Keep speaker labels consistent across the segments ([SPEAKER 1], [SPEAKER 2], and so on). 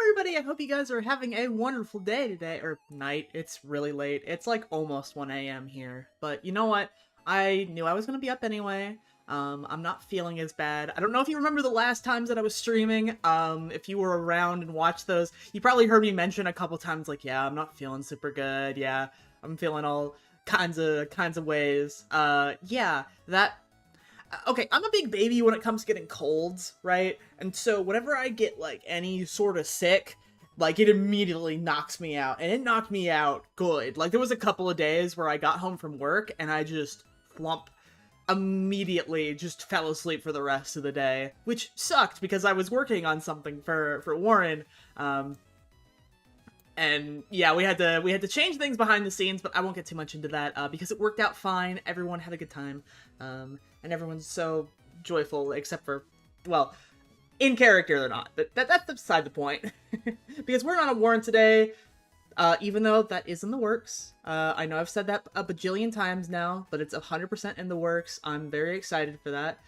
[SPEAKER 1] everybody, I hope you guys are having a wonderful day today, or night. It's really late. It's like almost 1 a.m. here. But you know what? I knew I was going to be up anyway. I'm not feeling as bad. I don't know if you remember the last times that I was streaming. If you were around and watched those, you probably heard me mention a couple times like, yeah, I'm not feeling super good. Yeah, I'm feeling all kinds of ways. Yeah, that okay, I'm a big baby when it comes to getting colds, right? And so whenever I get, like, any sort of sick, like, it immediately knocks me out. And it knocked me out good. Like, there was a couple of days where I got home from work, and I just, flump, immediately just fell asleep for the rest of the day. Which sucked, because I was working on something for Warren, and yeah, we had to change things behind the scenes, but I won't get too much into that, because it worked out fine. Everyone had a good time, and everyone's so joyful, except for, well, in character they're not. But that's beside the point. Because we're not on Warren today, even though that is in the works. I know I've said that a bajillion times now, but it's 100% in the works. I'm very excited for that.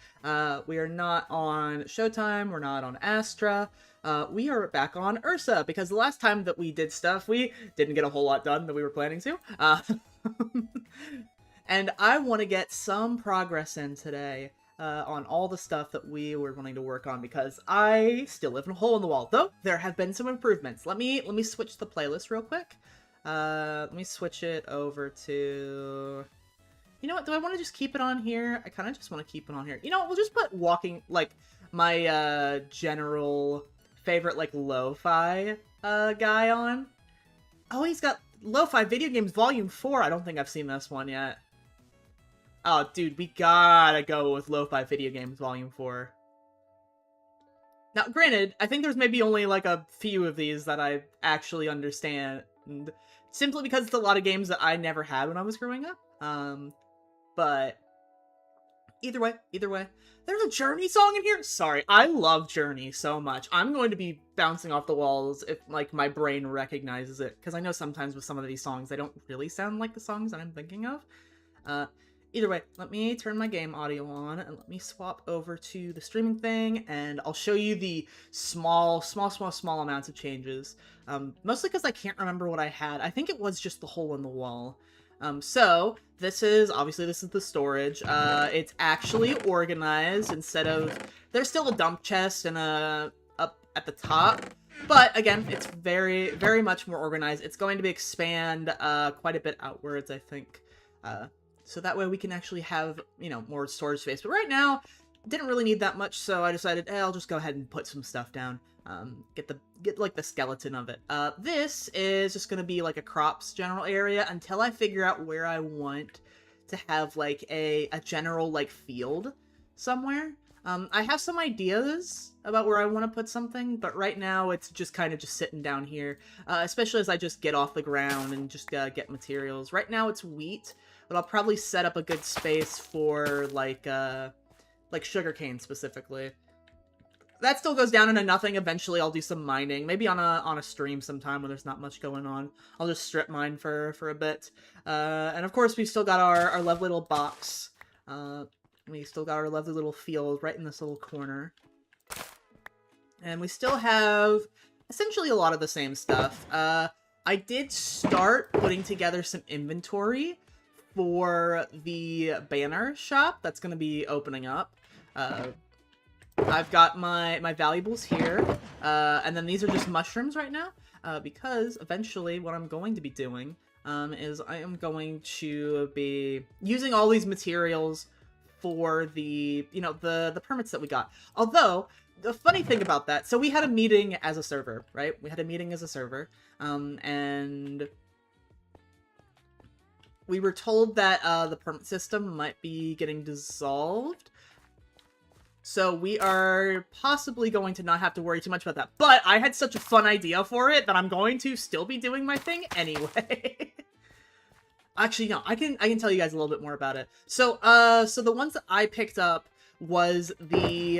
[SPEAKER 1] We are not on Showtime, we're not on Astra. We are back on Ursa, because the last time that we did stuff, we didn't get a whole lot done that we were planning to. And I want to get some progress in today on all the stuff that we were wanting to work on, because I still live in a hole in the wall. Though, there have been some improvements. Let me switch the playlist real quick. Let me switch it over to... You know what, do I want to just keep it on here? I kind of just want to keep it on here. You know what, we'll just put walking, like, my general favorite, like, lo-fi guy on. Oh, he's got Lo-Fi Video Games Volume 4. I don't think I've seen this one yet. Oh, dude, we gotta go with Lo-Fi Video Games Volume 4. Now, granted, I think there's maybe only, like, a few of these that I actually understand, simply because it's a lot of games that I never had when I was growing up. But either way, there's a Journey song in here? Sorry, I love Journey so much. I'm going to be bouncing off the walls if, like, my brain recognizes it, because I know sometimes with some of these songs, they don't really sound like the songs that I'm thinking of. Either way, let me turn my game audio on, and let me swap over to the streaming thing, and I'll show you the small amounts of changes. Mostly because I can't remember what I had. I think it was just the hole in the wall. So, this is the storage. It's actually organized instead of... There's still a dump chest and up at the top. But, again, it's very, very much more organized. It's going to expand, quite a bit outwards, I think. So that way we can actually have, you know, more storage space. But right now, didn't really need that much, so I decided, hey, I'll just go ahead and put some stuff down. Get like the skeleton of it. This is just gonna be like a crops general area until I figure out where I want to have like a general like field somewhere. I have some ideas about where I want to put something, but right now it's just kind of just sitting down here, especially as I just get off the ground and just get materials. Right now it's wheat, but I'll probably set up a good space for like sugarcane specifically. That still goes down into nothing. Eventually I'll do some mining, maybe on a stream sometime when there's not much going on. I'll just strip mine for a bit. And of course we've still got our lovely little box. We still got our lovely little field right in this little corner. And we still have essentially a lot of the same stuff. I did start putting together some inventory for the banner shop that's going to be opening up. I've got my valuables here, and then these are just mushrooms right now, because eventually what I'm going to be doing is I am going to be using all these materials for the, you know, the permits that we got. Although, the funny thing about that, so we had a meeting as a server, right? We had a meeting as a server, and we were told that the permit system might be getting dissolved. So we are possibly going to not have to worry too much about that. But I had such a fun idea for it that I'm going to still be doing my thing anyway. Actually, no, I can tell you guys a little bit more about it. So, so the ones that I picked up was the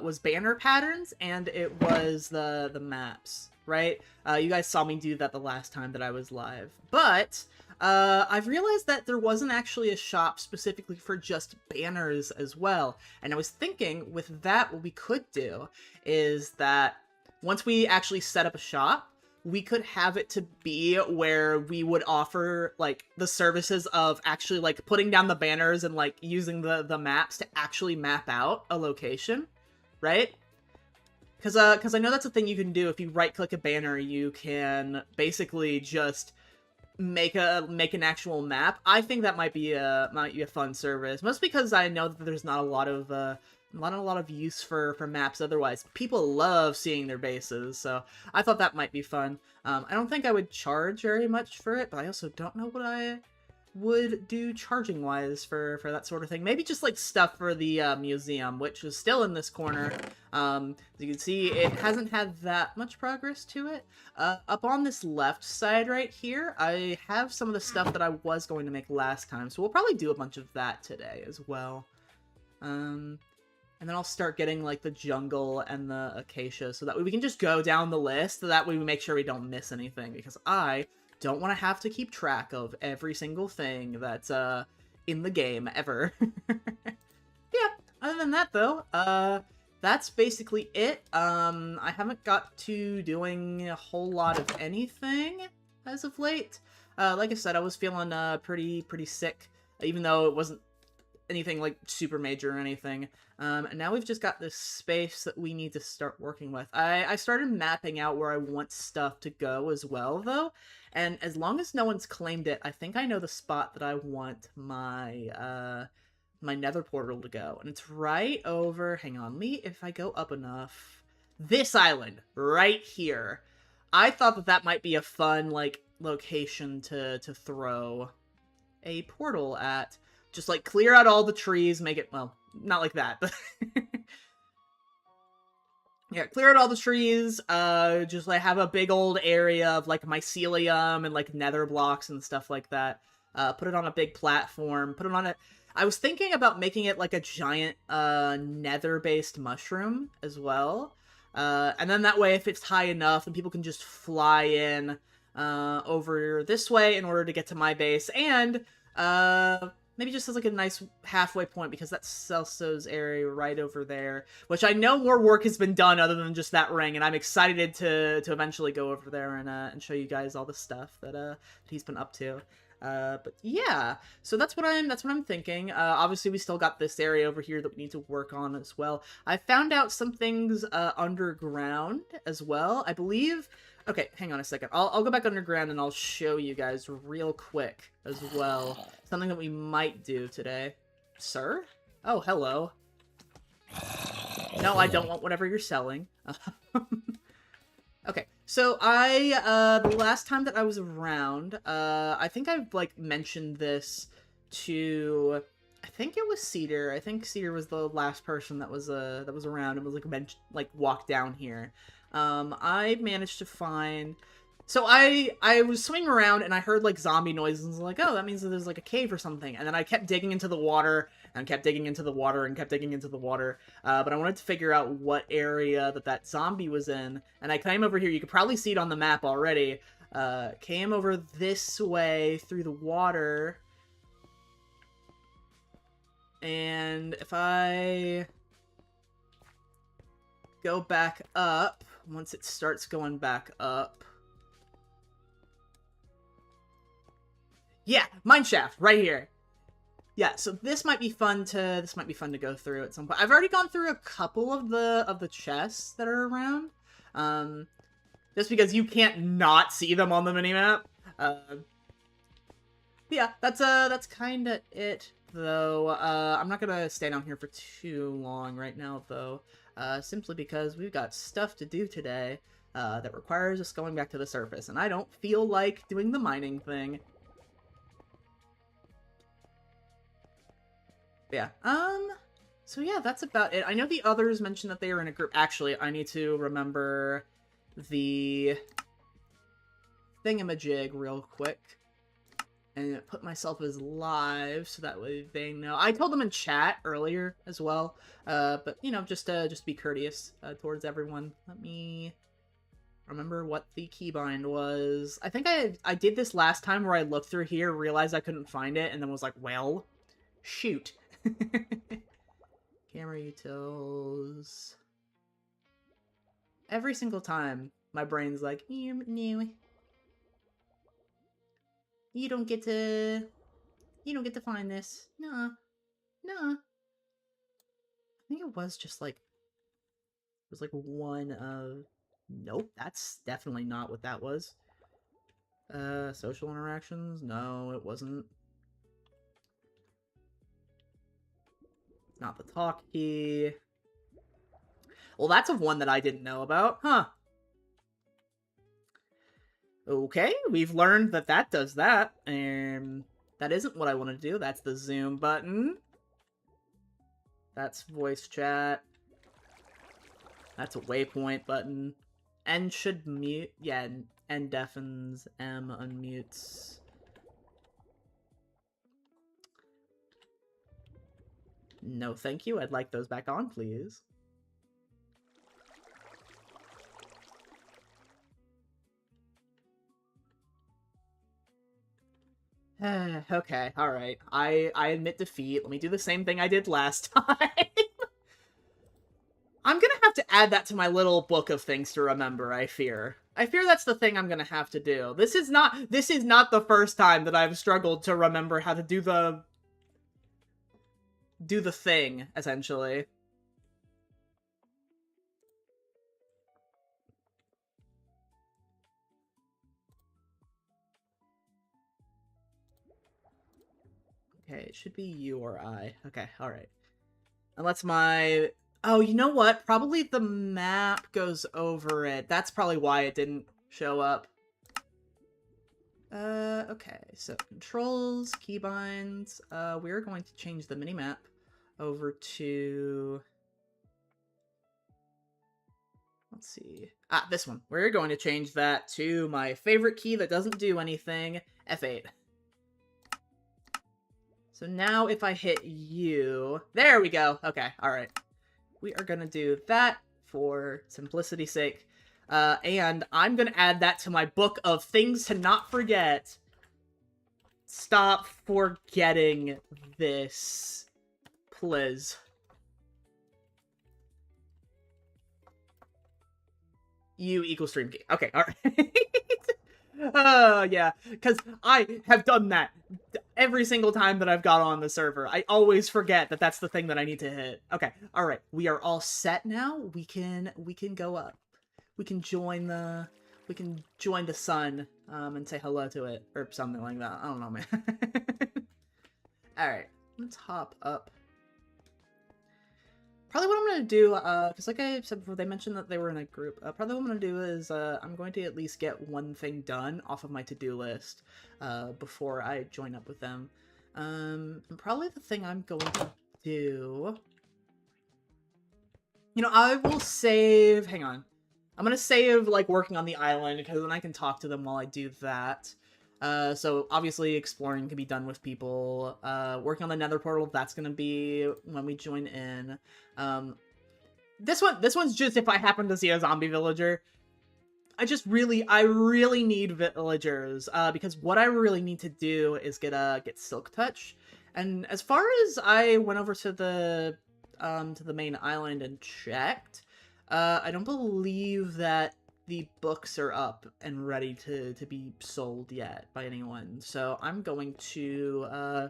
[SPEAKER 1] was banner patterns, and it was the maps, right? You guys saw me do that the last time that I was live. But I've realized that there wasn't actually a shop specifically for just banners as well. And I was thinking with that, what we could do is that once we actually set up a shop, we could have it to be where we would offer, like, the services of actually, like, putting down the banners and, like, using the maps to actually map out a location, right? Because I know that's a thing you can do. If you right-click a banner, you can basically just make an actual map. I think that might be a fun service, mostly because I know that there's not a lot of use for maps otherwise. People love seeing their bases, so I thought that might be fun. I don't think I would charge very much for it, but I also don't know what I would do charging wise for that sort of thing. Maybe just like stuff for the museum, which is still in this corner. As you can see, it hasn't had that much progress to it. Up on this left side right here, I have some of the stuff that I was going to make last time, so we'll probably do a bunch of that today as well. And then I'll start getting, like, the jungle and the acacia, so that way we can just go down the list, so that way we make sure we don't miss anything, because I don't want to have to keep track of every single thing that's, in the game, ever. Yeah, other than that, though, that's basically it. I haven't got to doing a whole lot of anything as of late. Like I said, I was feeling, pretty sick, even though it wasn't anything like super major or anything. And now we've just got this space that we need to start working with. I started mapping out where I want stuff to go as well, though. And as long as no one's claimed it, I think I know the spot that I want my my nether portal to go. And it's right over, hang on, if I go up enough, this island right here. I thought that might be a fun, like, location to throw a portal at. Just, like, clear out all the trees, make it, well, not like that, but yeah, clear out all the trees, just, like, have a big old area of, like, mycelium and, like, nether blocks and stuff like that. Put it on a big platform, put it on a... I was thinking about making it, like, a giant, nether-based mushroom as well. And then that way, if it's high enough, then people can just fly in, over this way in order to get to my base, and, maybe just as, like, a nice halfway point, because that's Celso's area right over there, which I know more work has been done other than just that ring, and I'm excited to eventually go over there and show you guys all the stuff that he's been up to. But yeah, so that's what I'm thinking. Obviously we still got this area over here that we need to work on as well. I found out some things underground as well, I believe. Okay, hang on a second. I'll go back underground and I'll show you guys real quick as well. Something that we might do today. Sir? Oh, hello. No, I don't want whatever you're selling. Okay, so the last time that I was around, I think I've, like, mentioned this to... I think it was Cedar. I think Cedar was the last person that was around and was, like, walked down here. I managed to find... So I was swimming around and I heard, like, zombie noises and was like, oh, that means that there's, like, a cave or something. And then I kept digging into the water and kept digging into the water and kept digging into the water. But I wanted to figure out what area that zombie was in. And I came over here. You could probably see it on the map already. Came over this way through the water. And if I go back up, once it starts going back up... Yeah, mineshaft right here. Yeah, so this might be fun to go through at some point. I've already gone through a couple of the chests that are around. Just because you can't not see them on the minimap. Yeah, that's kind of it though. I'm not gonna stay down here for too long right now though. Simply because we've got stuff to do today that requires us going back to the surface, and I don't feel like doing the mining thing. Yeah, so yeah, that's about it. I know the others mentioned that they were in a group. Actually, I need to remember the thingamajig real quick and put myself as live so that way they know. I told them in chat earlier as well, but you know, just be courteous towards everyone. Let me remember what the keybind was. I think I did this last time where I looked through here, realized I couldn't find it, and then was like, well, shoot. Camera utils. Every single time, my brain's like, no, you don't get to, you don't get to find this. Nah, nah. I think it was just like, it was like one of, nope, that's definitely not what that was. Social interactions? No, it wasn't. Not the talk key. Well, that's of one that I didn't know about. Huh. Okay, we've learned that that does that. And that isn't what I want to do. That's the zoom button. That's voice chat. That's a waypoint button. N should mute. Yeah, N deafens. M unmutes. No, thank you. I'd like those back on, please. Okay, alright. I admit defeat. Let me do the same thing I did last time. I'm gonna have to add that to my little book of things to remember, I fear. I fear that's the thing I'm gonna have to do. This is not the first time that I've struggled to remember how to do the thing, essentially. Okay, it should be you or I. Okay, alright. Unless my... Oh, you know what? Probably the map goes over it. That's probably why it didn't show up. Okay, so controls, keybinds. We're going to change the minimap over to... Let's see. Ah, this one. We're going to change that to my favorite key that doesn't do anything, F8. So now if I hit you... There we go! Okay, alright. We are gonna do that for simplicity's sake. And I'm gonna add that to my book of things to not forget. Stop forgetting this, please. U equals stream key. Okay, alright. Yeah, because I have done that every single time that I've got on the server. I always forget that that's the thing that I need to hit. Okay, alright. We are all set now. We can go up. We can join the sun, and say hello to it, or something like that. I don't know, man. Alright, let's hop up. Probably what I'm going to do, because like I said before, they mentioned that they were in a group. Probably what I'm going to do is, I'm going to at least get one thing done off of my to-do list, before I join up with them. And probably the thing I'm going to do... You know, I will save... Hang on. I'm going to save, like, working on the island, because then I can talk to them while I do that. So obviously exploring can be done with people. Working on the nether portal, that's gonna be when we join in. This one's just if I happen to see a zombie villager. I really need villagers, because what I really need to do is get Silk Touch. And as far as I went over to the main island and checked, I don't believe that the books are up and ready to be sold yet by anyone. So I'm going to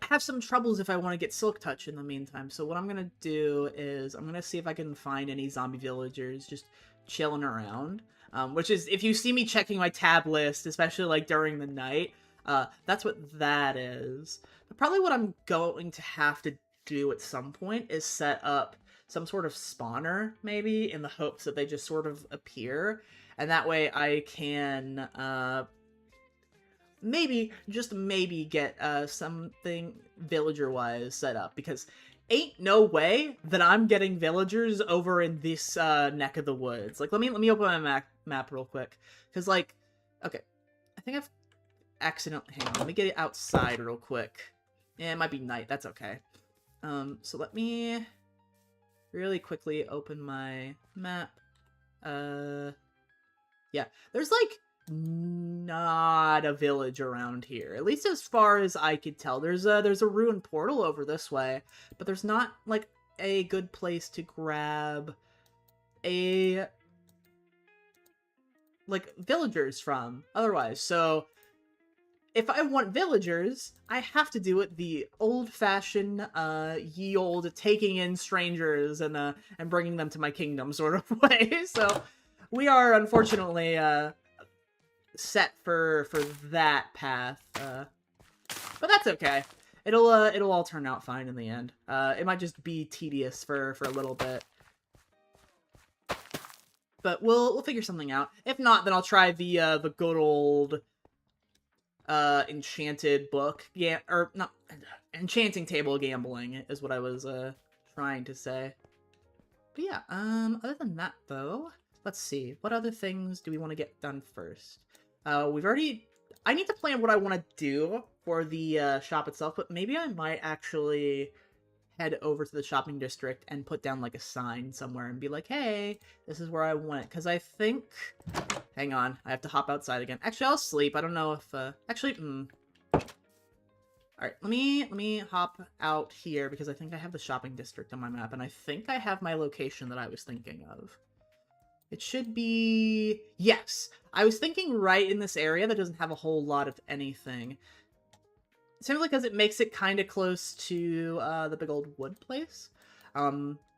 [SPEAKER 1] have some troubles if I want to get Silk Touch in the meantime. So what I'm going to do is I'm going to see if I can find any zombie villagers just chilling around. Which is, if you see me checking my tab list, especially like during the night, that's what that is. But probably what I'm going to have to do at some point is set up some sort of spawner, maybe, in the hopes that they just sort of appear. And that way I can, maybe, just maybe get, something villager-wise set up. Because ain't no way that I'm getting villagers over in this, neck of the woods. Like, let me open my map real quick. Because, like, okay, I think I've accidentally, hang on, let me get it outside real quick. Yeah, it might be night, that's okay. So let me really quickly open my map. Yeah, there's like not a village around here, at least as far as I could tell. There's a ruined portal over this way, but there's not like a good place to grab like villagers from otherwise. So if I want villagers, I have to do it the old-fashioned, ye old taking in strangers and bringing them to my kingdom sort of way. So we are unfortunately set for that path. But that's okay. It'll all turn out fine in the end. It might just be tedious for a little bit. But we'll figure something out. If not, then I'll try the good old enchanted book. Yeah, or not enchanting table gambling is what I was trying to say. But yeah, other than that though, let's see. What other things do we want to get done first? I need to plan what I want to do for the shop itself, but maybe I might actually head over to the shopping district and put down like a sign somewhere and be like, hey, this is where I want it. Because I think... Hang on, I have to hop outside again. Actually, I'll sleep. I don't know if... Alright, let me hop out here because I think I have the shopping district on my map, and I think I have my location that I was thinking of. It should be... Yes! I was thinking right in this area that doesn't have a whole lot of anything. Simply because it makes it kind of close to the big old wood place.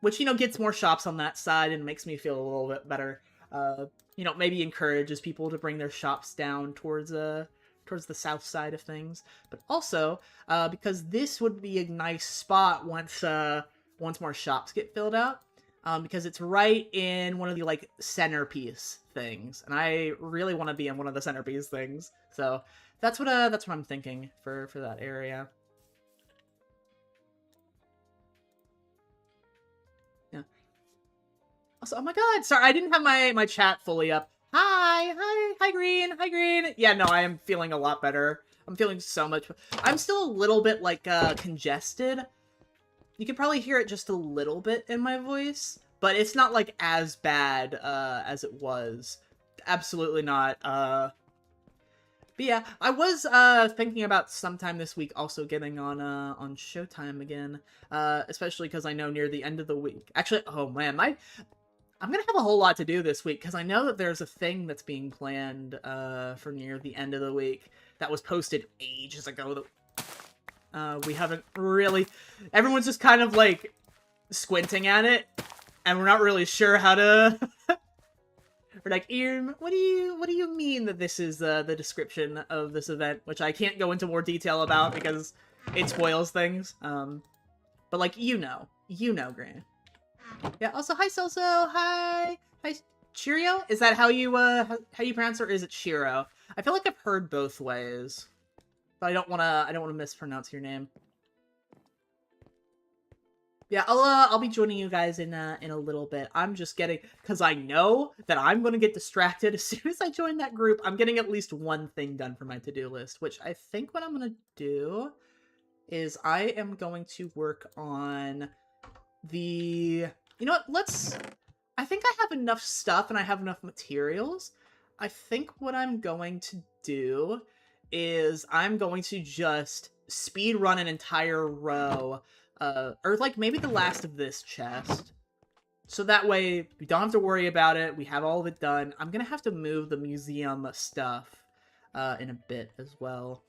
[SPEAKER 1] Which, you know, gets more shops on that side and makes me feel a little bit better. You know, maybe encourages people to bring their shops down towards the south side of things. But also, because this would be a nice spot once more shops get filled out. Because it's right in one of the, like, centerpiece things. And I really want to be in one of the centerpiece things. So... That's what I'm thinking for that area. Yeah. Also, oh my god, sorry, I didn't have my chat fully up. Hi, Green. Yeah, no, I am feeling a lot better. I'm feeling so much. I'm still a little bit like congested. You can probably hear it just a little bit in my voice, but it's not like as bad as it was. Absolutely not. But yeah, I was thinking about sometime this week also getting on Showtime again, especially because I know near the end of the week. Actually, oh man, I'm gonna have a whole lot to do this week because I know that there's a thing that's being planned for near the end of the week that was posted ages ago. We haven't really. Everyone's just kind of like squinting at it, and we're not really sure how to. We're like, what do you mean that this is the description of this event, which I can't go into more detail about because it spoils things. But like, you know, Grant. Yeah. Also, hi, Celso. Hi, Cheerio. Is that how you pronounce it, or is it Shiro? I feel like I've heard both ways, but I don't wanna mispronounce your name. Yeah, I'll be joining you guys in a little bit. I'm just getting, because I know that I'm going to get distracted as soon as I join that group. I'm getting at least one thing done for my to-do list, which I think what I'm going to do is I am going to work on the... You know what, I think I have enough stuff and I have enough materials. I think what I'm going to do is I'm going to just speed run an entire row or like maybe the last of this chest. So that way we don't have to worry about it. We have all of it done. I'm gonna have to move the museum stuff in a bit as well.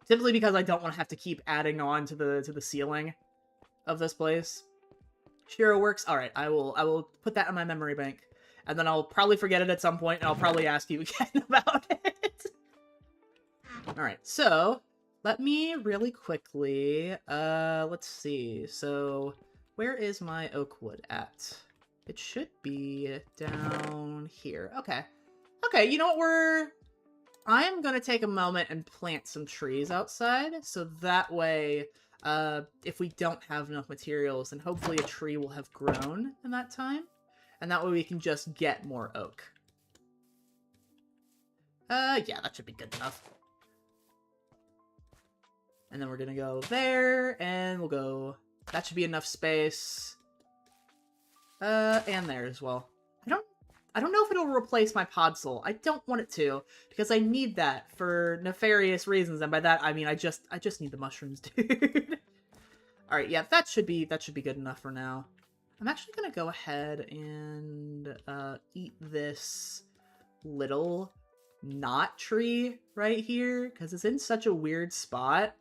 [SPEAKER 1] Simply because I don't want to have to keep adding on to the ceiling of this place. Shiro works. Alright, I will put that in my memory bank. And then I'll probably forget it at some point, and I'll probably ask you again about it. Alright, so... Let me really quickly, let's see. So, where is my oak wood at? It should be down here. Okay. Okay, you know what, I'm gonna take a moment and plant some trees outside, so that way, if we don't have enough materials, then hopefully a tree will have grown in that time, and that way we can just get more oak. Yeah, that should be good enough. And then we're gonna go there, and we'll go... That should be enough space. And there as well. I don't know if it'll replace my podzol. I don't want it to, because I need that for nefarious reasons, and by that I mean I just need the mushrooms, dude. Alright, yeah, that should be good enough for now. I'm actually gonna go ahead and eat this little knot tree right here, because it's in such a weird spot.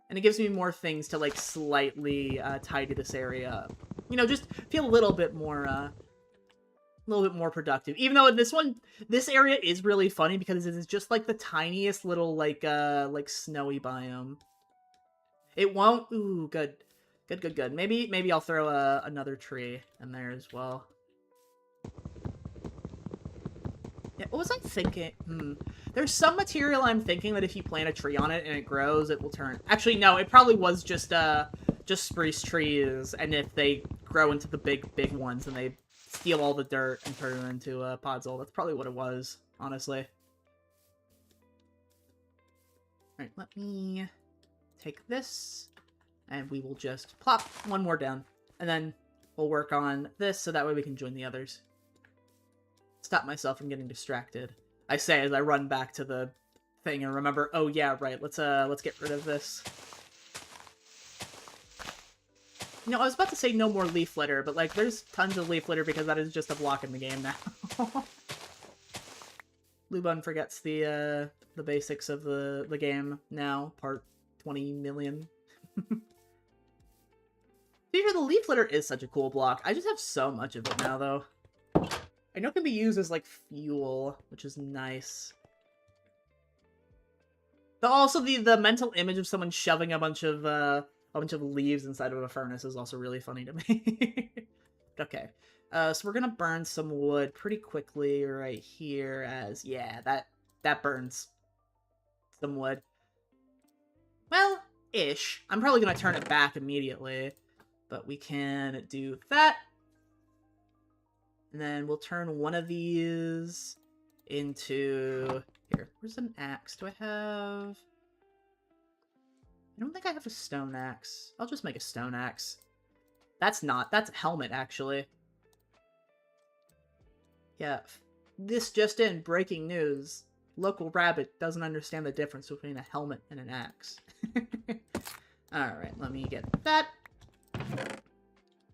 [SPEAKER 1] And it gives me more things to, like, slightly tidy this area up. You know, just feel a little bit more productive. Even though in this area is really funny because it is just, like, the tiniest little, like snowy biome. It won't... Ooh, good. Good. Maybe I'll throw another tree in there as well. Yeah, what was I thinking? There's some material I'm thinking that if you plant a tree on it and it grows, it will turn... Actually, no, it probably was just spruce trees, and if they grow into the big ones, then they steal all the dirt and turn it into a podzol. That's probably what it was, honestly. Alright, let me take this, and we will just plop one more down. And then we'll work on this, so that way we can join the others. Stop myself from getting distracted. I say as I run back to the thing and remember, oh yeah, right, let's get rid of this. You know, I was about to say no more leaf litter, but, like, there's tons of leaf litter because that is just a block in the game now. Lubun forgets the basics of the game now, part 20 million. Figure the leaf litter is such a cool block. I just have so much of it now, though. I know it can be used as, like, fuel, which is nice. But also the mental image of someone shoving a bunch of leaves inside of a furnace is also really funny to me. Okay. So we're gonna burn some wood pretty quickly right here as, yeah, that burns some wood. Well, ish. I'm probably gonna turn it back immediately, but we can do that. And then we'll turn one of these into... Here, where's an axe? Do I have... I don't think I have a stone axe. I'll just make a stone axe. That's a helmet, actually. Yeah, this just in, breaking news. Local rabbit doesn't understand the difference between a helmet and an axe. Alright, let me get that.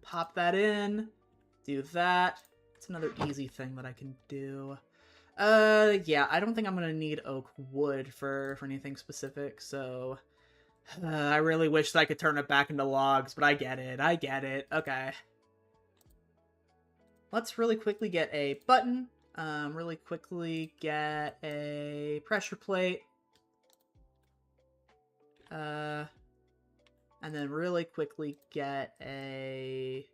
[SPEAKER 1] Pop that in. Do that. It's another easy thing that I can do. Yeah, I don't think I'm gonna need oak wood for anything specific, so... I really wish that I could turn it back into logs, but I get it. Okay. Let's really quickly get a button. Really quickly get a pressure plate. And then really quickly get a...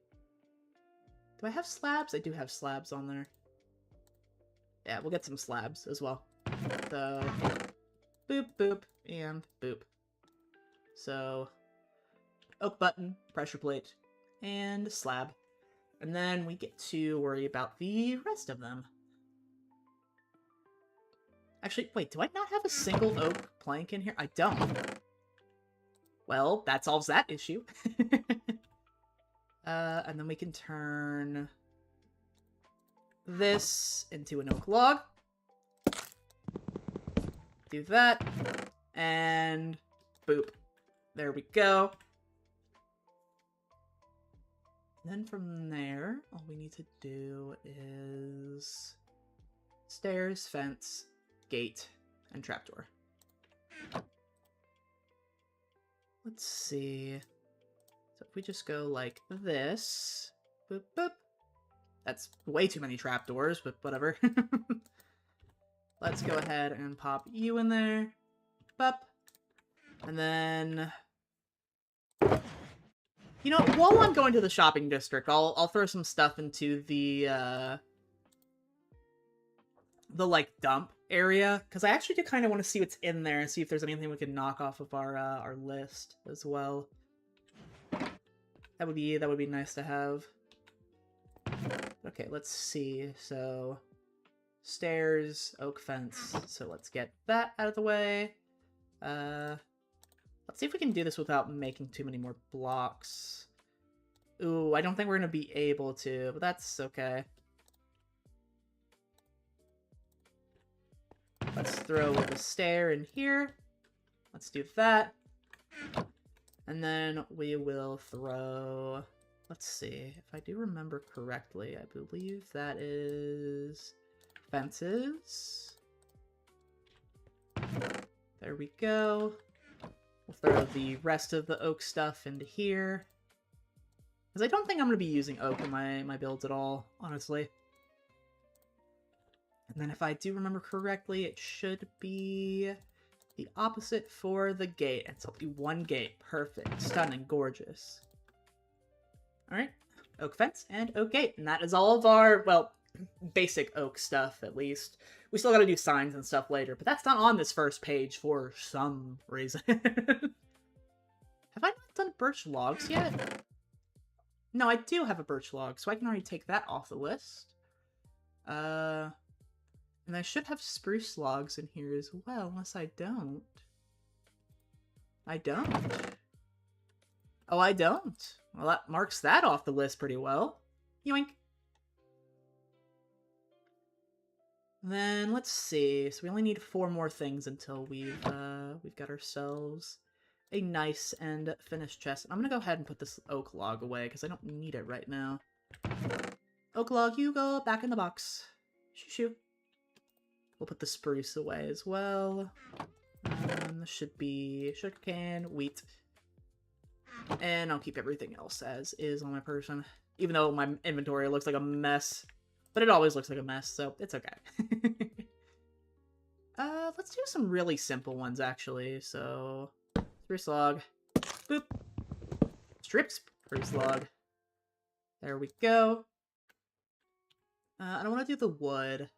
[SPEAKER 1] Do I have slabs? I do have slabs on there. Yeah, we'll get some slabs as well. So, boop, boop, and boop. So, oak button, pressure plate, and slab. And then we get to worry about the rest of them. Actually, wait, do I not have a single oak plank in here? I don't. Well, that solves that issue. And then we can turn this into an oak log. Do that. And boop. There we go. And then from there, all we need to do is stairs, fence, gate, and trapdoor. Let's see. So if we just go like this, boop, boop. That's way too many trapdoors, but whatever. Let's go ahead and pop you in there. Boop. And then... You know, while I'm going to the shopping district, I'll throw some stuff into the like, dump area. Because I actually do kind of want to see what's in there and see if there's anything we can knock off of our list as well. That would be nice to have. Okay, let's see. So, stairs, oak fence. So let's get that out of the way. Let's see if we can do this without making too many more blocks. Ooh, I don't think we're going to be able to, but that's okay. Let's throw the stair in here. Let's do that. And then we will throw... Let's see. If I do remember correctly, I believe that is... fences. There we go. We'll throw the rest of the oak stuff into here. Because I don't think I'm going to be using oak in my builds at all, honestly. And then if I do remember correctly, it should be the opposite for the gate. And so it'll be one gate. Perfect. Stunning. Gorgeous. Alright. Oak fence and oak gate. And that is all of our, well, basic oak stuff, at least. We still gotta do signs and stuff later, but that's not on this first page for some reason. Have I not done birch logs yet? No, I do have a birch log, so I can already take that off the list. And I should have spruce logs in here as well, unless I don't. I don't. Oh, I don't. Well, that marks that off the list pretty well. Yoink. Then, let's see. So we only need 4 more things until we've got ourselves a nice and finished chest. I'm gonna go ahead and put this oak log away, because I don't need it right now. Oak log, you go back in the box. Shoo shoo. We'll put the spruce away as well. This should be sugarcane, wheat. And I'll keep everything else as is on my person. Even though my inventory looks like a mess. But it always looks like a mess, so it's okay. Let's do some really simple ones, actually. So, spruce log. Boop. Strip spruce log. There we go. I don't want to do the wood.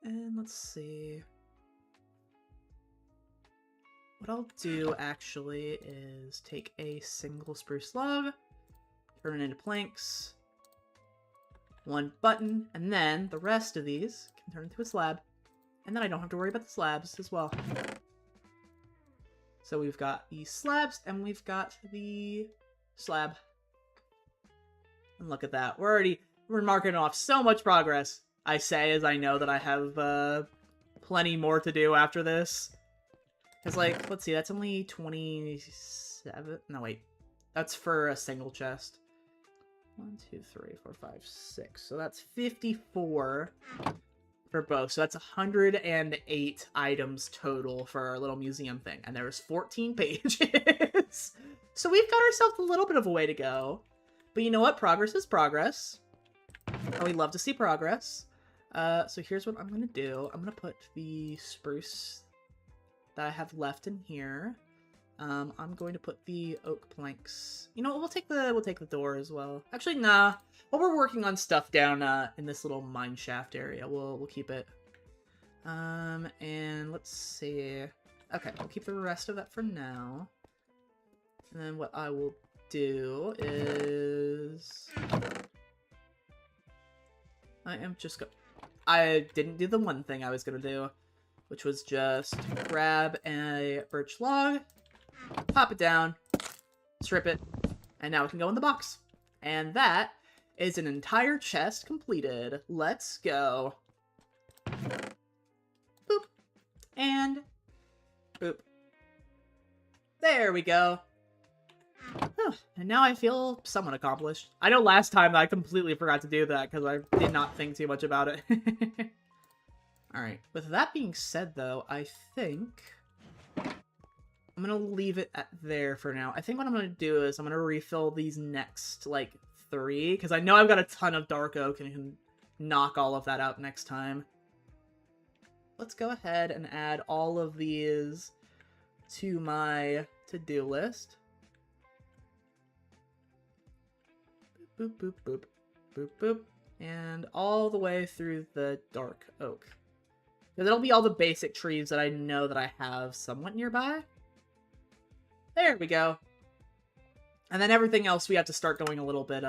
[SPEAKER 1] And let's see. What I'll do, actually, is take a single spruce log, turn it into planks, 1 button, and then the rest of these can turn into a slab. And then I don't have to worry about the slabs as well. So we've got the slabs, and we've got the slab. And look at that. We're marking off so much progress, I say, as I know that I have plenty more to do after this. Because, like, let's see, that's only 27? No, wait. That's for a single chest. 1, 2, 3, 4, 5, 6. So that's 54 for both. So that's 108 items total for our little museum thing. And there's 14 pages. So we've got ourselves a little bit of a way to go. But you know what? Progress is progress. And we love to see progress. So here's what I'm going to do. I'm going to put the spruce that I have left in here. I'm going to put the oak planks. You know what? We'll take the door as well. Actually, nah. While we're working on stuff down in this little mine shaft area, we'll keep it. And let's see. Okay, we'll keep the rest of that for now. And then what I will do is I didn't do the one thing I was gonna do, which was just grab a birch log, pop it down, strip it, and now it can go in the box. And that is an entire chest completed. Let's go. Boop. And boop. There we go. And now I feel somewhat accomplished. I know last time I completely forgot to do that because I did not think too much about it. Alright, with that being said though, I think I'm gonna leave it at there for now. I think what I'm gonna do is I'm gonna refill these next, like, 3, because I know I've got a ton of dark oak and can knock all of that out next time. Let's go ahead and add all of these to my to-do list. Boop, boop, boop, boop, boop, and all the way through the dark oak. Because it'll be all the basic trees that I know that I have somewhat nearby. There we go. And then everything else we have to start going a little bit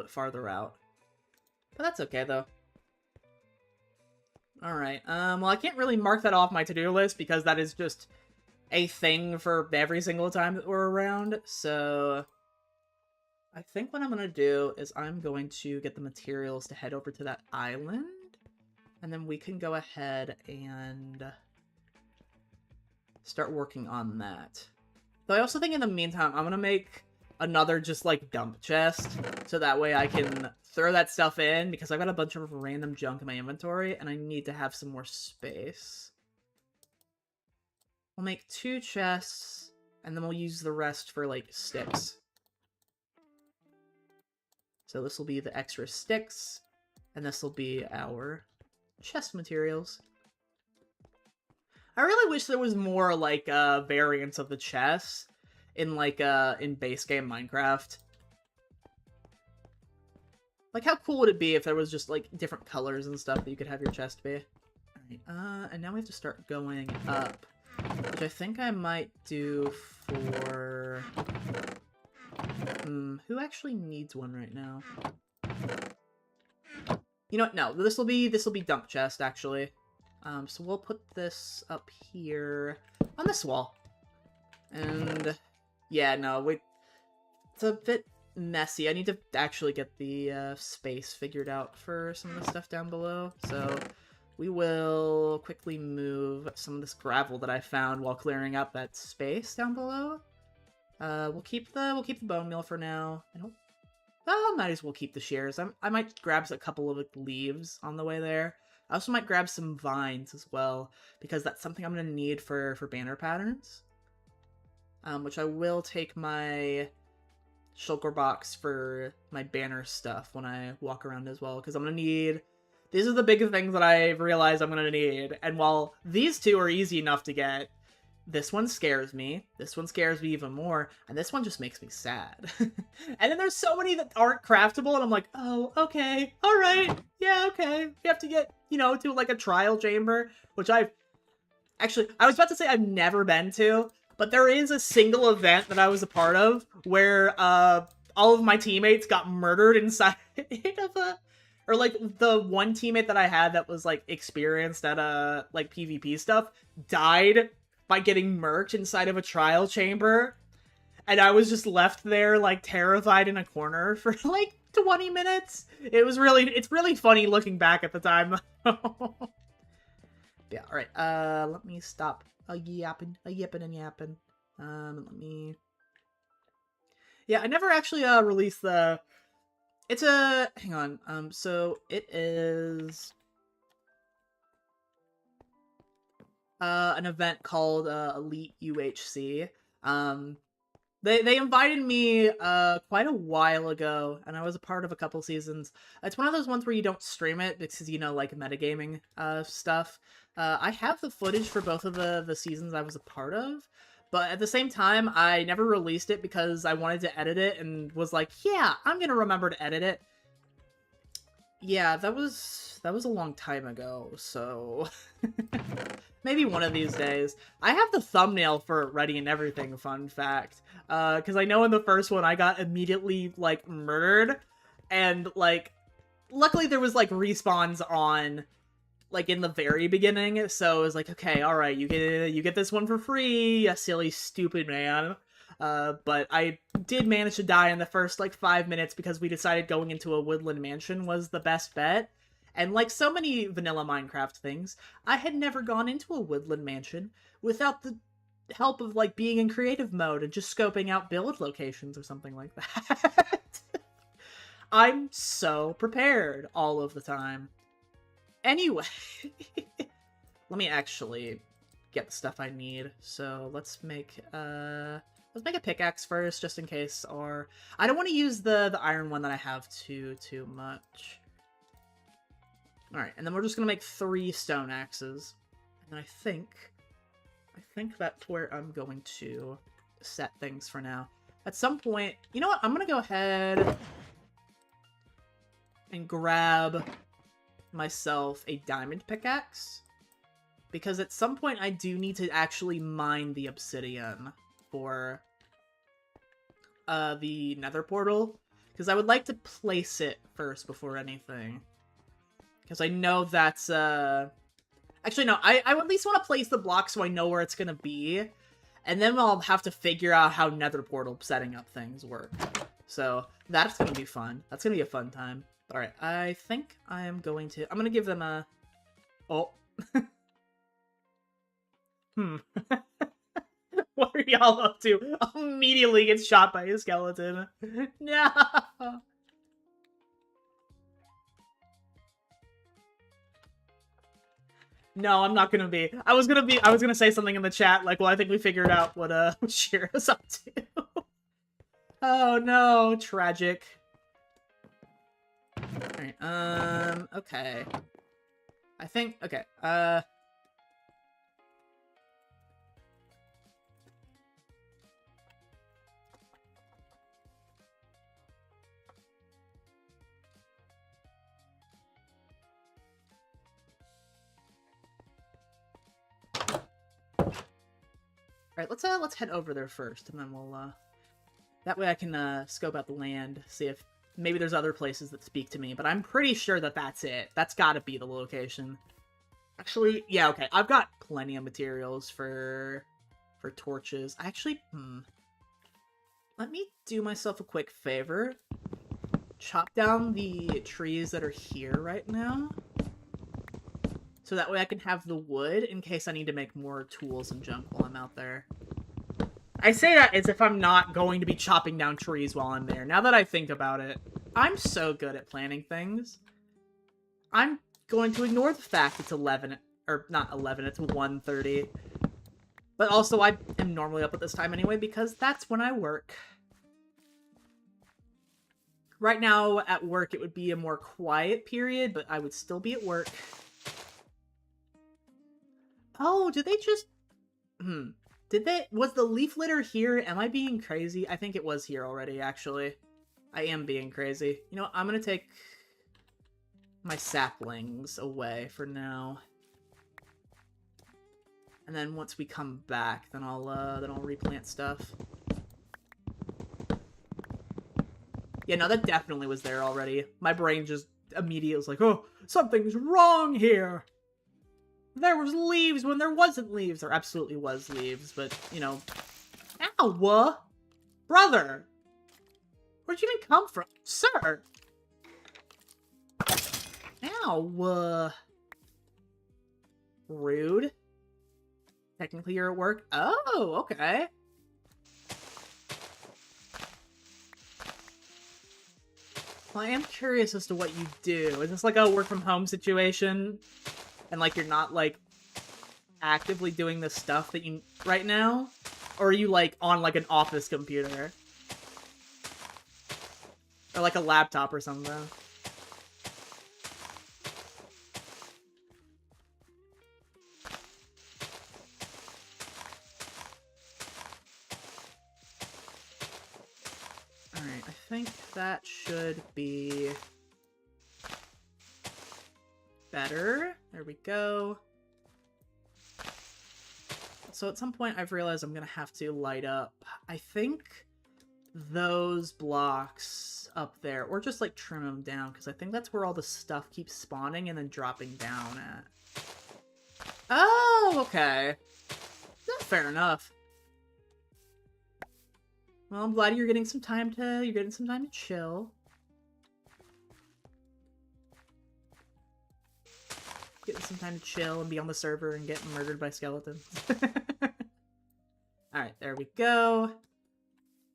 [SPEAKER 1] farther out. But that's okay though. Alright, well I can't really mark that off my to-do list because that is just a thing for every single time that we're around, so I think what I'm going to do is I'm going to get the materials to head over to that island, and then we can go ahead and start working on that. Though I also think in the meantime, I'm gonna make another just, like, dump chest, so that way I can throw that stuff in, because I've got a bunch of random junk in my inventory, and I need to have some more space. We'll make 2 chests, and then we'll use the rest for, like, sticks. So this will be the extra sticks, and this will be our chest materials. I really wish there was more, like, variants of the chests in, like, in base game Minecraft. Like, how cool would it be if there was just, like, different colors and stuff that you could have your chest be? Alright, and now we have to start going up, which I think I might do for... who actually needs one right now? You know what? No, this will be dump chest, actually. So we'll put this up here on this wall. And yeah, no, it's a bit messy. I need to actually get the space figured out for some of the stuff down below. So we will quickly move some of this gravel that I found while clearing up that space down below. We'll keep the bone meal for now. I might as well keep the shears. I might grab a couple of leaves on the way there. I also might grab some vines as well, because that's something I'm going to need for banner patterns. Which I will take my shulker box for my banner stuff when I walk around as well, because I'm going to need... These are the big things that I've realized I'm going to need, and while these two are easy enough to get, this one scares me even more, and this one just makes me sad. And then there's so many that aren't craftable, and I'm like, oh, okay, alright, yeah, okay. You have to get, to like a trial chamber, which I was about to say I've never been to, but there is a single event that I was a part of where all of my teammates got murdered inside of a... Or, like, the one teammate that I had that was, like, experienced at, like, PvP stuff died by getting murked inside of a trial chamber, and I was just left there, like, terrified in a corner for, like, 20 minutes. It's really funny looking back at the time. Yeah, alright, let me stop yipping and yapping. Let me... Yeah, I never actually, released the... It's a... Hang on, so it is... an event called Elite UHC. They invited me quite a while ago, and I was a part of a couple seasons. It's one of those ones where you don't stream it because, like metagaming stuff. I have the footage for both of the seasons I was a part of, but at the same time, I never released it because I wanted to edit it and was like, yeah, I'm gonna remember to edit it. Yeah, that was a long time ago, so... Maybe one of these days. I have the thumbnail for it ready and everything, fun fact. Because I know in the first one I got immediately, like, murdered. And, like, luckily there was, like, respawns on, like, in the very beginning. So it was like, okay, alright, you get this one for free, you silly, stupid man. But I did manage to die in the first, like, 5 minutes because we decided going into a woodland mansion was the best bet. And like so many vanilla Minecraft things, I had never gone into a woodland mansion without the help of, like, being in creative mode and just scoping out build locations or something like that. I'm so prepared all of the time. Anyway, let me actually get the stuff I need. So let's make a pickaxe first, just in case, or I don't want to use the iron one that I have too much. Alright, and then we're just gonna make 3 stone axes. And then I think that's where I'm going to set things for now. At some point, you know what? I'm gonna go ahead and grab myself a diamond pickaxe. Because at some point I do need to actually mine the obsidian for the nether portal. Because I would like to place it first before anything. Because I know that's, Actually, no, I at least want to place the block so I know where it's gonna be. And then I'll have to figure out how nether portal setting up things work. So, that's gonna be fun. That's gonna be a fun time. Alright, I think I'm gonna give them a... Oh. What are y'all up to? Immediately gets shot by a skeleton. No. No, I'm not gonna be. I was gonna say something in the chat like, well, I think we figured out what Shira's up to. Oh no, tragic. Alright, okay. I think, okay, Alright, let's head over there first, and then we'll, that way I can, scope out the land, see if maybe there's other places that speak to me, but I'm pretty sure that that's it. That's gotta be the location. Actually, yeah, okay, I've got plenty of materials for torches. Actually, let me do myself a quick favor. Chop down the trees that are here right now. So that way I can have the wood in case I need to make more tools and junk while I'm out there. I say that as if I'm not going to be chopping down trees while I'm there. Now that I think about it, I'm so good at planning things. I'm going to ignore the fact it's 11, or not 11, it's 1:30. But also, I am normally up at this time anyway, because that's when I work. Right now, at work, it would be a more quiet period, but I would still be at work. Oh, did they just... Did they... Was the leaf litter here? Am I being crazy? I think it was here already, actually. I am being crazy. You know what? I'm gonna take my saplings away for now. And then once we come back, then I'll replant stuff. Yeah, no, that definitely was there already. My brain just immediately was like, oh, something's wrong here! There was leaves when there wasn't leaves. There absolutely was leaves, but, you know... Ow! Brother! Where'd you even come from? Sir! Ow! Rude. Technically you're at work? Oh, okay. Well, I am curious as to what you do. Is this like a work-from-home situation? And, like, you're not, like, actively doing the stuff that you... right now? Or are you, like, on, like, an office computer? Or, like, a laptop or something? Alright, I think that should be... better. There we go. So at some point I've realized I'm gonna have to light up, I think, those blocks up there, or just like trim them down, because I think that's where all the stuff keeps spawning and then dropping down at. Oh, okay. Fair enough. Well, I'm glad you're getting some time to chill. Getting some time to chill and be on the server and get murdered by skeletons. Alright, there we go.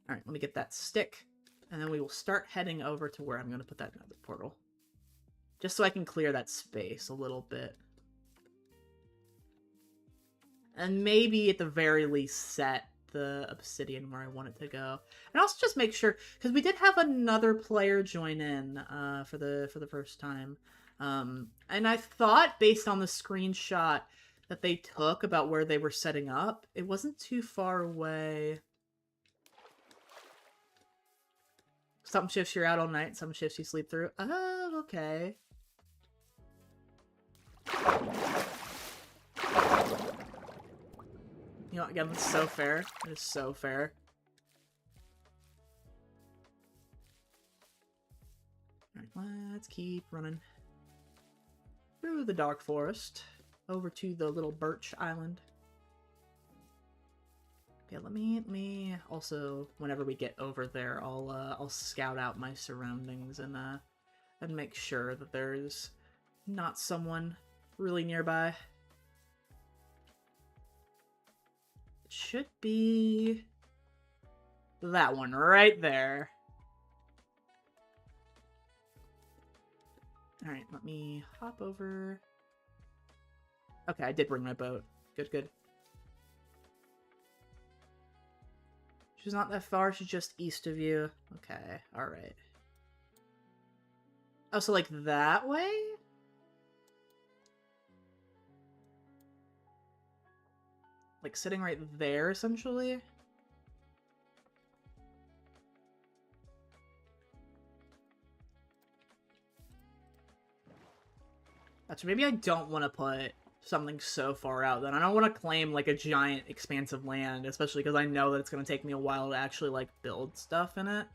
[SPEAKER 1] Alright, let me get that stick. And then we will start heading over to where I'm going to put that nether portal. Just so I can clear that space a little bit. And maybe at the very least set the obsidian where I want it to go. And also just make sure, because we did have another player join in for the first time. And I thought, based on the screenshot that they took about where they were setting up, it wasn't too far away. Some shifts you're out all night, some shifts you sleep through. Oh, okay. You know, again, that's so fair. It is so fair. Alright, let's keep running through the dark forest over to the little birch island. Yeah, let me also, whenever we get over there, I'll scout out my surroundings and make sure that there's not someone really nearby. It should be that one right there. Alright, let me hop over. Okay, I did bring my boat. Good, good. She's not that far, she's just east of you. Okay, alright. Oh, so like that way? Like sitting right there, essentially? That's maybe I don't want to put something so far out. Then I don't want to claim like a giant expanse of land, especially because I know that it's going to take me a while to actually like build stuff in it.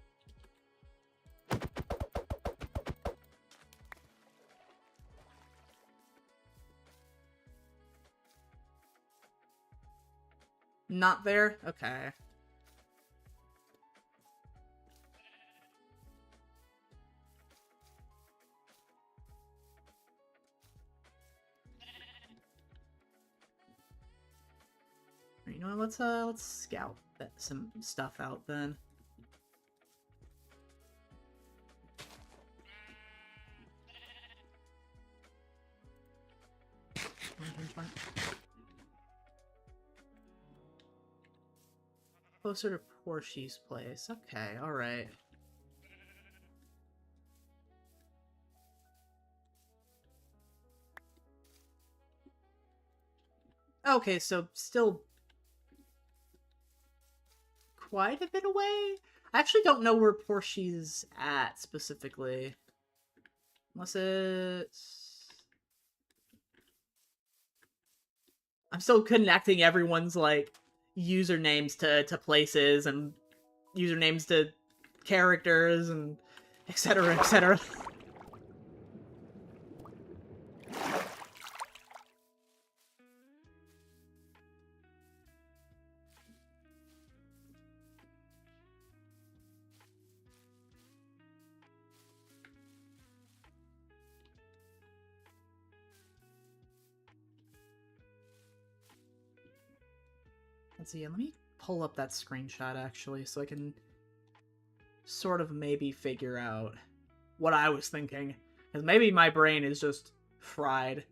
[SPEAKER 1] Not there? Okay. You know what, let's scout some stuff out then. Closer to Porsche's place. Okay, alright. Okay, so still quite a bit away? I actually don't know where Porsche's at, specifically. Unless it's... I'm still connecting everyone's, like, usernames to places, and usernames to characters, and etc, etc. Let's see, let me pull up that screenshot, actually, so I can sort of maybe figure out what I was thinking. Because maybe my brain is just fried.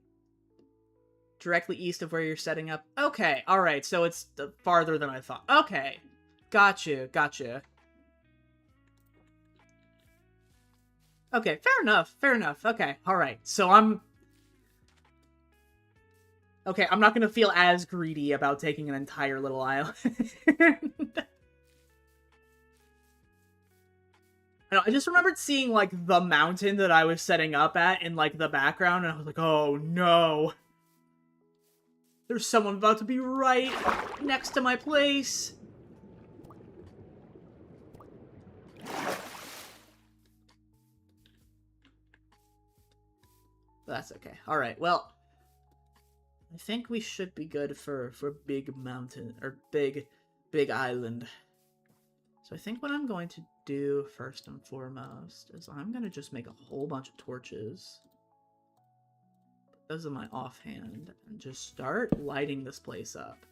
[SPEAKER 1] Directly east of where you're setting up. Okay, alright, so it's farther than I thought. Okay, gotcha, gotcha. Okay, fair enough, fair enough. Okay, alright, so okay, I'm not gonna feel as greedy about taking an entire little island. I just remembered seeing, like, the mountain that I was setting up at in, like, the background, and I was like, oh, no. There's someone about to be right next to my place. That's okay. Alright, well, I think we should be good for big mountain, or big island. So I think what I'm going to do first and foremost is I'm going to just make a whole bunch of torches. Put those in my offhand and just start lighting this place up.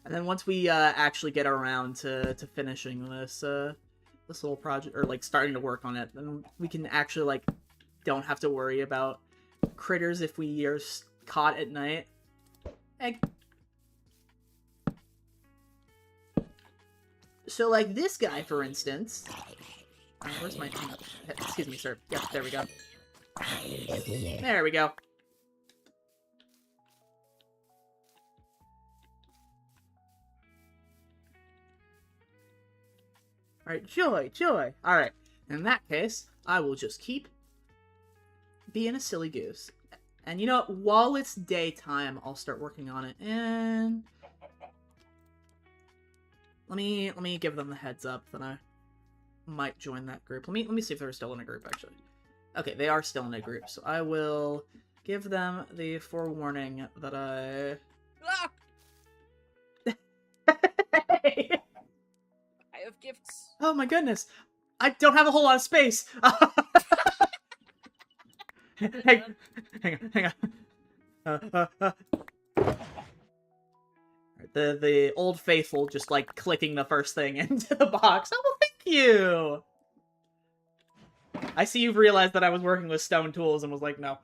[SPEAKER 1] And then once we actually get around to finishing this this little project, or like starting to work on it, then we can actually like don't have to worry about critters if we are caught at night. Egg. So, like, this guy, for instance... where's my... Excuse me, sir. Yep, there we go. There we go. Alright, joy, joy. Alright, in that case, I will just keep being a silly goose. And you know what? While it's daytime, I'll start working on it. And... Let me give them the heads up that I might join that group. Let me see if they're still in a group, actually. Okay, they are still in a group, so I will give them the forewarning that I... Hey!
[SPEAKER 2] I have gifts.
[SPEAKER 1] Oh my goodness! I don't have a whole lot of space! hang on. The old faithful just like clicking the first thing into the box. Oh, well, thank you. I see you've realized that I was working with stone tools and was like, no.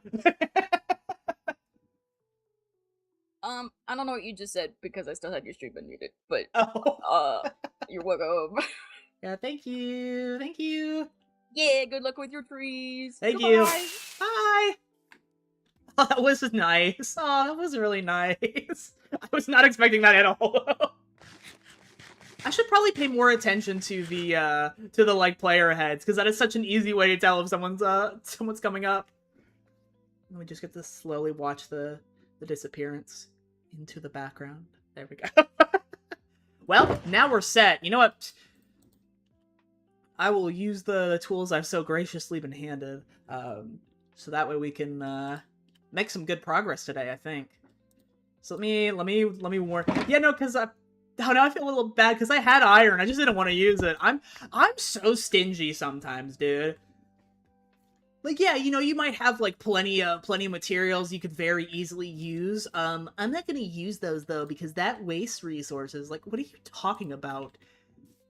[SPEAKER 2] I don't know what you just said because I still had your stream unmuted, but
[SPEAKER 1] Oh.
[SPEAKER 2] you're welcome.
[SPEAKER 1] Yeah, thank you. Thank you.
[SPEAKER 2] Yeah, good luck with your trees.
[SPEAKER 1] Thank
[SPEAKER 2] Goodbye.
[SPEAKER 1] you. Bye. Oh, that was nice. Oh, that was really nice. I was not expecting that at all. I should probably pay more attention to the like player heads, because that is such an easy way to tell if someone's coming up. Let me just get to slowly watch the disappearance into the background. There we go. Well, now we're set. You know what? I will use the tools I've so graciously been handed, so that way we can make some good progress today, I think. So let me warn. Yeah, no, because now I feel a little bad because I had iron. I just didn't want to use it. I'm so stingy sometimes, dude. Like, yeah, you know, you might have like plenty of materials you could very easily use. I'm not gonna use those though because that wastes resources. Like, what are you talking about?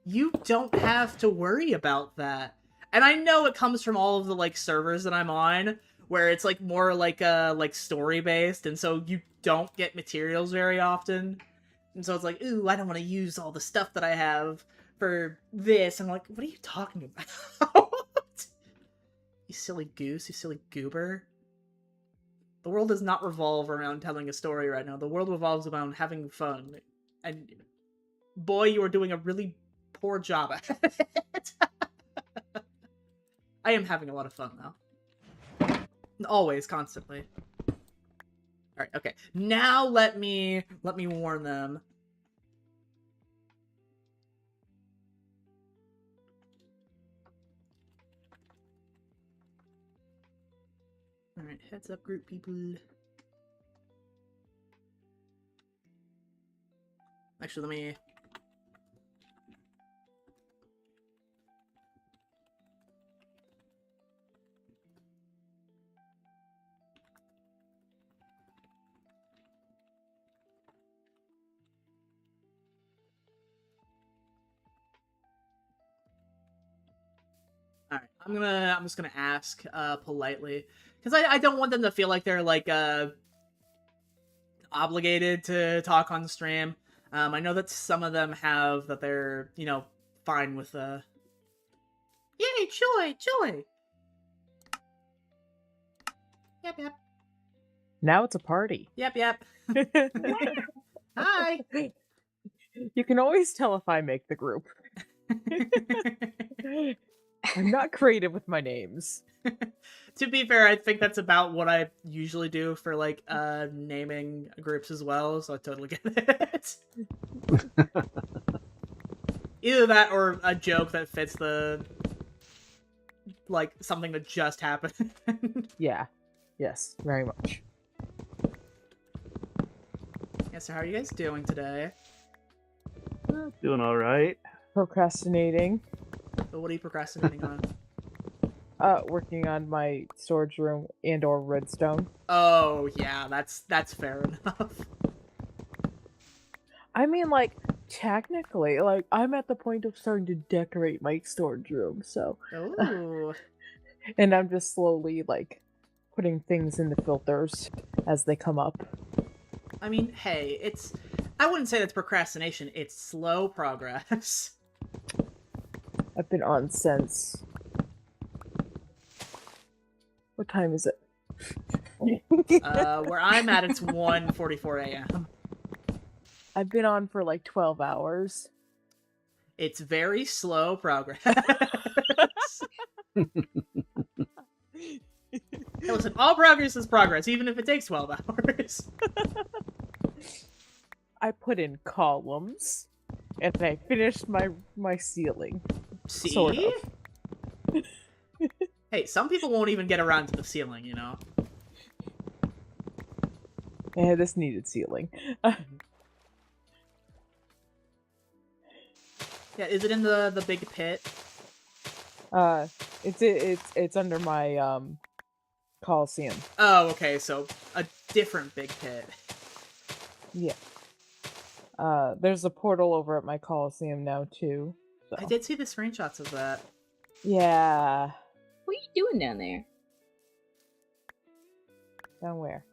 [SPEAKER 1] You don't have to worry about that. And I know it comes from all of the like servers that I'm on, where it's like more like story based, and so you don't get materials very often. And so it's like, ooh, I don't want to use all the stuff that I have for this. I'm like, what are you talking about? You silly goose, you silly goober. The world does not revolve around telling a story right now. The world revolves around having fun. And boy, you are doing a really poor job at it. I am having a lot of fun, though. Always, constantly. Alright, okay. Now let me warn them. Alright, heads up, group people. Actually, let me... Alright, I'm just gonna ask, politely. Because I don't want them to feel like they're, like, obligated to talk on stream. I know that some of them have that they're, you know, fine with, Yay, joy, joy! Yep, yep.
[SPEAKER 3] Now it's a party.
[SPEAKER 1] Yep, yep. Hi!
[SPEAKER 3] You can always tell if I make the group. I'm not creative with my names.
[SPEAKER 1] To be fair, I think that's about what I usually do for, like, naming groups as well, so I totally get it. Either that or a joke that fits the... like, something that just happened.
[SPEAKER 3] Yeah. Yes, very much.
[SPEAKER 1] Yeah, so how are you guys doing today?
[SPEAKER 4] Doing all right.
[SPEAKER 3] Procrastinating.
[SPEAKER 1] So what are you procrastinating on?
[SPEAKER 3] Working on my storage room and/or redstone.
[SPEAKER 1] Oh, yeah, that's fair enough.
[SPEAKER 3] I mean, like, technically, like, I'm at the point of starting to decorate my storage room, so...
[SPEAKER 1] Ooh.
[SPEAKER 3] And I'm just slowly, like, putting things in the filters as they come up.
[SPEAKER 1] I mean, hey, it's... I wouldn't say that's procrastination, it's slow progress.
[SPEAKER 3] I've been on since... What time is it?
[SPEAKER 1] Where I'm at, it's 1:44 a.m.
[SPEAKER 3] I've been on for like 12 hours.
[SPEAKER 1] It's very slow progress. Hey, listen, all progress is progress, even if it takes 12 hours.
[SPEAKER 3] I put in columns, and I finished my ceiling.
[SPEAKER 1] See?
[SPEAKER 3] Sort of.
[SPEAKER 1] Hey, some people won't even get around to the ceiling, you know?
[SPEAKER 3] Yeah, this needed ceiling.
[SPEAKER 1] Yeah, is it in the big pit?
[SPEAKER 3] It's under my Coliseum.
[SPEAKER 1] Oh, okay, so a different big pit.
[SPEAKER 3] Yeah. There's a portal over at my Coliseum now too. So.
[SPEAKER 1] I did see the screenshots of that.
[SPEAKER 3] Yeah.
[SPEAKER 2] What are you doing down there?
[SPEAKER 3] Down where?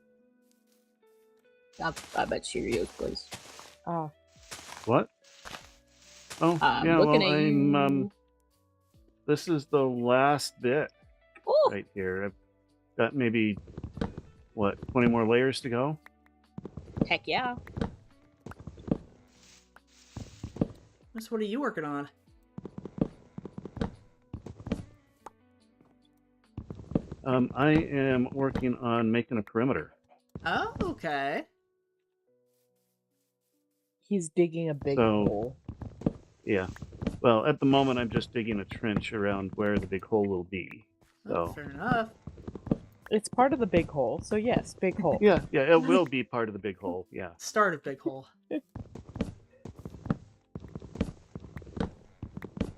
[SPEAKER 2] I bet Cheerios place.
[SPEAKER 3] Ah.
[SPEAKER 4] What? Oh,
[SPEAKER 2] I'm
[SPEAKER 4] yeah,
[SPEAKER 2] looking
[SPEAKER 4] well,
[SPEAKER 2] at you.
[SPEAKER 4] this is the last bit
[SPEAKER 2] Oh,
[SPEAKER 4] right here. I've got maybe, what, 20 more layers to go?
[SPEAKER 2] heck yeah.
[SPEAKER 1] Miss, what are you working on?
[SPEAKER 4] I am working on making a perimeter.
[SPEAKER 1] Oh, okay.
[SPEAKER 3] He's digging a big
[SPEAKER 4] So-
[SPEAKER 3] hole.
[SPEAKER 4] Yeah. Well, at the moment, I'm just digging a trench around where the big hole will be.
[SPEAKER 1] Oh,
[SPEAKER 4] So,
[SPEAKER 1] fair enough.
[SPEAKER 3] It's part of the big hole, so yes, big hole.
[SPEAKER 4] yeah, it will be part of the big hole. Yeah.
[SPEAKER 1] Start of big hole.
[SPEAKER 4] Yeah,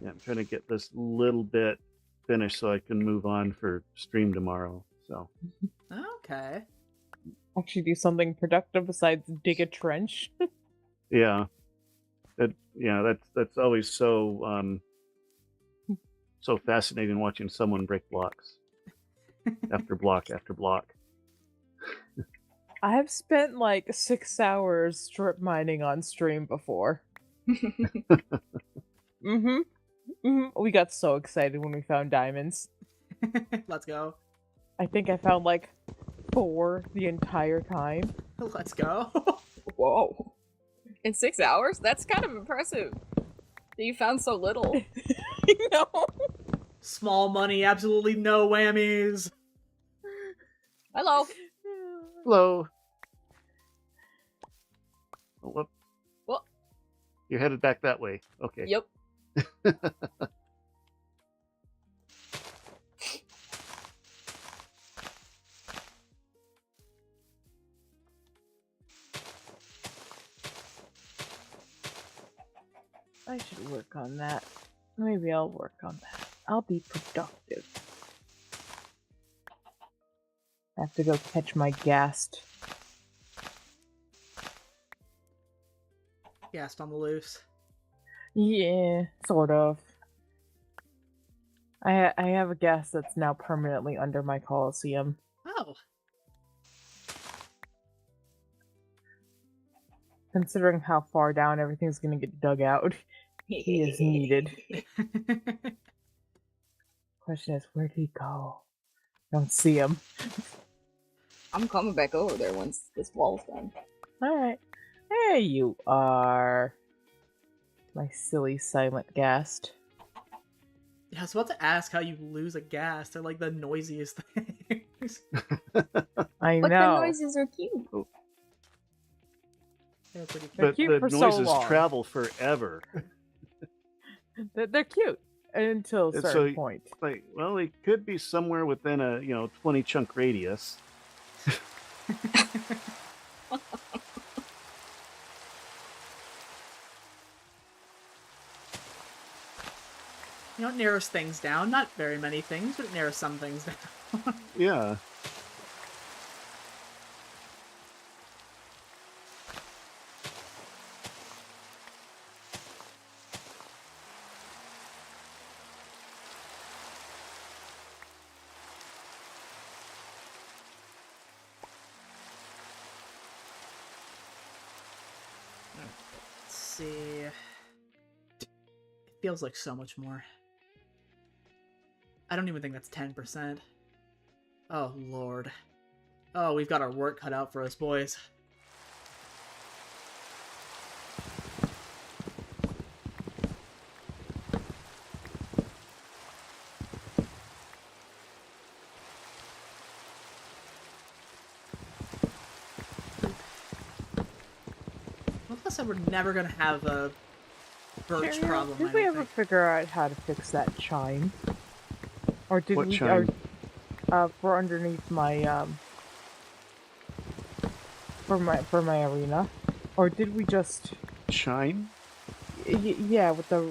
[SPEAKER 4] I'm trying to get this little bit finished so I can move on for stream tomorrow. So,
[SPEAKER 1] Okay.
[SPEAKER 3] Actually do something productive besides dig a trench.
[SPEAKER 4] yeah. That's always so so fascinating watching someone break blocks after block after block.
[SPEAKER 3] I have spent like 6 hours strip mining on stream before. We got so excited when we found diamonds.
[SPEAKER 1] Let's go.
[SPEAKER 3] I think I found like 4 the entire time.
[SPEAKER 1] Let's go.
[SPEAKER 2] Whoa. In 6 hours? That's kind of impressive. That you found so little.
[SPEAKER 3] I know.
[SPEAKER 1] Small money, absolutely no whammies.
[SPEAKER 2] Hello.
[SPEAKER 4] Hello. Oh, whoop.
[SPEAKER 2] What?
[SPEAKER 4] You're headed back that way. Okay.
[SPEAKER 2] Yep.
[SPEAKER 3] I should work on that. Maybe I'll work on that. I'll be productive. I have to go catch my ghast.
[SPEAKER 1] Gassed on the loose.
[SPEAKER 3] Yeah, sort of. I have a ghast that's now permanently under my Coliseum.
[SPEAKER 1] Oh.
[SPEAKER 3] Considering how far down everything's gonna get dug out, he is needed. Question is, where did he go? Don't see him.
[SPEAKER 2] I'm coming back over there once this wall's done.
[SPEAKER 3] Alright. There you are. My silly silent ghast.
[SPEAKER 1] Yeah, I was about to ask how you lose a gas. They're like the noisiest things.
[SPEAKER 3] I
[SPEAKER 2] But
[SPEAKER 3] know.
[SPEAKER 2] the noises are cute.
[SPEAKER 1] They're pretty cute.
[SPEAKER 3] They're
[SPEAKER 4] But
[SPEAKER 3] cute
[SPEAKER 4] the
[SPEAKER 3] for so
[SPEAKER 4] noises
[SPEAKER 3] long.
[SPEAKER 4] travel forever.
[SPEAKER 3] They're cute until a
[SPEAKER 4] And
[SPEAKER 3] certain
[SPEAKER 4] so-
[SPEAKER 3] point.
[SPEAKER 4] Like, well, they could be somewhere within a 20 chunk radius.
[SPEAKER 1] You know, it narrows things down. Not very many things, but it narrows some things down.
[SPEAKER 4] Yeah.
[SPEAKER 1] Let's see. It feels like so much more. I don't even think that's 10%. Oh, Lord. Oh, we've got our work cut out for us, boys. Plus, I we're never gonna have a birch
[SPEAKER 3] Cheerio,
[SPEAKER 1] problem.
[SPEAKER 3] Did
[SPEAKER 1] I
[SPEAKER 3] we
[SPEAKER 1] don't
[SPEAKER 3] ever
[SPEAKER 1] think.
[SPEAKER 3] figure out how to fix that chime? Or did
[SPEAKER 4] What
[SPEAKER 3] we?
[SPEAKER 4] chime?
[SPEAKER 3] For underneath my for my arena, or did we just?
[SPEAKER 4] Chime?
[SPEAKER 3] Yeah, with the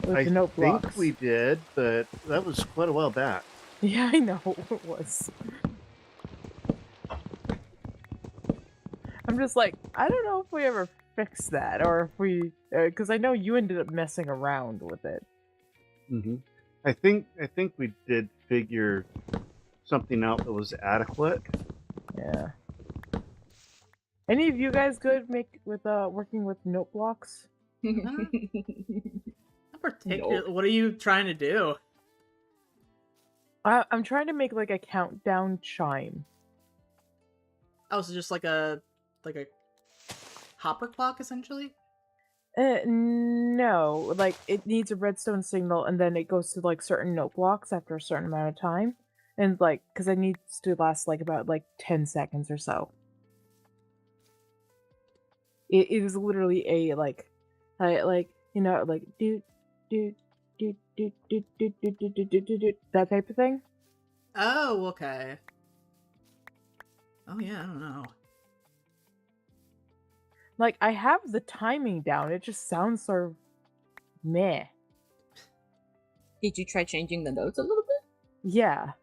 [SPEAKER 3] with
[SPEAKER 4] I
[SPEAKER 3] the note
[SPEAKER 4] think
[SPEAKER 3] blocks.
[SPEAKER 4] we did, but that was quite a while back.
[SPEAKER 3] Yeah, I know it was. I'm just like, I don't know if we ever fixed that, or if we, because I know you ended up messing around with it.
[SPEAKER 4] Hmm I think we did figure something out that was adequate.
[SPEAKER 3] Yeah. Any of you guys good working with note blocks?
[SPEAKER 1] Not particular.
[SPEAKER 2] Nope.
[SPEAKER 1] What are you trying to do?
[SPEAKER 3] I'm trying to make like a countdown chime.
[SPEAKER 1] Oh, so just like a hopper clock, essentially.
[SPEAKER 3] No, like it needs a redstone signal, and then it goes to like certain note blocks after a certain amount of time, and like because it needs to last like about like 10 seconds or so. It is literally a like you know like do that type of thing.
[SPEAKER 1] Oh, okay. Oh yeah, I don't know.
[SPEAKER 3] Like I have the timing down. It just sounds sort of meh.
[SPEAKER 2] Did you try changing the notes a little bit?
[SPEAKER 3] Yeah.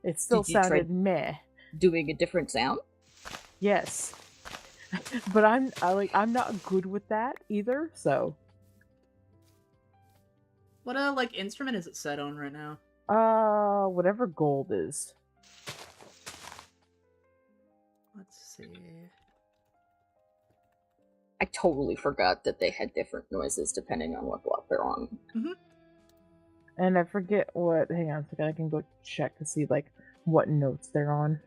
[SPEAKER 3] It still
[SPEAKER 2] Did you try-
[SPEAKER 3] sounded meh.
[SPEAKER 2] Doing a different sound?
[SPEAKER 3] Yes. But I'm not good with that either, so
[SPEAKER 1] What like instrument is it set on right now?
[SPEAKER 3] whatever gold is.
[SPEAKER 1] Let's see.
[SPEAKER 2] I totally forgot that they had different noises depending on what block they're on.
[SPEAKER 3] And I forget what, hang on a second, I can go check to see like what notes they're on.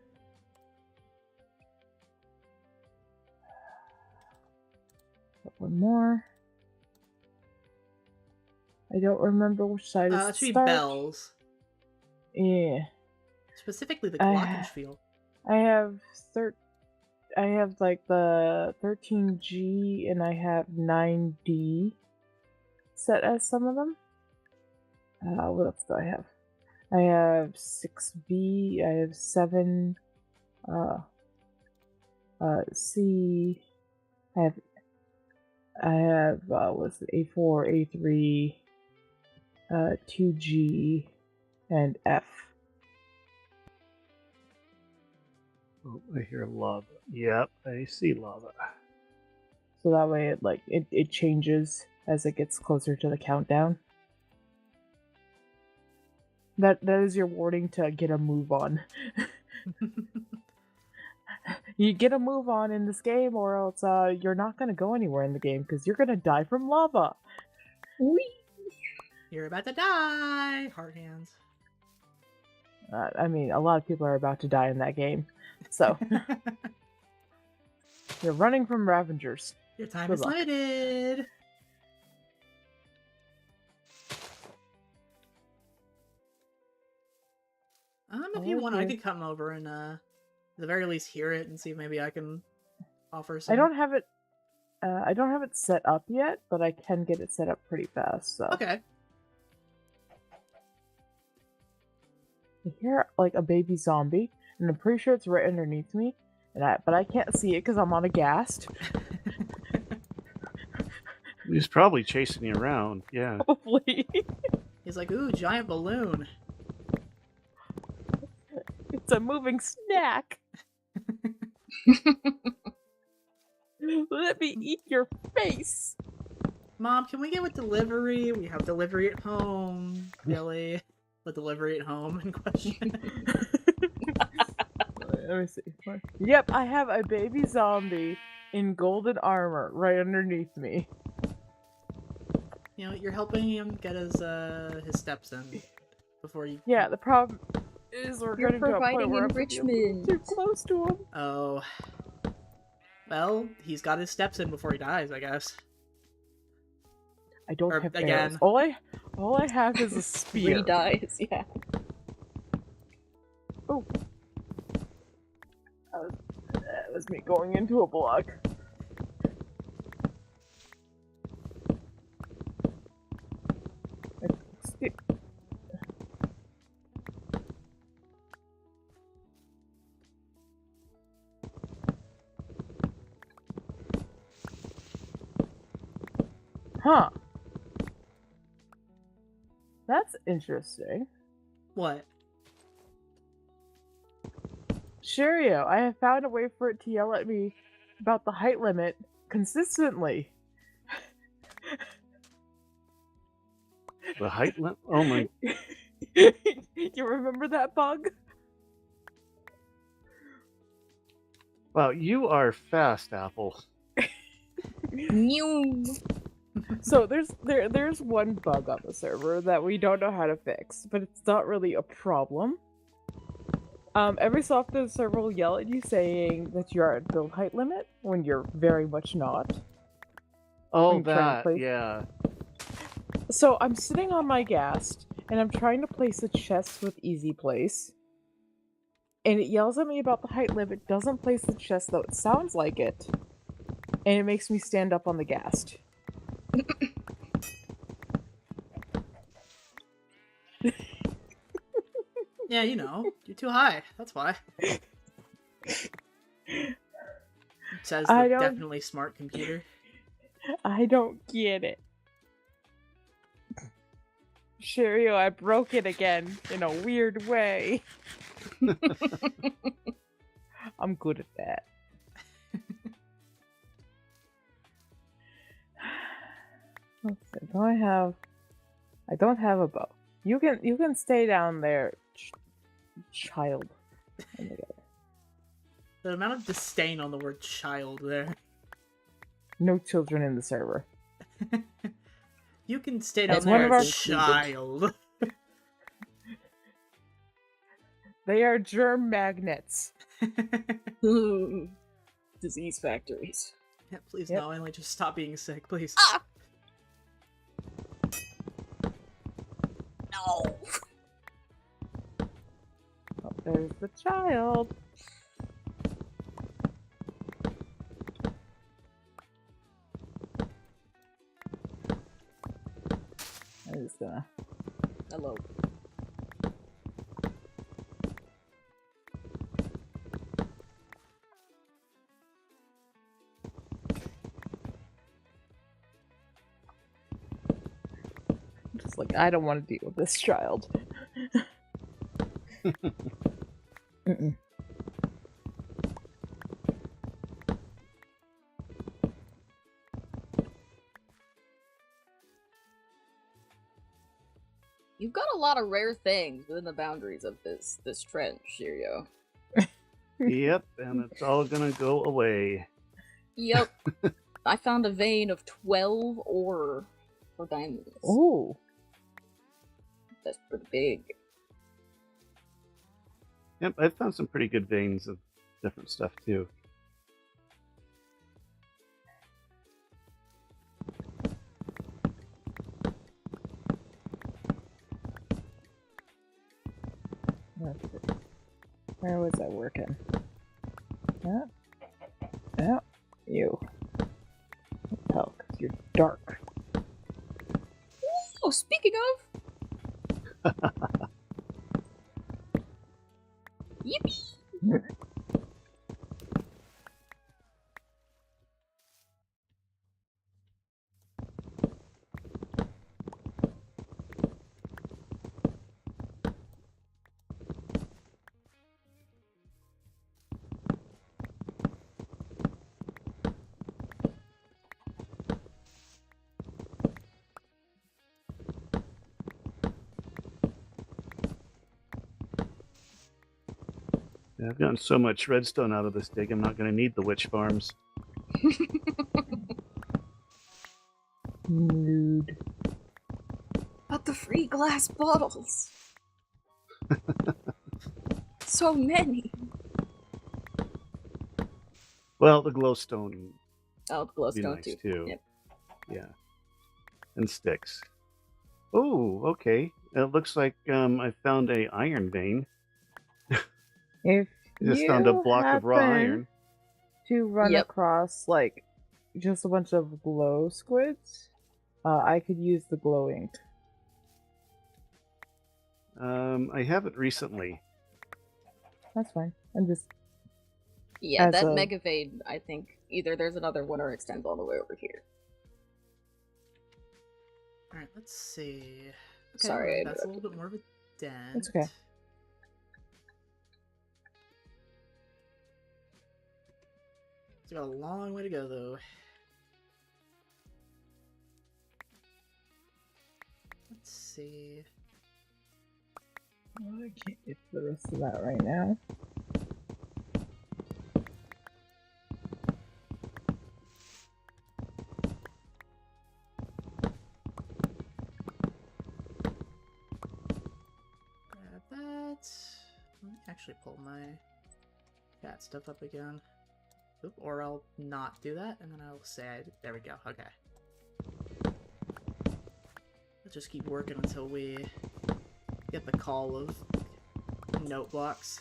[SPEAKER 3] One more. I don't remember which side
[SPEAKER 1] It
[SPEAKER 3] is
[SPEAKER 1] should be
[SPEAKER 3] start.
[SPEAKER 1] bells.
[SPEAKER 3] Yeah.
[SPEAKER 1] Specifically the glockenspiel.
[SPEAKER 3] I have like the 13G and I have 9D set as some of them. What else do I have? I have 6B, I have 7, C, I have what's it, A4, A3, 2G, and F.
[SPEAKER 4] Oh, I hear lava. Yep, I see lava.
[SPEAKER 3] So that way it changes as it gets closer to the countdown. That is your warning to get a move on. You get a move on in this game, or else you're not gonna go anywhere in the game because you're gonna die from lava.
[SPEAKER 2] Whee!
[SPEAKER 1] You're about to die. Heart hands.
[SPEAKER 3] I mean, a lot of people are about to die in that game, so you're running from Ravengers.
[SPEAKER 1] Your time
[SPEAKER 3] Good
[SPEAKER 1] is
[SPEAKER 3] luck.
[SPEAKER 1] limited. If you want, I
[SPEAKER 3] Okay.
[SPEAKER 1] could come over and at the very least hear it and see if maybe I can offer some.
[SPEAKER 3] I don't have it set up yet, but I can get it set up pretty fast. So
[SPEAKER 1] Okay.
[SPEAKER 3] I hear like a baby zombie, and I'm pretty sure it's right underneath me, but I can't see it because I'm on a ghast.
[SPEAKER 4] He's probably chasing you around. Yeah.
[SPEAKER 3] Probably.
[SPEAKER 1] He's like, ooh, giant balloon.
[SPEAKER 3] It's a moving snack. Let me eat your face.
[SPEAKER 1] Mom, can we get with delivery? We have delivery at home. Billy. The delivery at home in question.
[SPEAKER 3] Let me see. Yep, I have a baby zombie in golden armor right underneath me.
[SPEAKER 1] You know, you're helping him get his steps in before you.
[SPEAKER 3] Yeah, the problem is we're
[SPEAKER 2] You're
[SPEAKER 3] getting to a point
[SPEAKER 2] providing
[SPEAKER 3] where I'm
[SPEAKER 2] enrichment.
[SPEAKER 3] too close to him.
[SPEAKER 1] Oh. Well, he's got his steps in before he dies, I guess.
[SPEAKER 3] I don't
[SPEAKER 1] Or
[SPEAKER 3] have
[SPEAKER 1] again.
[SPEAKER 3] arrows. All I have is a spear.
[SPEAKER 2] 3 dies, yeah.
[SPEAKER 3] Oh. That was me going into a block. Huh. That's interesting.
[SPEAKER 1] What?
[SPEAKER 3] Shirio, I have found a way for it to yell at me about the height limit consistently.
[SPEAKER 4] The height limit? Oh my.
[SPEAKER 3] You remember that bug?
[SPEAKER 4] Wow, you are fast, Apple.
[SPEAKER 2] Mew.
[SPEAKER 3] So there's one bug on the server that we don't know how to fix, but it's not really a problem. Every so often the server will yell at you saying that you are at build height limit when you're very much not.
[SPEAKER 4] Oh,
[SPEAKER 3] I'm trying to
[SPEAKER 4] that,
[SPEAKER 3] place-
[SPEAKER 4] yeah.
[SPEAKER 3] So I'm sitting on my ghast and I'm trying to place a chest with easy place. And it yells at me about the height limit, doesn't place the chest though it sounds like it. And it makes me stand up on the ghast.
[SPEAKER 1] Yeah, you know, you're too high. That's why. It says
[SPEAKER 3] I
[SPEAKER 1] the
[SPEAKER 3] don't-
[SPEAKER 1] definitely smart computer.
[SPEAKER 3] I don't get it. Shirio, I broke it again in a weird way. I'm good at that. Let's see. I don't have a bow. You can stay down there, child. Oh my God.
[SPEAKER 1] The amount of disdain on the word child there.
[SPEAKER 3] No children in the server.
[SPEAKER 1] You can stay down
[SPEAKER 3] As one
[SPEAKER 1] there,
[SPEAKER 3] of our-
[SPEAKER 1] child.
[SPEAKER 3] They are germ magnets.
[SPEAKER 2] Disease factories.
[SPEAKER 1] Yeah, please
[SPEAKER 3] Yep.
[SPEAKER 1] no, Emily, just stop being sick, please.
[SPEAKER 2] Ah! No.
[SPEAKER 3] Oh, there's the child. I'm just gonna.
[SPEAKER 2] Hello.
[SPEAKER 3] Just like, I don't want to deal with this child. Mm-mm.
[SPEAKER 2] You've got a lot of rare things within the boundaries of this trench, Shirio.
[SPEAKER 4] Yep, and it's all gonna go away.
[SPEAKER 2] Yep. I found a vein of 12 ore for diamonds.
[SPEAKER 3] Oh,
[SPEAKER 2] That's pretty big.
[SPEAKER 4] Yep, I found some pretty good veins of different stuff too.
[SPEAKER 3] that's it. Where was I working? Yeah. Yeah. You. Tell, 'cause you're dark.
[SPEAKER 2] Oh, speaking of. Yippee!
[SPEAKER 4] Yeah, I've gotten so much redstone out of this dig, I'm not gonna need the witch farms.
[SPEAKER 3] Nude.
[SPEAKER 2] But the free glass bottles. So many.
[SPEAKER 4] Well, the glowstone
[SPEAKER 2] Oh, the
[SPEAKER 4] would be
[SPEAKER 2] glowstone
[SPEAKER 4] nice
[SPEAKER 2] too.
[SPEAKER 4] too.
[SPEAKER 2] Yep.
[SPEAKER 4] Yeah. And sticks. Oh, okay. It looks like I found a iron vein.
[SPEAKER 3] If
[SPEAKER 4] Just
[SPEAKER 3] you
[SPEAKER 4] found a block of raw
[SPEAKER 3] happen
[SPEAKER 4] iron.
[SPEAKER 3] to run
[SPEAKER 2] Yep.
[SPEAKER 3] across like just a bunch of glow squids, I could use the glow ink.
[SPEAKER 4] I haven't recently.
[SPEAKER 3] That's fine. I'm just
[SPEAKER 2] Yeah,
[SPEAKER 3] As
[SPEAKER 2] that
[SPEAKER 3] a-
[SPEAKER 2] mega vein, I think either there's another one or it extends all the way over here.
[SPEAKER 1] Alright, let's see. Okay,
[SPEAKER 2] Sorry, I
[SPEAKER 1] that's a
[SPEAKER 2] interrupted.
[SPEAKER 1] little bit more of a dent.
[SPEAKER 3] It's okay.
[SPEAKER 1] It's got a long way to go, though. Let's see.
[SPEAKER 3] Well, I can't get to the rest of that right now.
[SPEAKER 1] Grab that. Let me actually pull my cat stuff up again. Oop, or I'll not do that, and then I'll say, there we go, okay. Let's just keep working until we get the call of note blocks.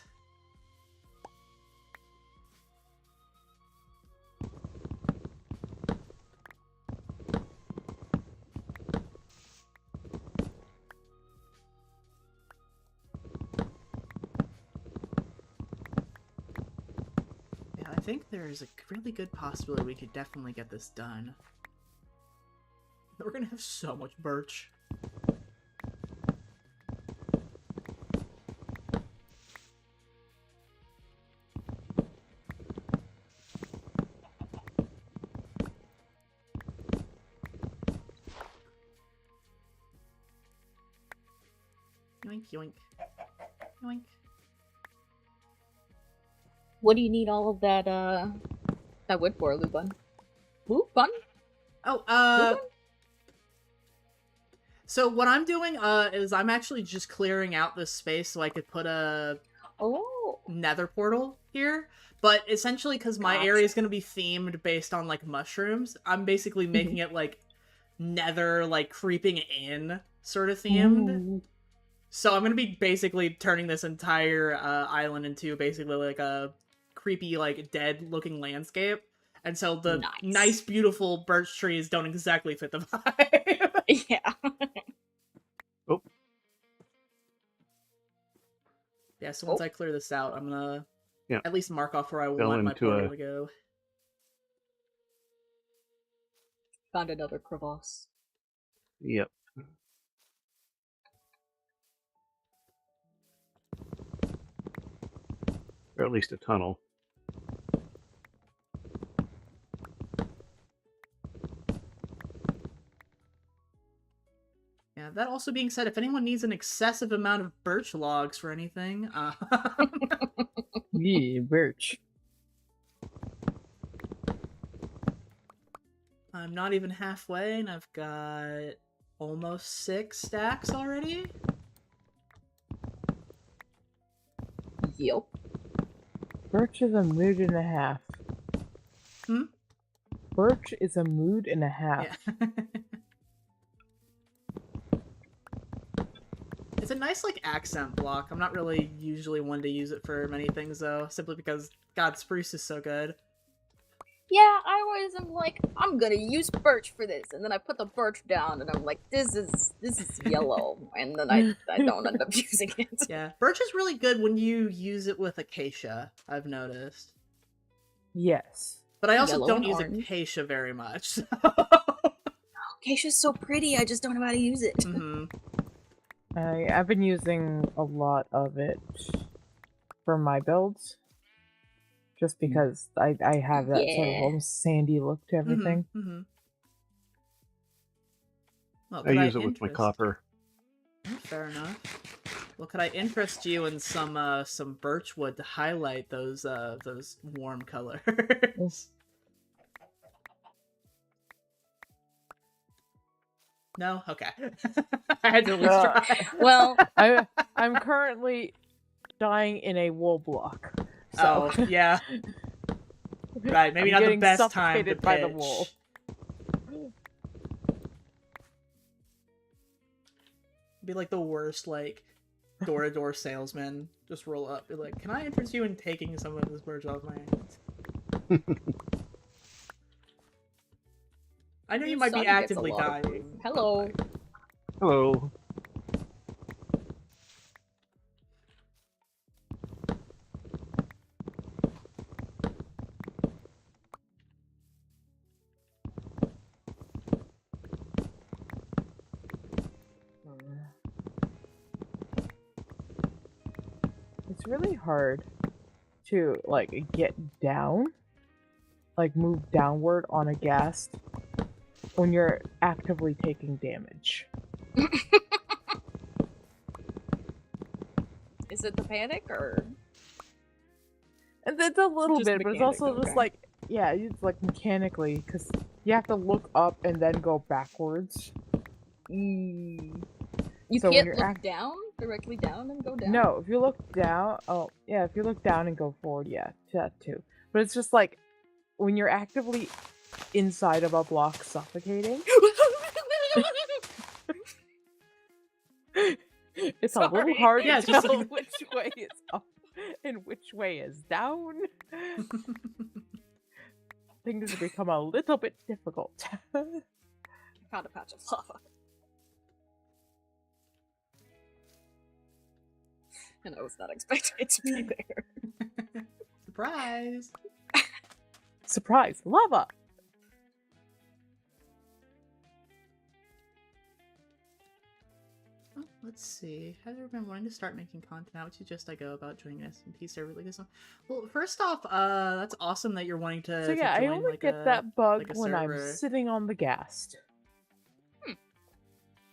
[SPEAKER 1] Yeah, I think there's a really good possibility we could definitely get this done. We're gonna have so much birch. Yoink, yoink. Yoink.
[SPEAKER 2] What do you need all of that wood for, Lupin? Lupin?
[SPEAKER 1] Oh,
[SPEAKER 2] Lupin?
[SPEAKER 1] so what I'm doing, is I'm actually just clearing out this space so I could put a
[SPEAKER 2] Oh.
[SPEAKER 1] nether portal here. But essentially, because my
[SPEAKER 2] Gotcha.
[SPEAKER 1] area is going to be themed based on, like, mushrooms, I'm basically making it, like, nether, like, creeping in sort of themed.
[SPEAKER 3] Ooh.
[SPEAKER 1] So I'm going to be basically turning this entire island into basically, like, a creepy, like, dead-looking landscape. And so the nice, beautiful birch trees don't exactly fit the vibe.
[SPEAKER 2] Yeah.
[SPEAKER 4] Oh,
[SPEAKER 1] Yeah, so once I clear this out, I'm gonna at least mark off where I
[SPEAKER 4] Fell
[SPEAKER 1] want my
[SPEAKER 4] into
[SPEAKER 1] portal
[SPEAKER 4] a-
[SPEAKER 1] to go.
[SPEAKER 2] Found another crevasse.
[SPEAKER 4] yep. Or at least a tunnel.
[SPEAKER 1] Yeah, that also being said, if anyone needs an excessive amount of birch logs for anything,
[SPEAKER 3] Yeah, birch.
[SPEAKER 1] I'm not even halfway, and I've got almost 6 stacks already.
[SPEAKER 2] Yep.
[SPEAKER 3] Birch is a mood and a half.
[SPEAKER 1] Hmm?
[SPEAKER 3] Birch is a mood and a half.
[SPEAKER 1] Yeah. It's a nice, like, accent block. I'm not really usually one to use it for many things, though, simply because, God, spruce is so good.
[SPEAKER 2] Yeah, I always am like, I'm gonna use birch for this, and then I put the birch down, and I'm like, this is yellow, and then I don't end up using it.
[SPEAKER 1] Yeah, birch is really good when you use it with acacia, I've noticed.
[SPEAKER 3] Yes.
[SPEAKER 1] But I also
[SPEAKER 2] Yellow
[SPEAKER 1] don't
[SPEAKER 2] and
[SPEAKER 1] use
[SPEAKER 2] orange.
[SPEAKER 1] acacia very much, so...
[SPEAKER 2] Acacia's so pretty, I just don't know how to use it.
[SPEAKER 1] Mm-hmm.
[SPEAKER 3] I've been using a lot of it for my builds. Just because I have that sort of
[SPEAKER 2] Yeah.
[SPEAKER 3] almost sandy look to everything.
[SPEAKER 1] Mm-hmm. Well,
[SPEAKER 4] I
[SPEAKER 1] could
[SPEAKER 4] use it with my
[SPEAKER 1] interest-
[SPEAKER 4] copper.
[SPEAKER 1] Fair enough. Well, could I interest you in some birch wood to highlight those warm colors? No? Okay. I had to at least try.
[SPEAKER 2] Well,
[SPEAKER 3] I'm currently dying in a wool block. So
[SPEAKER 1] Oh, yeah. Right, maybe
[SPEAKER 3] I'm
[SPEAKER 1] not the
[SPEAKER 3] getting
[SPEAKER 1] best time to
[SPEAKER 3] suffocated by the
[SPEAKER 1] pitch.
[SPEAKER 3] wool.
[SPEAKER 1] Be like the worst, like, door-to-door salesman. Just roll up, be like, can I interest you in taking some of this birch off my hands? I know you
[SPEAKER 2] Your
[SPEAKER 1] might
[SPEAKER 2] son
[SPEAKER 1] be
[SPEAKER 2] gets a
[SPEAKER 1] actively
[SPEAKER 2] lot of
[SPEAKER 1] dying.
[SPEAKER 2] proof.
[SPEAKER 1] but,
[SPEAKER 2] Hello.
[SPEAKER 1] like,
[SPEAKER 4] Hello.
[SPEAKER 3] it's really hard to like get down, like move downward on a ghast when you're actively taking damage.
[SPEAKER 2] Is it the panic or?
[SPEAKER 3] And it's a little
[SPEAKER 2] Just
[SPEAKER 3] bit, but it's also
[SPEAKER 2] mechanic,
[SPEAKER 3] just
[SPEAKER 2] okay.
[SPEAKER 3] like, yeah, it's like mechanically, because you have to look up and then go backwards.
[SPEAKER 2] Mm. You
[SPEAKER 3] So when
[SPEAKER 2] can't
[SPEAKER 3] you're
[SPEAKER 2] look down, directly down and go down?
[SPEAKER 3] No, if you look down, oh, yeah, if you look down and go forward, yeah, that too. But it's just like, when you're actively inside of a block suffocating, it's a little
[SPEAKER 2] Sorry.
[SPEAKER 3] hard
[SPEAKER 1] Yeah,
[SPEAKER 3] to
[SPEAKER 1] just
[SPEAKER 3] tell
[SPEAKER 1] like-
[SPEAKER 3] which way is up and which way is down. Things become a little bit difficult.
[SPEAKER 2] Found a patch of lava. And I was not expecting it to be there.
[SPEAKER 1] Surprise!
[SPEAKER 3] Surprise, lava!
[SPEAKER 1] Oh, let's see. Has there been wanting to start making content? How would you just go about joining an SMP server like this one? Well, first off, that's awesome that you're wanting to.
[SPEAKER 3] So yeah,
[SPEAKER 1] to
[SPEAKER 3] I
[SPEAKER 1] join,
[SPEAKER 3] only
[SPEAKER 1] like,
[SPEAKER 3] get that bug
[SPEAKER 1] like a
[SPEAKER 3] when I'm
[SPEAKER 1] server.
[SPEAKER 3] sitting on the ghast.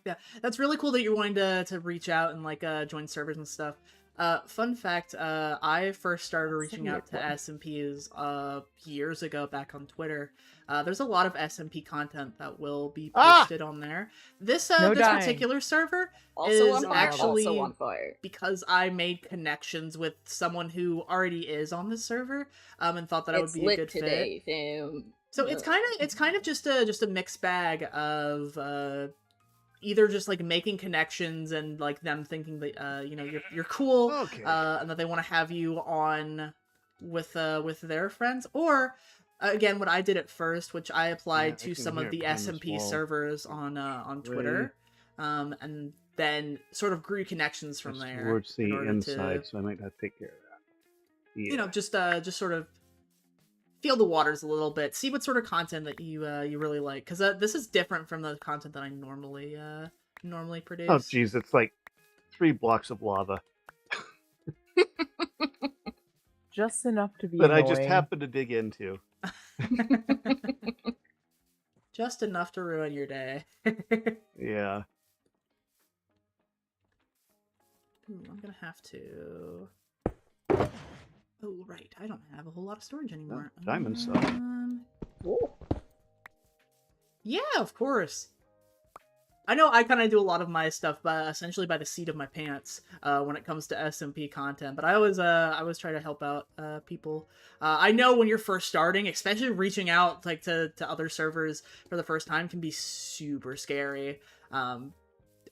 [SPEAKER 1] Yeah, that's really cool that you're wanting to reach out and like join servers and stuff. Fun fact, I first started
[SPEAKER 3] That's a
[SPEAKER 1] reaching out to
[SPEAKER 3] weird one.
[SPEAKER 1] SMPs years ago back on Twitter. There's a lot of SMP content that will be
[SPEAKER 4] Ah!
[SPEAKER 1] posted on there. This
[SPEAKER 3] No
[SPEAKER 1] this
[SPEAKER 3] dying.
[SPEAKER 1] particular server
[SPEAKER 2] Also
[SPEAKER 1] is
[SPEAKER 2] on fire,
[SPEAKER 1] actually
[SPEAKER 2] also on fire.
[SPEAKER 1] because I made connections with someone who already is on this server, and thought that I would
[SPEAKER 2] It's
[SPEAKER 1] be a
[SPEAKER 2] lit
[SPEAKER 1] good fit.
[SPEAKER 2] today, fam.
[SPEAKER 1] So it's kind of just a mixed bag of either just like making connections and like them thinking that you know you're cool,
[SPEAKER 4] Okay.
[SPEAKER 1] and that they want to have you on with their friends, or again what I did at first, which I applied
[SPEAKER 4] Yeah, I
[SPEAKER 1] to
[SPEAKER 4] can
[SPEAKER 1] some
[SPEAKER 4] hear
[SPEAKER 1] of
[SPEAKER 4] it
[SPEAKER 1] the
[SPEAKER 4] behind this
[SPEAKER 1] SMP
[SPEAKER 4] wall.
[SPEAKER 1] servers on Twitter, and then sort of grew connections from
[SPEAKER 4] It's
[SPEAKER 1] there
[SPEAKER 4] towards
[SPEAKER 1] in
[SPEAKER 4] the
[SPEAKER 1] order
[SPEAKER 4] inside,
[SPEAKER 1] to,
[SPEAKER 4] so I might have to take care of that. Yeah.
[SPEAKER 1] you know, just sort of feel the waters a little bit, see what sort of content that you really like, because this is different from the content that I normally produce.
[SPEAKER 4] Oh, geez, it's like 3 blocks of lava.
[SPEAKER 3] Just enough to be
[SPEAKER 4] That I
[SPEAKER 3] annoying.
[SPEAKER 4] just happened to dig into.
[SPEAKER 1] Just enough to ruin your day.
[SPEAKER 4] Yeah.
[SPEAKER 1] Ooh, I'm gonna have to. Oh right, I don't have a whole lot of storage anymore.
[SPEAKER 4] diamond stuff.
[SPEAKER 2] Ooh.
[SPEAKER 1] Yeah, of course. I know I kind of do a lot of my stuff, but essentially by the seat of my pants when it comes to SMP content. But I always try to help out people. I know when you're first starting, especially reaching out like to other servers for the first time can be super scary.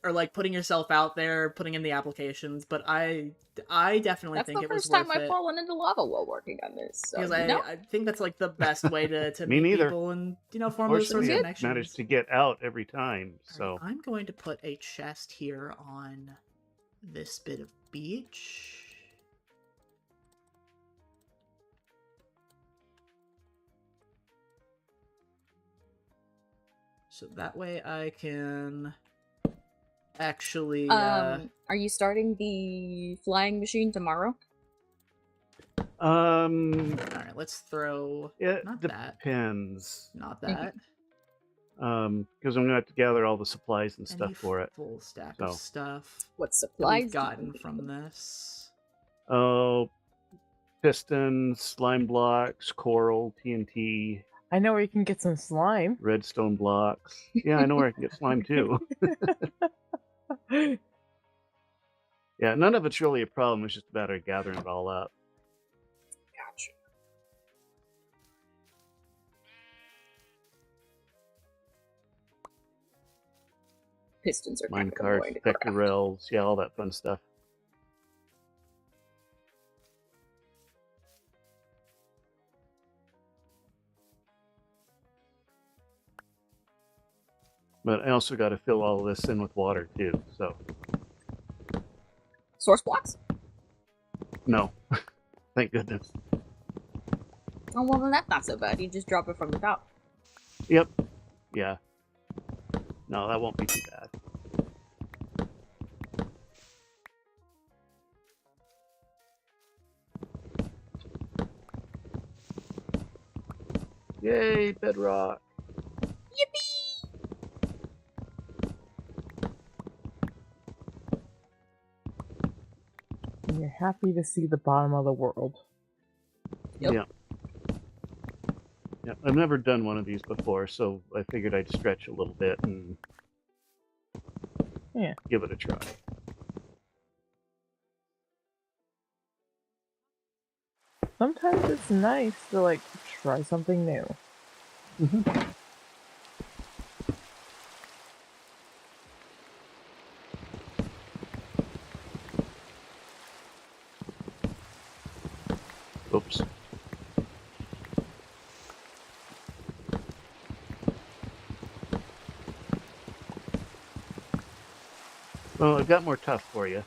[SPEAKER 1] Or like putting yourself out there, putting in the applications. But I definitely
[SPEAKER 2] That's
[SPEAKER 1] think
[SPEAKER 2] the
[SPEAKER 1] it was
[SPEAKER 2] first time
[SPEAKER 1] worth
[SPEAKER 2] I've
[SPEAKER 1] it.
[SPEAKER 2] fallen into lava while working on this. So,
[SPEAKER 1] Because
[SPEAKER 2] you know,
[SPEAKER 1] I think that's like the best way to
[SPEAKER 4] Me
[SPEAKER 1] meet
[SPEAKER 4] neither.
[SPEAKER 1] people and, you know, form those sorts
[SPEAKER 4] Fortunately,
[SPEAKER 1] of
[SPEAKER 4] I
[SPEAKER 1] connections.
[SPEAKER 4] managed to get out every time,
[SPEAKER 1] Alright,
[SPEAKER 4] so...
[SPEAKER 1] I'm going to put a chest here on this bit of beach. So that way I can actually
[SPEAKER 2] are you starting the flying machine tomorrow?
[SPEAKER 1] alright, let's throw
[SPEAKER 4] It
[SPEAKER 1] not that.
[SPEAKER 4] depends.
[SPEAKER 1] Not that.
[SPEAKER 4] Because I'm going to have to gather all the supplies and stuff
[SPEAKER 1] Any
[SPEAKER 4] for it.
[SPEAKER 1] full stack
[SPEAKER 4] So.
[SPEAKER 1] of stuff
[SPEAKER 2] What
[SPEAKER 1] that
[SPEAKER 2] supplies?
[SPEAKER 1] we've
[SPEAKER 2] do you
[SPEAKER 1] gotten
[SPEAKER 2] need?
[SPEAKER 1] from this.
[SPEAKER 4] Oh, pistons, slime blocks, coral, TNT,
[SPEAKER 3] I know where you can get some slime.
[SPEAKER 4] redstone blocks. Yeah, I know where I can get slime too. Yeah, none of it's really a problem. It's just a matter of gathering it all up.
[SPEAKER 2] Gotcha. Pistons are kind
[SPEAKER 4] Mine
[SPEAKER 2] of
[SPEAKER 4] carts,
[SPEAKER 2] annoying to craft.
[SPEAKER 4] vectorels, yeah, all that fun stuff. But I also got to fill all this in with water too. So
[SPEAKER 2] Source blocks?
[SPEAKER 4] no, thank goodness.
[SPEAKER 2] Oh, well, then that's not so bad. You just drop it from the top.
[SPEAKER 4] Yep. Yeah. No, that won't be too bad. Yay, bedrock.
[SPEAKER 3] And you're happy to see the bottom of the world.
[SPEAKER 2] Yep.
[SPEAKER 4] Yeah. Yeah, I've never done one of these before, so I figured I'd stretch a little bit and
[SPEAKER 3] Yeah.
[SPEAKER 4] give it a try.
[SPEAKER 3] Sometimes it's nice to, like, try something new.
[SPEAKER 4] Oops. Well, I've got more tough for you.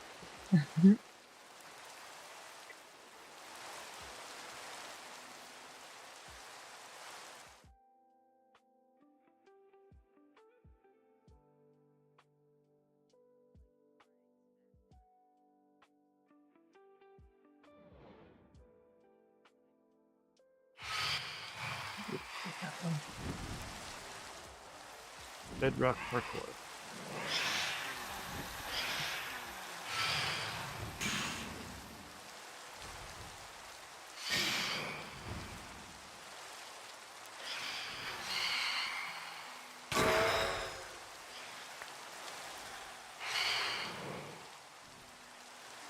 [SPEAKER 4] Bedrock parkour.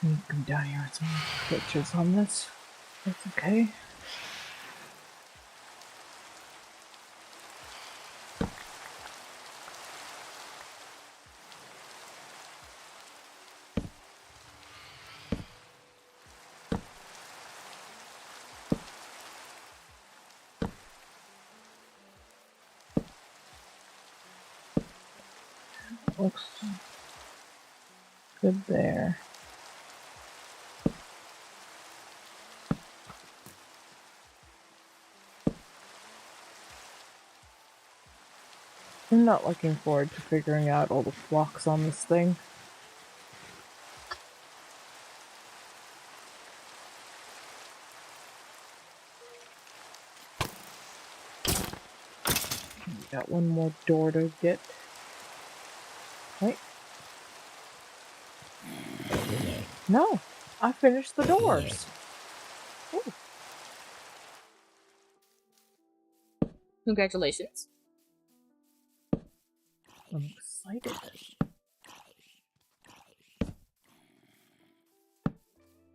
[SPEAKER 3] Let me come down here with some pictures on this. That's okay. Looks good there. I'm not looking forward to figuring out all the flocks on this thing. Got one more door to get. Wait. No, I finished the doors. Ooh.
[SPEAKER 2] Congratulations.
[SPEAKER 3] I'm excited.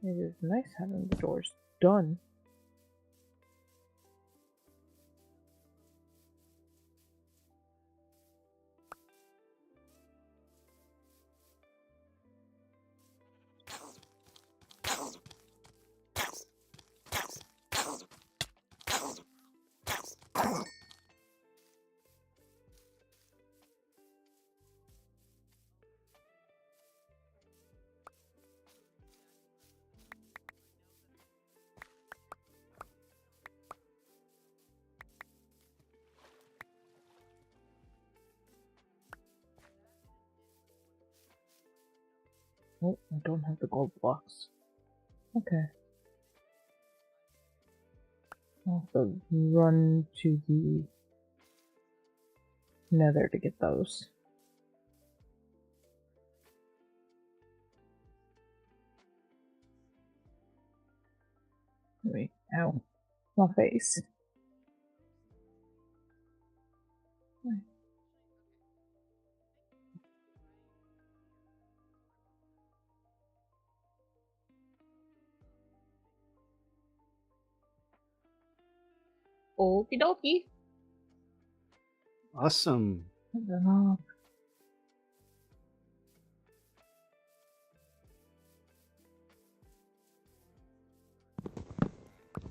[SPEAKER 3] It is nice having the doors done. Oh, I don't have the gold blocks. Okay. I'll have to run to the nether to get those. Wait, ow. My face.
[SPEAKER 2] Okie dokie.
[SPEAKER 4] Awesome.
[SPEAKER 3] I don't know.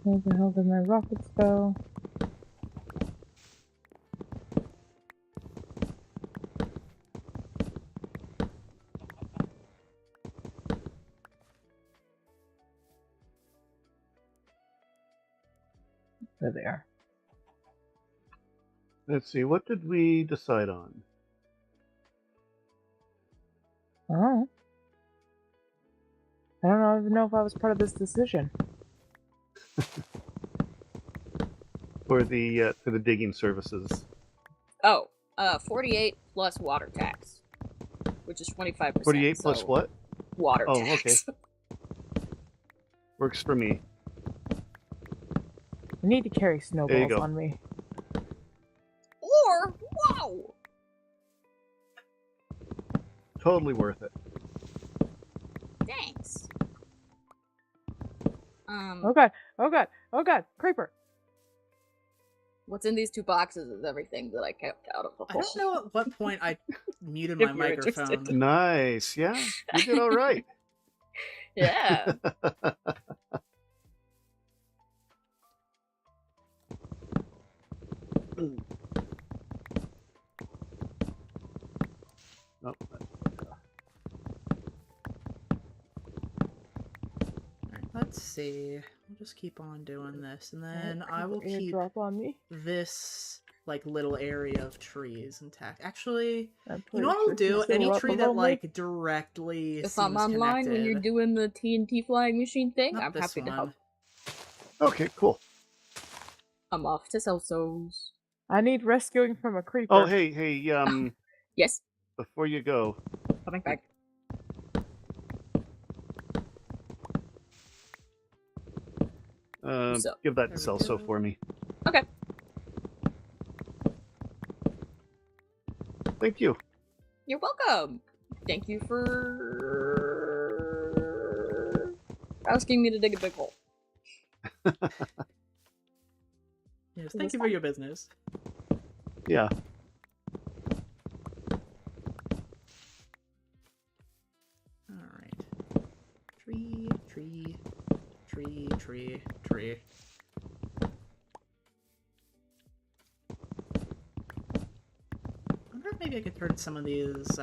[SPEAKER 3] Where the hell did my rockets go? There they are.
[SPEAKER 4] Let's see, what did we decide on?
[SPEAKER 3] Oh. I don't even know if I was part of this decision.
[SPEAKER 4] for the digging services.
[SPEAKER 2] Oh, 48 plus water tax, which is 25%.
[SPEAKER 4] 48 plus
[SPEAKER 2] so
[SPEAKER 4] what?
[SPEAKER 2] Water
[SPEAKER 4] Oh,
[SPEAKER 2] tax.
[SPEAKER 4] okay. Works for me.
[SPEAKER 3] I need to carry snowballs
[SPEAKER 4] go.
[SPEAKER 3] on me.
[SPEAKER 2] Or, wow!
[SPEAKER 4] Totally worth it.
[SPEAKER 2] Thanks.
[SPEAKER 3] Oh god! Oh god! Oh god! Creeper!
[SPEAKER 2] What's in these two boxes is everything that I kept out of the
[SPEAKER 1] I
[SPEAKER 2] hole.
[SPEAKER 1] don't know at what point I muted
[SPEAKER 2] If
[SPEAKER 1] my
[SPEAKER 2] you're interested.
[SPEAKER 1] microphone.
[SPEAKER 4] Nice. Yeah, you did all right.
[SPEAKER 2] Yeah.
[SPEAKER 4] Oh,
[SPEAKER 1] Alright, let's see. We'll just keep on doing this, and then I will keep
[SPEAKER 3] drop on me.
[SPEAKER 1] this like little area of trees intact. Actually,
[SPEAKER 3] I'm
[SPEAKER 1] you know what I'll
[SPEAKER 3] pretty sure
[SPEAKER 1] do?
[SPEAKER 3] he's
[SPEAKER 1] Any
[SPEAKER 3] still up
[SPEAKER 1] tree that
[SPEAKER 3] below me.
[SPEAKER 1] like directly
[SPEAKER 2] If
[SPEAKER 1] seems
[SPEAKER 2] I'm online
[SPEAKER 1] connected.
[SPEAKER 2] when you're doing the TNT flying machine thing,
[SPEAKER 1] Not
[SPEAKER 2] I'm
[SPEAKER 1] this
[SPEAKER 2] happy to help.
[SPEAKER 1] one.
[SPEAKER 4] okay, cool.
[SPEAKER 2] I'm off to Celso's.
[SPEAKER 3] I need rescuing from a creeper.
[SPEAKER 4] Oh, hey,
[SPEAKER 2] Yes,
[SPEAKER 4] before you go,
[SPEAKER 2] coming back. So,
[SPEAKER 4] give that
[SPEAKER 1] there
[SPEAKER 4] to
[SPEAKER 1] we
[SPEAKER 4] Celso
[SPEAKER 1] go.
[SPEAKER 4] for me.
[SPEAKER 2] Okay.
[SPEAKER 4] Thank you.
[SPEAKER 2] You're welcome. Thank you for asking me to dig a big hole.
[SPEAKER 1] Yes,
[SPEAKER 2] It
[SPEAKER 1] thank
[SPEAKER 2] was
[SPEAKER 1] you for
[SPEAKER 2] fun.
[SPEAKER 1] your business.
[SPEAKER 4] Yeah.
[SPEAKER 1] Alright. Tree, tree, tree, tree, tree. I wonder if maybe I could turn some of these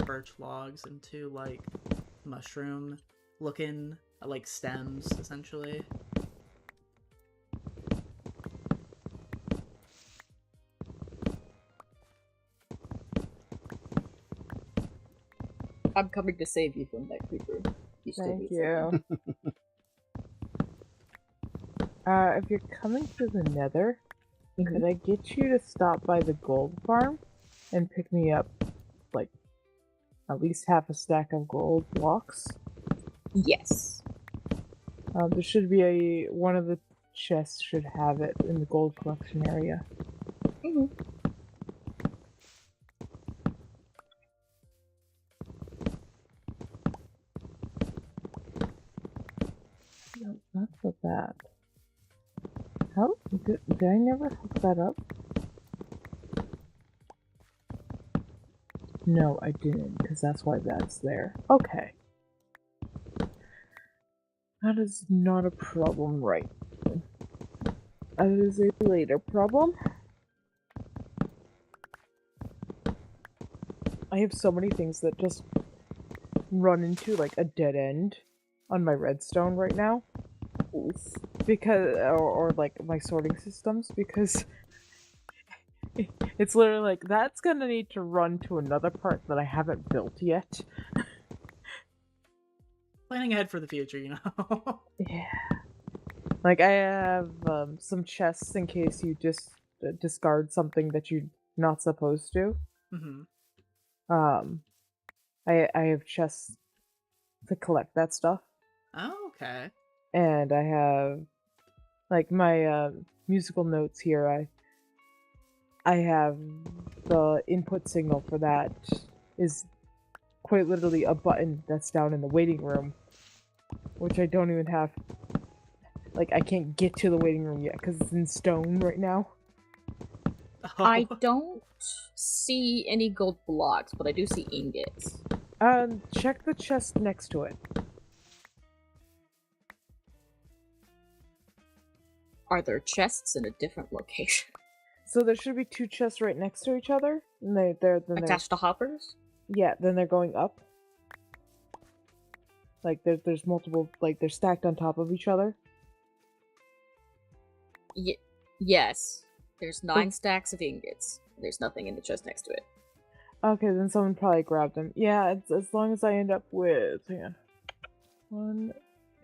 [SPEAKER 1] birch logs into, like, mushroom-looking, like, stems, essentially.
[SPEAKER 2] I'm coming to save you from that creeper. You still
[SPEAKER 3] Thank
[SPEAKER 2] need something.
[SPEAKER 3] you. If you're coming through the nether, could I get you to stop by the gold farm and pick me up, like, at least half a stack of gold blocks?
[SPEAKER 2] Yes.
[SPEAKER 3] There should be one of the chests should have it in the gold collection area.
[SPEAKER 2] Mm-hmm.
[SPEAKER 3] No, not for that. How? Did I never hook that up? No, I didn't, because that's why that's there. Okay. That is not a problem, right? That is a later problem. I have so many things that just run into, like, a dead end on my redstone right now.
[SPEAKER 2] Oof.
[SPEAKER 3] Because, or like, my sorting systems, because it's literally like, that's gonna need to run to another part that I haven't built yet.
[SPEAKER 1] Planning ahead for the future, you know?
[SPEAKER 3] Yeah. Like, I have some chests in case you just discard something that you're not supposed to.
[SPEAKER 1] Mm-hmm.
[SPEAKER 3] I have chests to collect that stuff.
[SPEAKER 1] Oh, okay.
[SPEAKER 3] And I have, like, my musical notes here. I have the input signal for that is quite literally a button that's down in the waiting room, which I don't even have. Like, I can't get to the waiting room yet because it's in stone right now.
[SPEAKER 1] Oh.
[SPEAKER 2] I don't see any gold blocks, but I do see ingots.
[SPEAKER 3] Check the chest next to it.
[SPEAKER 2] Are there chests in a different location?
[SPEAKER 3] So there should be two chests right next to each other, and they're
[SPEAKER 2] Attached to hoppers?
[SPEAKER 3] yeah, then they're going up. Like there's multiple, like they're stacked on top of each other.
[SPEAKER 2] Yes. There's 9 stacks of ingots. There's nothing in the chest next to it.
[SPEAKER 3] Okay, then someone probably grabbed them. Yeah, it's, as long as I end up with, hang on. 1,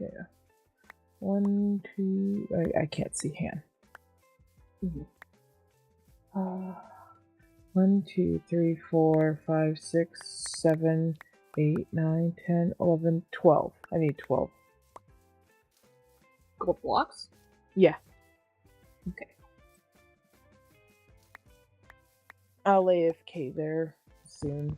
[SPEAKER 3] yeah. 1, 2, I can't see, hang on.
[SPEAKER 2] Mhm.
[SPEAKER 3] 1, 2, 3, 4, 5, 6, 7, 8, 9, 10, 11, 12. I need 12.
[SPEAKER 2] Couple blocks.
[SPEAKER 3] Yeah.
[SPEAKER 2] Okay.
[SPEAKER 3] I'll AFK there soon.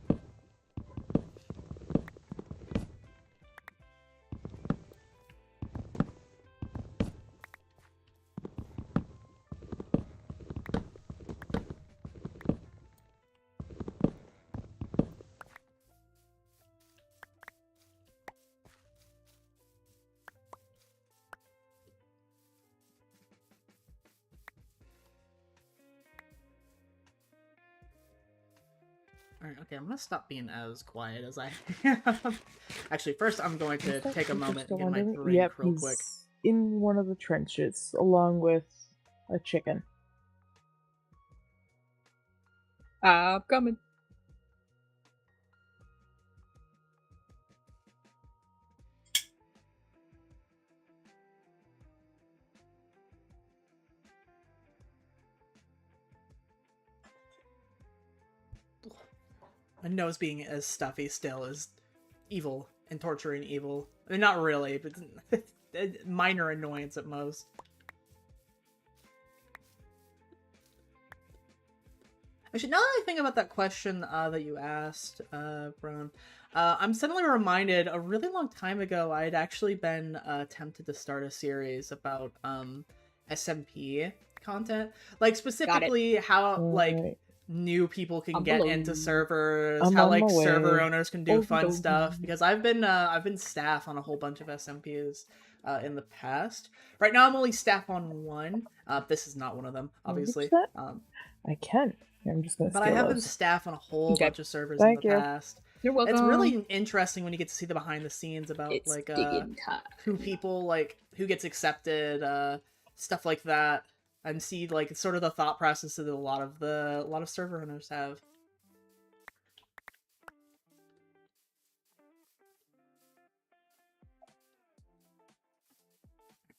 [SPEAKER 1] Alright, okay, I'm gonna stop being as quiet as I am. Actually, first I'm going to
[SPEAKER 3] Is that
[SPEAKER 1] take a
[SPEAKER 3] Cooper
[SPEAKER 1] moment
[SPEAKER 3] still
[SPEAKER 1] and get my
[SPEAKER 3] wandering?
[SPEAKER 1] drink
[SPEAKER 3] Yep,
[SPEAKER 1] real
[SPEAKER 3] he's
[SPEAKER 1] quick.
[SPEAKER 3] in one of the trenches, along with a chicken.
[SPEAKER 2] I'm coming.
[SPEAKER 1] My nose being as stuffy still is evil and torturing evil. I mean, not really, but minor annoyance at most. Actually, now that I think about that question that you asked, Bron, I'm suddenly reminded a really long time ago I had actually been tempted to start a series about SMP content, like specifically how like
[SPEAKER 3] Alright.
[SPEAKER 1] new people can
[SPEAKER 2] I'm
[SPEAKER 1] get
[SPEAKER 2] below.
[SPEAKER 1] into servers,
[SPEAKER 3] I'm
[SPEAKER 1] how
[SPEAKER 3] on
[SPEAKER 1] like
[SPEAKER 3] my
[SPEAKER 1] server
[SPEAKER 3] way.
[SPEAKER 1] owners can do fun
[SPEAKER 3] Okey-dokey.
[SPEAKER 1] stuff. Because I've been staff on a whole bunch of SMPs in the past. Right now, I'm only staff on one. This is not one of them, obviously.
[SPEAKER 3] Reach that? I can. I'm just gonna
[SPEAKER 1] But I
[SPEAKER 3] steal
[SPEAKER 1] have been
[SPEAKER 3] those.
[SPEAKER 1] staff on a whole
[SPEAKER 2] Okay.
[SPEAKER 1] bunch of servers
[SPEAKER 3] Thank
[SPEAKER 1] in the
[SPEAKER 3] you.
[SPEAKER 1] past.
[SPEAKER 2] You're welcome.
[SPEAKER 1] It's really interesting when you get to see the behind the scenes about
[SPEAKER 2] It's
[SPEAKER 1] like
[SPEAKER 2] digging time.
[SPEAKER 1] who people like, who gets accepted, stuff like that, and see like sort of the thought processes that a lot of server owners have.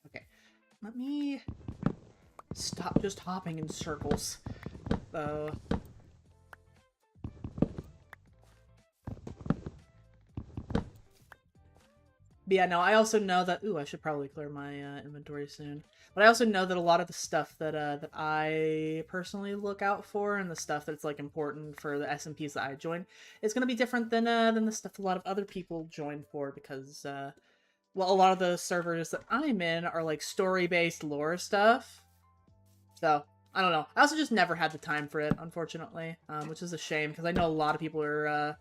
[SPEAKER 1] Okay, let me stop just hopping in circles. But yeah, no, I also know that... Ooh, I should probably clear my inventory soon. But I also know that a lot of the stuff that that I personally look out for, and the stuff that's like important for the SMPs that I join, is going to be different than the stuff a lot of other people join for, because well, a lot of the servers that I'm in are like story-based lore stuff. So I don't know. I also just never had the time for it, unfortunately, which is a shame, because I know a lot of people are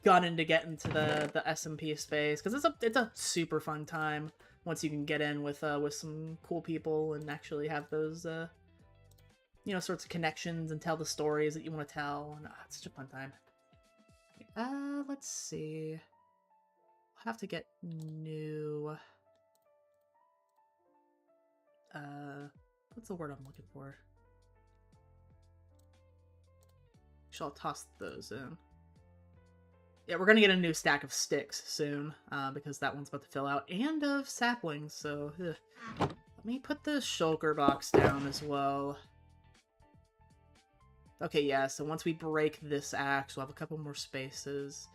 [SPEAKER 1] gunning to get into the SMP space, because it's a super fun time once you can get in with some cool people and actually have those you know, sorts of connections and tell the stories that you want to tell. And, it's such a fun time. Let's see. I'll have to get new what's the word I'm looking for? I'll toss those in. Yeah, we're gonna get a new stack of sticks soon, because that one's about to fill out, and of saplings, so... Ugh. Let me put the shulker box down as well. Okay, yeah, so once we break this axe, we'll have a couple more spaces.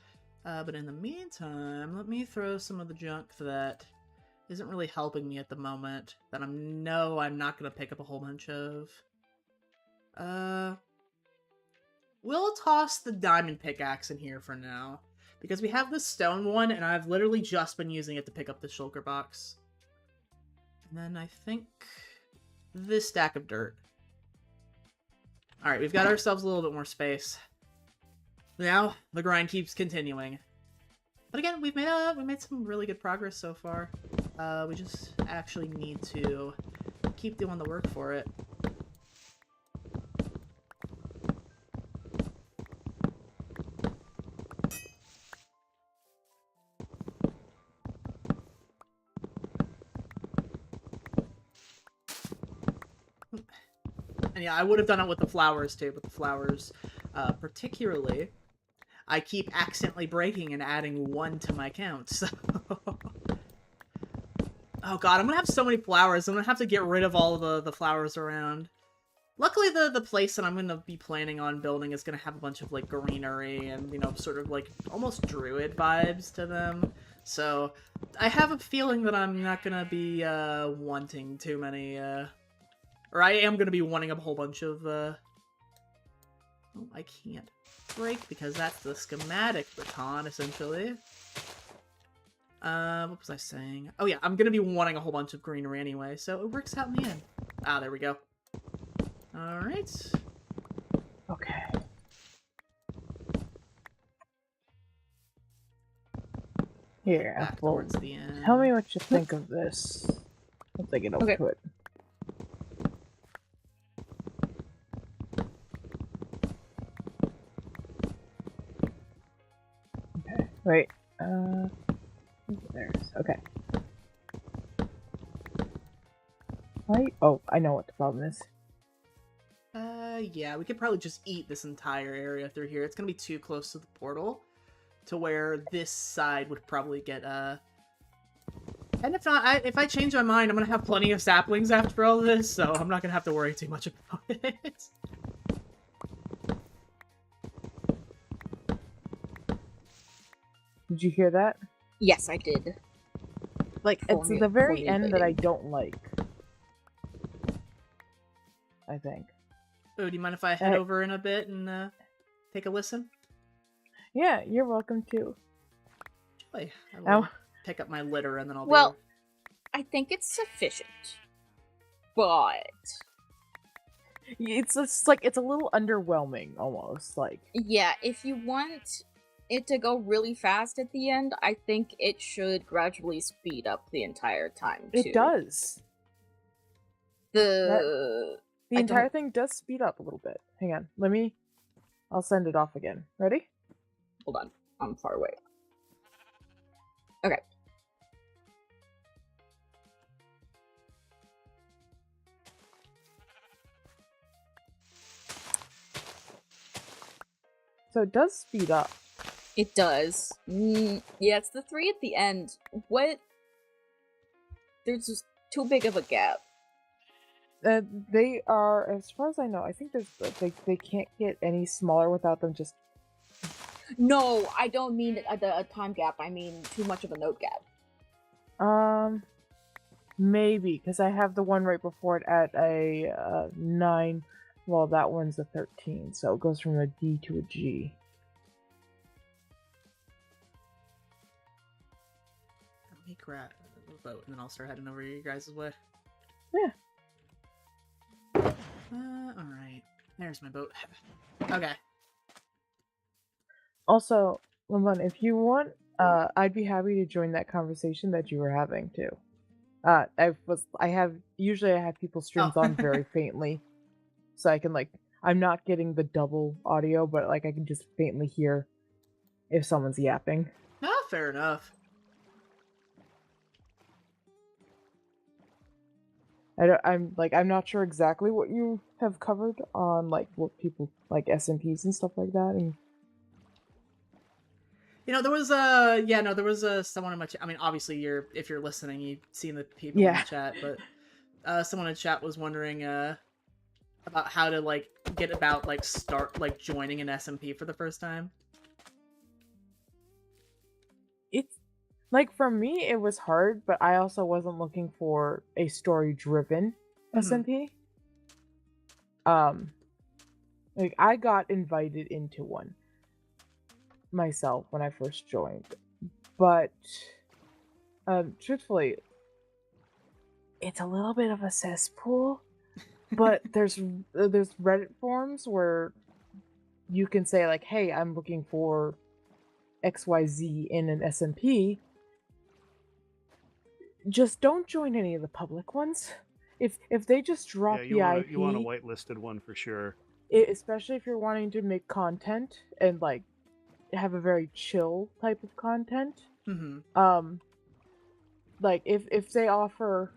[SPEAKER 1] But in the meantime, let me throw some of the junk that isn't really helping me at the moment, that I'm not gonna pick up a whole bunch of. We'll toss the diamond pickaxe in here for now, because we have the stone one, and I've literally just been using it to pick up the shulker box. And then I think this stack of dirt. Alright, we've got ourselves a little bit more space. Now, the grind keeps continuing. But again, we made some really good progress so far. We just actually need to keep doing the work for it. And yeah, I would have done it with the flowers too, but the flowers, particularly, I keep accidentally breaking and adding 1 to my count, so... Oh god, I'm gonna have so many flowers. I'm gonna have to get rid of all of the flowers around. Luckily, the place that I'm gonna be planning on building is gonna have a bunch of like greenery and, you know, sort of like almost druid vibes to them. So I have a feeling that I'm not gonna be wanting too many or I am gonna be wanting a whole bunch of oh, I can't break because that's the schematic baton essentially. What was I saying? Oh yeah, I'm gonna be wanting a whole bunch of greenery anyway, so it works out in the end. Ah, there we go. Alright.
[SPEAKER 3] Okay. Here,
[SPEAKER 1] Back
[SPEAKER 3] well,
[SPEAKER 1] towards the end.
[SPEAKER 3] tell me what you think of this. Once I get over
[SPEAKER 2] Okay.
[SPEAKER 3] to it. Okay, wait. There's okay. Right? Oh, I know what the problem is.
[SPEAKER 1] Yeah, we could probably just eat this entire area through here. It's gonna be too close to the portal to where this side would probably get, And if not, if I change my mind, I'm gonna have plenty of saplings after all this, so I'm not gonna have to worry too much about it.
[SPEAKER 3] Did you hear that?
[SPEAKER 2] Yes, I did.
[SPEAKER 3] Like, it's the very end that I don't like. I think.
[SPEAKER 1] Oh, do you mind if I head over in a bit and take a listen?
[SPEAKER 3] Yeah, you're welcome to.
[SPEAKER 1] I will pick up my litter and then I'll be
[SPEAKER 2] Well, I think it's sufficient. But
[SPEAKER 3] it's just like it's a little underwhelming almost. Like,
[SPEAKER 2] yeah, if you want it to go really fast at the end, I think it should gradually speed up the entire time too.
[SPEAKER 3] it does.
[SPEAKER 2] The
[SPEAKER 3] The entire thing does speed up a little bit. Hang on. I'll send it off again. Ready?
[SPEAKER 2] Hold on. I'm far away. Okay.
[SPEAKER 3] So it does speed up.
[SPEAKER 2] It does. Yeah, it's the 3 at the end. What? There's just too big of a gap.
[SPEAKER 3] They are, as far as I know, I think they can't get any smaller without them just.
[SPEAKER 2] No, I don't mean a time gap. I mean too much of a note gap.
[SPEAKER 3] Maybe because I have the one right before it at a 9. Well, that one's a 13, so it goes from a D to a G.
[SPEAKER 1] Let me grab a boat and then I'll start heading over your guys' way.
[SPEAKER 3] Yeah.
[SPEAKER 1] Alright. There's my boat. Okay.
[SPEAKER 3] Also, Lamont, if you want, I'd be happy to join that conversation that you were having too. Usually I have people's streams on very faintly, so I can I'm not getting the double audio, but I can just faintly hear if someone's yapping.
[SPEAKER 1] Ah, fair enough.
[SPEAKER 3] I'm not sure exactly what you have covered on what people like SMPs and stuff like that. And
[SPEAKER 1] you know, there was someone in my chat. I mean, obviously, if you're listening, you've seen the people in the chat, but someone in chat was wondering about how to get about start joining an SMP for the first time.
[SPEAKER 3] It's for me, it was hard, but I also wasn't looking for a story-driven SMP. I got invited into one myself when I first joined, but truthfully, it's a little bit of a cesspool. But there's Reddit forums where you can say hey, I'm looking for XYZ in an SMP. Just don't join any of the public ones. If they just drop the IP,
[SPEAKER 4] you want a whitelisted one for sure.
[SPEAKER 3] Especially if you're wanting to make content and have a very chill type of content.
[SPEAKER 1] Mm-hmm.
[SPEAKER 3] If they offer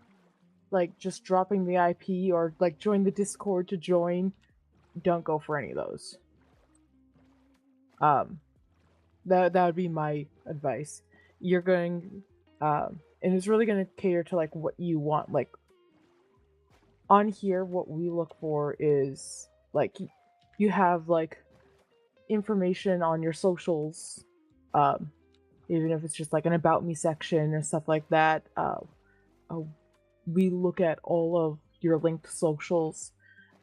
[SPEAKER 3] just dropping the IP or join the Discord to join, don't go for any of those. That would be my advice. You're going and it's really going to cater to like what you want. Like on here, what we look for is like you have like information on your socials, even if it's just like an about me section or stuff like that. We look at all of your linked socials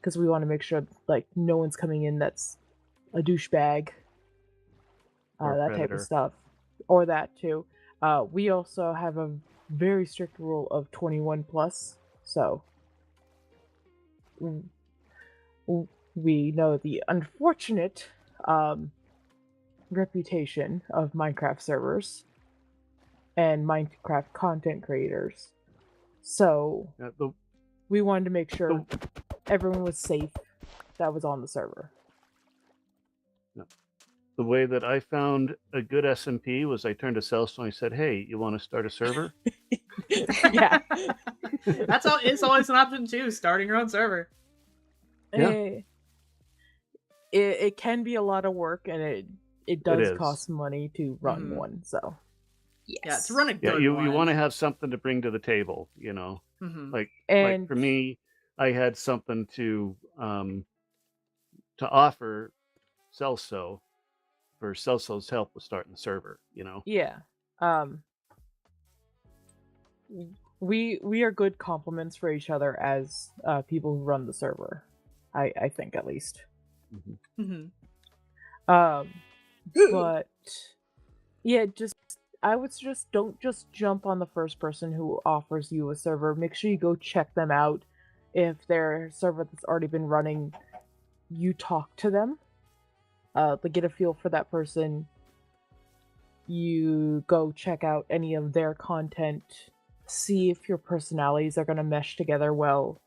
[SPEAKER 3] because we want to make sure like no one's coming in that's a douchebag,
[SPEAKER 4] Or
[SPEAKER 3] that type
[SPEAKER 4] predator.
[SPEAKER 3] of stuff, or that too. We also have a very strict rule of 21 plus, so we know the unfortunate reputation of Minecraft servers and Minecraft content creators. So
[SPEAKER 4] Yeah,
[SPEAKER 3] we wanted to make sure
[SPEAKER 4] the-
[SPEAKER 3] everyone was safe that was on the server.
[SPEAKER 4] the way that I found a good SMP was I turned to Celso and I said, "Hey, you want to start a server?"
[SPEAKER 3] Yeah.
[SPEAKER 1] That's all. It's always an option too. Starting your own server.
[SPEAKER 4] Yeah.
[SPEAKER 3] It can be a lot of work, and it does
[SPEAKER 4] is.
[SPEAKER 3] cost money to run
[SPEAKER 1] Mhm.
[SPEAKER 3] one. So
[SPEAKER 2] Yes.
[SPEAKER 1] Yeah, to run a
[SPEAKER 4] Yeah,
[SPEAKER 1] good
[SPEAKER 4] you
[SPEAKER 1] one.
[SPEAKER 4] want to have something to bring to the table, you know.
[SPEAKER 1] Mhm.
[SPEAKER 4] Like
[SPEAKER 3] and
[SPEAKER 4] for me, I had something to offer Celso for Celso's help with starting the server, you know.
[SPEAKER 3] yeah, we are good complements for each other as people who run the server. I think at least.
[SPEAKER 1] Mhm.
[SPEAKER 3] But yeah, I would suggest don't just jump on the first person who offers you a server. Make sure you go check them out. If their server that's already been running, you talk to them. To get a feel for that person. You go check out any of their content. See if your personalities are going to mesh together well.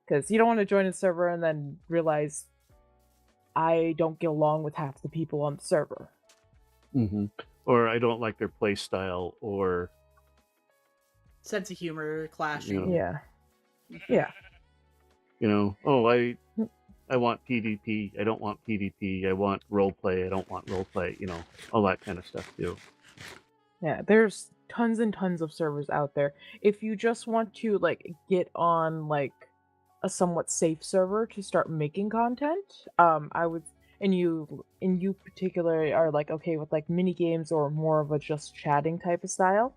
[SPEAKER 3] Because you don't want to join a server and then realize I don't get along with half the people on the server.
[SPEAKER 4] Or I don't like their play style, or
[SPEAKER 1] Sense of humor clashing.
[SPEAKER 4] Yeah.
[SPEAKER 3] Yeah.
[SPEAKER 4] you know, oh, I want PvP, I don't want PvP, I want roleplay, I don't want roleplay, you know, all that kind of stuff too.
[SPEAKER 3] Yeah, there's tons and tons of servers out there. If you just want to like get on like a somewhat safe server to start making content, I would, and you particularly are like okay with like mini games or more of a just chatting type of style,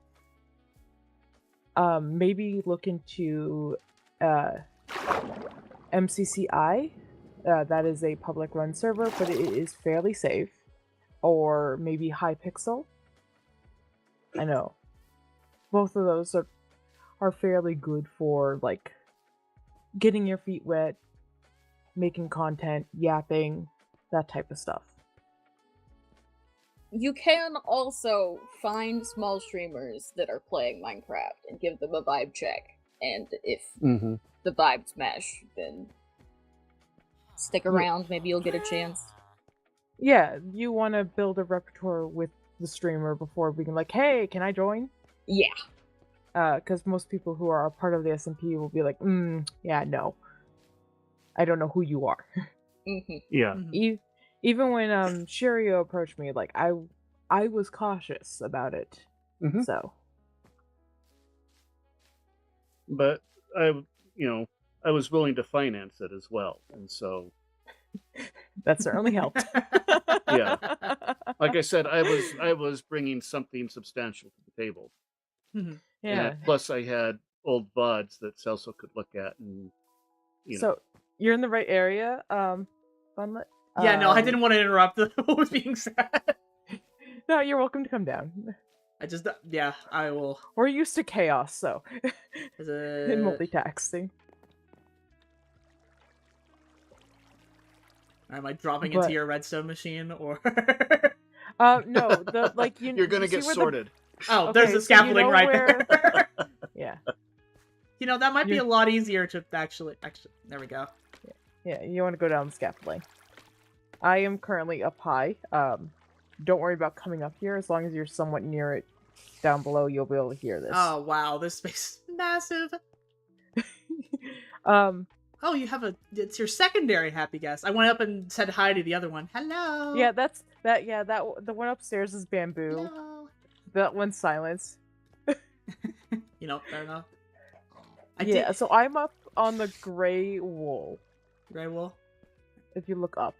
[SPEAKER 3] maybe look into MCCI. That is a public run server, but it is fairly safe. Or maybe Hypixel. I know. Both of those are fairly good for like getting your feet wet, making content, yapping, that type of stuff.
[SPEAKER 2] You can also find small streamers that are playing Minecraft and give them a vibe check. And if the vibes mesh, then stick around. Maybe you'll get a chance.
[SPEAKER 3] Yeah, you want to build a repertoire with the streamer before being like, hey, can I join?
[SPEAKER 2] Yeah.
[SPEAKER 3] Because most people who are a part of the SMP will be like, yeah, no. I don't know who you are.
[SPEAKER 4] Yeah.
[SPEAKER 3] Even when Shirio approached me, like I was cautious about it. So,
[SPEAKER 4] but I was willing to finance it as well, and so
[SPEAKER 3] that certainly helped.
[SPEAKER 4] Yeah. Like I said, I was bringing something substantial to the table.
[SPEAKER 3] Yeah.
[SPEAKER 4] And plus, I had old VODs that Celso could look at, and
[SPEAKER 3] So you're in the right area, Funlet.
[SPEAKER 1] Yeah, no, I didn't want to interrupt what was being said.
[SPEAKER 3] No, you're welcome to come down.
[SPEAKER 1] Yeah, I will.
[SPEAKER 3] We're used to chaos, so
[SPEAKER 1] In
[SPEAKER 3] in multitasking.
[SPEAKER 1] Am I dropping into your redstone machine or?
[SPEAKER 3] No,
[SPEAKER 4] you're gonna get sorted.
[SPEAKER 1] Oh, there's a scaffolding right there.
[SPEAKER 3] Yeah.
[SPEAKER 1] You know, that might be a lot easier to actually. There we go.
[SPEAKER 3] Yeah, you want to go down the scaffolding. I am currently up high. Don't worry about coming up here. As long as you're somewhat near it, down below, you'll be able to hear this.
[SPEAKER 1] Oh wow, this space is massive. Oh, you have it's your secondary happy guest. I went up and said hi to the other one. Hello.
[SPEAKER 3] Yeah, the one upstairs is bamboo.
[SPEAKER 1] Hello.
[SPEAKER 3] That one's silence.
[SPEAKER 1] Fair enough.
[SPEAKER 3] So I'm up on the gray wool.
[SPEAKER 1] Gray wool?
[SPEAKER 3] If you look up.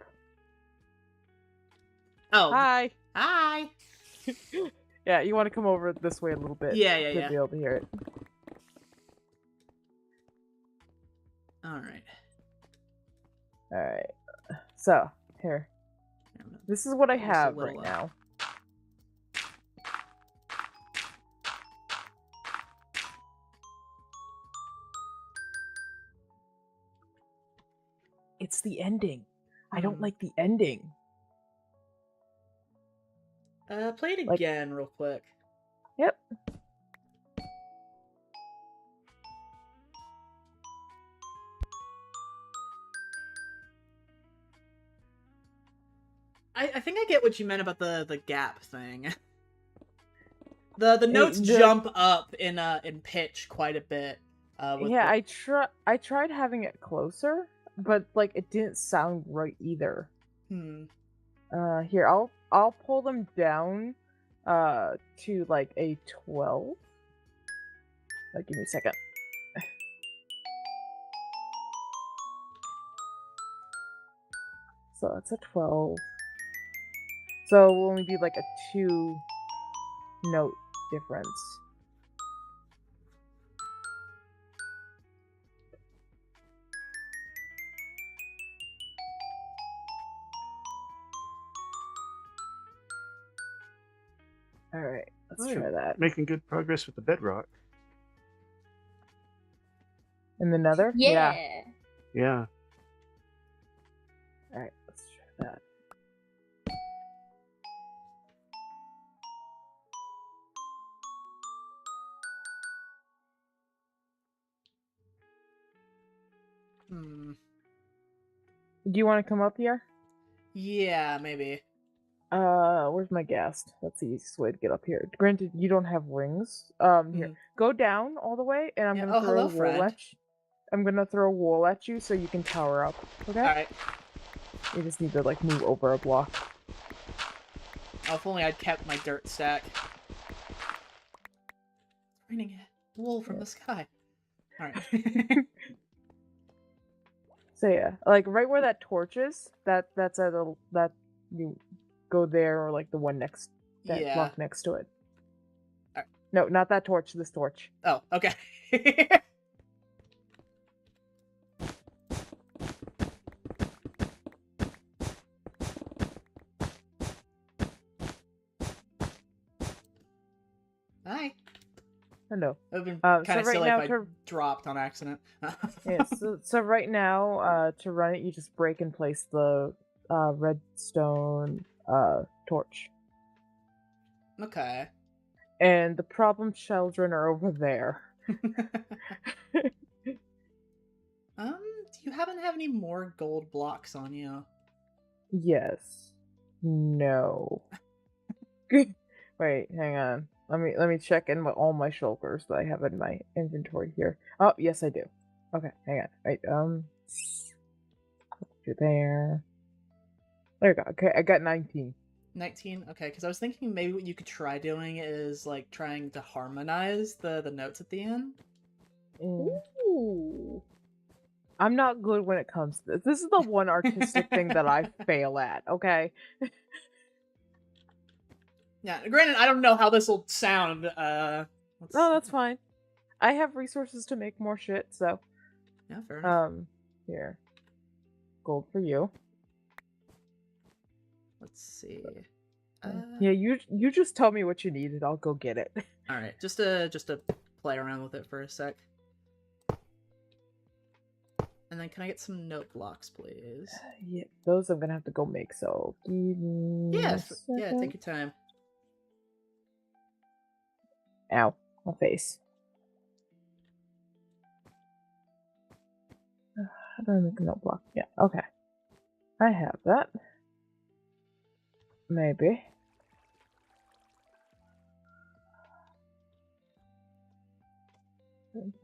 [SPEAKER 1] Oh.
[SPEAKER 3] Hi!
[SPEAKER 1] Hi!
[SPEAKER 3] Yeah, you want to come over this way a little bit.
[SPEAKER 1] Yeah.
[SPEAKER 3] To be able to hear it.
[SPEAKER 1] Alright.
[SPEAKER 3] Alright. So, here. This is what I have right
[SPEAKER 1] up.
[SPEAKER 3] now. It's the ending. I don't like the ending.
[SPEAKER 1] Play it again real quick.
[SPEAKER 3] Yep.
[SPEAKER 1] I think I get what you meant about the gap thing. The notes jump up in pitch quite a bit.
[SPEAKER 3] I tried having it closer, but it didn't sound right either. Here, I'll pull them down to a 12. Give me a second. So it's a 12. So it will only be a 2-note difference. Alright, let's try that.
[SPEAKER 4] Making good progress with the bedrock.
[SPEAKER 3] In the nether?
[SPEAKER 2] Yeah.
[SPEAKER 4] Yeah.
[SPEAKER 3] Alright, let's try that. Do you want to come up here?
[SPEAKER 1] Yeah, maybe.
[SPEAKER 3] Where's my ghast? That's the easiest way to get up here. Granted, you don't have rings. Here, go down all the way, and I'm gonna throw a wall at you. I'm gonna throw a wall at you so you can tower up. Okay.
[SPEAKER 1] All right.
[SPEAKER 3] You just need to move over a block.
[SPEAKER 1] Oh, if only I'd kept my dirt stack. It's raining wool from the sky. All right.
[SPEAKER 3] So yeah, right where that torch is, that's that you go there, or the one next block next to it.
[SPEAKER 1] Right.
[SPEAKER 3] No, not that torch. This torch.
[SPEAKER 1] Oh, okay. Hi.
[SPEAKER 3] Hello.
[SPEAKER 1] It would have been kind of
[SPEAKER 3] right
[SPEAKER 1] silly
[SPEAKER 3] now
[SPEAKER 1] if I dropped on accident.
[SPEAKER 3] Yeah, so right now, to run it, you just break and place the redstone torch.
[SPEAKER 1] Okay.
[SPEAKER 3] And the problem children are over there.
[SPEAKER 1] Do you happen to have any more gold blocks on you?
[SPEAKER 3] Yes. No. Wait, hang on. Let me check in with all my shulkers that I have in my inventory here. Oh, yes, I do. Okay, hang on. Wait, there. There you go. Okay, I got 19.
[SPEAKER 1] 19? Okay, because I was thinking maybe what you could try doing is trying to harmonize the notes at the end.
[SPEAKER 2] Ooh.
[SPEAKER 3] I'm not good when it comes to this. This is the one artistic thing that I fail at, okay?
[SPEAKER 1] Yeah, granted, I don't know how this will sound.
[SPEAKER 3] No, that's fine. I have resources to make more shit, so.
[SPEAKER 1] Yeah, fair enough.
[SPEAKER 3] Here. Gold for you.
[SPEAKER 1] Let's see.
[SPEAKER 3] Yeah, you just tell me what you need and I'll go get it.
[SPEAKER 1] All right, just to play around with it for a sec. And then can I get some note blocks, please?
[SPEAKER 3] Yeah, those I'm gonna have to go make, so give me
[SPEAKER 1] yeah, take your time.
[SPEAKER 3] Ow, my face. How do I make a note block? Yeah, okay. I have that. Maybe.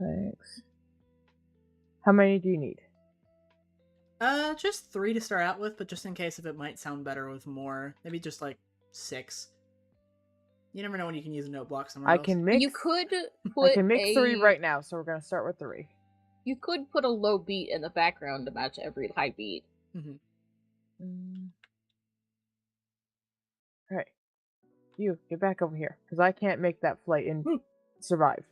[SPEAKER 3] Thanks. How many do you need?
[SPEAKER 1] Just 3 to start out with, but just in case if it might sound better with more. Maybe just 6. You never know when you can use a note block somewhere
[SPEAKER 3] I
[SPEAKER 1] else.
[SPEAKER 3] can make.
[SPEAKER 2] You could
[SPEAKER 3] I
[SPEAKER 2] put
[SPEAKER 3] can make 3 right now, so we're gonna start with 3.
[SPEAKER 2] You could put a low beat in the background to match every high beat.
[SPEAKER 3] Alright. You, get back over here, because I can't make that flight and survive.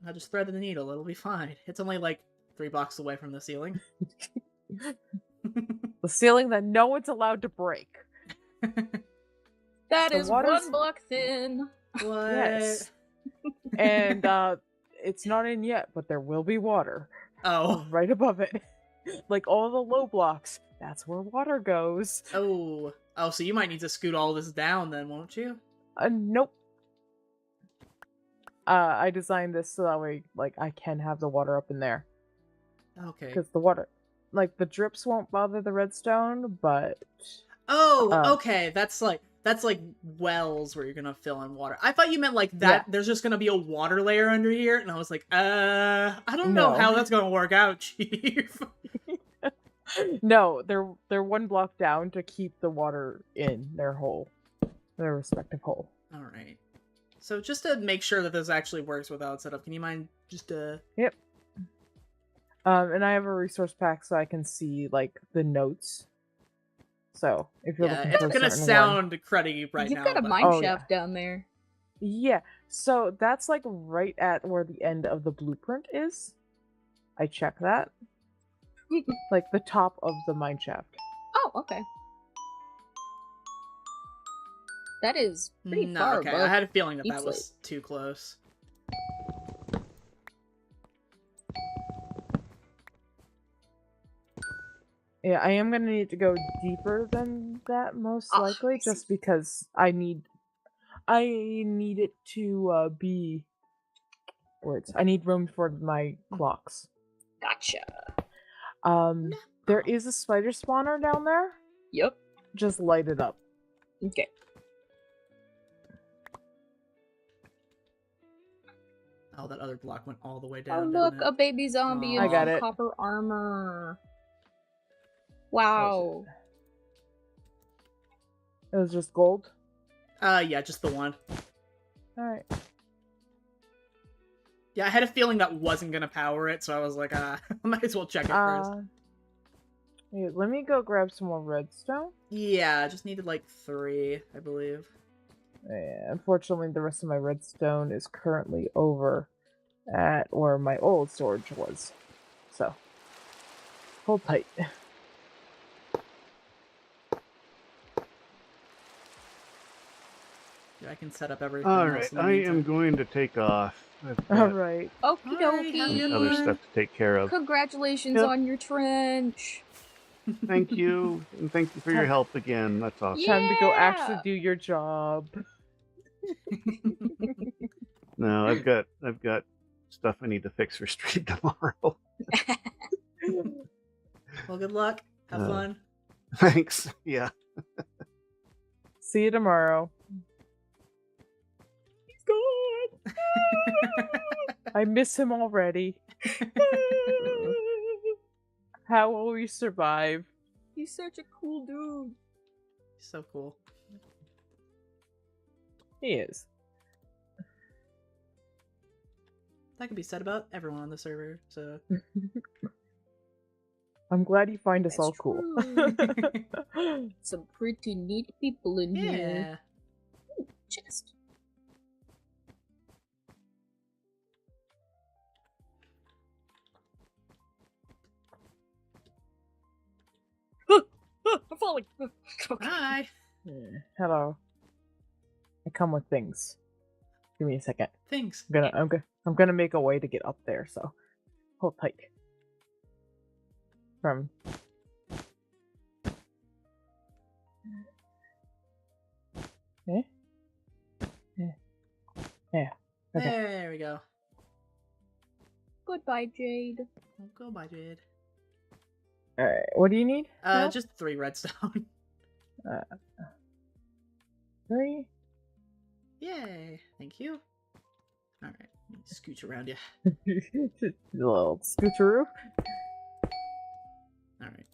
[SPEAKER 1] I'll just thread the needle. It'll be fine. It's only like 3 blocks away from the ceiling.
[SPEAKER 3] The ceiling that no one's allowed to break.
[SPEAKER 2] That
[SPEAKER 3] The
[SPEAKER 2] is
[SPEAKER 3] water's-
[SPEAKER 2] 1 block thin.
[SPEAKER 1] What?
[SPEAKER 3] Yes. And it's not in yet, but there will be water
[SPEAKER 1] Oh.
[SPEAKER 3] right above it. Like all the low blocks, that's where water goes.
[SPEAKER 1] Oh. Oh, so you might need to scoot all this down then, won't you?
[SPEAKER 3] Nope. I designed this so that way, like, I can have the water up in there.
[SPEAKER 1] Okay.
[SPEAKER 3] Because the water, like, the drips won't bother the redstone, but...
[SPEAKER 1] Oh, okay. That's like wells where you're gonna fill in water. I thought you meant like that.
[SPEAKER 3] Yeah.
[SPEAKER 1] There's just gonna be a water layer under here, and I was like, I don't know
[SPEAKER 3] No.
[SPEAKER 1] how that's gonna work out, Chief.
[SPEAKER 3] No, they're 1 block down to keep the water in their hole. Their respective hole.
[SPEAKER 1] All right. So just to make sure that this actually works without setup, can you mind just
[SPEAKER 3] Yep. And I have a resource pack so I can see, like, the notes. So, if you're
[SPEAKER 1] yeah,
[SPEAKER 3] looking
[SPEAKER 1] it's
[SPEAKER 3] for a
[SPEAKER 1] gonna
[SPEAKER 3] certain
[SPEAKER 1] sound cruddy right
[SPEAKER 2] You've
[SPEAKER 1] now.
[SPEAKER 2] got a
[SPEAKER 1] but-
[SPEAKER 2] mine
[SPEAKER 3] Oh,
[SPEAKER 2] shaft down there.
[SPEAKER 3] Yeah, so that's, like, right at where the end of the blueprint is. I check that. Like, the top of the mine shaft.
[SPEAKER 2] Oh, okay. That is pretty
[SPEAKER 1] No,
[SPEAKER 2] far
[SPEAKER 1] okay.
[SPEAKER 2] above.
[SPEAKER 1] I had a feeling that
[SPEAKER 2] deep
[SPEAKER 1] that was too close.
[SPEAKER 3] Yeah, I am gonna need to go deeper than that, most
[SPEAKER 2] Ah,
[SPEAKER 3] likely,
[SPEAKER 2] I see.
[SPEAKER 3] just because I need it to be words. I need room for my clocks.
[SPEAKER 2] Gotcha.
[SPEAKER 3] There is a spider spawner down there.
[SPEAKER 2] Yep.
[SPEAKER 3] Just light it up.
[SPEAKER 2] Okay.
[SPEAKER 1] Oh, that other block went all the way
[SPEAKER 2] Oh,
[SPEAKER 1] down.
[SPEAKER 2] look,
[SPEAKER 1] didn't
[SPEAKER 2] a
[SPEAKER 1] it?
[SPEAKER 2] baby zombie
[SPEAKER 1] Aw.
[SPEAKER 2] in
[SPEAKER 3] I got
[SPEAKER 2] some
[SPEAKER 3] it.
[SPEAKER 2] copper armor. Wow.
[SPEAKER 3] It was just gold.
[SPEAKER 1] Yeah, just the one.
[SPEAKER 3] Alright.
[SPEAKER 1] Yeah, I had a feeling that wasn't gonna power it, so I was like, I might as well check it first.
[SPEAKER 3] Wait, let me go grab some more redstone.
[SPEAKER 1] Yeah, I just needed like 3, I believe.
[SPEAKER 3] Yeah, unfortunately, the rest of my redstone is currently over at where my old storage was. So, hold tight.
[SPEAKER 1] Yeah, I can set up everything.
[SPEAKER 4] All
[SPEAKER 1] else
[SPEAKER 4] right,
[SPEAKER 1] in the
[SPEAKER 4] I am
[SPEAKER 1] meantime.
[SPEAKER 4] going to take off. I've got
[SPEAKER 3] Alright.
[SPEAKER 2] Okie
[SPEAKER 1] Alright, have a
[SPEAKER 2] dokie.
[SPEAKER 1] good
[SPEAKER 4] other
[SPEAKER 1] one.
[SPEAKER 4] stuff to take care of.
[SPEAKER 2] Congratulations
[SPEAKER 4] Yep.
[SPEAKER 2] on your trench.
[SPEAKER 4] Thank you, and thank you for your help again. That's awesome.
[SPEAKER 3] Time to go actually
[SPEAKER 2] Yeah.
[SPEAKER 3] do your job.
[SPEAKER 4] No, I've got stuff I need to fix for stream tomorrow.
[SPEAKER 1] Well, good luck. Have
[SPEAKER 4] Uh,
[SPEAKER 1] fun.
[SPEAKER 4] Thanks. Yeah.
[SPEAKER 3] See you tomorrow.
[SPEAKER 2] He's gone.
[SPEAKER 3] I miss him already. How will we survive?
[SPEAKER 2] He's such a cool dude.
[SPEAKER 1] So cool.
[SPEAKER 3] He is.
[SPEAKER 1] That could be said about everyone on the server, so...
[SPEAKER 3] I'm glad you find us
[SPEAKER 2] That's
[SPEAKER 3] all cool.
[SPEAKER 2] true. Some pretty neat people in
[SPEAKER 1] Yeah.
[SPEAKER 2] here. Ooh, chest. I'm falling. Okay.
[SPEAKER 1] Hi.
[SPEAKER 3] Hello. I come with things. Give me a second.
[SPEAKER 1] Thanks.
[SPEAKER 3] I'm gonna make a way to get up there, so hold tight. From Eh? Yeah. Okay.
[SPEAKER 1] There we go.
[SPEAKER 2] Goodbye, Jade.
[SPEAKER 1] Well, go by, Jade.
[SPEAKER 3] Alright, what do you need? now?
[SPEAKER 1] Just 3 redstone.
[SPEAKER 3] 3?
[SPEAKER 1] Yay. Thank you. Alright, let me scooch around you.
[SPEAKER 3] Little scoocheroo.
[SPEAKER 1] Alright.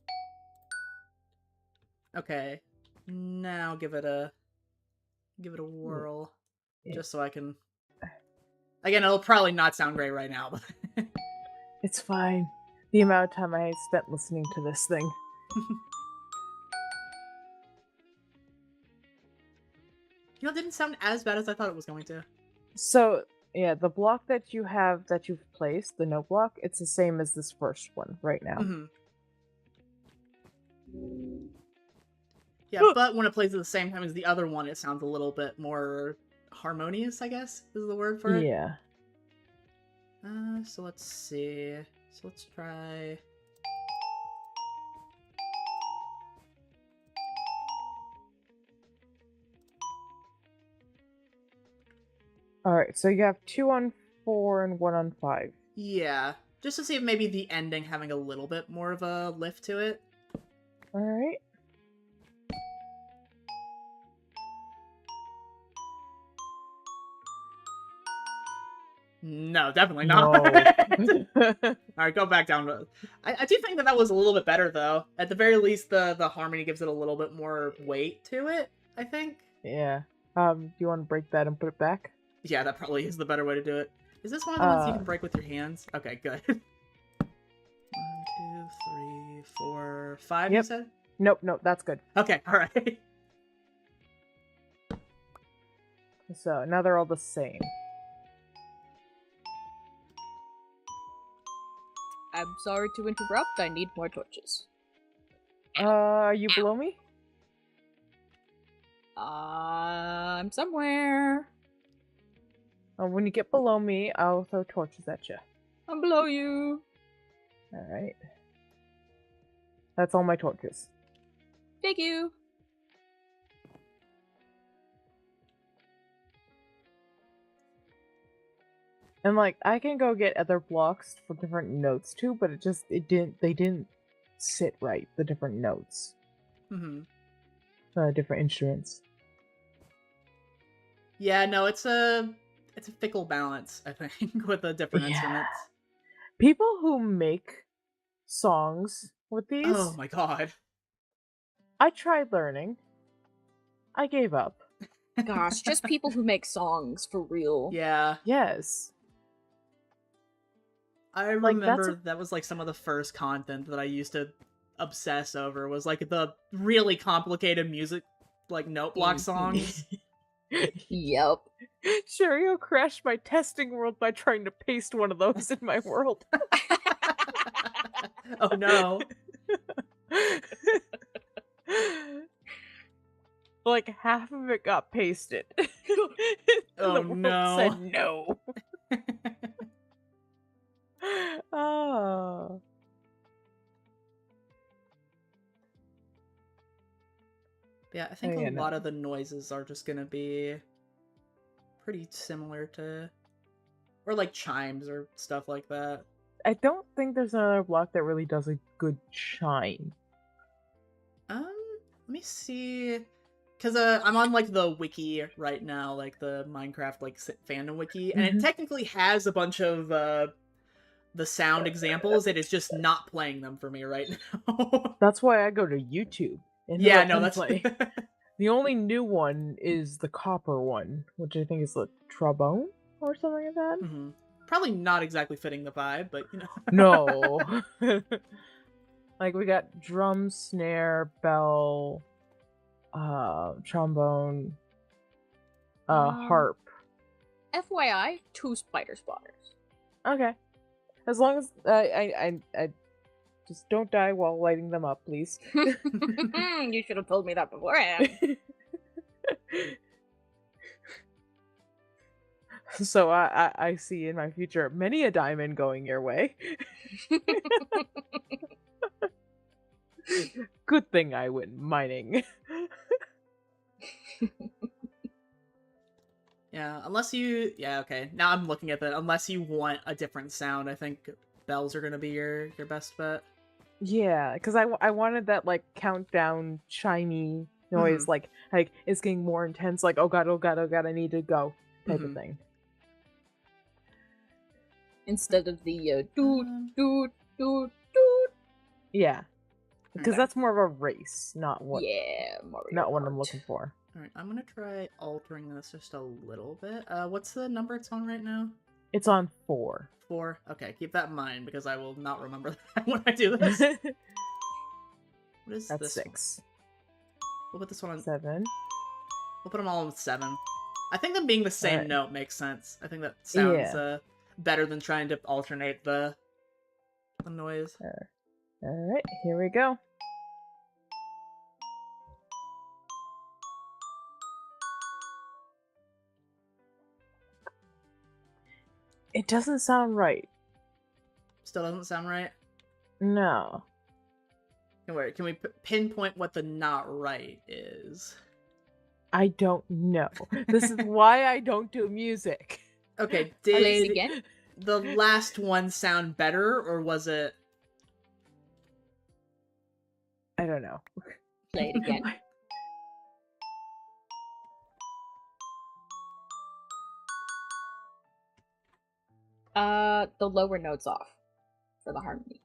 [SPEAKER 1] Okay. Now give it a whirl,
[SPEAKER 3] Yeah.
[SPEAKER 1] just so I can. Again, it'll probably not sound great right now, but
[SPEAKER 3] It's fine. The amount of time I spent listening to this thing.
[SPEAKER 1] you know, it didn't sound as bad as I thought it was going to.
[SPEAKER 3] So, yeah, the block that you've placed, the note block, it's the same as this first one right now.
[SPEAKER 1] Mm-hmm. Yeah, but when it plays at the same time as the other one, it sounds a little bit more harmonious, I guess, is the word for it.
[SPEAKER 3] Yeah.
[SPEAKER 1] So let's see. So let's try...
[SPEAKER 3] Alright, so you have 2 on 4 and 1 on 5.
[SPEAKER 1] Yeah, just to see if maybe the ending having a little bit more of a lift to it.
[SPEAKER 3] Alright.
[SPEAKER 1] No, definitely not.
[SPEAKER 3] No.
[SPEAKER 1] Alright, go back down to... I do think that was a little bit better, though. At the very least, the harmony gives it a little bit more weight to it, I think.
[SPEAKER 3] Yeah. Do you want to break that and put it back?
[SPEAKER 1] Yeah, that probably is the better way to do it. Is this one of the ones you can break with your hands? Okay, good. 1, 2, 3, 4, 5,
[SPEAKER 3] Yep.
[SPEAKER 1] you said?
[SPEAKER 3] Nope, that's good.
[SPEAKER 1] Okay, alright.
[SPEAKER 3] So, now they're all the same.
[SPEAKER 2] I'm sorry to interrupt. I need more torches.
[SPEAKER 3] Are you below me?
[SPEAKER 2] I'm somewhere.
[SPEAKER 3] When you get below me, I'll throw torches at you.
[SPEAKER 2] I'm below you.
[SPEAKER 3] Alright. That's all my torches.
[SPEAKER 2] Thank you.
[SPEAKER 3] And like, I can go get other blocks for different notes too, but they didn't sit right, the different notes.
[SPEAKER 1] Mm-hmm.
[SPEAKER 3] Different instruments.
[SPEAKER 1] Yeah, no, it's a fickle balance, I think, with the different
[SPEAKER 3] Yeah.
[SPEAKER 1] instruments.
[SPEAKER 3] People who make songs with these,
[SPEAKER 1] Oh my god.
[SPEAKER 3] I tried learning. I gave up.
[SPEAKER 2] Gosh, just people who make songs for real.
[SPEAKER 1] Yeah.
[SPEAKER 3] Yes.
[SPEAKER 1] I
[SPEAKER 3] Like,
[SPEAKER 1] remember that was like some of the first content that I used to obsess over was like the really complicated music, like note block songs.
[SPEAKER 2] Yep.
[SPEAKER 3] Shario crashed my testing world by trying to paste one of those in my world.
[SPEAKER 1] Oh no.
[SPEAKER 3] Like, half of it got pasted.
[SPEAKER 1] Oh,
[SPEAKER 3] the world
[SPEAKER 1] no.
[SPEAKER 3] said no. Oh.
[SPEAKER 1] Yeah, I think
[SPEAKER 3] Oh, yeah,
[SPEAKER 1] a
[SPEAKER 3] no.
[SPEAKER 1] lot of the noises are just gonna be pretty similar to, or like chimes or stuff like that.
[SPEAKER 3] I don't think there's another block that really does a good chime.
[SPEAKER 1] Let me see, because I'm on like the wiki right now, like the Minecraft like fandom wiki, and it technically has a bunch of the sound examples. It is just not playing them for me right now.
[SPEAKER 3] That's why I go to YouTube. And
[SPEAKER 1] Yeah,
[SPEAKER 3] let
[SPEAKER 1] no,
[SPEAKER 3] them
[SPEAKER 1] that's
[SPEAKER 3] play. The only new one is the copper one, which I think is the trombone or something like that.
[SPEAKER 1] Mm-hmm. Probably not exactly fitting the vibe, but you know.
[SPEAKER 3] No. Like, we got drum, snare, bell, trombone, harp.
[SPEAKER 2] FYI, 2 spider spawners.
[SPEAKER 3] Okay. As long as I just don't die while lighting them up, please.
[SPEAKER 2] You should have told me that beforehand.
[SPEAKER 3] So I see in my future many a diamond going your way. Good thing I went mining.
[SPEAKER 1] Yeah, unless you... Yeah, okay. Now I'm looking at that. Unless you want a different sound, I think bells are going to be your best bet.
[SPEAKER 3] Yeah, because I wanted that, like, countdown, chimey noise, like it's getting more intense, like, oh god, I need to go, type of thing.
[SPEAKER 2] Instead of the doot, doot, doot, doot.
[SPEAKER 3] Yeah. Because that's more of a race, not what
[SPEAKER 2] Mario
[SPEAKER 3] not what I'm
[SPEAKER 2] Kart.
[SPEAKER 3] looking for.
[SPEAKER 1] All right, I'm gonna try altering this just a little bit. What's the number it's on right now?
[SPEAKER 3] It's on 4.
[SPEAKER 1] 4. Okay, keep that in mind because I will not remember that when I do this. What is
[SPEAKER 3] That's
[SPEAKER 1] this
[SPEAKER 3] 6.
[SPEAKER 1] one? We'll put this one on
[SPEAKER 3] 7.
[SPEAKER 1] We'll put them all on 7. I think them being the same
[SPEAKER 3] Alright.
[SPEAKER 1] note makes sense. I think that sounds
[SPEAKER 3] Yeah.
[SPEAKER 1] better than trying to alternate the noise.
[SPEAKER 3] Alright, here we go. It doesn't sound right.
[SPEAKER 1] Still doesn't sound right.
[SPEAKER 3] No.
[SPEAKER 1] Can we pinpoint what the not right is?
[SPEAKER 3] I don't know. This is why I don't do music.
[SPEAKER 1] Okay,
[SPEAKER 2] Play it
[SPEAKER 1] did
[SPEAKER 2] again.
[SPEAKER 1] the last one sound better, or was it...
[SPEAKER 3] I don't know.
[SPEAKER 2] Play it again. The lower notes off for the harmony.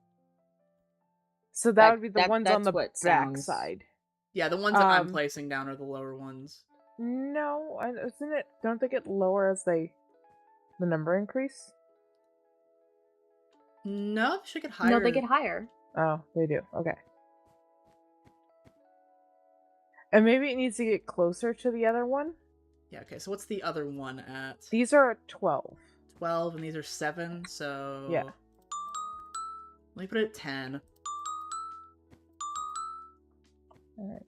[SPEAKER 3] So that
[SPEAKER 2] That-
[SPEAKER 3] would be the
[SPEAKER 2] that-
[SPEAKER 3] ones on
[SPEAKER 2] that's
[SPEAKER 3] the
[SPEAKER 2] what
[SPEAKER 3] back
[SPEAKER 2] sounds-
[SPEAKER 3] side.
[SPEAKER 1] Yeah, the ones that I'm
[SPEAKER 3] Um,
[SPEAKER 1] placing down are the lower ones.
[SPEAKER 3] No, isn't it? Don't they get lower as the number increase?
[SPEAKER 1] No, they should get higher.
[SPEAKER 2] No, they get higher.
[SPEAKER 3] Oh, they do. Okay. And maybe it needs to get closer to the other one.
[SPEAKER 1] Yeah, okay, so what's the other one at?
[SPEAKER 3] These are at 12.
[SPEAKER 1] 12, and these are 7, so...
[SPEAKER 3] Yeah.
[SPEAKER 1] Let me put it at 10.
[SPEAKER 3] Alright,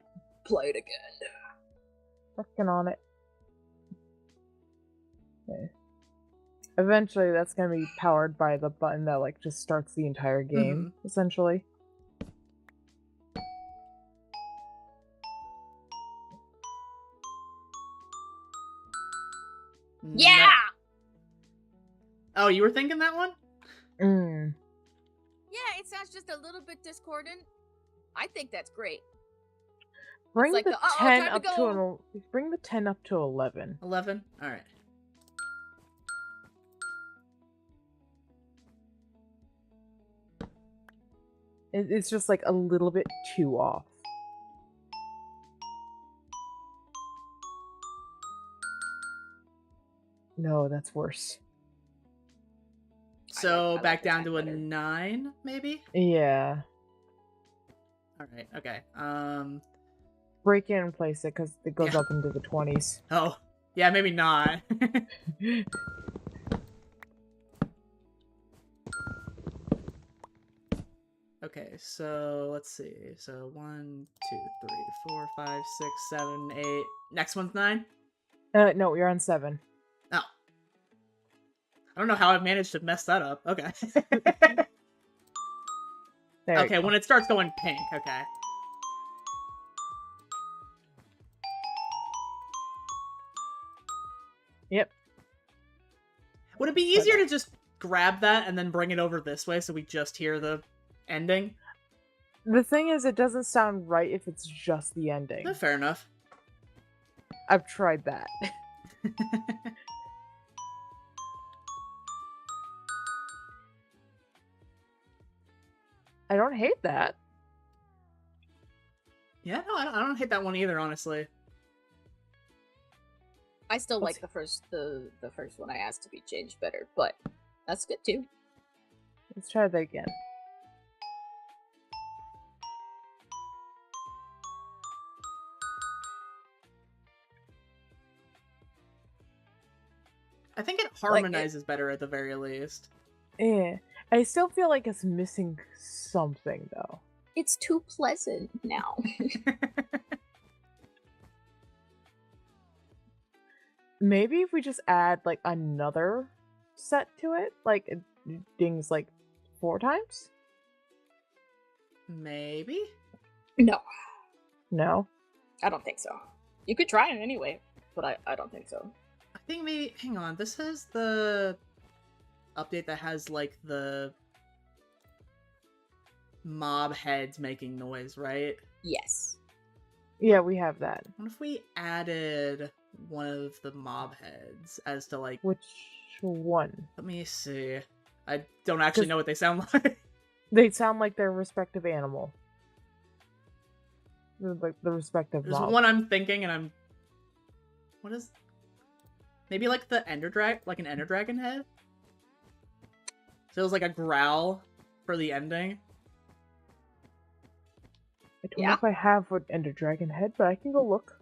[SPEAKER 2] Play it again.
[SPEAKER 3] working on it. Okay. Eventually, that's gonna be powered by the button that like just starts the entire game, essentially.
[SPEAKER 2] Yeah!
[SPEAKER 1] No. Oh, you were thinking that one?
[SPEAKER 3] Mm.
[SPEAKER 2] Yeah, it sounds just a little bit discordant. I think that's great.
[SPEAKER 3] Bring
[SPEAKER 2] like
[SPEAKER 3] the
[SPEAKER 2] the, "Uh-oh,
[SPEAKER 3] 10
[SPEAKER 2] time to
[SPEAKER 3] up to
[SPEAKER 2] go."
[SPEAKER 3] bring the 10 up to 11.
[SPEAKER 1] 11? Alright.
[SPEAKER 3] It's just like a little bit too off. No, that's worse.
[SPEAKER 1] So,
[SPEAKER 2] like
[SPEAKER 1] back
[SPEAKER 2] the
[SPEAKER 1] down
[SPEAKER 2] 10
[SPEAKER 1] to a
[SPEAKER 2] better.
[SPEAKER 1] 9, maybe?
[SPEAKER 3] Yeah.
[SPEAKER 1] Alright, okay.
[SPEAKER 3] Break in and place it because it goes
[SPEAKER 1] Yeah.
[SPEAKER 3] up into the 20s.
[SPEAKER 1] Oh. Yeah, maybe not. Okay, so let's see. So 1, 2, 3, 4, 5, 6, 7, 8. Next one's 9?
[SPEAKER 3] No, you're on 7.
[SPEAKER 1] Oh. I don't know how I managed to mess that up. Okay.
[SPEAKER 3] There you
[SPEAKER 1] Okay,
[SPEAKER 3] go.
[SPEAKER 1] when it starts going pink. Okay.
[SPEAKER 3] Yep.
[SPEAKER 1] Would it be easier to just grab that and then bring it over this way so we just hear the ending?
[SPEAKER 3] The thing is, it doesn't sound right if it's just the ending.
[SPEAKER 1] Fair enough.
[SPEAKER 3] I've tried that. I don't hate that.
[SPEAKER 1] Yeah, no, I don't hate that one either, honestly.
[SPEAKER 2] I still
[SPEAKER 3] Let's
[SPEAKER 2] like the first one I asked to be changed better, but that's good too.
[SPEAKER 3] Let's try that again.
[SPEAKER 1] I think it harmonizes better at the very least.
[SPEAKER 3] Yeah. I still feel like it's missing something, though.
[SPEAKER 2] It's too pleasant now.
[SPEAKER 3] Maybe if we just add, like, another set to it? Like, it dings, like, 4 times?
[SPEAKER 1] Maybe?
[SPEAKER 2] No,
[SPEAKER 3] No?
[SPEAKER 2] I don't think so. You could try it anyway, but I don't think so.
[SPEAKER 1] I think maybe... Hang on, this is the update that has, like, the mob heads making noise, right?
[SPEAKER 2] Yes.
[SPEAKER 3] Yeah, we have that.
[SPEAKER 1] What if we added one of the mob heads as to, like...
[SPEAKER 3] Which one?
[SPEAKER 1] Let me see. I don't actually know what they sound like.
[SPEAKER 3] They sound like their respective animal. like the respective
[SPEAKER 1] There's
[SPEAKER 3] mob.
[SPEAKER 1] one I'm thinking, and I'm... What is... Maybe like the Ender Dragon, like an Ender Dragon head? So it was like a growl for the ending.
[SPEAKER 3] I don't know if I have an Ender Dragon head, but I can go look.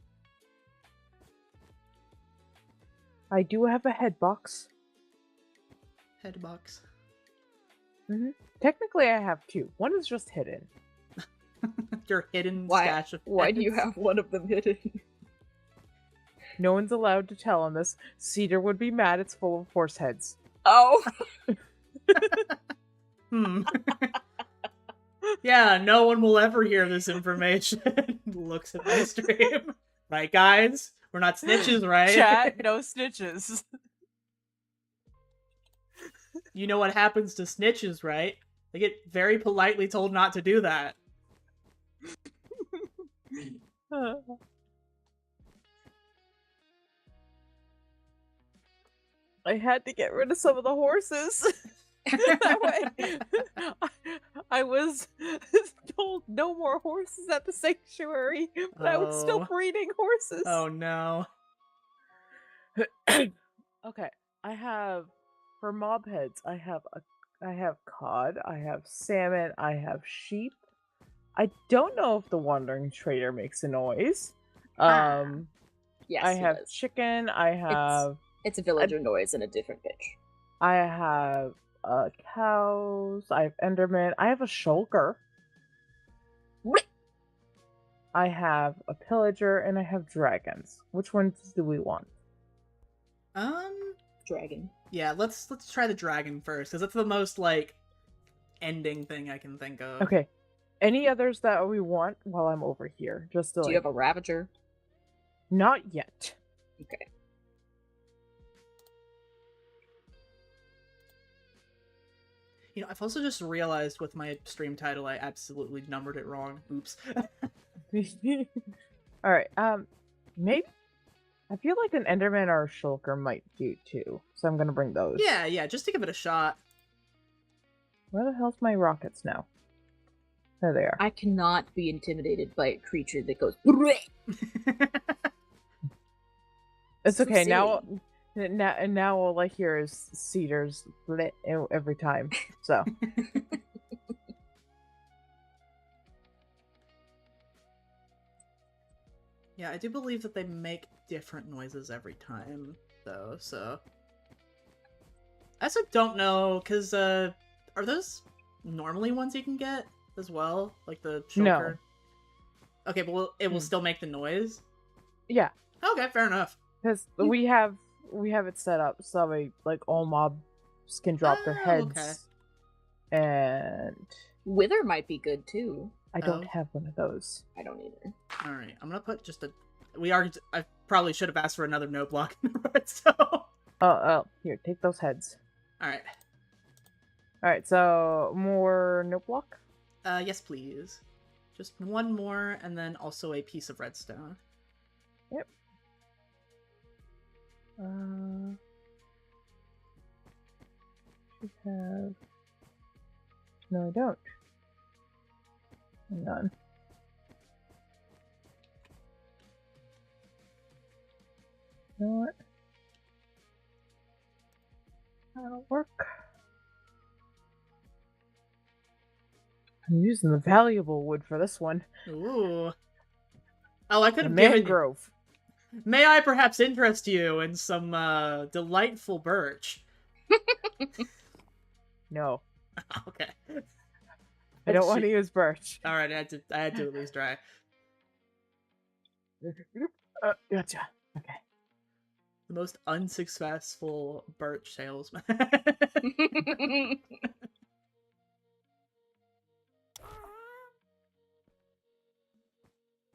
[SPEAKER 3] I do have a head box.
[SPEAKER 1] Head box.
[SPEAKER 3] Technically, I have two. One is just hidden.
[SPEAKER 1] Your hidden
[SPEAKER 2] Why?
[SPEAKER 1] stash of
[SPEAKER 2] Why do you
[SPEAKER 1] heads.
[SPEAKER 2] have one of them hidden?
[SPEAKER 3] No one's allowed to tell on this. Cedar would be mad. It's full of horse heads.
[SPEAKER 2] Oh.
[SPEAKER 1] Yeah, no one will ever hear this information. Looks at my stream. Right, guys? We're not snitches, right?
[SPEAKER 3] Chat, no snitches.
[SPEAKER 1] You know what happens to snitches, right? They get very politely told not to do that.
[SPEAKER 3] I had to get rid of some of the horses. That way, I was told no more horses at the sanctuary, but I was still
[SPEAKER 1] Oh.
[SPEAKER 3] breeding horses.
[SPEAKER 1] Oh no.
[SPEAKER 3] Okay, I have for mob heads. I have cod. I have salmon. I have sheep. I don't know if the wandering trader makes a noise.
[SPEAKER 2] Yes,
[SPEAKER 3] I
[SPEAKER 2] he
[SPEAKER 3] have
[SPEAKER 2] does.
[SPEAKER 3] chicken. I have
[SPEAKER 2] It's a villager noise in a different pitch.
[SPEAKER 3] I have cows. I have enderman. I have a shulker. I have a pillager, and I have dragons. Which ones do we want?
[SPEAKER 2] Dragon.
[SPEAKER 1] Yeah, let's try the dragon first, because that's the most, like, ending thing I can think of.
[SPEAKER 3] Okay. Any others that we want while I'm over here? Just to,
[SPEAKER 2] Do you have a Ravager?
[SPEAKER 3] Not yet.
[SPEAKER 2] Okay.
[SPEAKER 1] You know, I've also just realized with my stream title, I absolutely numbered it wrong. Oops.
[SPEAKER 3] Alright, maybe? I feel like an enderman or a shulker might do too. So I'm gonna bring those.
[SPEAKER 1] Yeah, just to give it a shot.
[SPEAKER 3] Where the hell's my rockets now? There they are.
[SPEAKER 2] I cannot be intimidated by a creature that goes.
[SPEAKER 3] It's
[SPEAKER 2] So
[SPEAKER 3] okay, now
[SPEAKER 2] silly.
[SPEAKER 3] all I hear is Cedar's lit every time. So
[SPEAKER 1] Yeah, I do believe that they make different noises every time, though, so... I also don't know, because, are those normally ones you can get as well? Like the shulker?
[SPEAKER 3] No.
[SPEAKER 1] Okay, but it will still make the noise?
[SPEAKER 3] yeah.
[SPEAKER 1] Okay, fair enough.
[SPEAKER 3] Because we have it set up so like all mobs can drop their
[SPEAKER 1] Oh,
[SPEAKER 3] heads.
[SPEAKER 1] okay.
[SPEAKER 3] And
[SPEAKER 2] Wither might be good too.
[SPEAKER 3] I don't
[SPEAKER 1] Oh.
[SPEAKER 3] have one of those.
[SPEAKER 2] I don't either.
[SPEAKER 1] Alright, I'm gonna put just a... I probably should have asked for another no block in the redstone.
[SPEAKER 3] Oh, here, take those heads.
[SPEAKER 1] Alright.
[SPEAKER 3] Alright, so more note block?
[SPEAKER 1] Yes, please. Just one more, and then also a piece of redstone.
[SPEAKER 3] Yep. Should have... No, I don't. Hang on. You know what? That'll work. I'm using the valuable wood for this one.
[SPEAKER 1] Ooh. Oh, I could
[SPEAKER 3] The
[SPEAKER 1] have given you...
[SPEAKER 3] mangrove.
[SPEAKER 1] May I perhaps interest you in some, delightful birch?
[SPEAKER 3] No.
[SPEAKER 1] Okay.
[SPEAKER 3] I don't want to use birch.
[SPEAKER 1] Alright, I had to at least try.
[SPEAKER 3] Gotcha. Okay.
[SPEAKER 1] The most unsuccessful birch salesman.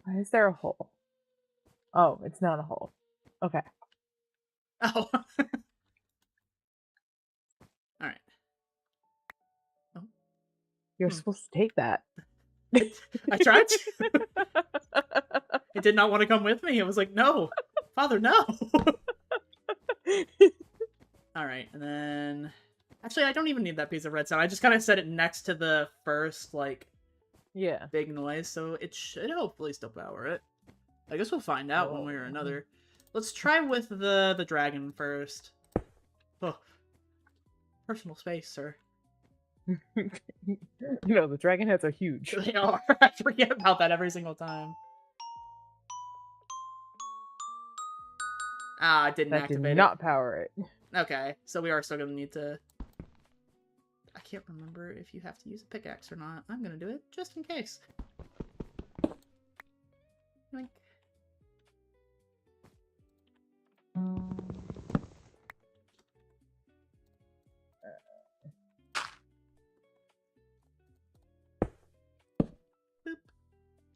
[SPEAKER 3] Why is there a hole? Oh, it's not a hole. Okay.
[SPEAKER 1] Oh. Alright.
[SPEAKER 3] You're supposed to take that.
[SPEAKER 1] I tried to. It did not want to come with me. It was like, no. Father, no. Alright, and then... Actually, I don't even need that piece of redstone. I just kind of set it next to the first, like,
[SPEAKER 3] Yeah.
[SPEAKER 1] big noise, so it should hopefully still power it. I guess we'll find out one way or another. Let's try with the dragon first. Oh. Personal space, sir.
[SPEAKER 3] No, the dragon heads are huge.
[SPEAKER 1] They are. I forget about that every single time. Ah, I didn't
[SPEAKER 3] That did
[SPEAKER 1] activate
[SPEAKER 3] not power it.
[SPEAKER 1] Okay, so we are still gonna need to... I can't remember if you have to use a pickaxe or not. I'm gonna do it just in case. Like... Boop.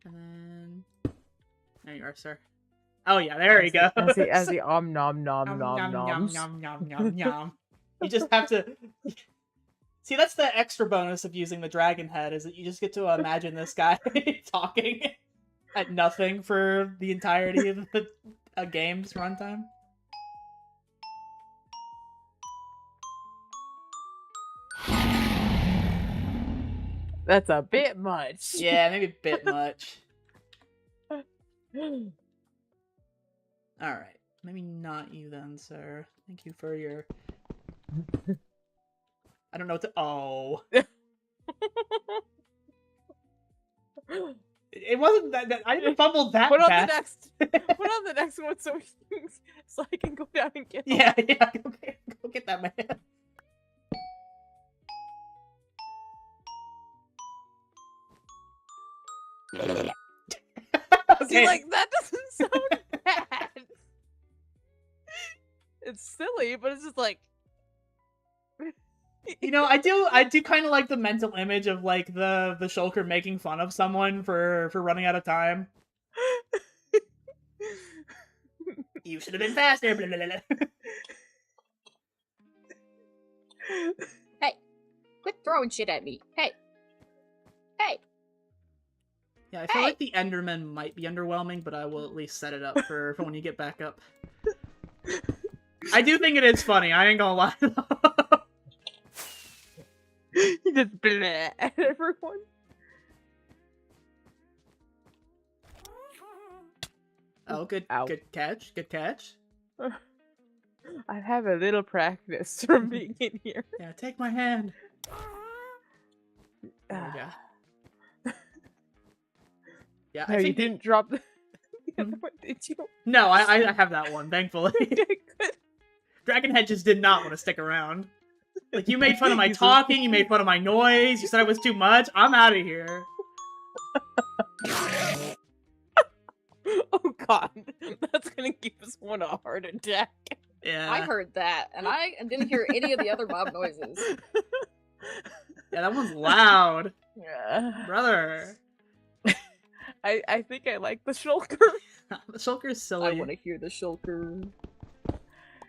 [SPEAKER 1] And then... There you are, sir. Oh yeah, there he goes.
[SPEAKER 3] As the om nom nom
[SPEAKER 1] Nom,
[SPEAKER 3] nom
[SPEAKER 1] nom, nom,
[SPEAKER 3] noms.
[SPEAKER 1] nom, nom, nom, nom. You just have to... See, that's the extra bonus of using the dragon head, is that you just get to imagine this guy talking at nothing for the entirety of the game's runtime.
[SPEAKER 3] That's a bit much.
[SPEAKER 1] Yeah, maybe a bit much. Alright. Maybe not you then, sir. Thank you for your... I don't know what to... Oh. It wasn't that... I didn't fumble that
[SPEAKER 3] Put on
[SPEAKER 1] bad.
[SPEAKER 3] the next... Put on the next one so I can go down and get
[SPEAKER 1] Yeah, yeah. Go get that man.
[SPEAKER 3] See, like, that doesn't sound bad. It's silly, but it's just like...
[SPEAKER 1] You know, I do kind of like the mental image of like the shulker making fun of someone for running out of time. You should have been faster. Blah, blah, blah, blah.
[SPEAKER 2] Hey, quit throwing shit at me. Hey. Hey.
[SPEAKER 1] Yeah, I feel like the Enderman might be underwhelming, but I will at least set it up for when you get back up. I do think it is funny. I ain't gonna lie.
[SPEAKER 3] You just bleh at everyone.
[SPEAKER 1] Oh, good,
[SPEAKER 3] Ow.
[SPEAKER 1] good catch, good catch.
[SPEAKER 3] I have a little practice from being in here.
[SPEAKER 1] Yeah, take my hand. There we go. Yeah,
[SPEAKER 3] No,
[SPEAKER 1] I
[SPEAKER 3] you
[SPEAKER 1] think
[SPEAKER 3] didn't drop the other one, did you?
[SPEAKER 1] No, I have that one, thankfully.
[SPEAKER 3] Okay, good.
[SPEAKER 1] Dragonhead just did not want to stick around. Like, you made fun of my talking, you made fun of my noise, you said I was too much. I'm out of here.
[SPEAKER 3] Oh god, that's gonna give someone a heart attack.
[SPEAKER 1] Yeah.
[SPEAKER 2] I heard that, and I didn't hear any of the other mob noises.
[SPEAKER 1] Yeah, that one's loud.
[SPEAKER 3] Yeah.
[SPEAKER 1] Brother.
[SPEAKER 3] I think I like the shulker.
[SPEAKER 1] The shulker's
[SPEAKER 2] I
[SPEAKER 1] silly.
[SPEAKER 2] want to hear the shulker.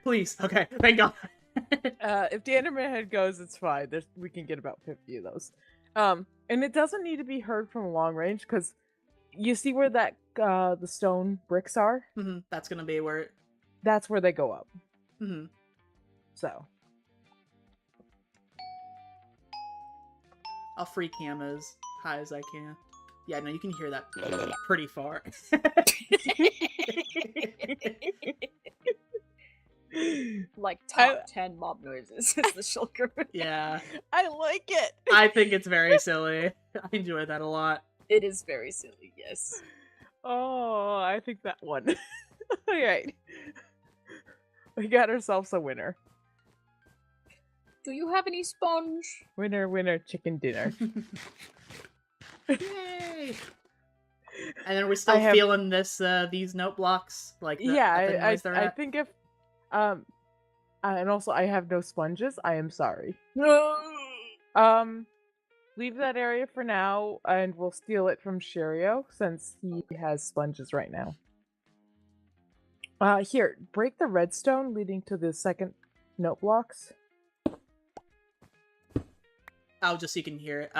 [SPEAKER 1] Please. Okay, thank God.
[SPEAKER 3] If the Enderman head goes, it's fine. We can get about 50 of those. And it doesn't need to be heard from long range, because you see where that the stone bricks are?
[SPEAKER 1] That's gonna be where it...
[SPEAKER 3] That's where they go up. So.
[SPEAKER 1] I'll free cam as high as I can. Yeah, no, you can hear that pretty far.
[SPEAKER 2] Like top 10 mob noises is the shulker.
[SPEAKER 1] Yeah.
[SPEAKER 3] I like it.
[SPEAKER 1] I think it's very silly. I enjoy that a lot.
[SPEAKER 2] It is very silly, yes.
[SPEAKER 3] Oh, I think that one. Alright. We got ourselves a winner.
[SPEAKER 2] Do you have any sponge?
[SPEAKER 3] Winner, winner, chicken dinner.
[SPEAKER 1] Yay! And then we're still feeling this these note blocks, like
[SPEAKER 3] I think if and also I have no sponges. I am sorry.
[SPEAKER 2] No.
[SPEAKER 3] Leave that area for now, and we'll steal it from Shirio since he has sponges right now. Here, break the redstone leading to the second note blocks.
[SPEAKER 1] Oh, just so you can hear it.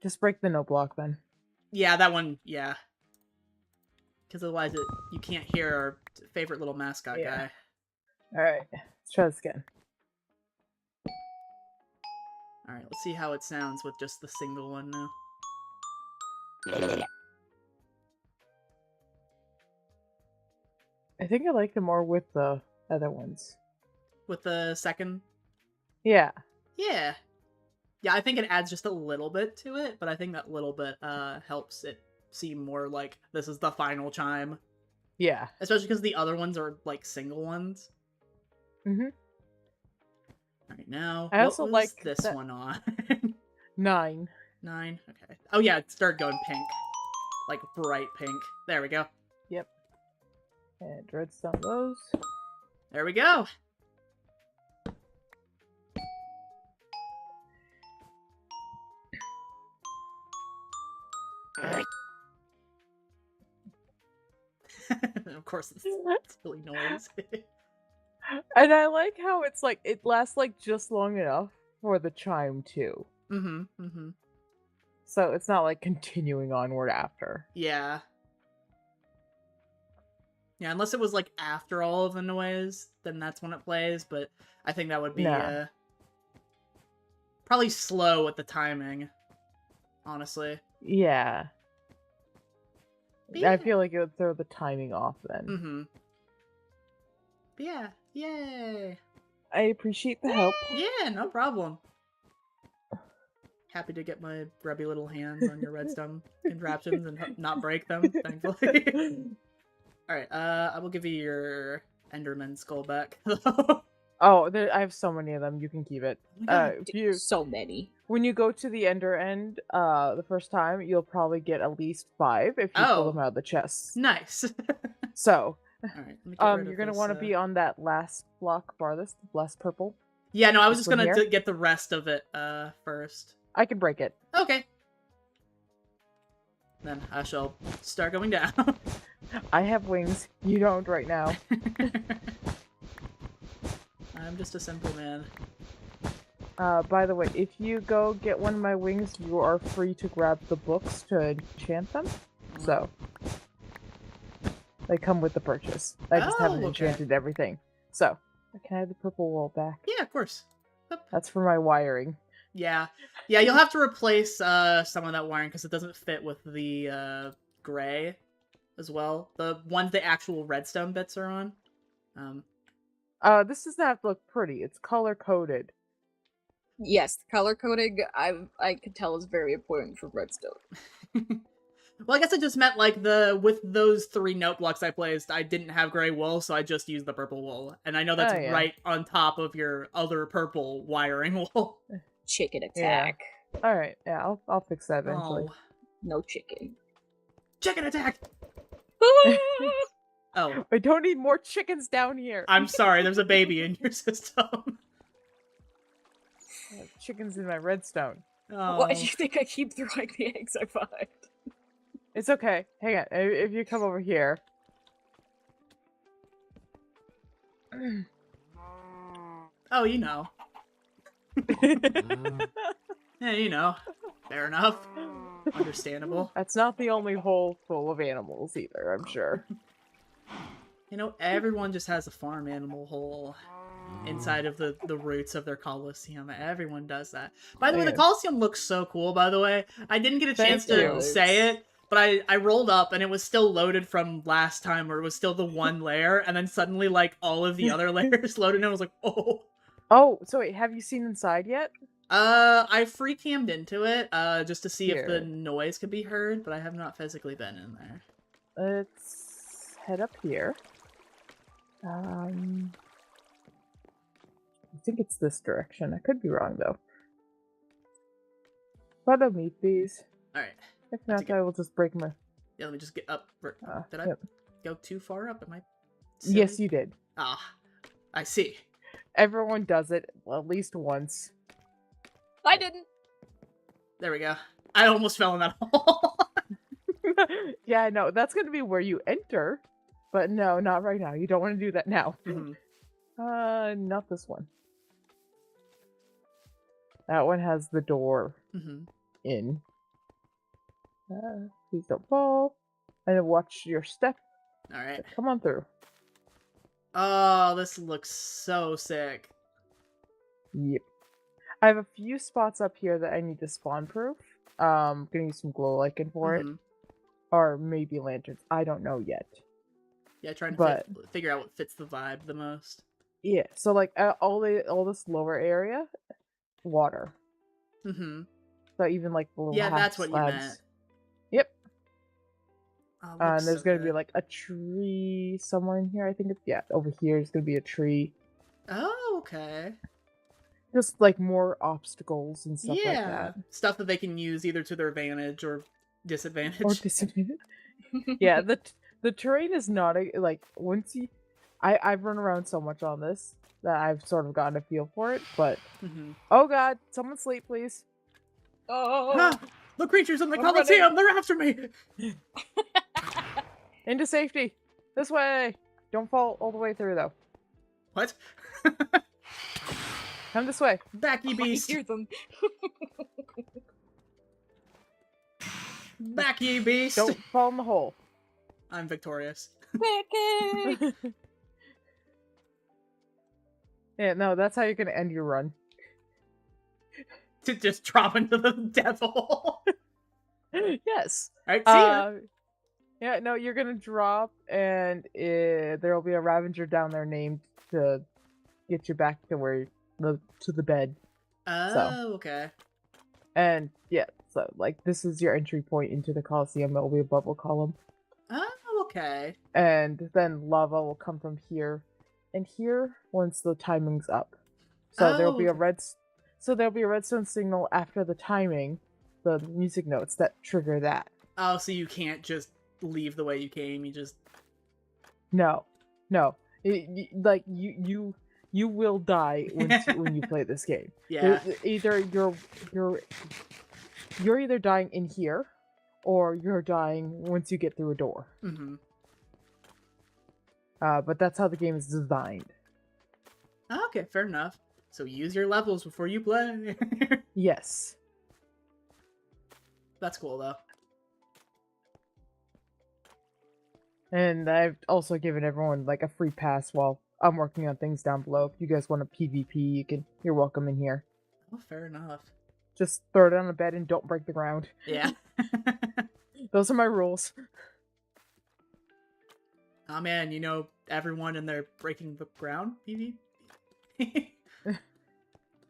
[SPEAKER 3] Just break the note block then.
[SPEAKER 1] Yeah, that one, yeah. Because otherwise you can't hear our favorite little mascot guy.
[SPEAKER 3] Alright, let's try this again.
[SPEAKER 1] Alright, let's see how it sounds with just the single one now.
[SPEAKER 3] I think I like them more with the other ones.
[SPEAKER 1] With the second.
[SPEAKER 3] Yeah.
[SPEAKER 1] Yeah. Yeah, I think it adds just a little bit to it, but I think that little bit helps it seem more like this is the final chime.
[SPEAKER 3] Yeah.
[SPEAKER 1] Especially because the other ones are like single ones.
[SPEAKER 3] Mm-hmm.
[SPEAKER 1] Alright, now,
[SPEAKER 3] I also
[SPEAKER 1] what was
[SPEAKER 3] like
[SPEAKER 1] this
[SPEAKER 3] that-
[SPEAKER 1] one on?
[SPEAKER 3] 9.
[SPEAKER 1] 9? Okay. Oh yeah, it started going pink. Like bright pink. There we go.
[SPEAKER 3] Yep. And redstone those.
[SPEAKER 1] There we go. Of course, it's silly noise.
[SPEAKER 3] And I like how it's like it lasts like just long enough for the chime too.
[SPEAKER 1] Mm-hmm. Mm-hmm.
[SPEAKER 3] So it's not like continuing onward after.
[SPEAKER 1] Yeah. Yeah, unless it was like after all of the noise, then that's when it plays, but I think that would be
[SPEAKER 3] No.
[SPEAKER 1] probably slow with the timing, honestly.
[SPEAKER 3] Yeah.
[SPEAKER 1] But yeah.
[SPEAKER 3] I feel like it would throw the timing off then.
[SPEAKER 1] Mm-hmm. But yeah, yay!
[SPEAKER 3] I appreciate the help.
[SPEAKER 1] Yeah, no problem. Happy to get my grubby little hands on your redstone contraptions and not break them, thankfully. Alright, I will give you your Enderman skull back.
[SPEAKER 3] Oh, I have so many of them. You can keep it.
[SPEAKER 2] So many.
[SPEAKER 3] When you go to the Ender End, the first time, you'll probably get at least 5 if you pull
[SPEAKER 1] Oh.
[SPEAKER 3] them out of the chests.
[SPEAKER 1] Nice.
[SPEAKER 3] So,
[SPEAKER 1] Alright,
[SPEAKER 3] you're gonna want to be on that last block farthest, last purple.
[SPEAKER 1] Yeah, no, I was
[SPEAKER 3] This
[SPEAKER 1] just
[SPEAKER 3] one
[SPEAKER 1] gonna
[SPEAKER 3] here?
[SPEAKER 1] get the rest of it first.
[SPEAKER 3] I can break it.
[SPEAKER 1] Okay. Then I shall start going down.
[SPEAKER 3] I have wings. You don't right now.
[SPEAKER 1] I'm just a simple man.
[SPEAKER 3] By the way, if you go get one of my wings, you are free to grab the books to enchant them. So, they come with the purchase. I just haven't
[SPEAKER 1] Oh, okay.
[SPEAKER 3] enchanted everything. So, can I have the purple wool back?
[SPEAKER 1] Yeah, of course. Oop.
[SPEAKER 3] That's for my wiring.
[SPEAKER 1] Yeah. Yeah, you'll have to replace some of that wiring because it doesn't fit with the gray as well. The ones the actual redstone bits are on.
[SPEAKER 3] This doesn't have to look pretty. It's color coded.
[SPEAKER 2] Yes, color coding I could tell is very important for redstone.
[SPEAKER 1] Well, I guess I just meant like with those 3 note blocks I placed, I didn't have gray wool, so I just used the purple wool. And I know that's
[SPEAKER 3] Oh, yeah.
[SPEAKER 1] right on top of your other purple wiring wool.
[SPEAKER 2] Chicken
[SPEAKER 3] Yeah.
[SPEAKER 2] attack.
[SPEAKER 3] All right, yeah, I'll fix that eventually.
[SPEAKER 1] Oh.
[SPEAKER 2] No chicken.
[SPEAKER 1] Chicken attack! Oh,
[SPEAKER 3] I don't need more chickens down here.
[SPEAKER 1] I'm sorry, there's a baby in your system.
[SPEAKER 3] I have chickens in my redstone.
[SPEAKER 1] Oh.
[SPEAKER 2] Why do you think I keep throwing the eggs I find?
[SPEAKER 3] It's okay. Hang on. If you come over here.
[SPEAKER 1] Oh, you know. Yeah, you know. Fair enough. Understandable.
[SPEAKER 3] That's not the only hole full of animals either, I'm sure.
[SPEAKER 1] You know, everyone just has a farm animal hole inside of the roots of their Coliseum. Everyone does that. By the way, the
[SPEAKER 3] Yeah.
[SPEAKER 1] Coliseum looks so cool, by the way. I didn't get a chance
[SPEAKER 3] Thank
[SPEAKER 1] to
[SPEAKER 3] you.
[SPEAKER 1] say it, but I rolled up and it was still loaded from last time where it was still the one layer, and then suddenly, like, all of the other layers loaded, and I was like, oh.
[SPEAKER 3] Oh, so wait, have you seen inside yet?
[SPEAKER 1] I free cammed into it, just to see if the
[SPEAKER 3] Here.
[SPEAKER 1] noise could be heard, but I have not physically been in there.
[SPEAKER 3] Let's head up here. I think it's this direction. I could be wrong though. Follow me, please.
[SPEAKER 1] Alright.
[SPEAKER 3] If
[SPEAKER 1] That's
[SPEAKER 3] not, I will just break my.
[SPEAKER 1] Yeah, let me just get up. Did I
[SPEAKER 3] Yep.
[SPEAKER 1] go too far up? Am I
[SPEAKER 3] Yes,
[SPEAKER 1] silly?
[SPEAKER 3] you did.
[SPEAKER 1] Ah, I see.
[SPEAKER 3] Everyone does it at least once.
[SPEAKER 2] I didn't.
[SPEAKER 1] There we go. I almost fell in that hole.
[SPEAKER 3] Yeah, no, that's going to be where you enter. But no, not right now. You don't want to do that now.
[SPEAKER 1] Mhm.
[SPEAKER 3] Not this one. That one has the door
[SPEAKER 1] Mhm.
[SPEAKER 3] in. Please don't fall. And watch your step.
[SPEAKER 1] Alright.
[SPEAKER 3] Come on through.
[SPEAKER 1] Oh, this looks so sick.
[SPEAKER 3] Yep. I have a few spots up here that I need to spawn proof. Gonna use some glow lichen for it,
[SPEAKER 1] Mhm.
[SPEAKER 3] or maybe lanterns. I don't know yet.
[SPEAKER 1] Yeah, trying to
[SPEAKER 3] But
[SPEAKER 1] figure out what fits the vibe the most.
[SPEAKER 3] yeah, so like all this lower area, water.
[SPEAKER 1] Mm-hmm.
[SPEAKER 3] So even like the little
[SPEAKER 1] Yeah,
[SPEAKER 3] half
[SPEAKER 1] that's what you meant.
[SPEAKER 3] slabs. Yep.
[SPEAKER 1] Looks
[SPEAKER 3] And there's
[SPEAKER 1] so
[SPEAKER 3] gonna be
[SPEAKER 1] good.
[SPEAKER 3] like a tree somewhere in here. I think it's over here is gonna be a tree.
[SPEAKER 1] Oh, okay.
[SPEAKER 3] Just like more obstacles and stuff like
[SPEAKER 1] Yeah,
[SPEAKER 3] that.
[SPEAKER 1] stuff that they can use either to their advantage or
[SPEAKER 3] Or
[SPEAKER 1] disadvantage.
[SPEAKER 3] disadvantage. Yeah, the terrain is not like once you I've run around so much on this that I've sort of gotten a feel for it, but
[SPEAKER 1] Mm-hmm.
[SPEAKER 3] oh god, someone sleep please.
[SPEAKER 2] Oh,
[SPEAKER 1] Ah, the creatures in the
[SPEAKER 3] I'm
[SPEAKER 1] Colosseum, they're after me!
[SPEAKER 3] Into safety. This way. Don't fall all the way through though.
[SPEAKER 1] What?
[SPEAKER 3] Come this way.
[SPEAKER 1] Back, ye
[SPEAKER 2] I
[SPEAKER 1] beast!
[SPEAKER 2] hear them.
[SPEAKER 1] Back, ye beast!
[SPEAKER 3] Don't fall in the hole.
[SPEAKER 1] I'm victorious.
[SPEAKER 2] Pancake!
[SPEAKER 3] Yeah, no, that's how you're gonna end your run.
[SPEAKER 1] To just drop into the death hole.
[SPEAKER 3] Yes.
[SPEAKER 1] Alright, see ya!
[SPEAKER 3] Yeah, no, you're gonna drop, and there'll be a Ravager down there named to get you back to the bed.
[SPEAKER 1] Oh, okay.
[SPEAKER 3] And yeah, so like this is your entry point into the Colosseum. There'll be a bubble column,
[SPEAKER 1] Oh, okay.
[SPEAKER 3] and then lava will come from here, and here once the timing's up. So there'll be a
[SPEAKER 1] okay.
[SPEAKER 3] there'll be a redstone signal after the timing, the music notes that trigger that.
[SPEAKER 1] Oh, so you can't just leave the way you came, you just...
[SPEAKER 3] No, like you will die when you play this game.
[SPEAKER 1] Yeah.
[SPEAKER 3] Either you're either dying in here, or you're dying once you get through a door.
[SPEAKER 1] Mm-hmm.
[SPEAKER 3] But that's how the game is designed.
[SPEAKER 1] Okay, fair enough. So use your levels before you play.
[SPEAKER 3] Yes.
[SPEAKER 1] That's cool, though.
[SPEAKER 3] And I've also given everyone like a free pass while I'm working on things down below. If you guys want a PvP, you're welcome in here.
[SPEAKER 1] Oh, fair enough.
[SPEAKER 3] Just throw it on the bed and don't break the ground.
[SPEAKER 1] Yeah.
[SPEAKER 3] Those are my rules.
[SPEAKER 1] Oh man, you know everyone and they're breaking the ground, PvP?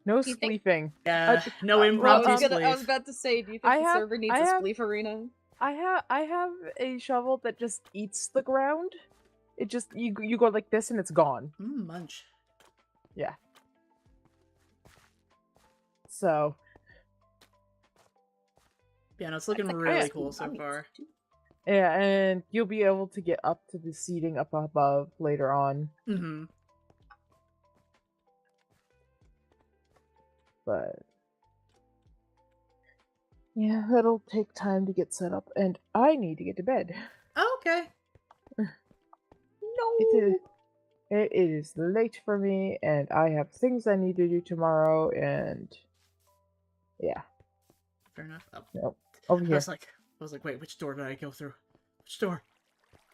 [SPEAKER 3] No
[SPEAKER 2] You think-
[SPEAKER 3] sleeping.
[SPEAKER 1] Yeah, no
[SPEAKER 3] well,
[SPEAKER 1] impromptu
[SPEAKER 2] I was
[SPEAKER 1] spleef.
[SPEAKER 2] about to say, do you think
[SPEAKER 3] I
[SPEAKER 2] the
[SPEAKER 3] have-
[SPEAKER 2] server needs
[SPEAKER 3] I
[SPEAKER 2] a
[SPEAKER 3] have-
[SPEAKER 2] spleef arena?
[SPEAKER 3] I have a shovel that just eats the ground. It just you go like this and it's gone.
[SPEAKER 1] Munch.
[SPEAKER 3] Yeah. So
[SPEAKER 1] Yeah, no, it's looking
[SPEAKER 2] That's like
[SPEAKER 1] really
[SPEAKER 2] high
[SPEAKER 1] cool
[SPEAKER 2] school
[SPEAKER 1] so far.
[SPEAKER 2] too.
[SPEAKER 3] yeah, and you'll be able to get up to the seating up above later on.
[SPEAKER 1] Mm-hmm.
[SPEAKER 3] But yeah, it'll take time to get set up, and I need to get to bed.
[SPEAKER 1] Oh, okay.
[SPEAKER 2] No.
[SPEAKER 3] It is late for me, and I have things I need to do tomorrow, and yeah.
[SPEAKER 1] Fair enough. Oh,
[SPEAKER 3] Nope. Over
[SPEAKER 1] I
[SPEAKER 3] here.
[SPEAKER 1] was like, wait, which door did I go through? Which door?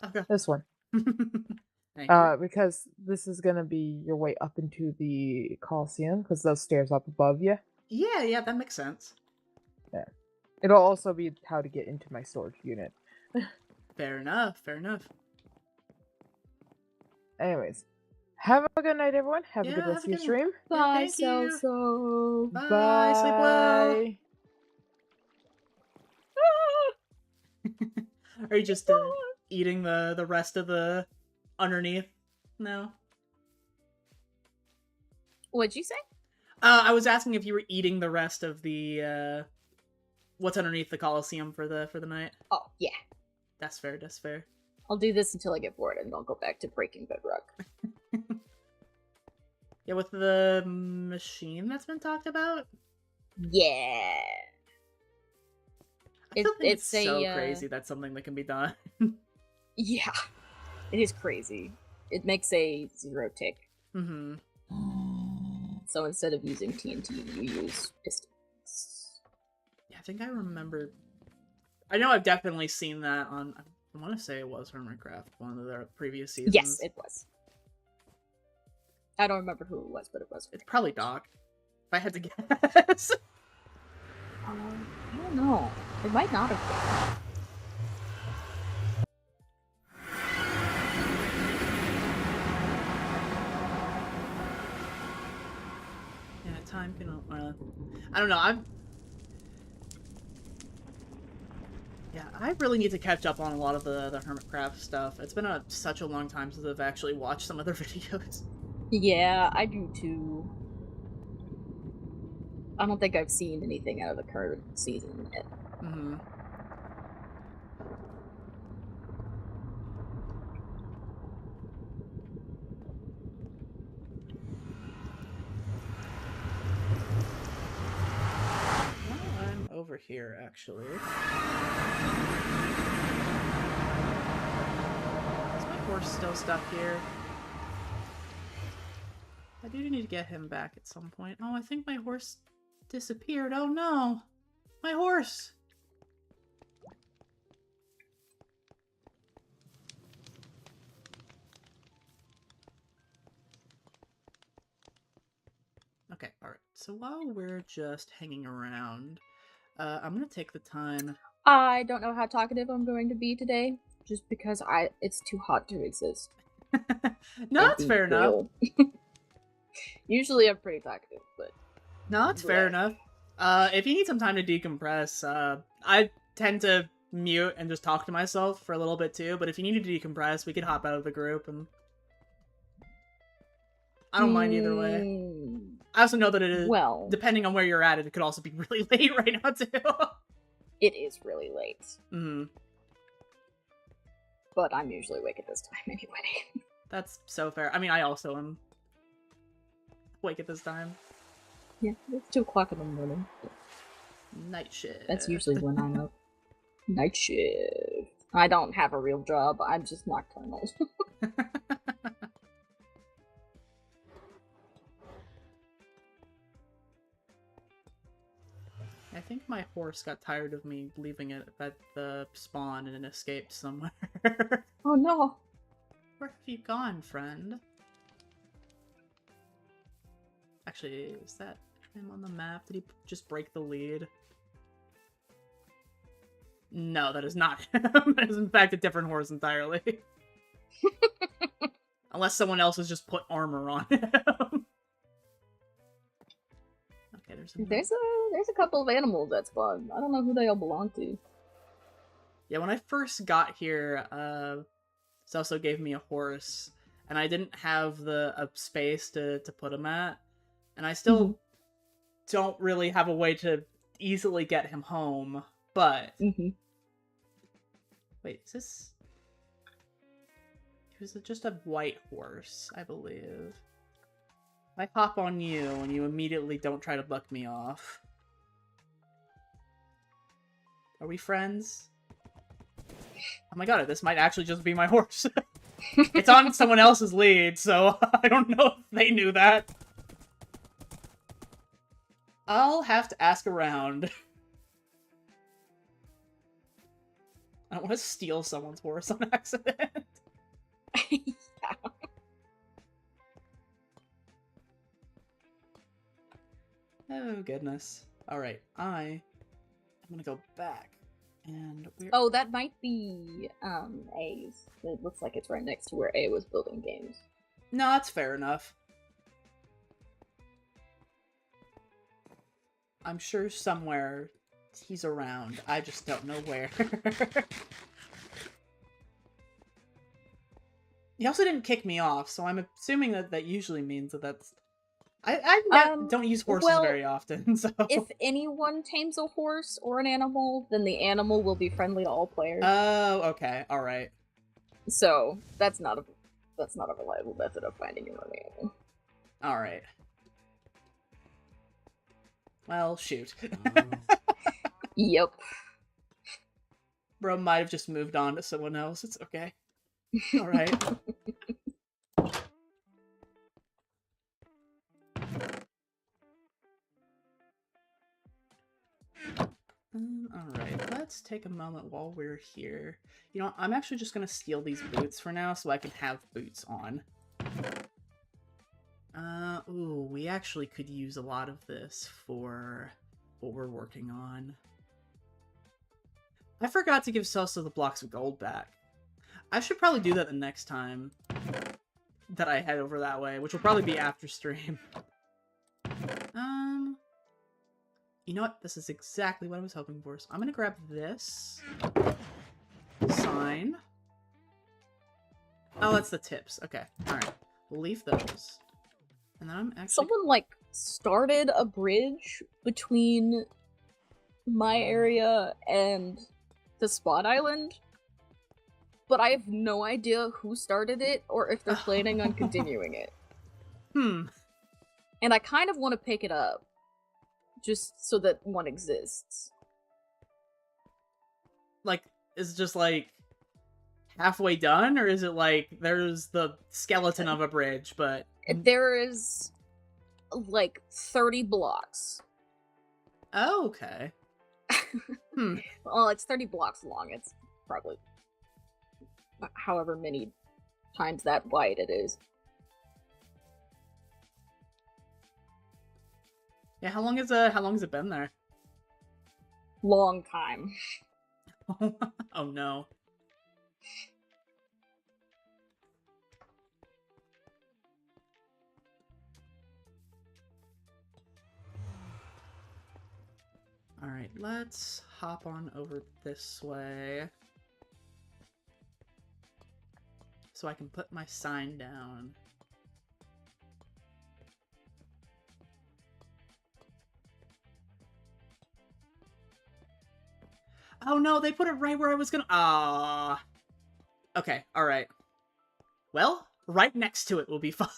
[SPEAKER 1] Oh god.
[SPEAKER 3] This one.
[SPEAKER 1] Thank you.
[SPEAKER 3] Because this is gonna be your way up into the Coliseum, because those stairs up above you.
[SPEAKER 1] Yeah, that makes sense.
[SPEAKER 3] It'll also be how to get into my storage unit.
[SPEAKER 1] Fair enough, fair enough.
[SPEAKER 3] Anyways, have a good night, everyone. Have a
[SPEAKER 1] Yeah,
[SPEAKER 3] good
[SPEAKER 1] have
[SPEAKER 3] rest
[SPEAKER 1] a
[SPEAKER 3] of your
[SPEAKER 1] good
[SPEAKER 3] stream.
[SPEAKER 2] Bye,
[SPEAKER 1] thank you.
[SPEAKER 2] so.
[SPEAKER 1] Bye, sleep well. Are you just eating the rest of the underneath? No.
[SPEAKER 2] What'd you say?
[SPEAKER 1] I was asking if you were eating the rest of the what's underneath the Colosseum for the night.
[SPEAKER 2] Oh, yeah.
[SPEAKER 1] That's fair. That's fair.
[SPEAKER 2] I'll do this until I get bored, and I'll go back to breaking bedrock.
[SPEAKER 1] Yeah, with the machine that's been talked about.
[SPEAKER 2] Yeah.
[SPEAKER 1] I still think
[SPEAKER 2] It's
[SPEAKER 1] so
[SPEAKER 2] a,
[SPEAKER 1] crazy that's something that can be done.
[SPEAKER 2] Yeah. It is crazy. It makes a 0 tick.
[SPEAKER 1] Mm-hmm.
[SPEAKER 2] So instead of using TNT, you use pistons.
[SPEAKER 1] Yeah, I think I remember. I know I've definitely seen that on. I want to say it was Hermitcraft, one of their previous seasons.
[SPEAKER 2] Yes, it was. I don't remember who it was, but it was.
[SPEAKER 1] It's probably Doc. If I had to guess.
[SPEAKER 2] Yeah. don't know. It might not have been.
[SPEAKER 1] Yeah, time can. I don't know. Yeah, I really need to catch up on a lot of the Hermitcraft stuff. It's been such a long time since I've actually watched some of their videos.
[SPEAKER 2] Yeah, I do too. I don't think I've seen anything out of the current season yet.
[SPEAKER 1] Mm-hmm. Well, I'm over here, actually. Is my horse still stuck here? I do need to get him back at some point. Oh, I think my horse disappeared. Oh no! My horse! Okay, alright. So while we're just hanging around, I'm gonna take the time...
[SPEAKER 2] I don't know how talkative I'm going to be today, just because it's too hot to exist.
[SPEAKER 1] No, that's fair enough.
[SPEAKER 2] Usually I'm pretty talkative, but...
[SPEAKER 1] No, that's fair enough. If you need some time to decompress, I tend to mute and just talk to myself for a little bit too, but if you need to decompress, we could hop out of the group and... I don't mind either way. I also know that it is,
[SPEAKER 2] well,
[SPEAKER 1] depending on where you're at, it could also be really late right now too.
[SPEAKER 2] It is really late.
[SPEAKER 1] Mm-hmm.
[SPEAKER 2] But I'm usually awake at this time anyway.
[SPEAKER 1] That's so fair. I mean, I also am awake at this time.
[SPEAKER 2] Yeah, it's 2 o'clock in the morning.
[SPEAKER 1] Night shift.
[SPEAKER 2] That's usually when I'm up. Night shift. I don't have a real job. I'm just nocturnal.
[SPEAKER 1] I think my horse got tired of me leaving it at the spawn and escaped somewhere.
[SPEAKER 2] Oh no!
[SPEAKER 1] Where have you gone, friend? Actually, is that him on the map? Did he just break the lead? No, that is not him. That is in fact a different horse entirely. Unless someone else has just put armor on him. Okay, there's
[SPEAKER 2] a couple of animals that spawn. I don't know who they all belong to.
[SPEAKER 1] Yeah, when I first got here, Celso gave me a horse, and I didn't have a space to put him at, and I still don't really have a way to easily get him home, but... Wait, is this... It was just a white horse, I believe. I hop on you, and you immediately don't try to buck me off. Are we friends? Oh my god, this might actually just be my horse. It's on someone else's lead, so I don't know if they knew that. I'll have to ask around. I don't want to steal someone's horse on accident.
[SPEAKER 2] Yeah.
[SPEAKER 1] Oh, goodness. Alright, I'm gonna go back. And we're...
[SPEAKER 2] Oh, that might be A's. It looks like it's right next to where A was building games.
[SPEAKER 1] No, that's fair enough. I'm sure somewhere he's around. I just don't know where. He also didn't kick me off, so I'm assuming that usually means that's... I don't use horses very often, so...
[SPEAKER 2] If anyone tames a horse or an animal, then the animal will be friendly to all players.
[SPEAKER 1] Oh, okay, alright.
[SPEAKER 2] So, that's not a reliable method of finding your own animal.
[SPEAKER 1] Alright. Well, shoot.
[SPEAKER 2] Yep.
[SPEAKER 1] Bro might have just moved on to someone else, it's okay. Alright. Alright, let's take a moment while we're here. You know, I'm actually just gonna steal these boots for now so I can have boots on. Ooh, we actually could use a lot of this for what we're working on. I forgot to give Celso the blocks of gold back. I should probably do that the next time that I head over that way, which will probably be after stream. You know what? This is exactly what I was hoping for. So I'm gonna grab this sign. Oh, that's the tips. Okay, alright. We'll leave those. And then I'm actually...
[SPEAKER 2] Someone, like, started a bridge between my area and the Spot Island, but I have no idea who started it or if they're planning on continuing it. And I kind of want to pick it up, just so that one exists.
[SPEAKER 1] Like, is it just, like, halfway done, or is it, like, there's the skeleton of a bridge, but...
[SPEAKER 2] There is, like, 30 blocks.
[SPEAKER 1] Oh, okay.
[SPEAKER 2] Well, it's 30 blocks long. It's probably however many times that wide it is.
[SPEAKER 1] Yeah, how long has it been there?
[SPEAKER 2] Long time.
[SPEAKER 1] Oh no. Alright, let's hop on over this way. So I can put my sign down. Oh no, they put it right where I was gonna... Ah. Okay, alright. Well, right next to it will be fine.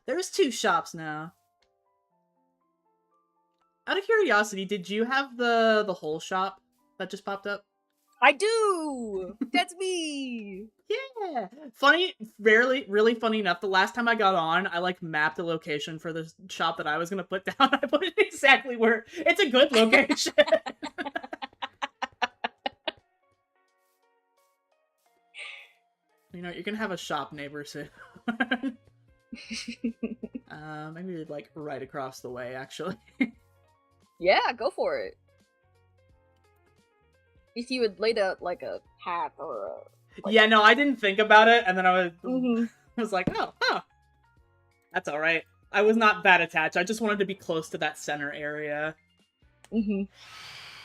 [SPEAKER 1] There's 2 shops now. Out of curiosity, did you have the whole shop that just popped up?
[SPEAKER 2] I do! That's me!
[SPEAKER 1] Yeah! Funny, really funny enough, the last time I got on, I, like, mapped a location for the shop that I was gonna put down. I put it exactly where... It's a good location! You know, you're gonna have a shop neighbor soon. Maybe, like, right across the way, actually.
[SPEAKER 2] Yeah, go for it. If you had laid out, like, a path or a... Like...
[SPEAKER 1] Yeah, no, I didn't think about it, and then I was like, oh, that's alright. I was not that attached. I just wanted to be close to that center area.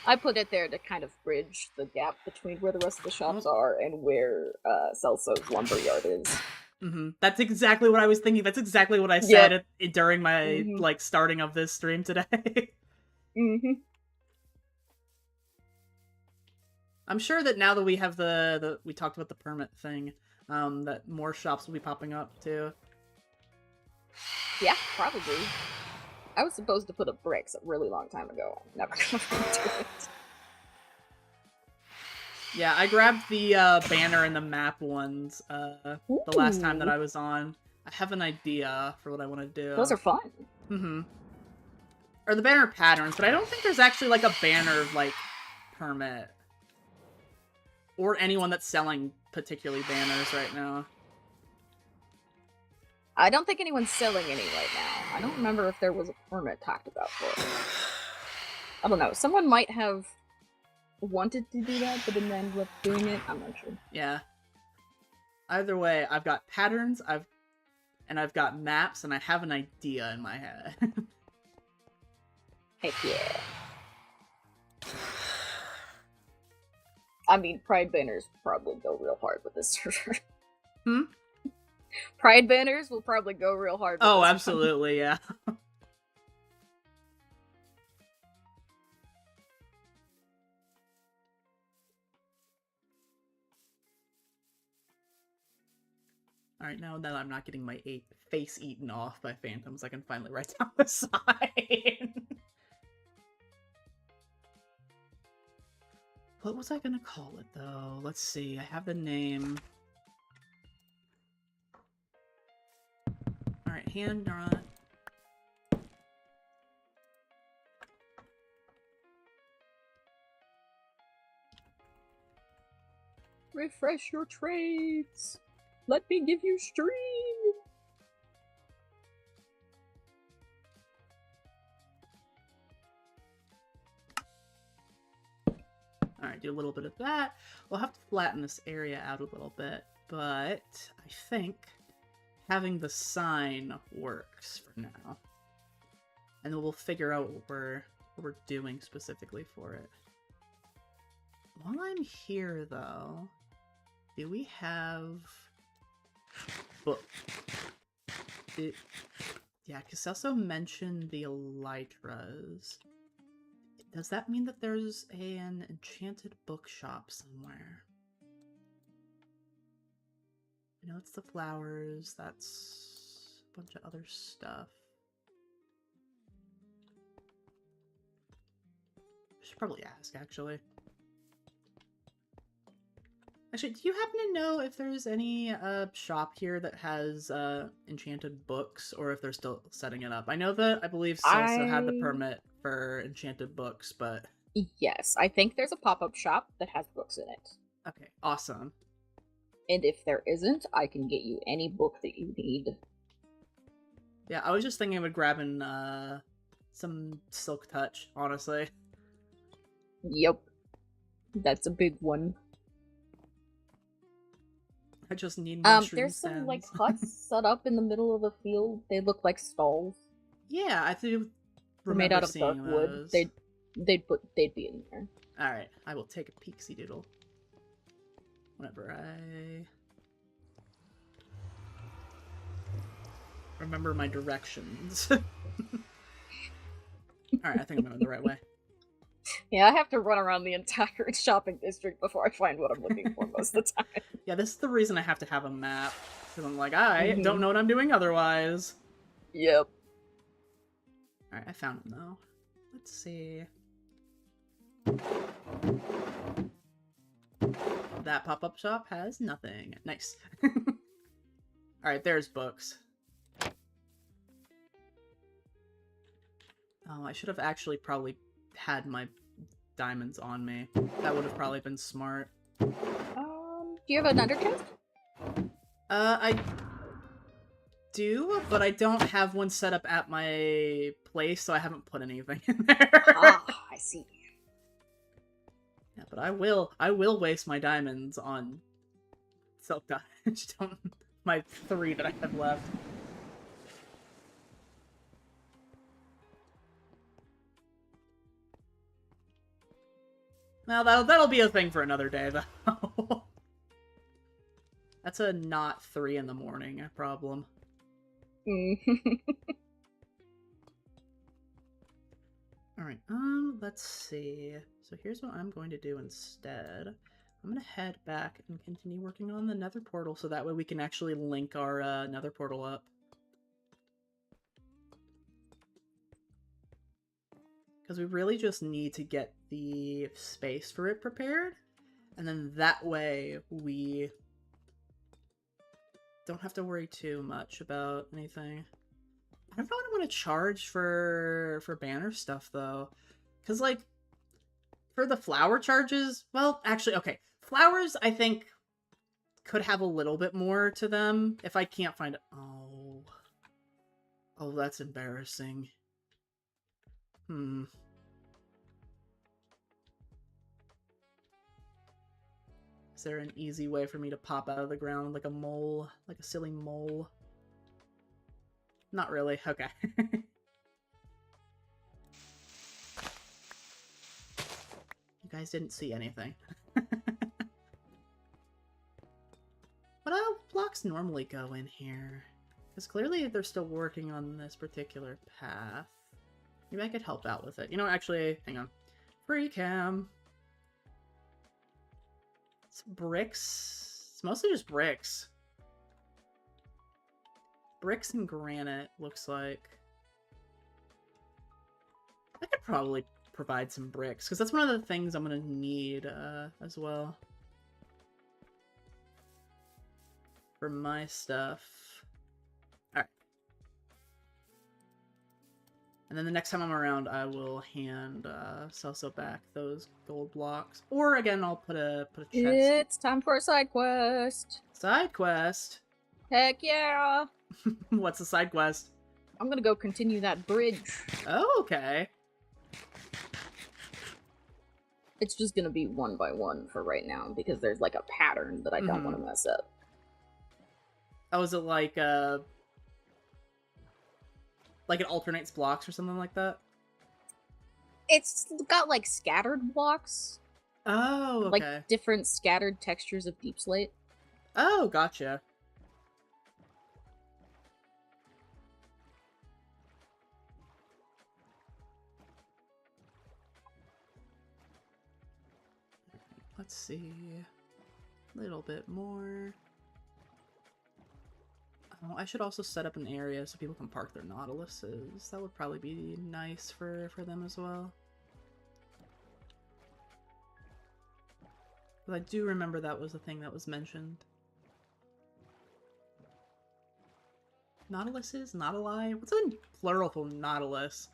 [SPEAKER 2] I put it there to kind of bridge the gap between where the rest of the shops are and where Celso's lumberyard is.
[SPEAKER 1] That's exactly what I was thinking. That's exactly what I said during my, like, starting of this stream today. I'm sure that now that we have we talked about the permit thing, that more shops will be popping up, too.
[SPEAKER 2] Yeah, probably. I was supposed to put up bricks a really long time ago. I'm never gonna do it.
[SPEAKER 1] Yeah, I grabbed the banner and the map ones the last time that I was on. I have an idea for what I want to do.
[SPEAKER 2] Those are fun.
[SPEAKER 1] Or the banner patterns, but I don't think there's actually, like, a banner, like, permit. Or anyone that's selling particularly banners right now.
[SPEAKER 2] I don't think anyone's selling any right now. I don't remember if there was a permit talked about for it. I don't know. Someone might have wanted to do that, but didn't end up doing it. I'm not sure.
[SPEAKER 1] Yeah. Either way, I've got patterns, I've got maps, and I have an idea in my head.
[SPEAKER 2] Heck yeah. I mean, Pride banners probably go real hard with this server. Pride banners will probably go real hard with
[SPEAKER 1] this
[SPEAKER 2] one.
[SPEAKER 1] Absolutely, yeah. Alright, now that I'm not getting my face eaten off by phantoms, I can finally write down the sign. What was I gonna call it, though? Let's see, I have the name. Alright, hand on.
[SPEAKER 2] Refresh your trades! Let me give you stream!
[SPEAKER 1] Alright, do a little bit of that. We'll have to flatten this area out a little bit, but I think having the sign works for now. And then we'll figure out what we're doing specifically for it. While I'm here, though, do we have... Well, yeah, because also mentioned the elytras. Does that mean that there's an enchanted bookshop somewhere? I know it's the flowers, that's a bunch of other stuff. I should probably ask, actually. Actually, do you happen to know if there's any shop here that has enchanted books, or if they're still setting it up? I know that I believe Salsa had the permit for enchanted books, but...
[SPEAKER 2] Yes, I think there's a pop-up shop that has books in it.
[SPEAKER 1] Okay, awesome.
[SPEAKER 2] And if there isn't, I can get you any book that you need.
[SPEAKER 1] Yeah, I was just thinking of grabbing some Silk Touch, honestly.
[SPEAKER 2] Yep. That's a big one.
[SPEAKER 1] I just need mushroom
[SPEAKER 2] there's some, like,
[SPEAKER 1] sands.
[SPEAKER 2] huts set up in the middle of the field. They look like stalls.
[SPEAKER 1] Yeah, I do
[SPEAKER 2] They're
[SPEAKER 1] remember
[SPEAKER 2] made out of
[SPEAKER 1] seeing
[SPEAKER 2] dark wood.
[SPEAKER 1] those.
[SPEAKER 2] They'd be in there.
[SPEAKER 1] Alright, I will take a peeksy doodle. Whenever I... remember my directions. Alright, I think I'm going the right way.
[SPEAKER 2] Yeah, I have to run around the entire shopping district before I find what I'm looking for most of the time.
[SPEAKER 1] Yeah, this is the reason I have to have a map. Because I'm like, I don't know what I'm doing otherwise.
[SPEAKER 2] Yep.
[SPEAKER 1] Alright, I found him though. Let's see. That pop-up shop has nothing. Nice. Alright, there's books. Oh, I should have actually probably had my diamonds on me. That would have probably been smart.
[SPEAKER 2] Do you have an under chest?
[SPEAKER 1] I do, but I don't have one set up at my place, so I haven't put anything in there.
[SPEAKER 2] Ah, I see.
[SPEAKER 1] Yeah, but I will waste my diamonds on Silk Touch. Don't my 3 that I have left. Now that'll be a thing for another day, though. That's a not 3 in the morning problem. Alright, let's see. So here's what I'm going to do instead. I'm gonna head back and continue working on the nether portal, so that way we can actually link our nether portal up. Because we really just need to get the space for it prepared, and then that way we don't have to worry too much about anything. I don't know what I want to charge for banner stuff, though. Because, like, for the flower charges, well, actually, okay. Flowers, I think, could have a little bit more to them if I can't find it. Oh. Oh, that's embarrassing. Is there an easy way for me to pop out of the ground like a mole? Like a silly mole? Not really. Okay. You guys didn't see anything. What blocks normally go in here? Because clearly they're still working on this particular path. Maybe I could help out with it. You know, actually, hang on. Free cam. It's bricks. It's mostly just bricks. Bricks and granite, looks like. I could probably provide some bricks, because that's one of the things I'm going to need as well. For my stuff. Alright. And then the next time I'm around, I will hand Celso back those gold blocks. Or, again, I'll put a chest.
[SPEAKER 2] It's time for a side quest.
[SPEAKER 1] Side quest?
[SPEAKER 2] Heck yeah!
[SPEAKER 1] What's the side quest?
[SPEAKER 2] I'm gonna go continue that bridge.
[SPEAKER 1] Oh, okay.
[SPEAKER 2] It's just gonna be 1 by 1 for right now, because there's, like, a pattern that I don't want to mess up.
[SPEAKER 1] Oh, is it like it alternates blocks or something like that?
[SPEAKER 2] It's got, like, scattered blocks.
[SPEAKER 1] Oh, okay.
[SPEAKER 2] Like, different scattered textures of deep slate.
[SPEAKER 1] Oh, gotcha. Let's see. A little bit more. Oh, I should also set up an area so people can park their Nautiluses. That would probably be nice for them as well. But I do remember that was the thing that was mentioned. Nautiluses? Nautili? What's a plural for Nautilus?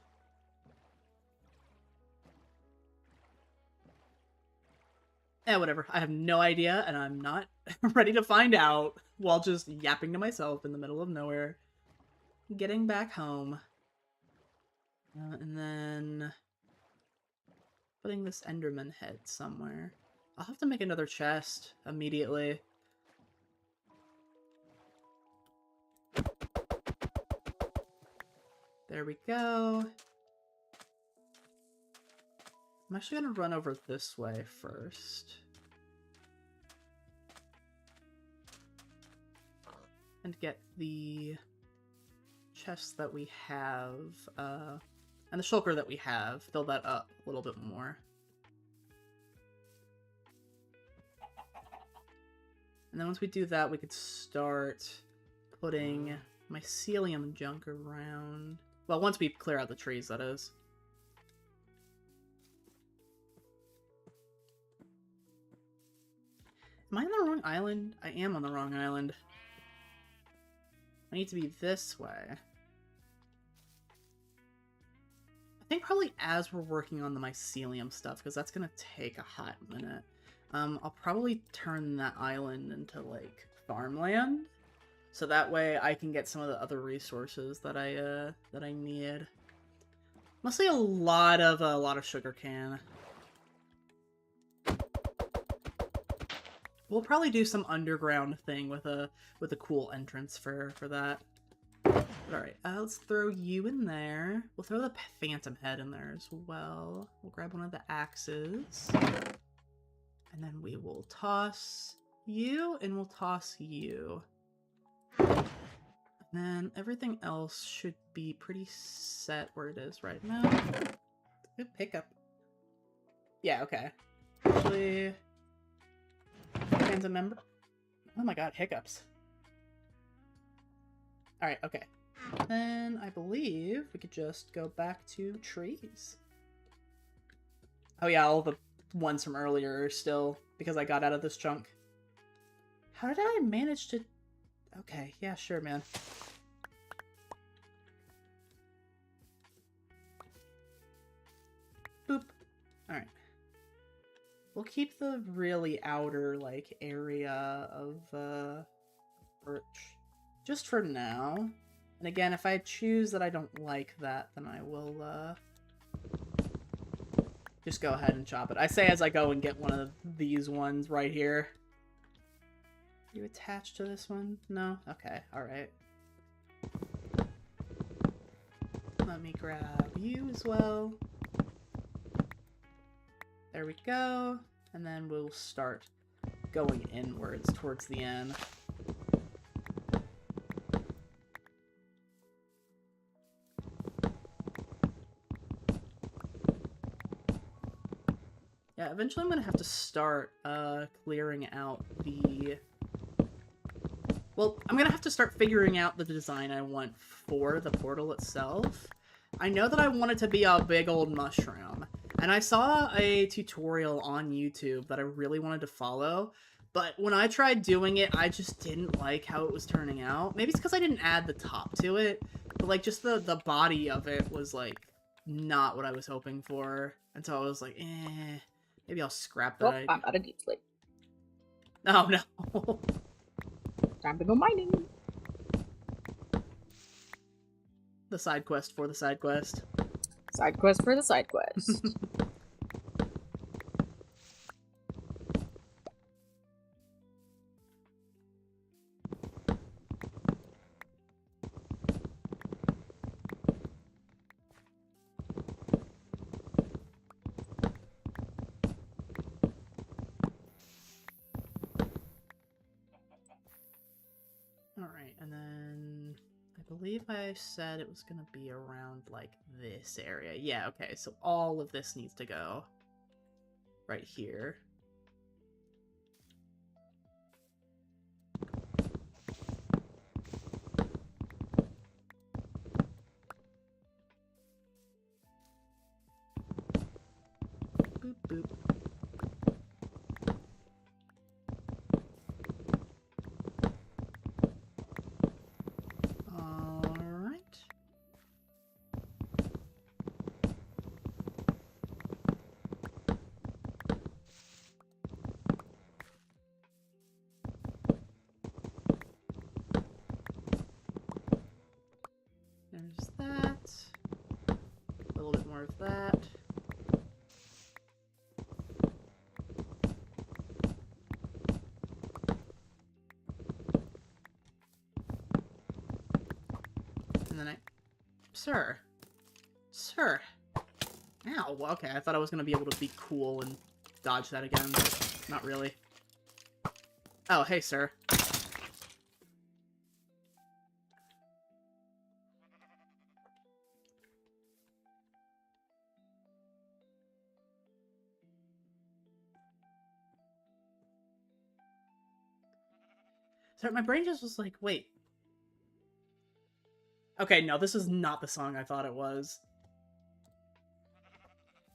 [SPEAKER 1] Eh, whatever. I have no idea, and I'm not ready to find out while just yapping to myself in the middle of nowhere. Getting back home. And then putting this Enderman head somewhere. I'll have to make another chest immediately. There we go. I'm actually going to run over this way first. And get the chest that we have, and the shulker that we have, fill that up a little bit more. And then once we do that, we could start putting mycelium junk around. Well, once we clear out the trees, that is. Am I on the wrong island? I am on the wrong island. I need to be this way. I think probably as we're working on the mycelium stuff, because that's going to take a hot minute. I'll probably turn that island into, like, farmland. So that way I can get some of the other resources that I need. Mostly a lot of sugarcane. We'll probably do some underground thing with a cool entrance for that. Alright, let's throw you in there. We'll throw the phantom head in there as well. We'll grab one of the axes. And then we will toss you, and we'll toss you. And then everything else should be pretty set where it is right now. Good pickup. Yeah, okay. Actually... Phantom member. Oh my god, hiccups. Alright, okay. Then I believe we could just go back to trees. Oh yeah, all the ones from earlier are still, because I got out of this chunk. How did I manage to... Okay, yeah, sure, man. Boop. Alright. We'll keep the really outer, like, area of, birch. Just for now. And again, if I choose that I don't like that, then I will, just go ahead and chop it. I say as I go and get one of these ones right here. Are you attached to this one? No? Okay, alright. Let me grab you as well. There we go. And then we'll start going inwards towards the end. Yeah, eventually I'm going to have to start clearing out the... Well, I'm going to have to start figuring out the design I want for the portal itself. I know that I want it to be a big old mushroom. And I saw a tutorial on YouTube that I really wanted to follow, but when I tried doing it, I just didn't like how it was turning out. Maybe it's because I didn't add the top to it, but like just the body of it was like not what I was hoping for. And so I was like, maybe I'll scrap that.
[SPEAKER 2] Oh, I'm out of deep slate.
[SPEAKER 1] Oh no.
[SPEAKER 2] Time to go mining.
[SPEAKER 1] The side quest for the side quest.
[SPEAKER 2] Side quest for the side quest.
[SPEAKER 1] believe I said it was gonna be around, like, this area. Yeah, okay, so all of this needs to go right here. Boop, boop. Alright. There's that. A little bit more of that. And then Sir. Sir. Ow, okay, I thought I was gonna be able to be cool and dodge that again. Not really. Oh, hey, sir. So my brain just was like, wait. Okay, no, this is not the song I thought it was.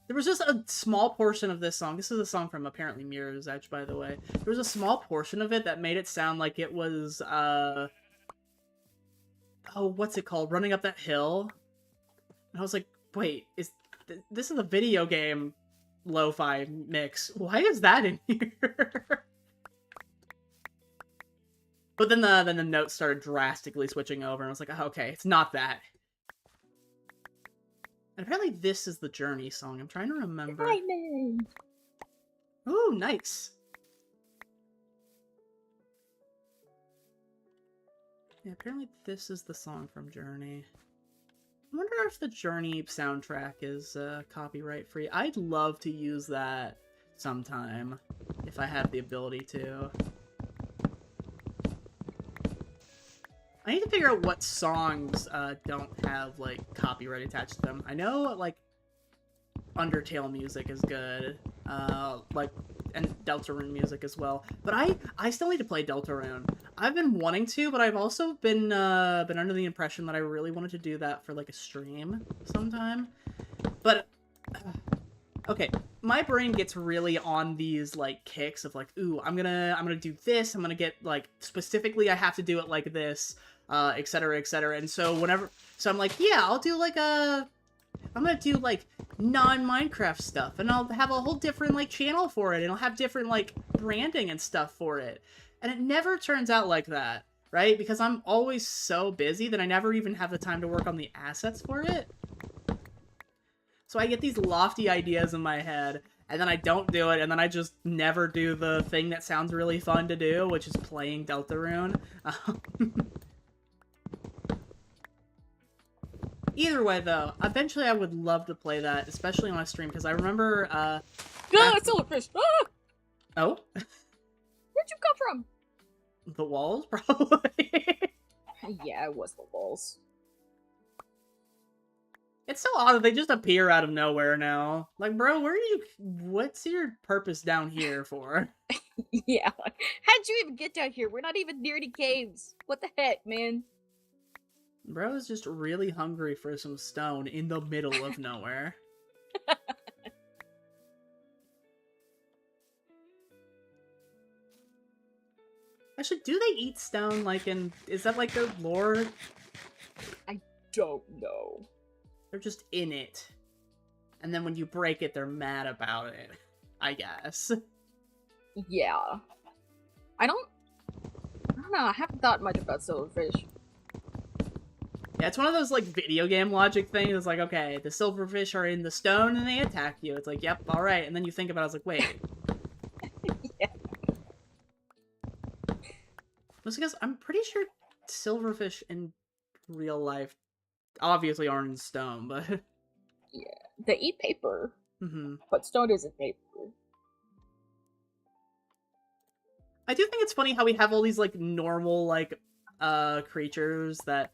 [SPEAKER 1] There was just a small portion of this song. This is a song from apparently Mirror's Edge, by the way. There was a small portion of it that made it sound like it was, oh, what's it called? Running Up That Hill. And I was like, wait, this is a video game lo-fi mix. Why is that in here? But then the notes started drastically switching over, and I was like, oh, okay, it's not that. And apparently this is the Journey song. I'm trying to remember.
[SPEAKER 2] Diamond.
[SPEAKER 1] Ooh, nice. Yeah, apparently this is the song from Journey. I wonder if the Journey soundtrack is copyright free. I'd love to use that sometime, if I have the ability to. I need to figure out what songs don't have, like, copyright attached to them. I know, like, Undertale music is good, and Deltarune music as well. But I still need to play Deltarune. I've been wanting to, but I've also been under the impression that I really wanted to do that for, like, a stream sometime. But, okay, my brain gets really on these, like, kicks of, like, ooh, I'm gonna do this, I'm gonna get, like, specifically I have to do it like this, etc., etc. And so I'm like, yeah, I'm gonna do, like, non-Minecraft stuff, and I'll have a whole different, like, channel for it, and I'll have different, like, branding and stuff for it. And it never turns out like that, right? Because I'm always so busy that I never even have the time to work on the assets for it. So I get these lofty ideas in my head, and then I don't do it, and then I just never do the thing that sounds really fun to do, which is playing Deltarune. Either way, though, eventually I would love to play that, especially on a stream, because I remember,
[SPEAKER 2] Silverfish! Ah!
[SPEAKER 1] Oh?
[SPEAKER 2] Where'd you come from?
[SPEAKER 1] The walls, probably?
[SPEAKER 2] Yeah, it was the walls.
[SPEAKER 1] It's so odd that they just appear out of nowhere now. Like, bro, what's your purpose down here for?
[SPEAKER 2] Yeah, how'd you even get down here? We're not even near any caves. What the heck, man?
[SPEAKER 1] Bro is just really hungry for some stone in the middle of nowhere. Actually, do they eat stone, like, is that, like, their lore?
[SPEAKER 2] I don't know.
[SPEAKER 1] They're just in it. And then when you break it, they're mad about it, I guess.
[SPEAKER 2] Yeah. I don't know, I haven't thought much about silverfish.
[SPEAKER 1] Yeah, it's one of those, like, video game logic things. It's like, okay, the silverfish are in the stone and they attack you. It's like, yep, alright. And then you think about it, it's like, wait.
[SPEAKER 2] Yeah.
[SPEAKER 1] That's because I'm pretty sure silverfish in real life obviously aren't in stone, but...
[SPEAKER 2] Yeah, they eat paper.
[SPEAKER 1] Mm-hmm.
[SPEAKER 2] But stone isn't paper.
[SPEAKER 1] I do think it's funny how we have all these, like, normal, like, creatures that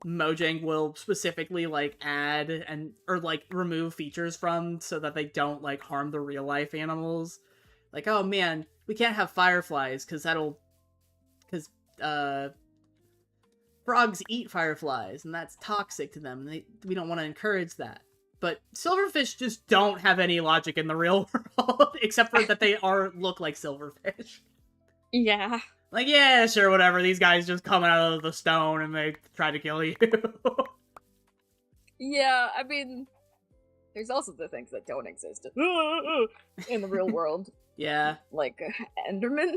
[SPEAKER 1] Mojang will specifically like add or like remove features from so that they don't like harm the real life animals. Like, oh man, we can't have fireflies because frogs eat fireflies and that's toxic to them. We don't want to encourage that. But silverfish just don't have any logic in the real world except for that they look like silverfish.
[SPEAKER 2] Yeah.
[SPEAKER 1] Like, yeah, sure, whatever. These guys just come out of the stone and they try to kill you.
[SPEAKER 2] Yeah, I mean, there's also the things that don't exist in the real world.
[SPEAKER 1] Yeah.
[SPEAKER 2] Like, Enderman?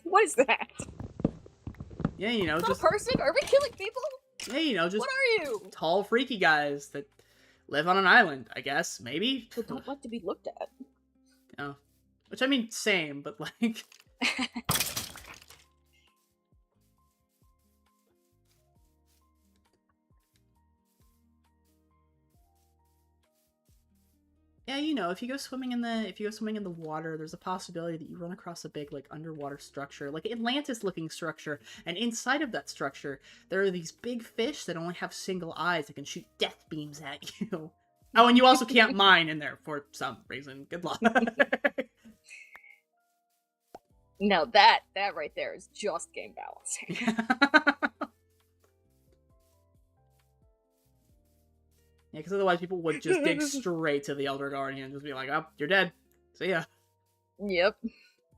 [SPEAKER 2] What is that?
[SPEAKER 1] Yeah, you know,
[SPEAKER 2] Is that
[SPEAKER 1] just...
[SPEAKER 2] a person? Are we killing people?
[SPEAKER 1] Yeah, you know, just...
[SPEAKER 2] What are you?
[SPEAKER 1] Tall, freaky guys that live on an island, I guess. Maybe?
[SPEAKER 2] But don't like to be looked at.
[SPEAKER 1] Oh. Which, I mean, same, but, like... Yeah, you know, if you go swimming in the water, there's a possibility that you run across a big like underwater structure, like Atlantis-looking structure, and inside of that structure, there are these big fish that only have single eyes that can shoot death beams at you. Oh, and you also can't mine in there for some reason. Good luck.
[SPEAKER 2] No, that right there is just game balancing.
[SPEAKER 1] Yeah, because otherwise people would just dig straight to the Elder Guardian and just be like, oh, you're dead. See ya.
[SPEAKER 2] Yep.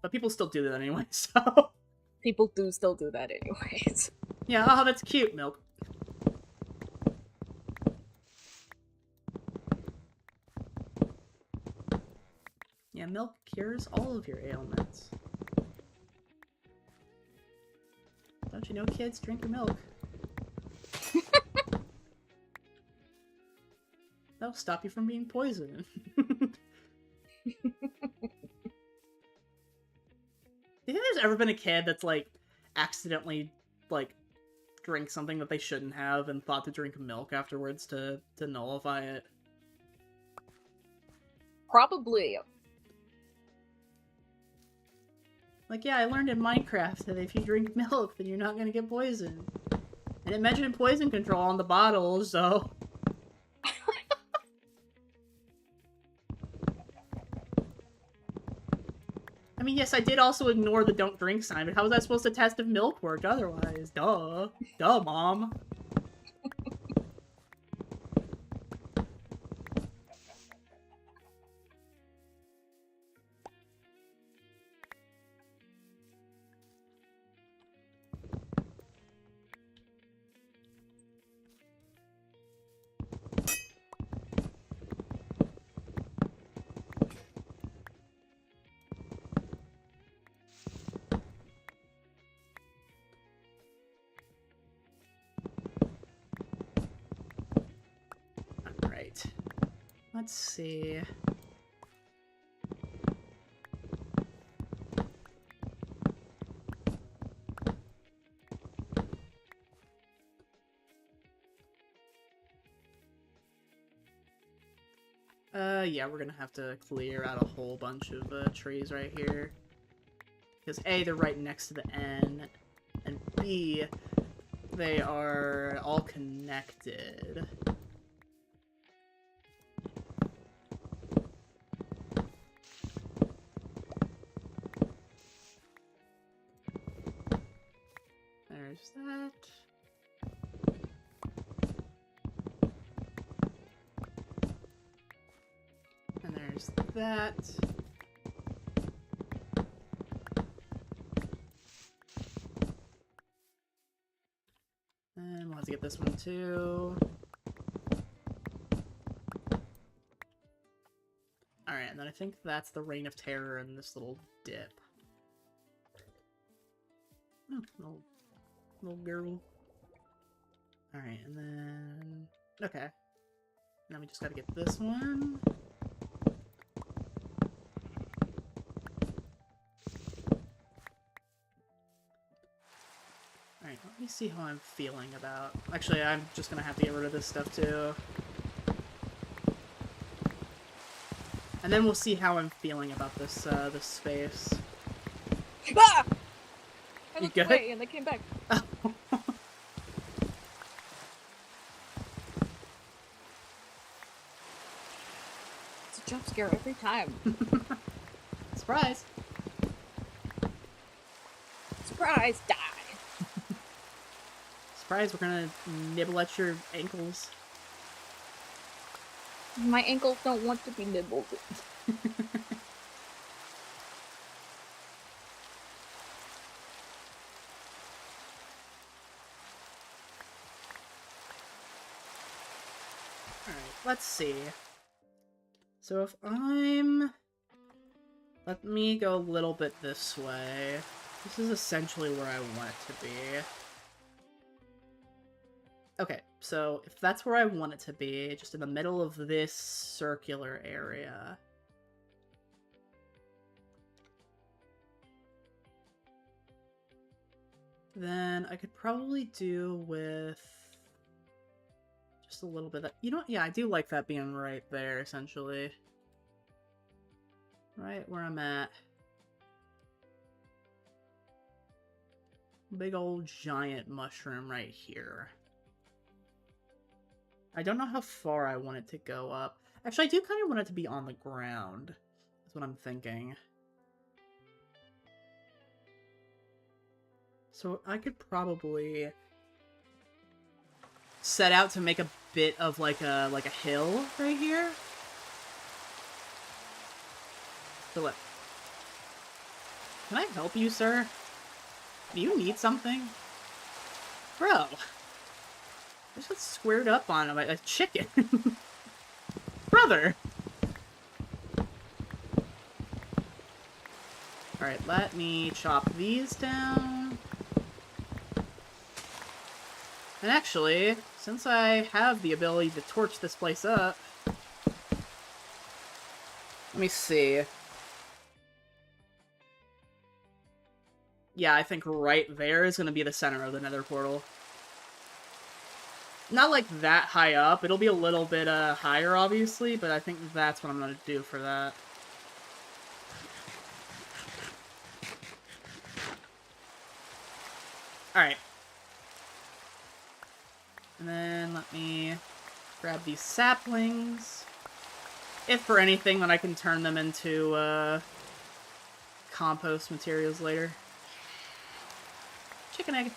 [SPEAKER 1] But people still do that anyway, so...
[SPEAKER 2] People do still do that anyways.
[SPEAKER 1] Yeah, oh, that's cute, Milk. Yeah, milk cures all of your ailments. Don't you know, kids? Drink your milk. That'll stop you from being poisoned. Do you think there's ever been a kid that's, like, accidentally, like, drank something that they shouldn't have and thought to drink milk afterwards to nullify it?
[SPEAKER 2] Probably.
[SPEAKER 1] Like, yeah, I learned in Minecraft that if you drink milk, then you're not gonna get poisoned. And it mentioned poison control on the bottle, so... I mean, yes, I did also ignore the don't drink sign, but how was I supposed to test if milk worked otherwise? Duh. Duh, Mom. Alright. Let's see. Yeah, we're gonna have to clear out a whole bunch of trees right here. Because A, they're right next to the N, and B, they are all connected. There's that. And there's that. And we'll have to get this one too. Alright, and then I think that's the Reign of Terror in this little dip. Oh, little girl. Alright, and then... Okay. Now we just gotta get this one. Alright, let me see how I'm feeling about... Actually, I'm just gonna have to get rid of this stuff too. And then we'll see how I'm feeling about this, this space.
[SPEAKER 2] Ah! I
[SPEAKER 1] You
[SPEAKER 2] looked
[SPEAKER 1] good?
[SPEAKER 2] away and they came back. scare every time.
[SPEAKER 1] Surprise!
[SPEAKER 2] Surprise, die!
[SPEAKER 1] Surprise, we're gonna nibble at your ankles.
[SPEAKER 2] My ankles don't want to be nibbled.
[SPEAKER 1] Alright, let's see. So if I'm... Let me go a little bit this way. This is essentially where I want it to be. Okay, so if that's where I want it to be, just in the middle of this circular area. Then I could probably do with just a little bit of that. You know what? Yeah, I do like that being right there, essentially. Right where I'm at. Big old giant mushroom right here. I don't know how far I want it to go up. Actually, I do kind of want it to be on the ground. That's what I'm thinking. So I could probably set out to make a bit of like a hill right here. Philip, can I help you, sir? Do you need something? Bro, I just got squared up on a chicken. Brother! Alright, let me chop these down. And actually, since I have the ability to torch this place up, let me see. Yeah, I think right there is going to be the center of the nether portal. Not like that high up. It'll be a little bit higher, obviously, but I think that's what I'm going to do for that. Alright. And then let me grab these saplings. If for anything, then I can turn them into compost materials later. Chicken egg.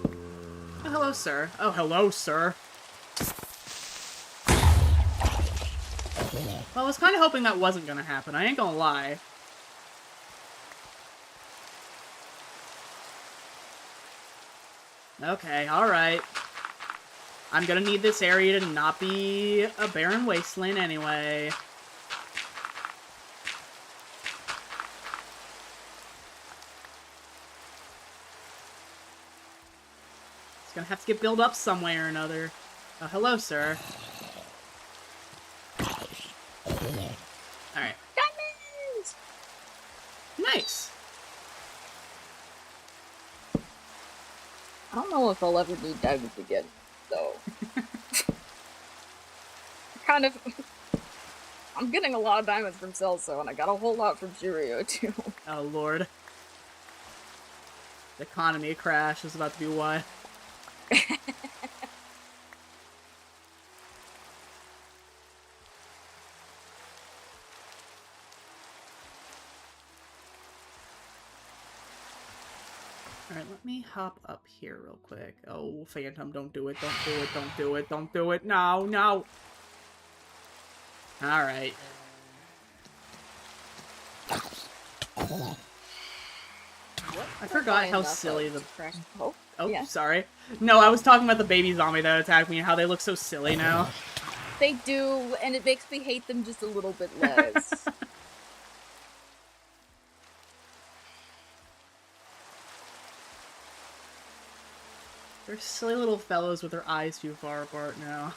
[SPEAKER 1] Oh, hello, sir. Oh, hello, sir. Well, I was kind of hoping that wasn't going to happen. I ain't gonna lie. Okay, alright. I'm gonna need this area to not be a barren wasteland anyway. It's gonna have to get built up some way or another. Oh, hello, sir. Alright.
[SPEAKER 2] Diamonds!
[SPEAKER 1] Nice!
[SPEAKER 2] I don't know if I'll ever need diamonds again, though. Kind of... I'm getting a lot of diamonds from Celso, and I got a whole lot from Jirio, too.
[SPEAKER 1] Oh, Lord. The economy crash is about to be what? Alright, let me hop up here real quick. Oh, Phantom, don't do it, don't do it, don't do it, don't do it. No, no! Alright. I forgot how silly the... Oh,
[SPEAKER 2] yeah.
[SPEAKER 1] Sorry. No, I was talking about the baby zombie that attacked me and how they look so silly now.
[SPEAKER 2] They do, and it makes me hate them just a little bit less.
[SPEAKER 1] They're silly little fellows with their eyes too far apart now.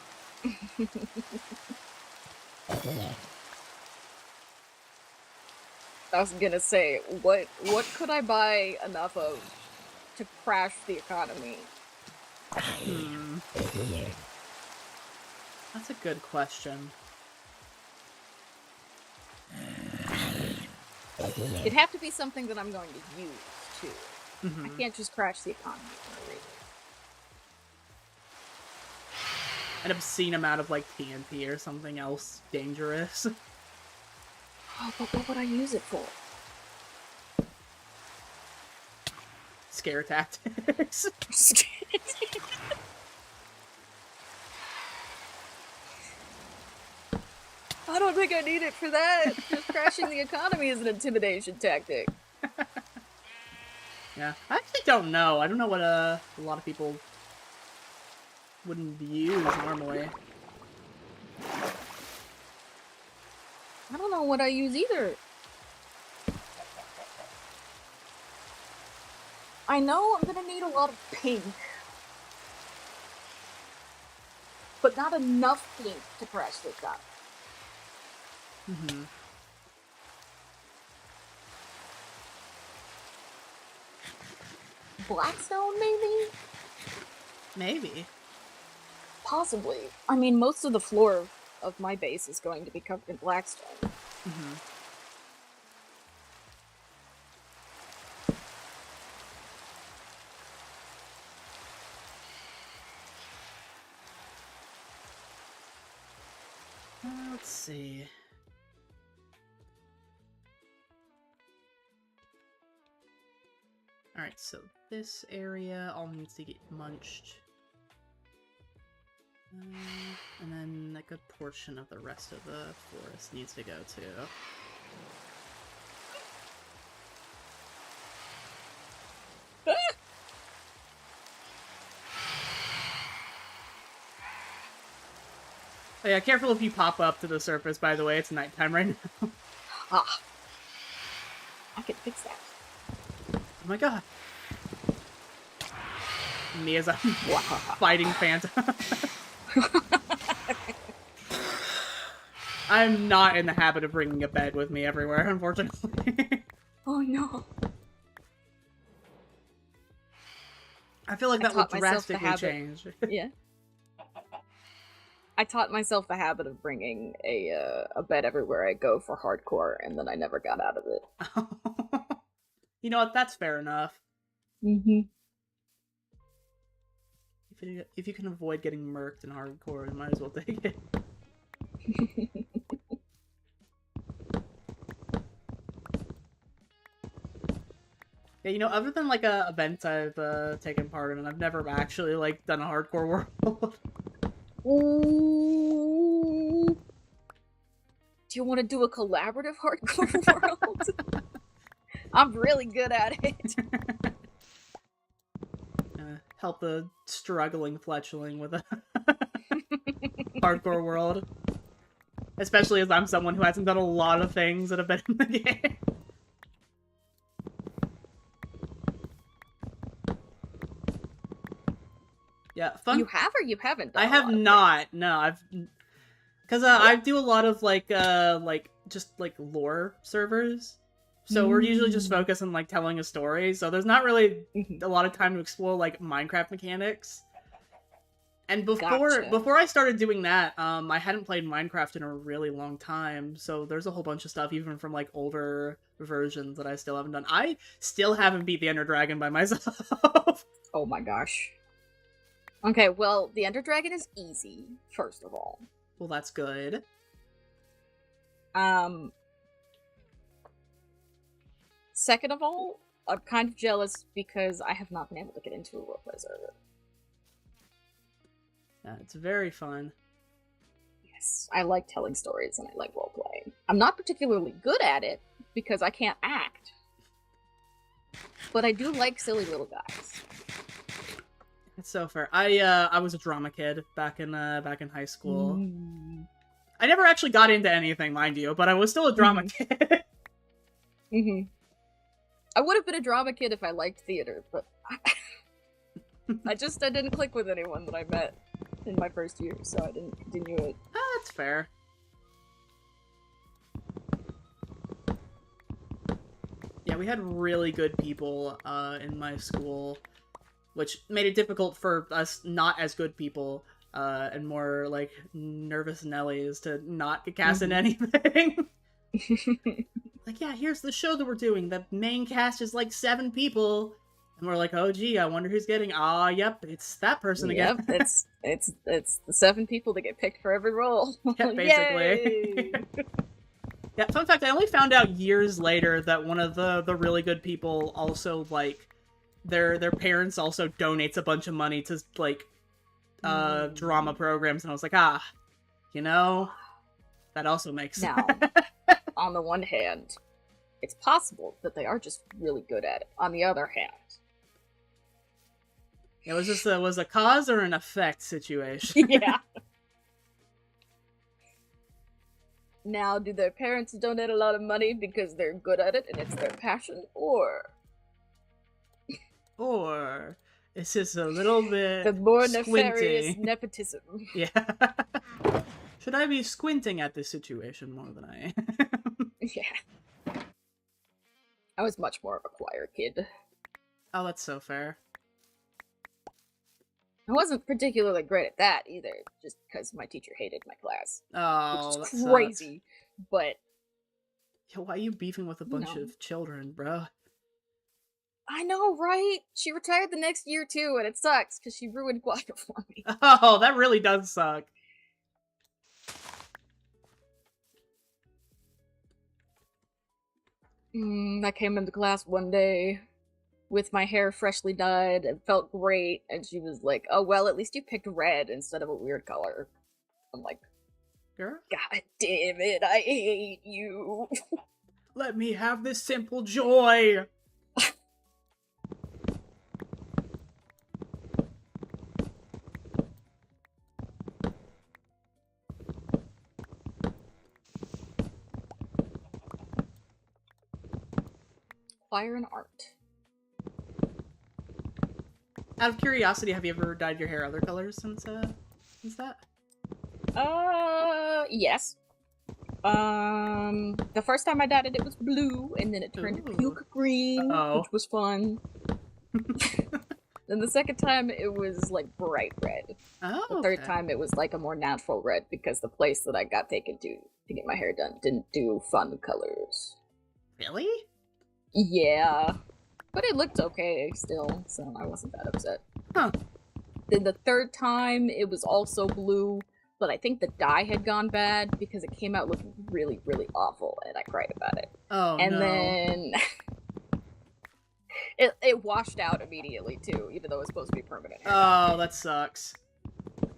[SPEAKER 2] I was gonna say, what could I buy enough of to crash the economy?
[SPEAKER 1] That's a good question.
[SPEAKER 2] It'd have to be something that I'm going to use, too.
[SPEAKER 1] Mm-hmm.
[SPEAKER 2] I can't just crash the economy for no reason.
[SPEAKER 1] An obscene amount of, like, TNT or something else dangerous.
[SPEAKER 2] Oh, but what would I use it for?
[SPEAKER 1] Scare tactics.
[SPEAKER 2] I don't think I need it for that. Just crashing the economy is an intimidation tactic.
[SPEAKER 1] Yeah, I actually don't know. I don't know what a lot of people wouldn't use normally.
[SPEAKER 2] I don't know what I use either. I know I'm gonna need a lot of pink. But not enough pink to crash this up.
[SPEAKER 1] Mm-hmm.
[SPEAKER 2] Blackstone, maybe?
[SPEAKER 1] Maybe.
[SPEAKER 2] Possibly. I mean, most of the floor of my base is going to be covered in blackstone.
[SPEAKER 1] Mm-hmm. Let's see. Alright, so this area all needs to get munched. And then a good portion of the rest of the forest needs to go too. Oh yeah, careful if you pop up to the surface, by the way, it's nighttime right now.
[SPEAKER 2] Ah. I can fix that.
[SPEAKER 1] Oh my god. Me as a fighting phantom. I'm not in the habit of bringing a bed with me everywhere, unfortunately.
[SPEAKER 2] Oh no.
[SPEAKER 1] I feel like that will drastically change.
[SPEAKER 2] Yeah. I taught myself the habit of bringing a bed everywhere I go for hardcore, and then I never got out of it.
[SPEAKER 1] You know what? That's fair enough.
[SPEAKER 2] Mm-hmm.
[SPEAKER 1] If you can avoid getting murked in hardcore, you might as well take it. Yeah, you know, other than like events I've taken part in, I've never actually like done a hardcore world.
[SPEAKER 2] Ooh. Do you want to do a collaborative hardcore world? I'm really good at it.
[SPEAKER 1] Help the struggling fletchling with a hardcore world. Especially as I'm someone who hasn't done a lot of things that have been in the game. Yeah, fun.
[SPEAKER 2] You have or you haven't done
[SPEAKER 1] I have not. No, I've... Because I do a lot of, like, just, like, lore servers. So we're usually just focused on, like, telling a story. So there's not really a lot of time to explore, like, Minecraft mechanics. And before I started doing that, I hadn't played Minecraft in a really long time. So there's a whole bunch of stuff, even from, like, older versions that I still haven't done. I still haven't beat the Ender Dragon by myself.
[SPEAKER 2] Oh my gosh. Okay, well, the Ender Dragon is easy, first of all.
[SPEAKER 1] Well, that's good.
[SPEAKER 2] Second of all, I'm kind of jealous because I have not been able to get into a roleplay server.
[SPEAKER 1] Yeah, it's very fun.
[SPEAKER 2] Yes, I like telling stories and I like roleplaying. I'm not particularly good at it because I can't act. But I do like silly little guys.
[SPEAKER 1] It's so fair. I was a drama kid back in high school. I never actually got into anything, mind you, but I was still a drama kid.
[SPEAKER 2] I would have been a drama kid if I liked theater, but I didn't click with anyone that I met in my first year, so I didn't continue it.
[SPEAKER 1] That's fair. Yeah, we had really good people in my school, which made it difficult for us not as good people and more like nervous Nellies to not get cast in anything. like, yeah, here's the show that we're doing. The main cast is like 7 people. And we're like, oh, gee, I wonder who's getting... yep, it's that person again.
[SPEAKER 2] Yep, it's the 7 people that get picked for every role.
[SPEAKER 1] Yeah, basically.
[SPEAKER 2] Yay!
[SPEAKER 1] Yeah, fun fact, I only found out years later that one of the really good people also, like, their parents also donates a bunch of money to, like, drama programs, and I was like, you know, that also makes sense.
[SPEAKER 2] Now, on the one hand, it's possible that they are just really good at it. On the other hand...
[SPEAKER 1] It was just was a cause or an effect situation.
[SPEAKER 2] Yeah. Now, do their parents donate a lot of money because they're good at it and it's their passion, or...
[SPEAKER 1] Or it's just a little bit
[SPEAKER 2] the more
[SPEAKER 1] squinting.
[SPEAKER 2] nefarious nepotism.
[SPEAKER 1] Yeah. Should I be squinting at this situation more than I am?
[SPEAKER 2] Yeah. I was much more of a choir kid.
[SPEAKER 1] Oh, that's so fair.
[SPEAKER 2] I wasn't particularly great at that either, just because my teacher hated my class.
[SPEAKER 1] Oh,
[SPEAKER 2] which is crazy, but...
[SPEAKER 1] Yo, why are you beefing with a bunch of children, bro?
[SPEAKER 2] I know, right? She retired the next year, too, and it sucks, because she ruined choir for me.
[SPEAKER 1] Oh, that really does suck.
[SPEAKER 2] I came into class one day with my hair freshly dyed and felt great, and she was like, oh, well, at least you picked red instead of a weird color. I'm like,
[SPEAKER 1] Girl?
[SPEAKER 2] God damn it, I hate you.
[SPEAKER 1] Let me have this simple joy.
[SPEAKER 2] Choir and art.
[SPEAKER 1] Out of curiosity, have you ever dyed your hair other colors since that?
[SPEAKER 2] Yes. The first time I dyed it, it was blue, and then it turned to puke green, which was fun. Then the second time, it was, like, bright red.
[SPEAKER 1] Oh,
[SPEAKER 2] the third time, it was, like, a more natural red, because the place that I got taken to get my hair done didn't do fun colors.
[SPEAKER 1] Really?
[SPEAKER 2] Yeah. But it looked okay still, so I wasn't that upset.
[SPEAKER 1] Huh.
[SPEAKER 2] Then the third time, it was also blue, but I think the dye had gone bad because it came out looking really, really awful, and I cried about it.
[SPEAKER 1] Oh,
[SPEAKER 2] and
[SPEAKER 1] no.
[SPEAKER 2] Then it washed out immediately too, even though it was supposed to be permanent hair.
[SPEAKER 1] Oh, that sucks.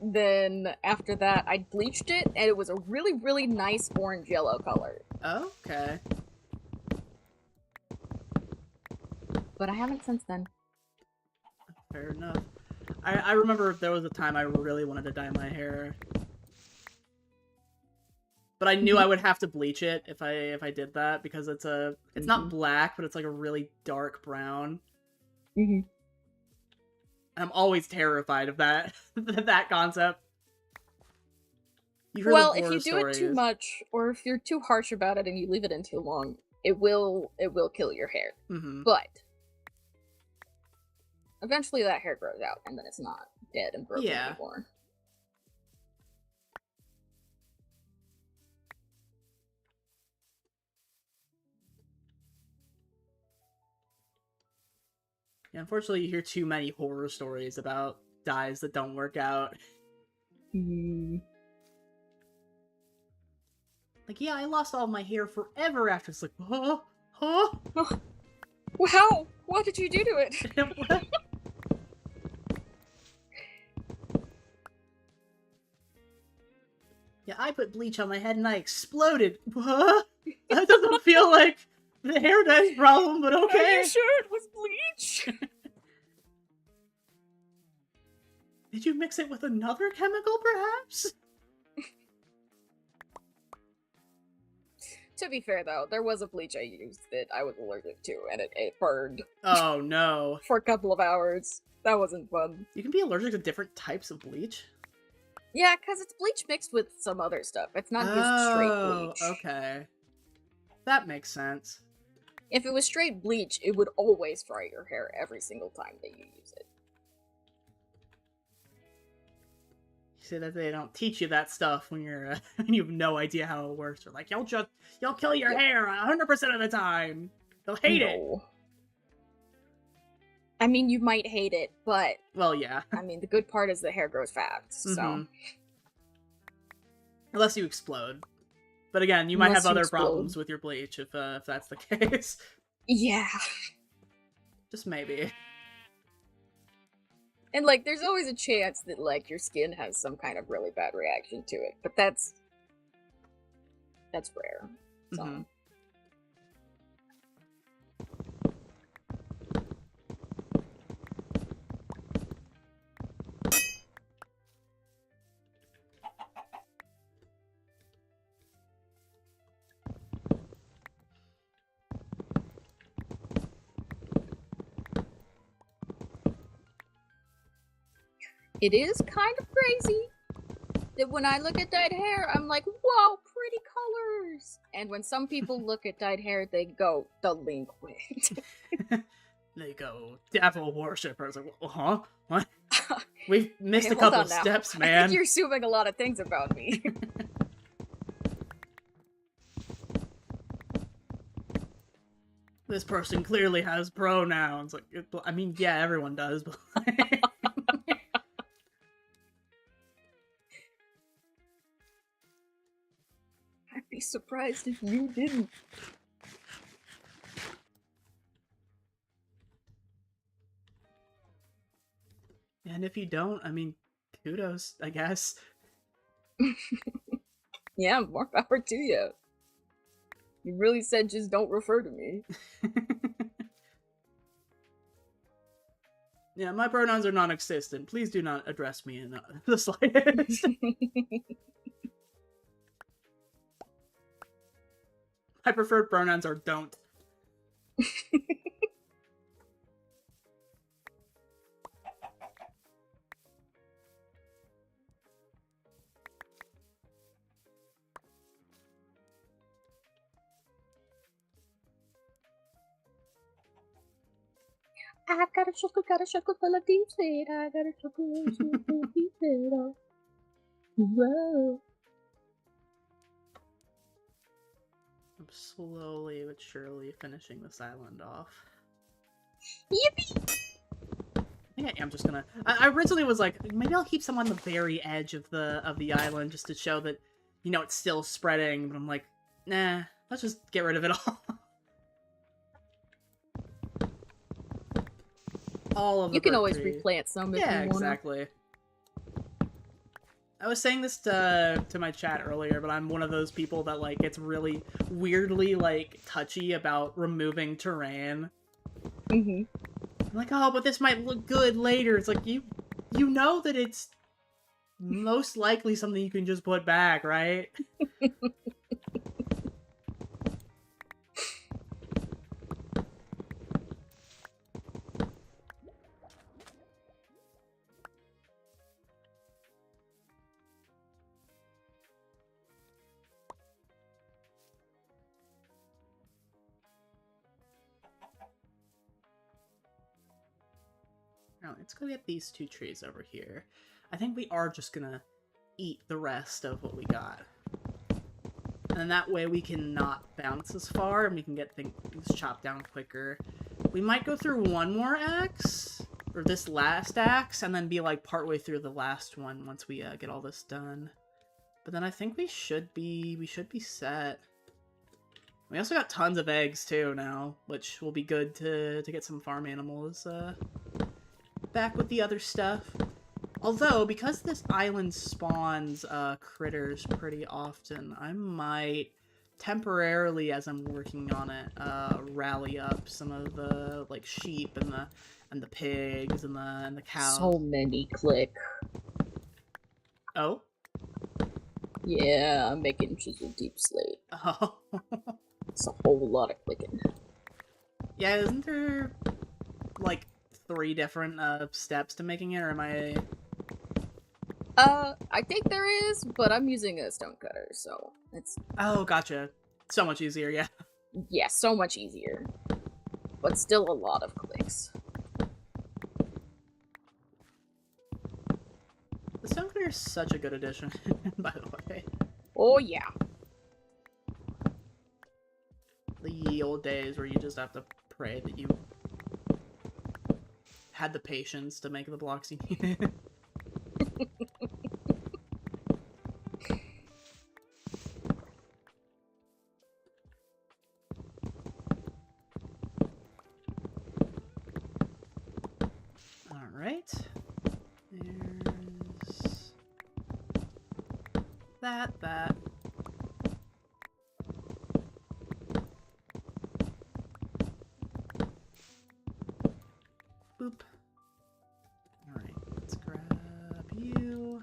[SPEAKER 2] Then after that, I bleached it, and it was a really, really nice orange-yellow color.
[SPEAKER 1] Okay.
[SPEAKER 2] But I haven't since then.
[SPEAKER 1] Fair enough. I remember there was a time I really wanted to dye my hair. But I knew I would have to bleach it if I did that, because it's not black, but it's like a really dark brown.
[SPEAKER 2] Mm-hmm.
[SPEAKER 1] And I'm always terrified of that that concept.
[SPEAKER 2] Well, if you do it too much, or if you're too harsh about it and you leave it in too long, it will kill your hair.
[SPEAKER 1] Mm-hmm.
[SPEAKER 2] But eventually that hair grows out, and then it's not dead and broken anymore.
[SPEAKER 1] Yeah, unfortunately, you hear too many horror stories about dyes that don't work out. Like, yeah, I lost all my hair forever after. It's like, huh?
[SPEAKER 2] Wow! What did you do to it?
[SPEAKER 1] Yeah, I put bleach on my head and I exploded. Huh? That doesn't feel like the hair dye's problem, but okay.
[SPEAKER 2] Are you sure it was bleach?
[SPEAKER 1] Did you mix it with another chemical, perhaps?
[SPEAKER 2] To be fair, though, there was a bleach I used that I was allergic to, and it burned.
[SPEAKER 1] Oh, no.
[SPEAKER 2] For a couple of hours. That wasn't fun.
[SPEAKER 1] You can be allergic to different types of bleach?
[SPEAKER 2] Yeah, because it's bleach mixed with some other stuff. It's not just straight bleach.
[SPEAKER 1] Okay. That makes sense.
[SPEAKER 2] If it was straight bleach, it would always fry your hair every single time that you use it.
[SPEAKER 1] See that they don't teach you that stuff when you're when you have no idea how it works. They're like, you'll kill your hair 100% of the time. They'll hate it.
[SPEAKER 2] I mean, you might hate it, but
[SPEAKER 1] well, yeah.
[SPEAKER 2] I mean, the good part is the hair grows fast. So
[SPEAKER 1] unless you explode, but again, you might have other problems with your bleach if that's the case.
[SPEAKER 2] Yeah.
[SPEAKER 1] Just maybe.
[SPEAKER 2] And, like, there's always a chance that, like, your skin has some kind of really bad reaction to it. But that's rare. So. It is kind of crazy that when I look at dyed hair, I'm like, whoa, pretty colors. And when some people look at dyed hair, they go, delinquent.
[SPEAKER 1] They go, devil worshippers. Like, huh? What? We've missed a couple steps, man.
[SPEAKER 2] I think you're assuming a lot of things about me.
[SPEAKER 1] This person clearly has pronouns. Like, I mean, yeah, everyone does, but...
[SPEAKER 2] I'd be surprised if you didn't.
[SPEAKER 1] And if you don't, I mean, kudos, I guess.
[SPEAKER 2] Yeah, more power to you. You really said just don't refer to me.
[SPEAKER 1] Yeah, my pronouns are non-existent. Please do not address me in the slightest. My preferred pronouns are don't.
[SPEAKER 2] I got a sugar full of deep state. I got a sugar full of deep state. Whoa.
[SPEAKER 1] I'm slowly but surely finishing this island off.
[SPEAKER 2] Yippee!
[SPEAKER 1] I think I am just gonna... I originally was like, maybe I'll keep some on the very edge of the island just to show that, you know, it's still spreading, but I'm like, nah, let's just get rid of it all. All of the
[SPEAKER 2] You can always
[SPEAKER 1] tree.
[SPEAKER 2] replant some if
[SPEAKER 1] yeah,
[SPEAKER 2] you want.
[SPEAKER 1] Exactly. I was saying this to my chat earlier, but I'm one of those people that, like, gets really weirdly, like, touchy about removing terrain. I'm like, oh, but this might look good later. It's like, you know that it's most likely something you can just put back, right? Now, let's go get these two trees over here. I think we are just gonna eat the rest of what we got. And then that way we can not bounce as far and we can get things chopped down quicker. We might go through one more axe, or this last axe, and then be like partway through the last one once we get all this done. But then I think we should be set. We also got tons of eggs too now, which will be good to get some farm animals back with the other stuff. Although, because this island spawns critters pretty often, I might temporarily, as I'm working on it, rally up some of the like sheep and the pigs and the cows.
[SPEAKER 2] So many click.
[SPEAKER 1] Oh?
[SPEAKER 2] Yeah, I'm making chisel deep slate.
[SPEAKER 1] Oh.
[SPEAKER 2] It's a whole lot of clicking.
[SPEAKER 1] Yeah, isn't there like 3 different steps to making it, or am I...
[SPEAKER 2] I think there is, but I'm using a stone cutter, so it's...
[SPEAKER 1] Oh, gotcha. So much easier, yeah.
[SPEAKER 2] Yeah, so much easier. But still a lot of clicks.
[SPEAKER 1] The stone cutter They're such a good addition, by the way.
[SPEAKER 2] Oh yeah.
[SPEAKER 1] The old days where you just have to pray that you had the patience to make the blocks you needed. Alright. There's that. Boop. Alright, let's grab you.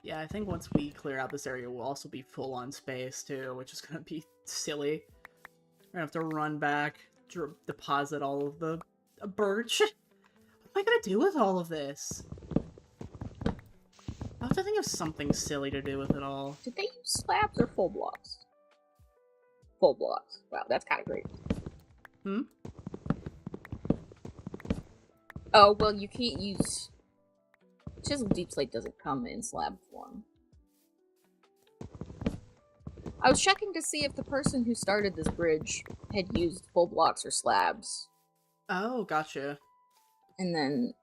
[SPEAKER 1] Yeah, I think once we clear out this area, we'll also be full on space too, which is gonna be silly. We're gonna have to run back, deposit all of the birch. What am I gonna do with all of this? I have to think of something silly to do with it all.
[SPEAKER 2] Did they use slabs or full blocks? Full blocks. Wow, that's kind of great.
[SPEAKER 1] Hmm?
[SPEAKER 2] Oh, well, you can't use... Chiseled Deep Slate doesn't come in slab form. I was checking to see if the person who started this bridge had used full blocks or slabs.
[SPEAKER 1] Oh, gotcha.
[SPEAKER 2] And then...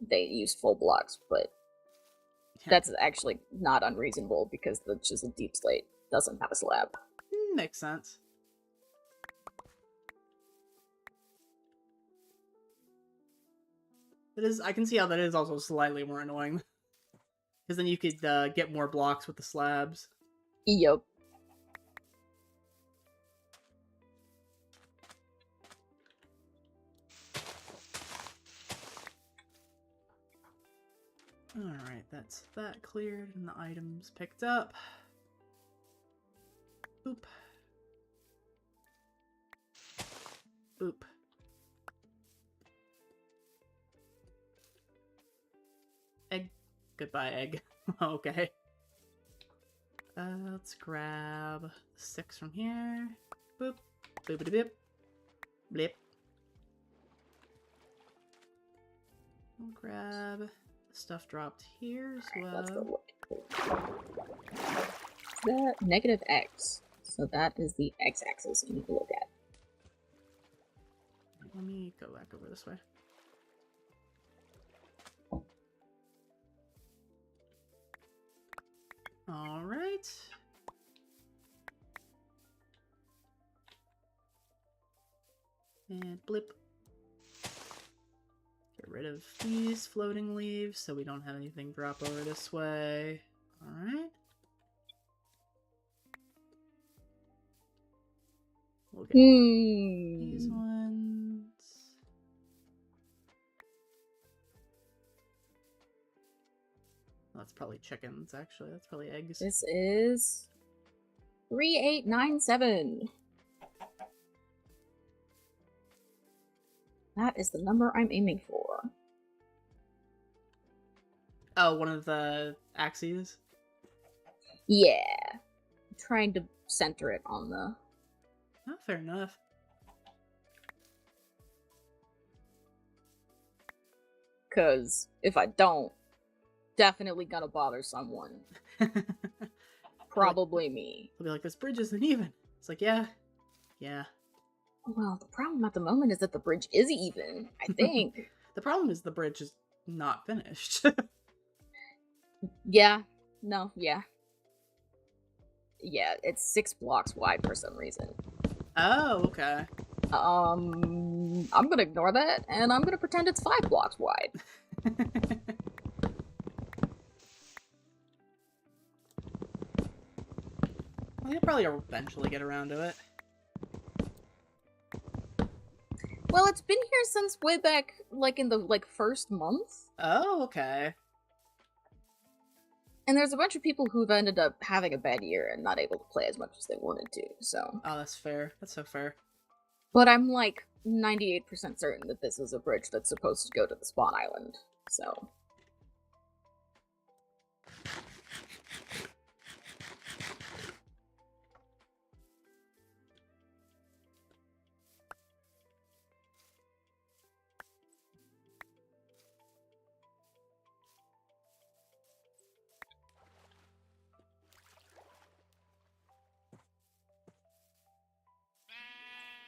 [SPEAKER 2] they used full blocks, but... That's actually not unreasonable, because the Chiseled Deep Slate doesn't have a slab.
[SPEAKER 1] Makes sense. It is. I can see how that is also slightly more annoying. Because then you could get more blocks with the slabs.
[SPEAKER 2] Yup.
[SPEAKER 1] Alright, that's that cleared and the items picked up. Boop. Boop. Egg. Goodbye, egg. Okay. Let's grab 6 from here. Boop. Boopity bip. Blip. We'll grab stuff dropped here as well.
[SPEAKER 2] Let's go look. The negative X. So that is the X-axis we need to look at.
[SPEAKER 1] Let me go back over this way. Alright. And blip. Get rid of these floating leaves so we don't have anything drop over this way. Alright. We'll get these ones. That's probably chickens, actually. That's probably eggs.
[SPEAKER 2] This is 3897. That is the number I'm aiming for.
[SPEAKER 1] Oh, one of the axes?
[SPEAKER 2] Yeah. I'm trying to center it on the...
[SPEAKER 1] Oh, fair enough.
[SPEAKER 2] Because if I don't, definitely gonna bother someone. Probably me.
[SPEAKER 1] They'll be like, this bridge isn't even. It's like, yeah. Yeah.
[SPEAKER 2] Well, the problem at the moment is that the bridge is even, I think.
[SPEAKER 1] The problem is the bridge is not finished.
[SPEAKER 2] Yeah. No, yeah. Yeah, it's 6 blocks wide for some reason.
[SPEAKER 1] Oh, okay.
[SPEAKER 2] I'm gonna ignore that, and I'm gonna pretend it's 5 blocks wide.
[SPEAKER 1] Well, you'll probably eventually get around to it.
[SPEAKER 2] Well, it's been here since way back, like, in the, first month.
[SPEAKER 1] Oh, okay.
[SPEAKER 2] And there's a bunch of people who've ended up having a bad year and not able to play as much as they wanted to, so...
[SPEAKER 1] Oh, that's fair. That's so fair.
[SPEAKER 2] But I'm, 98% certain that this is a bridge that's supposed to go to the spawn island, so...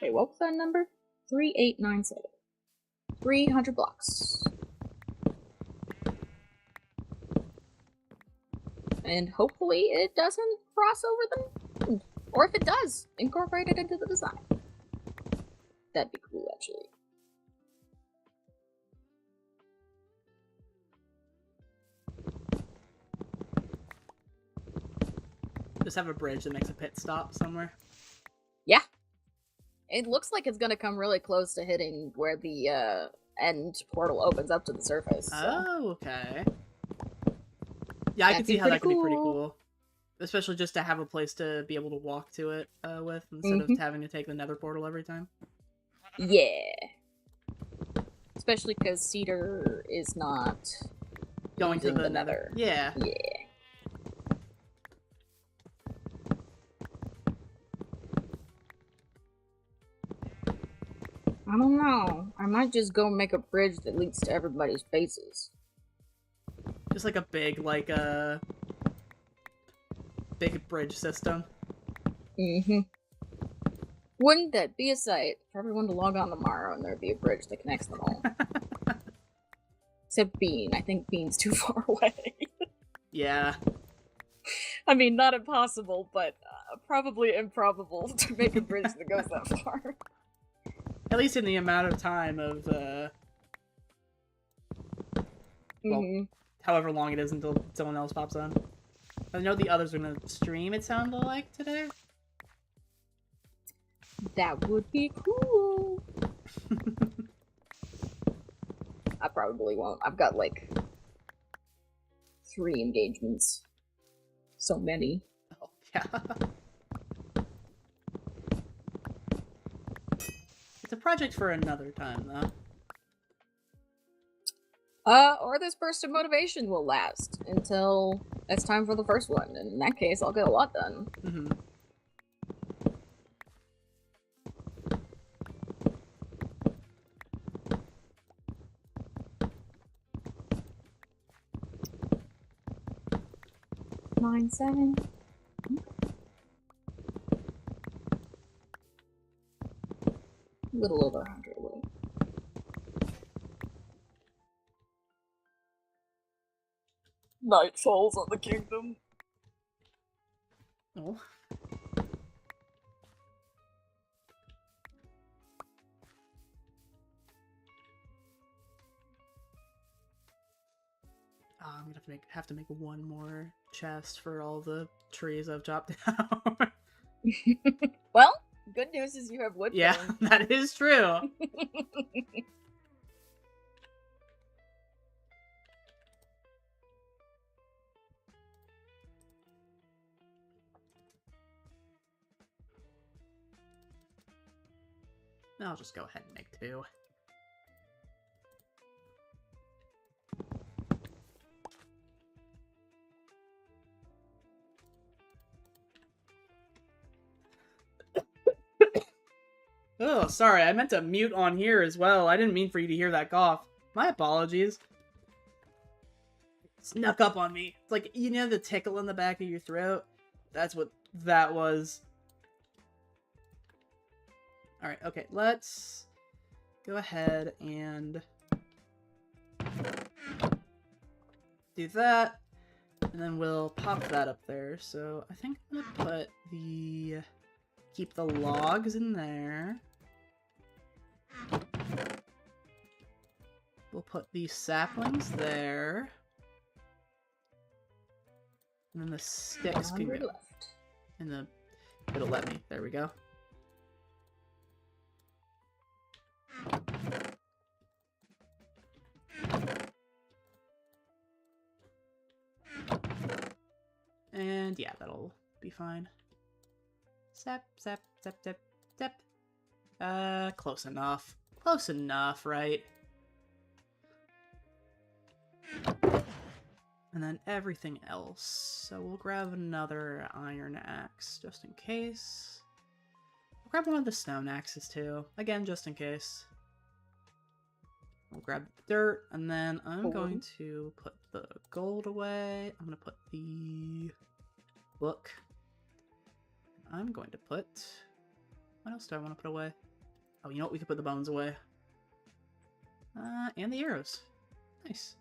[SPEAKER 2] Wait, what was that number? 3897. 300 blocks. And hopefully it doesn't cross over them. Or if it does, incorporate it into the design. That'd be cool, actually.
[SPEAKER 1] Just have a bridge that makes a pit stop somewhere.
[SPEAKER 2] Yeah. It looks like it's gonna come really close to hitting where the end portal opens up to the surface. So.
[SPEAKER 1] Oh, okay. Yeah, I can see how that could be pretty cool. Especially just to have a place to be able to walk to it with, instead of having to take the nether portal every time.
[SPEAKER 2] Yeah. Especially because Cedar is not
[SPEAKER 1] going to the nether. Yeah.
[SPEAKER 2] Yeah. I don't know. I might just go make a bridge that leads to everybody's faces.
[SPEAKER 1] Just like a big, big bridge system.
[SPEAKER 2] Wouldn't that be a sight for everyone to log on tomorrow and there'd be a bridge that connects them all? Except Bean. I think Bean's too far away.
[SPEAKER 1] Yeah.
[SPEAKER 2] I mean, not impossible, but probably improbable to make a bridge that goes that far.
[SPEAKER 1] At least in the amount of time of, well, however long it is until someone else pops on. I know the others are gonna stream, it sounded like, today.
[SPEAKER 2] That would be cool. I probably won't. I've got, 3 engagements. So many.
[SPEAKER 1] Oh, yeah. It's a project for another time, though.
[SPEAKER 2] Or this burst of motivation will last until it's time for the first one. And in that case, I'll get a lot done. 9-7. Little over 100 away. Night falls on the kingdom.
[SPEAKER 1] Oh. I'm gonna have to make one more chest for all the trees I've chopped down.
[SPEAKER 2] Well, good news is you have wood.
[SPEAKER 1] Yeah, that is true. I'll just go ahead and make 2. Oh, sorry, I meant to mute on here as well. I didn't mean for you to hear that cough. My apologies. Snuck up on me. It's like, you know the tickle in the back of your throat? That's what that was. Alright, okay, let's go ahead and do that. And then we'll pop that up there. So I think I'm gonna put keep the logs in there. We'll put the saplings there. And then the sticks can go. And it'll let me. There we go. And yeah, that'll be fine. Zap, zap, zap, zap, zap. Close enough. Close enough, right? And then everything else. So we'll grab another iron axe, just in case. We'll grab one of the stone axes, too. Again, just in case. We'll grab the dirt, and then I'm going to put the gold away. I'm going to put the book. I'm going to put... What else do I want to put away? Oh, you know what? We could put the bones away. And the arrows. Nice.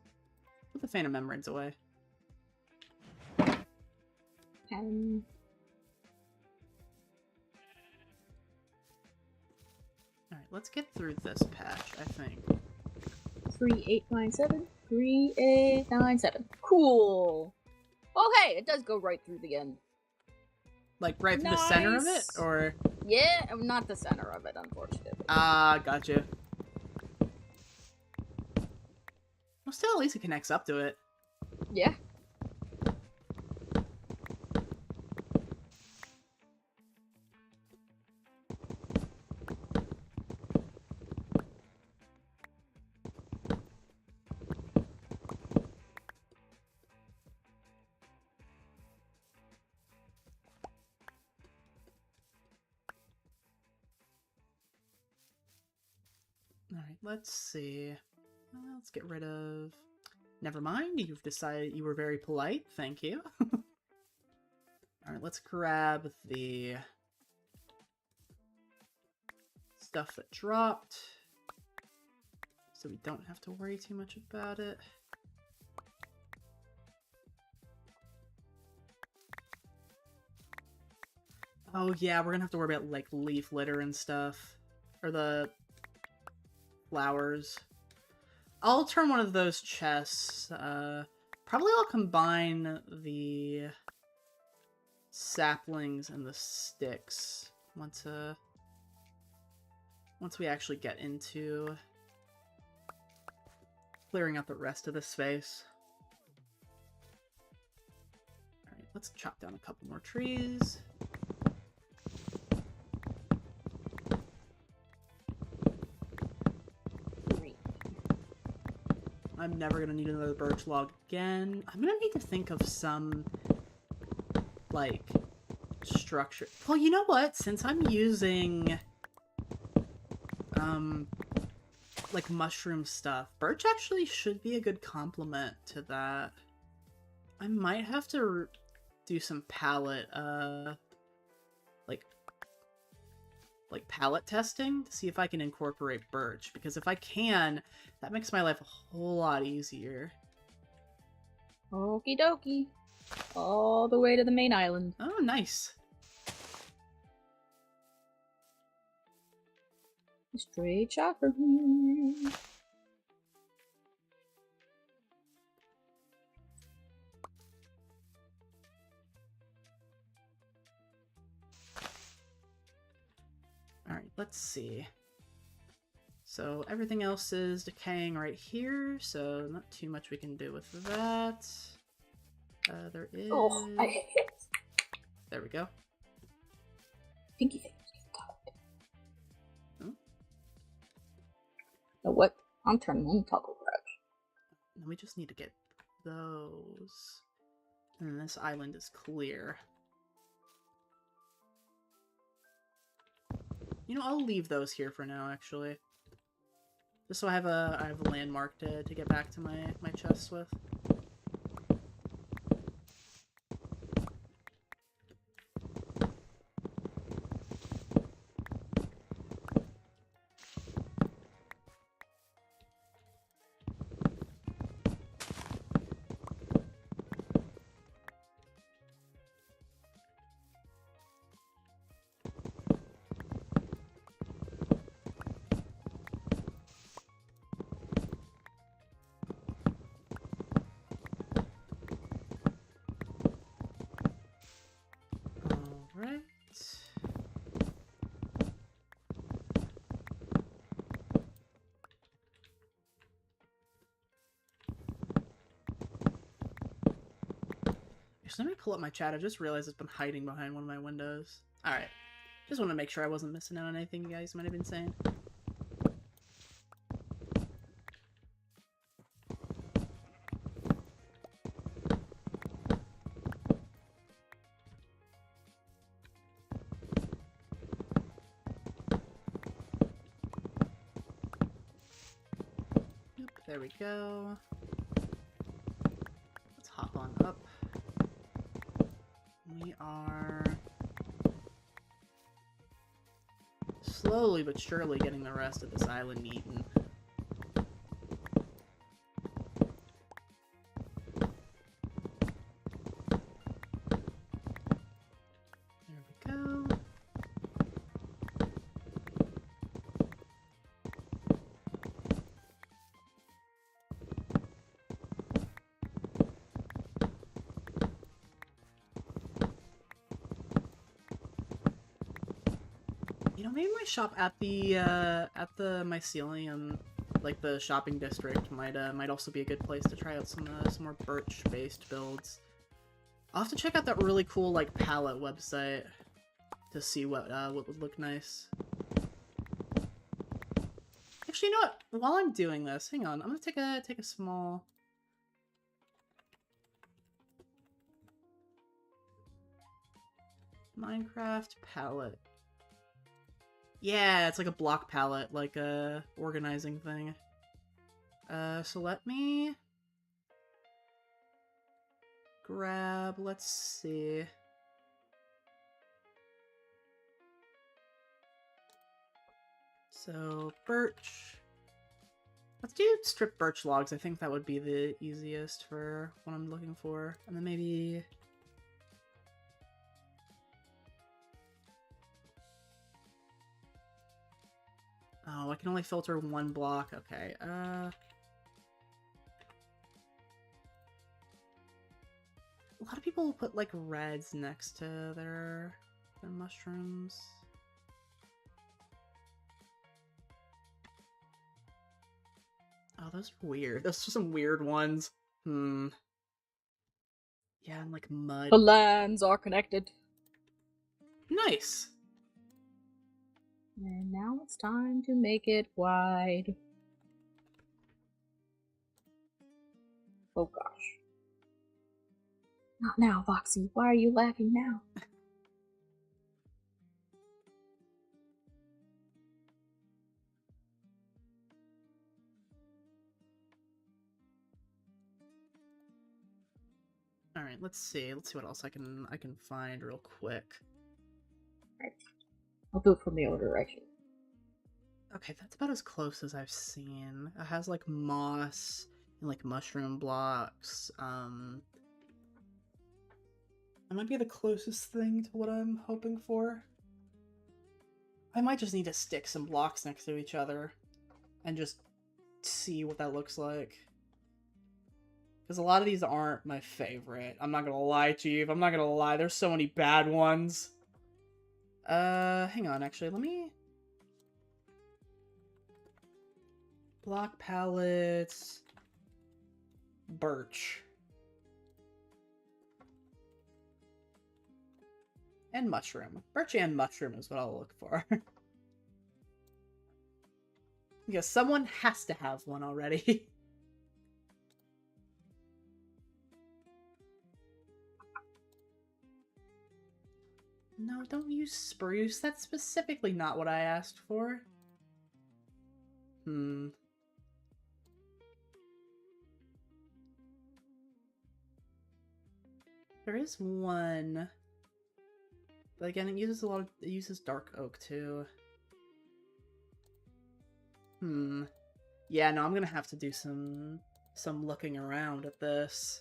[SPEAKER 1] Put the Phantom Membranes away. Alright, let's get through this patch, I think.
[SPEAKER 2] 3897. 3897. Cool. Oh, hey, it does go right through the end.
[SPEAKER 1] Like, right through the center of it?
[SPEAKER 2] Nice.
[SPEAKER 1] Or...
[SPEAKER 2] Yeah, not the center of it, unfortunately.
[SPEAKER 1] Ah, gotcha. Well, still, at least it connects up to it.
[SPEAKER 2] Yeah.
[SPEAKER 1] Alright, let's see. Let's get rid of... Never mind, you've decided you were very polite. Thank you. Alright, let's grab the stuff that dropped, so we don't have to worry too much about it. Oh yeah, we're gonna have to worry about, like, leaf litter and stuff. Or the flowers. I'll turn one of those chests. Probably I'll combine the saplings and the sticks once we actually get into clearing out the rest of the space. Alright, let's chop down a couple more trees. I'm never gonna need another birch log again. I'm gonna need to think of some, like, structure. Well, you know what? Since I'm using, like, mushroom stuff, birch actually should be a good complement to that. I might have to do some palette, like palette testing to see if I can incorporate birch, because if I can, that makes my life a whole lot easier.
[SPEAKER 2] Okie dokie. All the way to the main island.
[SPEAKER 1] Oh, nice.
[SPEAKER 2] Straight shot from here.
[SPEAKER 1] Alright, let's see. So everything else is decaying right here, so not too much we can do with that. There is...
[SPEAKER 2] Oh, I hate it.
[SPEAKER 1] There we go.
[SPEAKER 2] Pinky fingers.
[SPEAKER 1] Hmm?
[SPEAKER 2] Know what? I'm turning on toggle crouch.
[SPEAKER 1] And we just need to get those. And this island is clear. You know, I'll leave those here for now, actually. Just so I have a landmark to get back to my chests with. Alright. Actually, let me pull up my chat. I just realized it's been hiding behind one of my windows. Alright. Just want to make sure I wasn't missing out on anything you guys might have been saying. There we go. Let's hop on up. We are slowly but surely getting the rest of this island eaten. There we go. You know, maybe my shop at the mycelium, like the shopping district, might also be a good place to try out some more birch-based builds. I'll have to check out that really cool like palette website to see what would look nice. Actually, you know what? While I'm doing this, hang on, I'm gonna take a small. Minecraft palette. Yeah, it's like a block palette, like a organizing thing. So let me grab, let's see. So, birch. Let's do strip birch logs. I think that would be the easiest for what I'm looking for. And then maybe... Oh, I can only filter one block. Okay, a lot of people put, like, reds next to their mushrooms. Oh, those are weird. Those are some weird ones. Yeah, and, like, mud.
[SPEAKER 2] The lands are connected.
[SPEAKER 1] Nice!
[SPEAKER 2] And now it's time to make it wide. Oh gosh. Not now, Foxy. Why are you laughing now?
[SPEAKER 1] Alright, let's see. Let's see what else I can find real quick.
[SPEAKER 2] Right. I'll do it from the other direction.
[SPEAKER 1] Okay, that's about as close as I've seen. It has, like, moss and, like, mushroom blocks. That might be the closest thing to what I'm hoping for. I might just need to stick some blocks next to each other and just see what that looks like. Because a lot of these aren't my favorite. I'm not gonna lie, Chief. I'm not gonna lie. There's so many bad ones. Hang on, actually. Let me... Block pallets... Birch. And mushroom. Birch and mushroom is what I'll look for. Because someone has to have one already. No, don't use spruce. That's specifically not what I asked for. There is one. But again, it uses dark oak too. Yeah, no, I'm gonna have to do some looking around at this.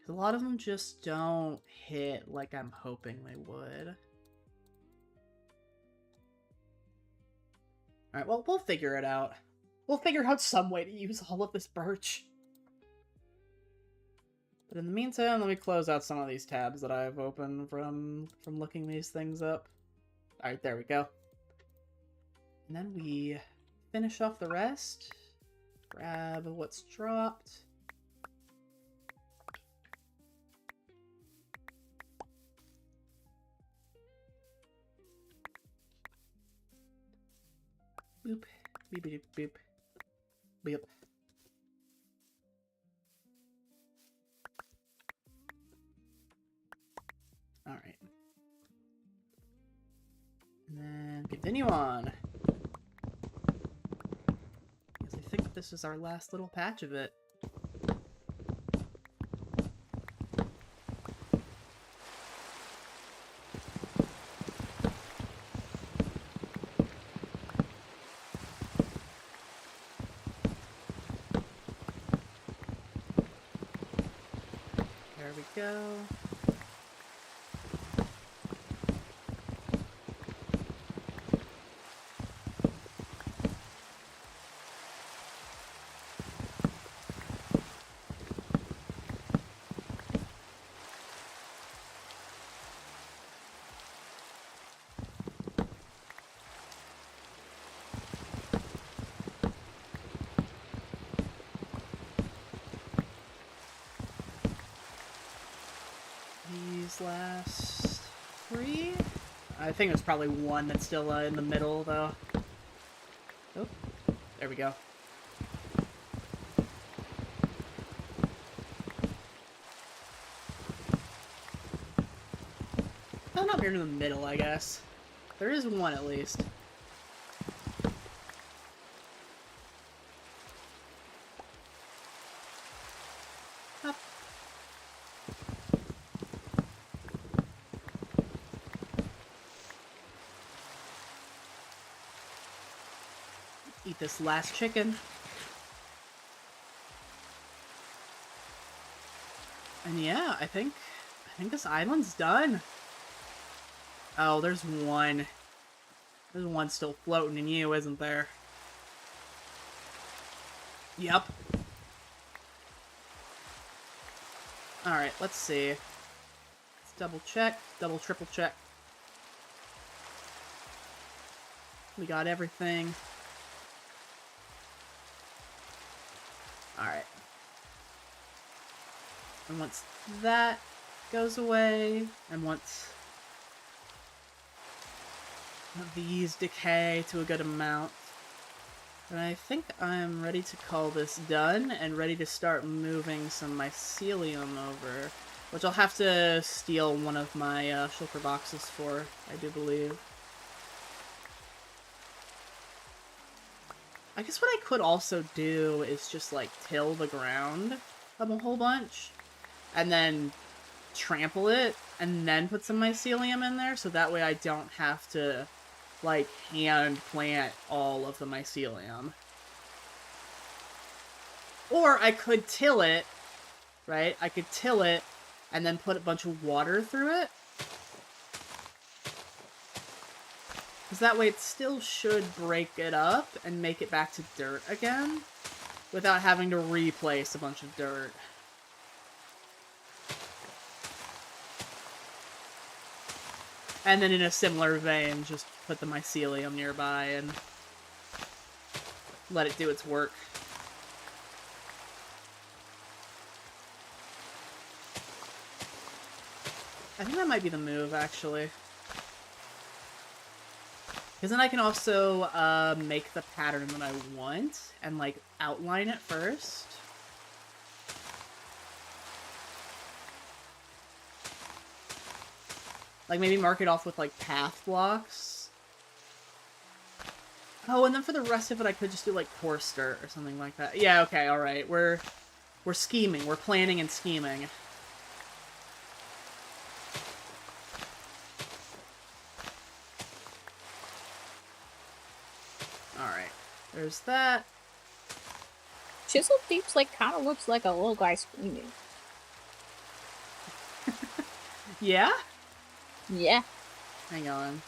[SPEAKER 1] A lot of them just don't hit like I'm hoping they would. Alright, well, we'll figure it out. We'll figure out some way to use all of this birch. But in the meantime, let me close out some of these tabs that I've opened from looking these things up. Alright, there we go. And then we finish off the rest. Grab what's dropped. Boop. Beep, beep, beep. Beep. Alright. And then continue on. Because I think this is our last little patch of it. There we go. These last 3? I think there's probably one that's still in the middle, though. Oh, there we go. Oh, not near the middle, I guess. There is one at least. Up. Eat this last chicken. And yeah, I think this island's done. Oh, there's one. There's one still floating in you, isn't there? Yep. Alright, let's see. Let's double check, double triple check. We got everything. Alright. And once that goes away, and once these decay to a good amount, then I think I'm ready to call this done, and ready to start moving some mycelium over, which I'll have to steal one of my shulker boxes for, I do believe. I guess what I could also do is just, like, till the ground a whole bunch, and then trample it, and then put some mycelium in there, so that way I don't have to, like, hand plant all of the mycelium. Or I could till it, right? I could till it, and then put a bunch of water through it. Because that way it still should break it up and make it back to dirt again, without having to replace a bunch of dirt. And then in a similar vein, just put the mycelium nearby and let it do its work. I think that might be the move, actually. Because then I can also make the pattern that I want and, like, outline it first. Like, maybe mark it off with, like, path blocks. Oh, and then for the rest of it, I could just do, like, coarse dirt or something like that. Yeah, okay, alright. We're scheming. We're planning and scheming. Alright. There's that.
[SPEAKER 2] Chisel Deep's, like, kind of looks like a little guy screaming.
[SPEAKER 1] Yeah?
[SPEAKER 2] Yeah.
[SPEAKER 1] Hang on.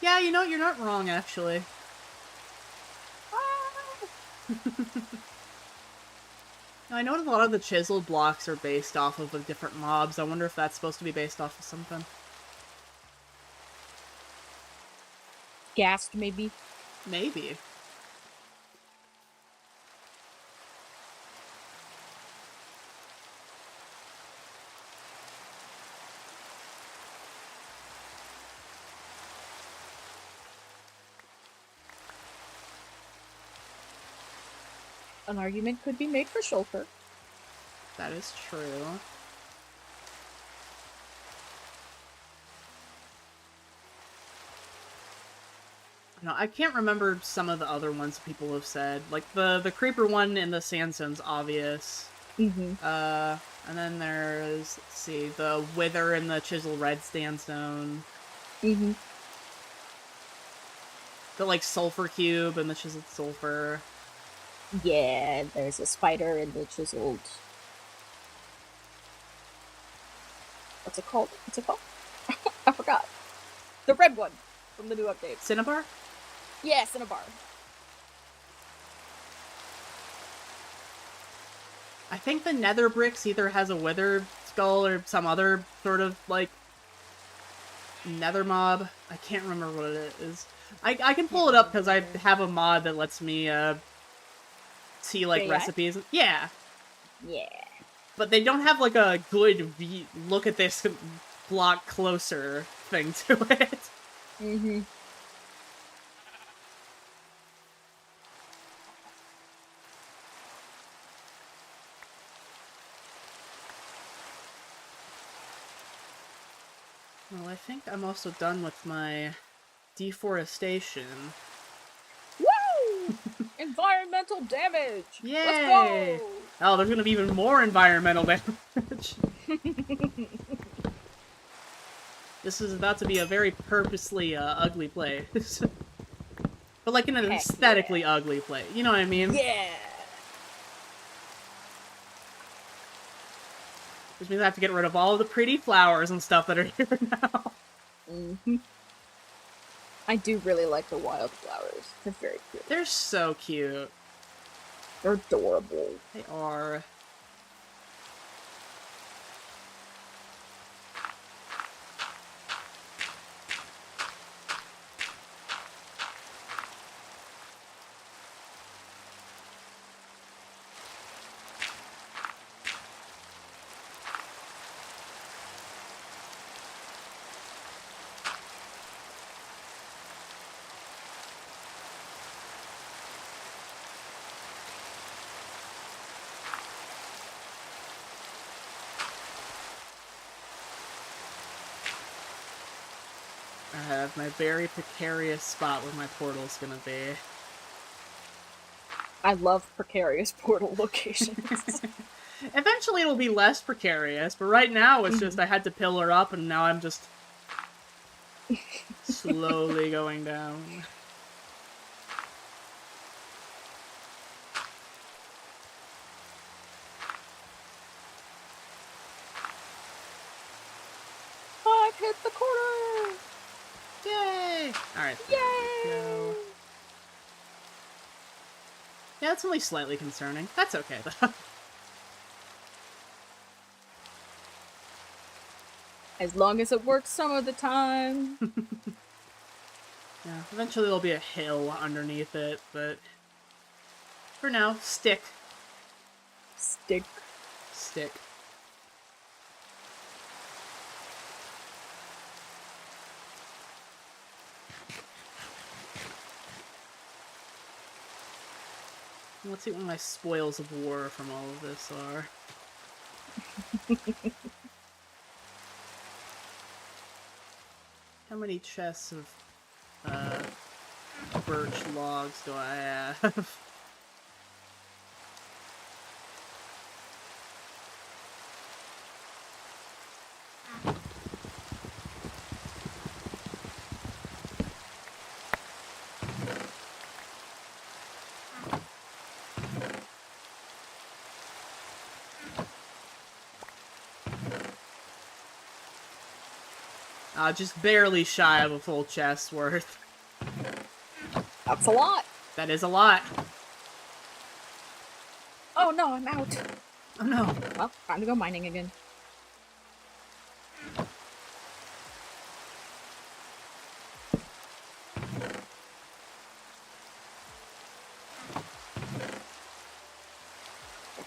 [SPEAKER 1] Yeah, you know, you're not wrong, actually. I know a lot of the chiseled blocks are based off of different mobs. I wonder if that's supposed to be based off of something.
[SPEAKER 2] Ghast, maybe?
[SPEAKER 1] Maybe.
[SPEAKER 2] An argument could be made for Shulker.
[SPEAKER 1] That is true. No, I can't remember some of the other ones people have said. Like, the creeper one in the sandstone's obvious.
[SPEAKER 2] Mm-hmm.
[SPEAKER 1] And then there's, let's see, the wither in the chisel red sandstone.
[SPEAKER 2] Mm-hmm.
[SPEAKER 1] The, like, sulfur cube and the chiseled sulfur.
[SPEAKER 2] Yeah, there's a spider in the chiseled. What's it called? What's it called? I forgot. The red one from the new update.
[SPEAKER 1] Cinnabar?
[SPEAKER 2] Yeah, Cinnabar.
[SPEAKER 1] I think the nether bricks either has a wither skull or some other sort of, like, nether mob. I can't remember what it is. I can pull it up because I have a mod that lets me, see, like,
[SPEAKER 2] JI?
[SPEAKER 1] recipes. Yeah.
[SPEAKER 2] Yeah.
[SPEAKER 1] But they don't have, like, a good look at this block closer thing to it.
[SPEAKER 2] Mm-hmm.
[SPEAKER 1] Well, I think I'm also done with my deforestation.
[SPEAKER 2] Woo! Environmental damage!
[SPEAKER 1] Yay!
[SPEAKER 2] Let's go!
[SPEAKER 1] Oh, there's gonna be even more environmental damage. This is about to be a very purposely ugly place. But like in an
[SPEAKER 2] Heck
[SPEAKER 1] aesthetically
[SPEAKER 2] yeah.
[SPEAKER 1] ugly place. You know what I mean?
[SPEAKER 2] Yeah!
[SPEAKER 1] Which means I have to get rid of all of the pretty flowers and stuff that are here now.
[SPEAKER 2] Mm-hmm. I do really like the wildflowers. They're very cute.
[SPEAKER 1] They're so cute.
[SPEAKER 2] They're adorable.
[SPEAKER 1] They are. I have my very precarious spot where my portal's gonna be.
[SPEAKER 2] I love precarious portal locations.
[SPEAKER 1] Eventually it'll be less precarious, but right now it's just I had to pillar up and now I'm just slowly going down.
[SPEAKER 2] I've hit the corner!
[SPEAKER 1] Yay! Alright, there we go. Yeah, that's only slightly concerning. That's okay, though.
[SPEAKER 2] As long as it works some of the time.
[SPEAKER 1] Yeah, eventually there'll be a hill underneath it, but for now, stick.
[SPEAKER 2] Stick.
[SPEAKER 1] Stick. Let's see what my spoils of war from all of this are. How many chests of birch logs do I have? Just barely shy of a full chest's worth.
[SPEAKER 2] That's a lot.
[SPEAKER 1] That is a lot.
[SPEAKER 2] Oh no, I'm out.
[SPEAKER 1] Oh no.
[SPEAKER 2] Well, time to go mining again. I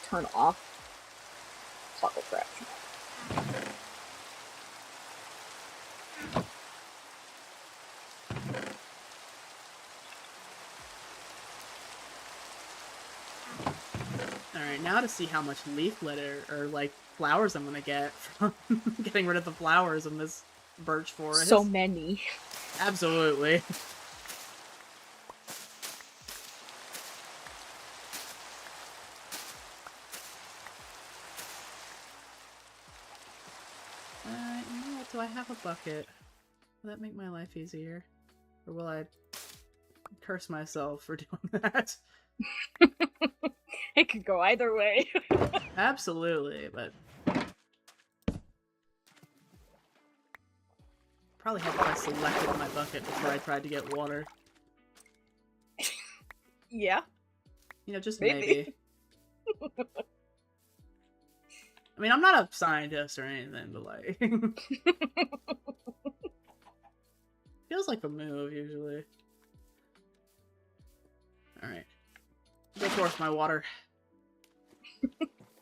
[SPEAKER 2] turn off toggle crash.
[SPEAKER 1] Alright, now to see how much leaf litter, or like, flowers I'm gonna get from getting rid of the flowers in this birch forest.
[SPEAKER 2] So many.
[SPEAKER 1] Absolutely. You know what? Do I have a bucket? Will that make my life easier? Or will I curse myself for doing that.
[SPEAKER 2] It could go either way.
[SPEAKER 1] Absolutely, but probably had to selected my bucket before I tried to get water.
[SPEAKER 2] Yeah,
[SPEAKER 1] You know, just
[SPEAKER 2] maybe.
[SPEAKER 1] maybe. I mean, I'm not a scientist or anything, but like, feels like a move usually. All right, go towards my water.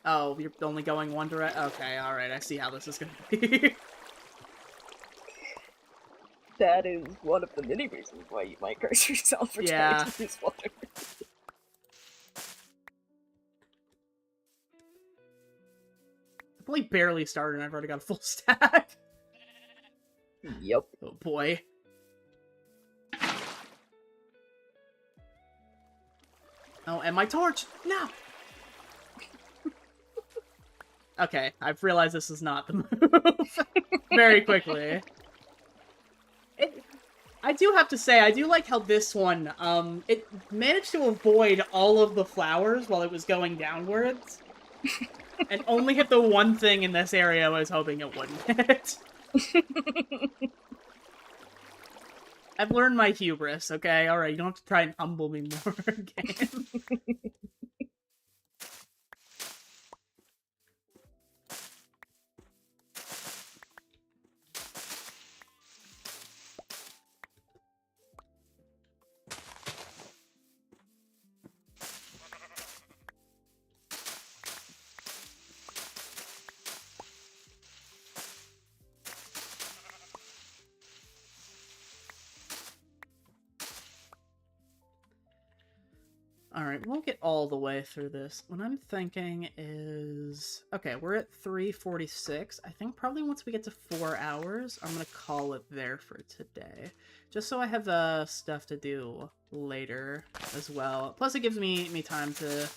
[SPEAKER 1] Oh, you're only going one direction. Okay, all right. I see how this is gonna be.
[SPEAKER 2] That is one of the many reasons why you might curse yourself for
[SPEAKER 1] Yeah.
[SPEAKER 2] trying to use water.
[SPEAKER 1] I've only barely started and I've already got a full stack.
[SPEAKER 2] Yep.
[SPEAKER 1] Oh boy. Oh, and my torch! No! Okay, I've realized this is not the move. Very quickly. I do have to say, I do like how this one, it managed to avoid all of the flowers while it was going downwards. And only hit the one thing in this area I was hoping it wouldn't hit. I've learned my hubris, okay? Alright, you don't have to try and humble me more again. Alright, we'll get all the way through this. What I'm thinking is... Okay, we're at 3:46. I think probably once we get to 4 hours, I'm gonna call it there for today. Just so I have stuff to do later as well. Plus it gives me time to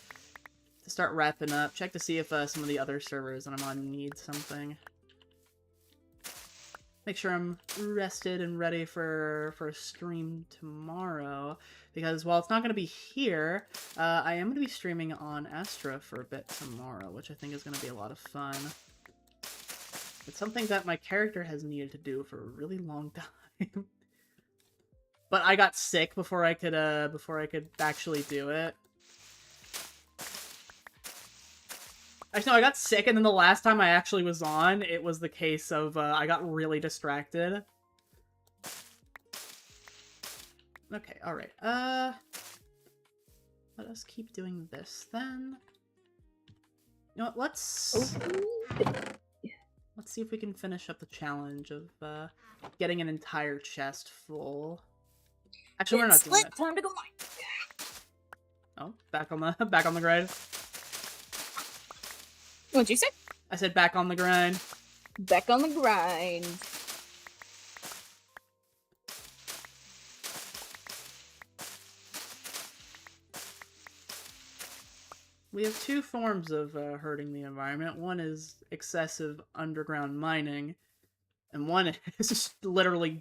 [SPEAKER 1] start wrapping up. Check to see if some of the other servers that I'm on need something. Make sure I'm rested and ready for a stream tomorrow. Because while it's not going to be here, I am going to be streaming on Astra for a bit tomorrow, which I think is going to be a lot of fun. It's something that my character has needed to do for a really long time. But I got sick before I could actually do it. Actually, no, I got sick, and then the last time I actually was on, it was the case of, I got really distracted. Okay, alright, let us keep doing this, then. You know what, let's see if we can finish up the challenge of, getting an entire chest full. Actually, we're not doing that.
[SPEAKER 2] Time to go mine.
[SPEAKER 1] Oh, back on the grind.
[SPEAKER 2] What'd you say?
[SPEAKER 1] I said back on the grind.
[SPEAKER 2] Back on the grind.
[SPEAKER 1] We have two forms of hurting the environment. One is excessive underground mining, and one is just literally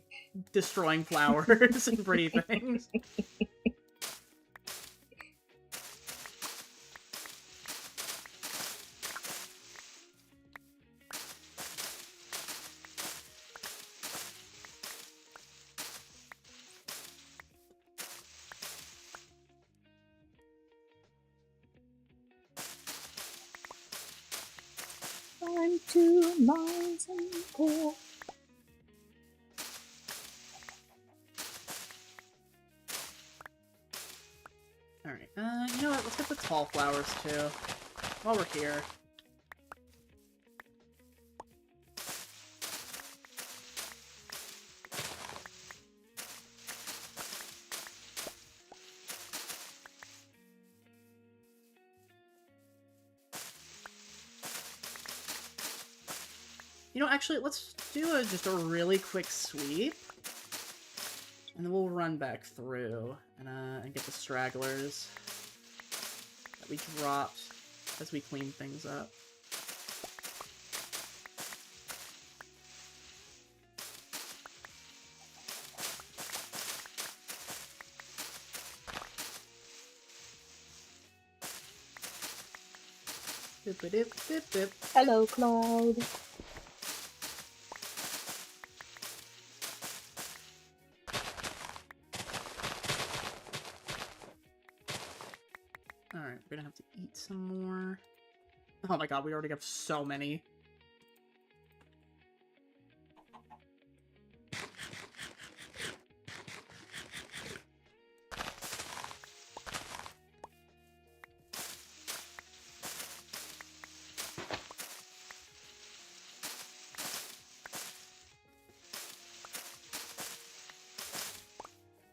[SPEAKER 1] destroying flowers and pretty things.
[SPEAKER 2] Time to mine some coal.
[SPEAKER 1] Alright, you know what? Let's get the tall flowers, too. While we're here. You know, actually, let's do just a really quick sweep. And then we'll run back through and get the stragglers that we dropped as we clean things up. Boop-a-doop-boop-boop.
[SPEAKER 2] Hello, Claude.
[SPEAKER 1] Alright, we're gonna have to eat some more. Oh my god, we already have so many.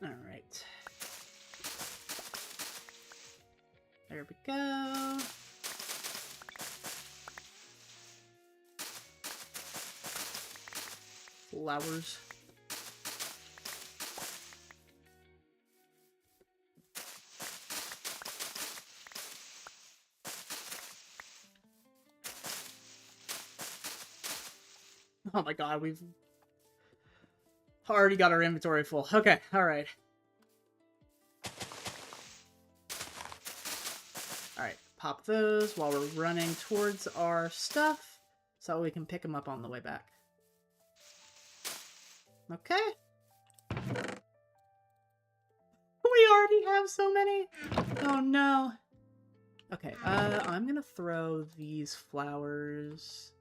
[SPEAKER 1] Alright. There we go. Flowers. Oh my god, we've already got our inventory full. Okay, alright. Alright, pop those while we're running towards our stuff so we can pick them up on the way back. Okay. We already have so many! Oh no. Okay, I'm gonna throw these flowers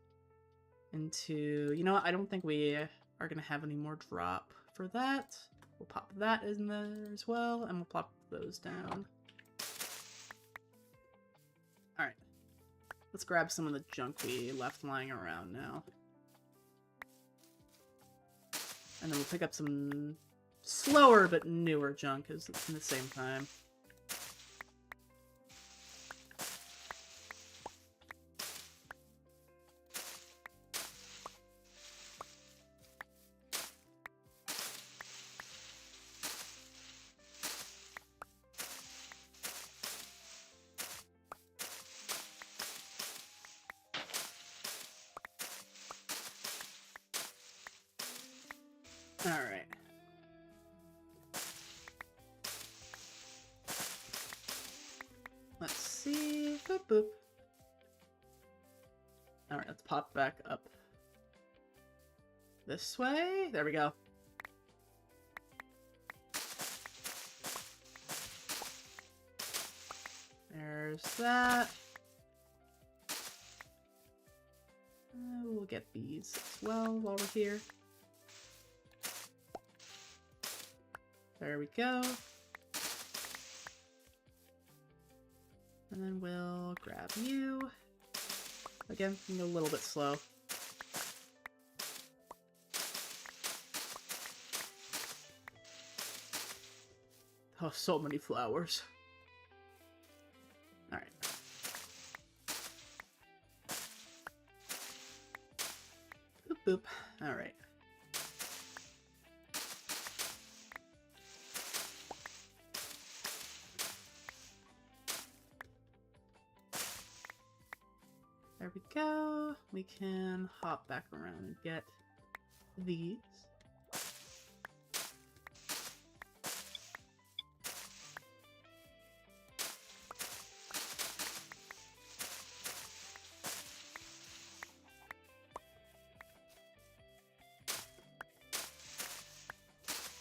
[SPEAKER 1] into... You know what, I don't think we are gonna have any more drop for that. We'll pop that in there as well, and we'll pop those down. Alright. Let's grab some of the junk we left lying around now. And then we'll pick up some slower but newer junk at the same time. Alright. Let's see. Boop, boop. Alright, let's pop back up this way. There we go. There's that. We'll get these as well while we're here. There we go. And then we'll grab you. Again, a little bit slow. Oh, so many flowers. Alright. Boop boop. Alright. There we go. We can hop back around and get these.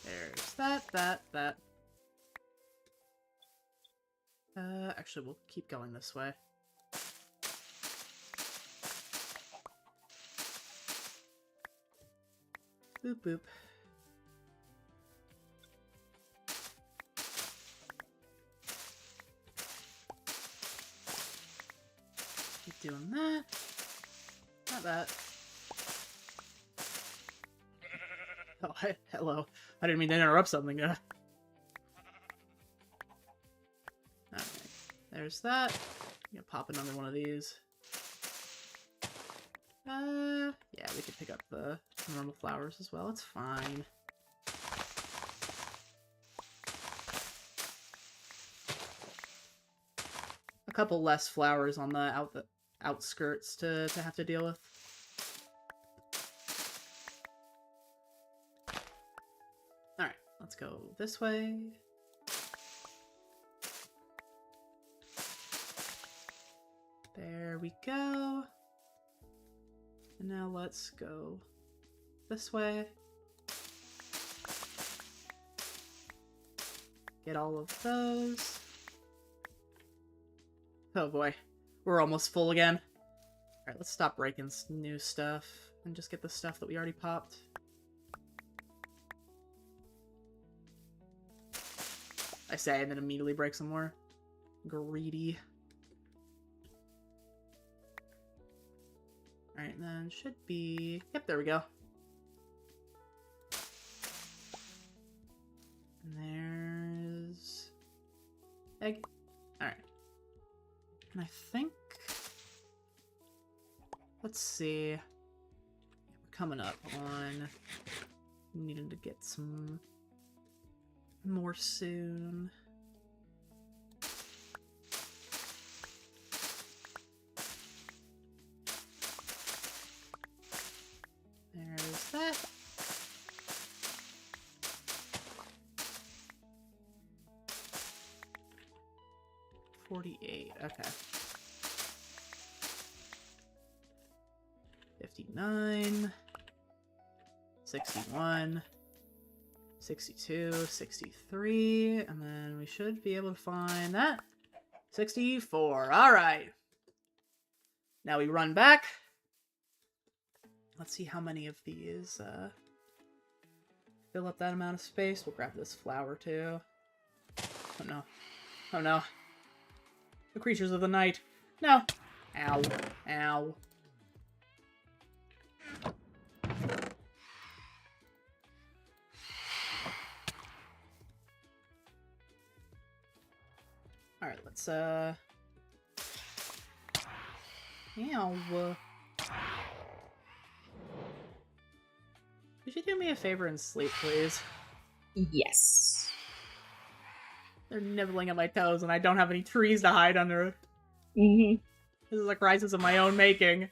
[SPEAKER 1] There's that. Actually, we'll keep going this way. Boop boop. Keep doing that. Not that. Oh, hey, hello. I didn't mean to interrupt something. Alright. There's that. I'm gonna pop another one of these. Yeah, we could pick up the normal flowers as well. It's fine. A couple less flowers on the outskirts to have to deal with. Alright, let's go this way. There we go. And now let's go this way. Get all of those. Oh boy, we're almost full again. Alright, let's stop breaking new stuff and just get the stuff that we already popped. I say, and then immediately break some more. Greedy. Alright, then should be... Yep, there we go. And there's... Egg. Alright. And I think... Let's see. We're coming up on needing to get some more soon. There's that. $48. Okay. 59, 61, 62, 63, and then we should be able to find that. 64. Alright. Now we run back. Let's see how many of these fill up that amount of space. We'll grab this flower too. Oh no. Oh no. The creatures of the night. No. Ow. Ow. Alright, let's, Ow. Could you do me a favor and sleep, please?
[SPEAKER 2] Yes.
[SPEAKER 1] They're nibbling at my toes, and I don't have any trees to hide under.
[SPEAKER 2] Mm-hmm.
[SPEAKER 1] This is a crisis of my own making.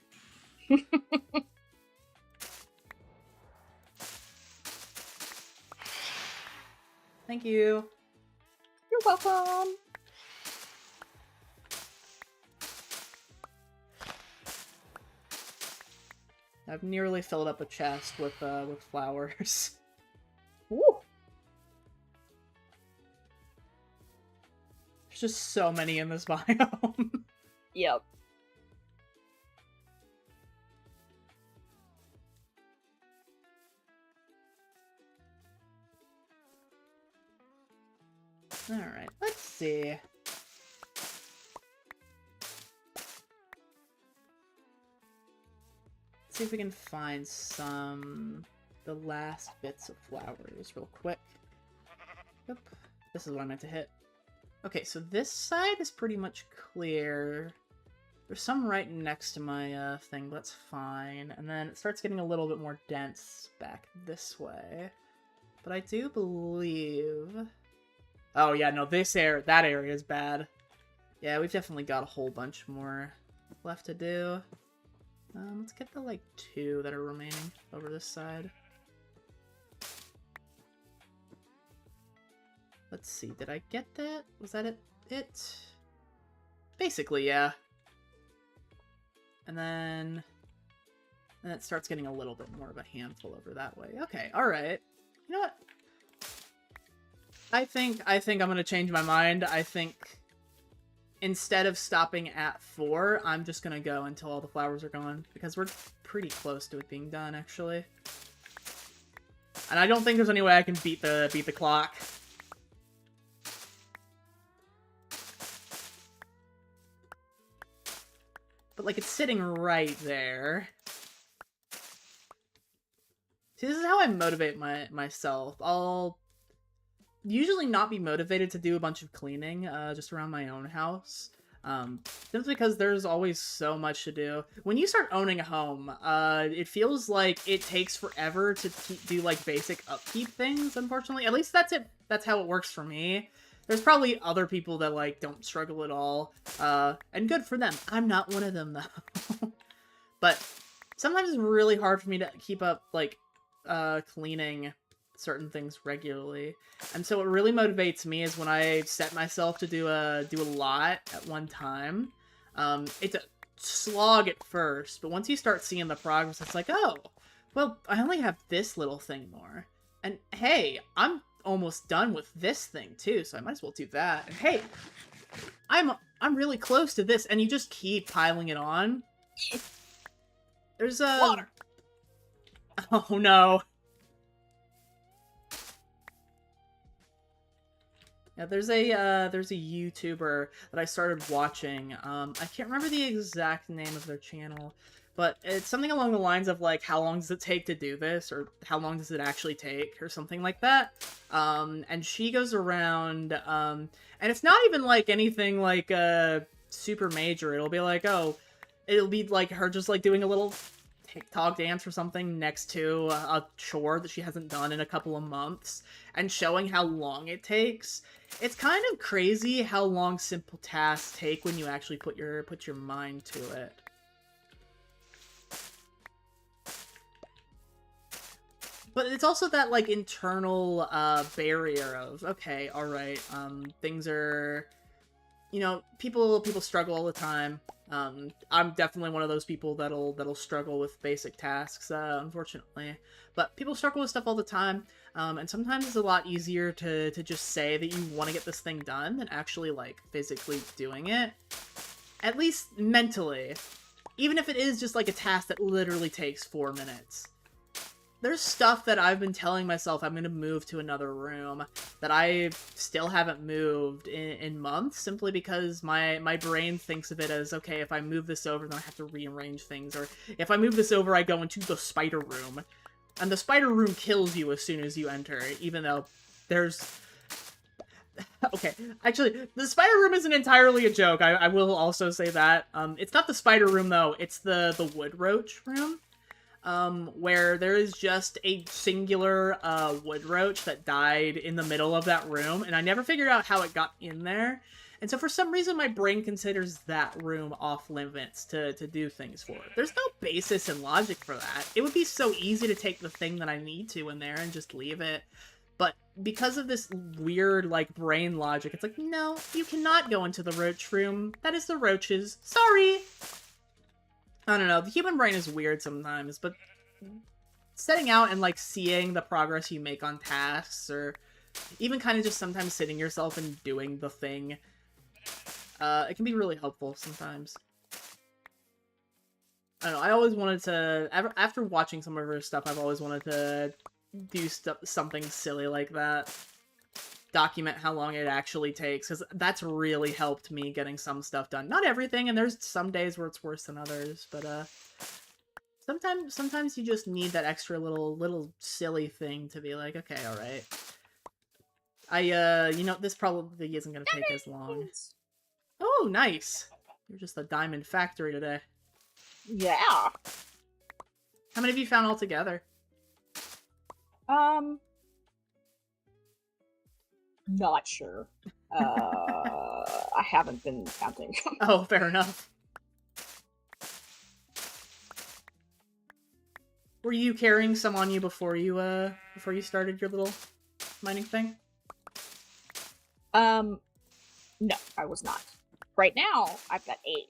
[SPEAKER 1] Thank you.
[SPEAKER 2] You're welcome.
[SPEAKER 1] I've nearly filled up a chest with flowers.
[SPEAKER 2] Woo.
[SPEAKER 1] There's just so many in this biome.
[SPEAKER 2] Yep.
[SPEAKER 1] Alright, let's see. See if we can find the last bits of flowers real quick. Yep, this is what I meant to hit. Okay, so this side is pretty much clear. There's some right next to my thing, but that's fine. And then it starts getting a little bit more dense back this way. But I do believe... Oh yeah, no, that area is bad. Yeah, we've definitely got a whole bunch more left to do. Let's get the, like, 2 that are remaining over this side. Let's see, did I get that? Was that it? Basically, yeah. And then it starts getting a little bit more of a handful over that way. Okay, alright. You know what? I think I'm gonna change my mind. I think instead of stopping at 4, I'm just gonna go until all the flowers are gone, because we're pretty close to it being done, actually. And I don't think there's any way I can beat the clock. But, like, it's sitting right there. See, this is how I motivate myself. I'll usually not be motivated to do a bunch of cleaning, just around my own house. Simply because there's always so much to do. When you start owning a home, it feels like it takes forever to do, like, basic upkeep things, unfortunately. At least that's it. That's how it works for me. There's probably other people that, like, don't struggle at all, and good for them. I'm not one of them, though. But sometimes it's really hard for me to keep up, like, cleaning certain things regularly. And so what really motivates me is when I set myself to do a lot at one time. It's slog at first, but once you start seeing the progress, it's like, oh, well, I only have this little thing more. And hey, I'm almost done with this thing too, so I might as well do that. And hey, I'm really close to this, and you just keep piling it on. There's a...
[SPEAKER 2] Water!
[SPEAKER 1] Oh no. Yeah, there's a YouTuber that I started watching. I can't remember the exact name of their channel, but it's something along the lines of like, how long does it take to do this, or how long does it actually take, or something like that. And she goes around, and it's not even like anything like super major. It'll be like, oh, it'll be like her just like doing a little TikTok dance or something next to a chore that she hasn't done in a couple of months, and showing how long it takes. It's kind of crazy how long simple tasks take when you actually put your mind to it. But it's also that, like, internal barrier of, okay, alright, things are... You know, people struggle all the time. I'm definitely one of those people that'll struggle with basic tasks, unfortunately. But people struggle with stuff all the time, and sometimes it's a lot easier to just say that you want to get this thing done than actually, like, physically doing it. At least mentally. Even if it is just, like, a task that literally takes 4 minutes. There's stuff that I've been telling myself I'm going to move to another room that I still haven't moved in months, simply because my brain thinks of it as, okay, if I move this over, then I have to rearrange things, or if I move this over, I go into the spider room. And the spider room kills you as soon as you enter, even though there's... Okay, actually, the spider room isn't entirely a joke, I will also say that. It's not the spider room, though, it's the wood roach room. Where there is just a singular, wood roach that died in the middle of that room, and I never figured out how it got in there. And so for some reason, my brain considers that room off limits to do things for. There's no basis in logic for that. It would be so easy to take the thing that I need to in there and just leave it. But because of this weird, like, brain logic, it's like, no, you cannot go into the roach room. That is the roaches. Sorry! I don't know, the human brain is weird sometimes, but setting out and, like, seeing the progress you make on tasks, or even kind of just sometimes sitting yourself and doing the thing, it can be really helpful sometimes. I don't know, I always wanted to, after watching some of her stuff, I've always wanted to do something silly like that. Document how long it actually takes, because that's really helped me getting some stuff done. Not everything, and there's some days where it's worse than others, but sometimes you just need that extra little silly thing to be like, okay, alright. You know, this probably isn't gonna take as long. Oh, nice! You're just a diamond factory today.
[SPEAKER 2] Yeah.
[SPEAKER 1] How many have you found altogether?
[SPEAKER 2] Not sure. I haven't been counting.
[SPEAKER 1] Oh, fair enough. Were you carrying some on you before you started your little mining thing?
[SPEAKER 2] No, I was not. Right now, I've got 8.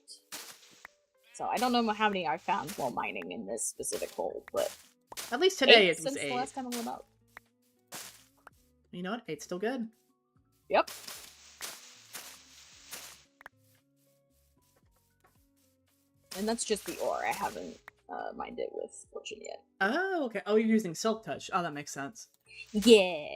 [SPEAKER 2] So I don't know how many I found while mining in this specific hole, but
[SPEAKER 1] at least today
[SPEAKER 2] 8
[SPEAKER 1] it was
[SPEAKER 2] since
[SPEAKER 1] 8.
[SPEAKER 2] the last time I went out.
[SPEAKER 1] You know what? 8's still good.
[SPEAKER 2] Yep. And that's just the ore. I haven't mined it with fortune yet.
[SPEAKER 1] Oh, okay. Oh, you're using Silk Touch. Oh, that makes sense.
[SPEAKER 2] Yeah.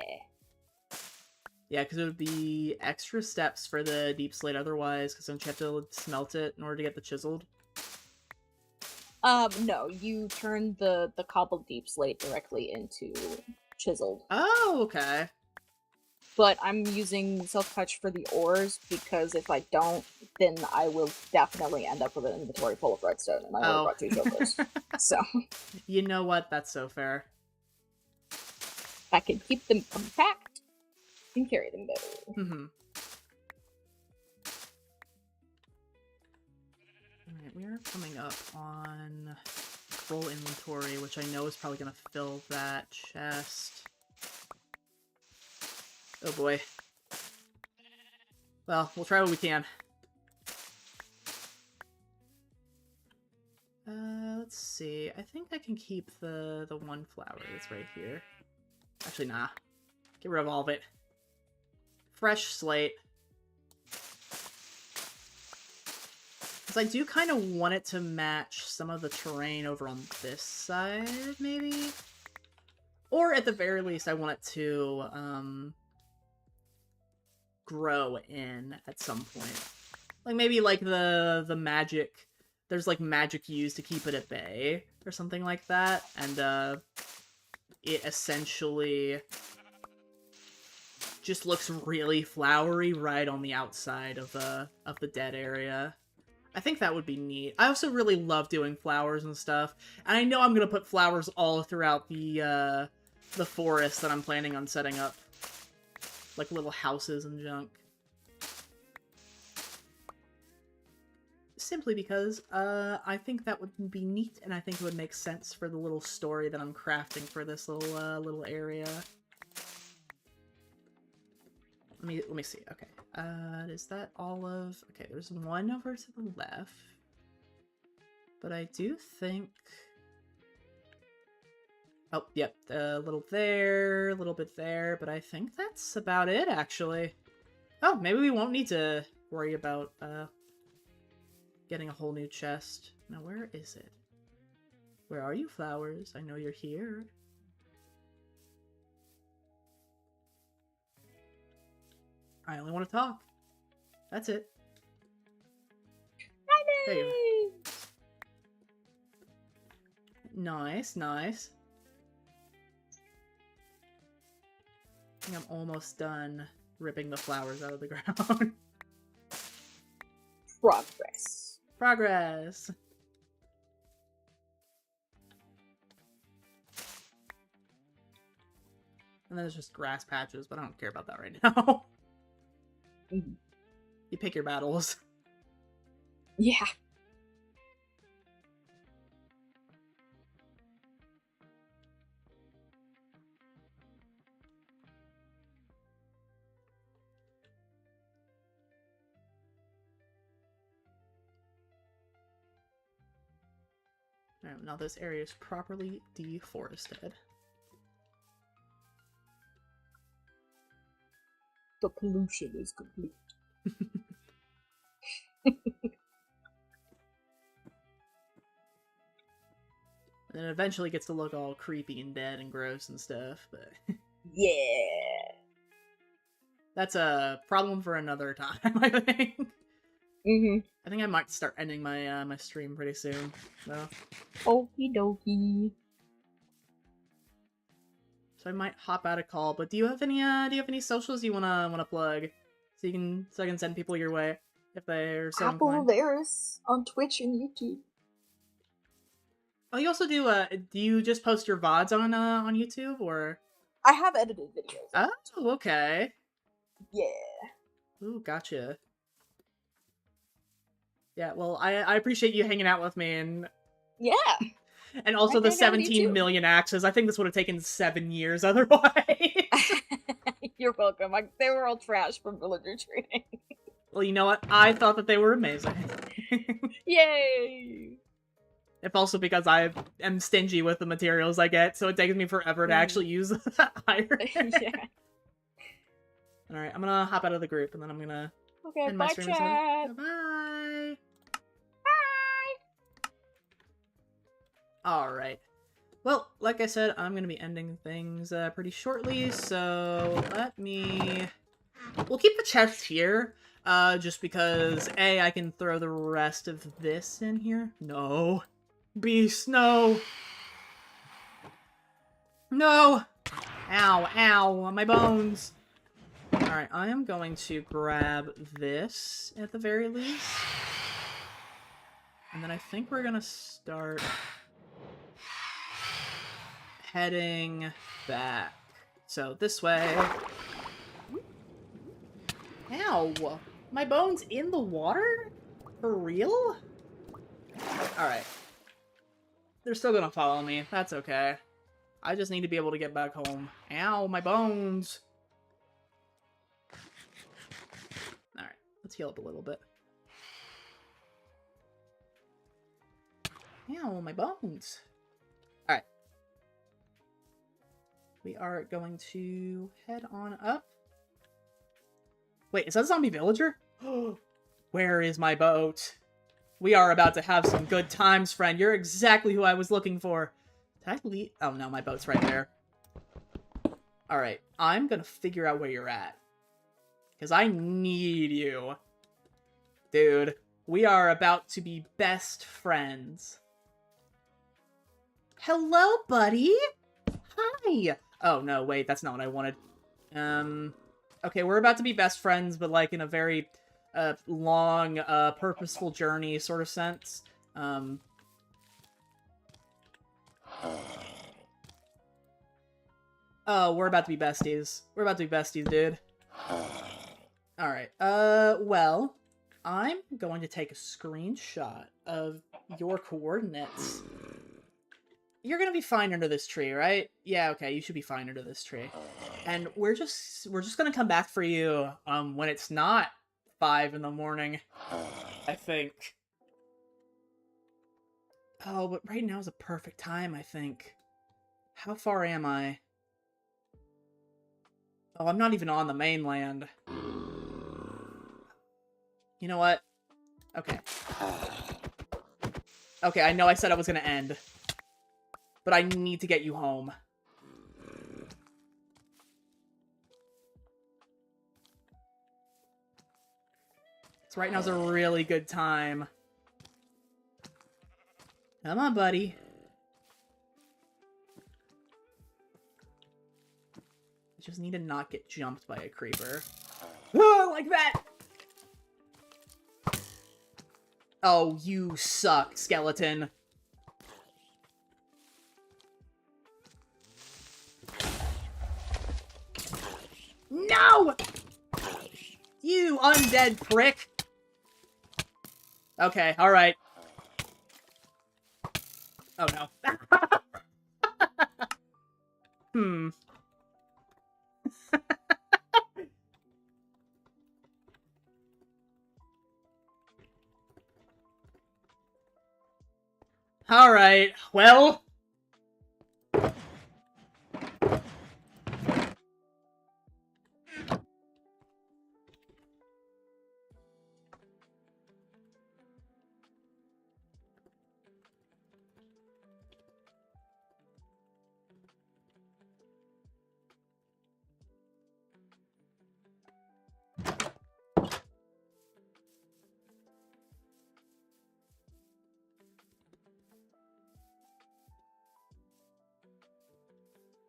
[SPEAKER 1] Yeah, because it would be extra steps for the deep slate otherwise, because don't you have to smelt it in order to get the chiseled?
[SPEAKER 2] No, you turn the cobbled deep slate directly into chiseled.
[SPEAKER 1] Oh, okay.
[SPEAKER 2] But I'm using self-touch for the ores, because if I don't, then I will definitely end up with an inventory full of redstone, and I only brought 2 shoulders. So
[SPEAKER 1] you know what? That's so fair.
[SPEAKER 2] I can keep them compact and carry them better.
[SPEAKER 1] Mm-hmm. Alright, we are coming up on full inventory, which I know is probably going to fill that chest. Oh boy. Well, we'll try what we can. let's see. I think I can keep the one flower that's right here. Actually, nah. Get rid of all of it. Fresh slate. Because I do kind of want it to match some of the terrain over on this side, maybe? Or at the very least, I want it to, grow in at some point. Like, maybe, like, the magic... There's, like, magic used to keep it at bay, or something like that, and, it essentially just looks really flowery right on the outside of the dead area. I think that would be neat. I also really love doing flowers and stuff, and I know I'm gonna put flowers all throughout the forest that I'm planning on setting up. Like little houses and junk. Simply because, I think that would be neat, and I think it would make sense for the little story that I'm crafting for this little area. Let me see, okay. Is that all of... Okay, there's one over to the left. But I do think... Oh, yep, a little there, a little bit there, but I think that's about it, actually. Oh, maybe we won't need to worry about, getting a whole new chest. Now, where is it? Where are you, flowers? I know you're here. I only want to talk. That's it. There you are. Nice, nice. I think I'm almost done ripping the flowers out of the ground.
[SPEAKER 2] Progress.
[SPEAKER 1] Progress! And then there's just grass patches, but I don't care about that right now.
[SPEAKER 2] Mhm.
[SPEAKER 1] You pick your battles.
[SPEAKER 2] Yeah.
[SPEAKER 1] Alright, now this area is properly deforested.
[SPEAKER 2] The pollution is complete.
[SPEAKER 1] And it eventually gets to look all creepy and dead and gross and stuff, but...
[SPEAKER 2] Yeah.
[SPEAKER 1] That's a problem for another time, I think.
[SPEAKER 2] Mm-hmm.
[SPEAKER 1] I think I might start ending my my stream pretty soon, though.
[SPEAKER 2] Okie dokie.
[SPEAKER 1] So I might hop out a call, but do you have any socials you wanna plug? So I can send people your way if they're so
[SPEAKER 2] Apple
[SPEAKER 1] inclined.
[SPEAKER 2] Varus on Twitch and YouTube.
[SPEAKER 1] Oh, you also do you just post your VODs on YouTube, or?
[SPEAKER 2] I have edited videos.
[SPEAKER 1] Oh, okay.
[SPEAKER 2] Yeah.
[SPEAKER 1] Ooh, gotcha. Yeah, well, I appreciate you hanging out with me,
[SPEAKER 2] Yeah.
[SPEAKER 1] and also
[SPEAKER 2] I
[SPEAKER 1] the
[SPEAKER 2] hang out with you
[SPEAKER 1] 17
[SPEAKER 2] too.
[SPEAKER 1] million axes. I think this would have taken 7 years otherwise.
[SPEAKER 2] You're welcome. They were all trash from villager training.
[SPEAKER 1] Well, you know what? I thought that they were amazing.
[SPEAKER 2] Yay!
[SPEAKER 1] If also because I am stingy with the materials I get, so it takes me forever to actually use iron.
[SPEAKER 2] Yeah.
[SPEAKER 1] Alright, I'm gonna hop out of the group, and then I'm gonna
[SPEAKER 2] Okay,
[SPEAKER 1] end my
[SPEAKER 2] bye,
[SPEAKER 1] stream.
[SPEAKER 2] chat.
[SPEAKER 1] Bye!
[SPEAKER 2] Bye!
[SPEAKER 1] Alright. Well, like I said, I'm gonna be ending things pretty shortly, so we'll keep the chest here, just because, A, I can throw the rest of this in here. No. Beast, no! No! Ow, ow, my bones! Alright, I am going to grab this, at the very least. And then I think we're gonna start heading back. So, this way. Ow! My bone's in the water? For real? Alright. They're still gonna follow me. That's okay. I just need to be able to get back home. Ow, my bones! Alright, let's heal up a little bit. Ow, my bones. Alright. We are going to head on up. Wait, is that a zombie villager? Where is my boat? We are about to have some good times, friend. You're exactly who I was looking for. Did I leave? Oh no, my boat's right there. Alright, I'm gonna figure out where you're at. Because I need you. Dude, we are about to be best friends. Hello, buddy! Hi! Oh, no, wait, that's not what I wanted. Okay, we're about to be best friends, but, like, in a very, long, purposeful journey sort of sense. Oh, we're about to be besties. We're about to be besties, dude. Alright, well, I'm going to take a screenshot of your coordinates. You're gonna be fine under this tree, right? Yeah, okay, you should be fine under this tree. And we're just gonna come back for you, when it's not 5 in the morning, I think. Oh, but right now is a perfect time, I think. How far am I? Oh, I'm not even on the mainland. You know what? Okay. Okay, I know I said I was gonna end. But I need to get you home. So right now's a really good time. Come on, buddy. I just need to not get jumped by a creeper. Oh, like that! Oh, you suck, skeleton. No! You undead prick! Okay, alright. Oh no. Hmm. Alright, well...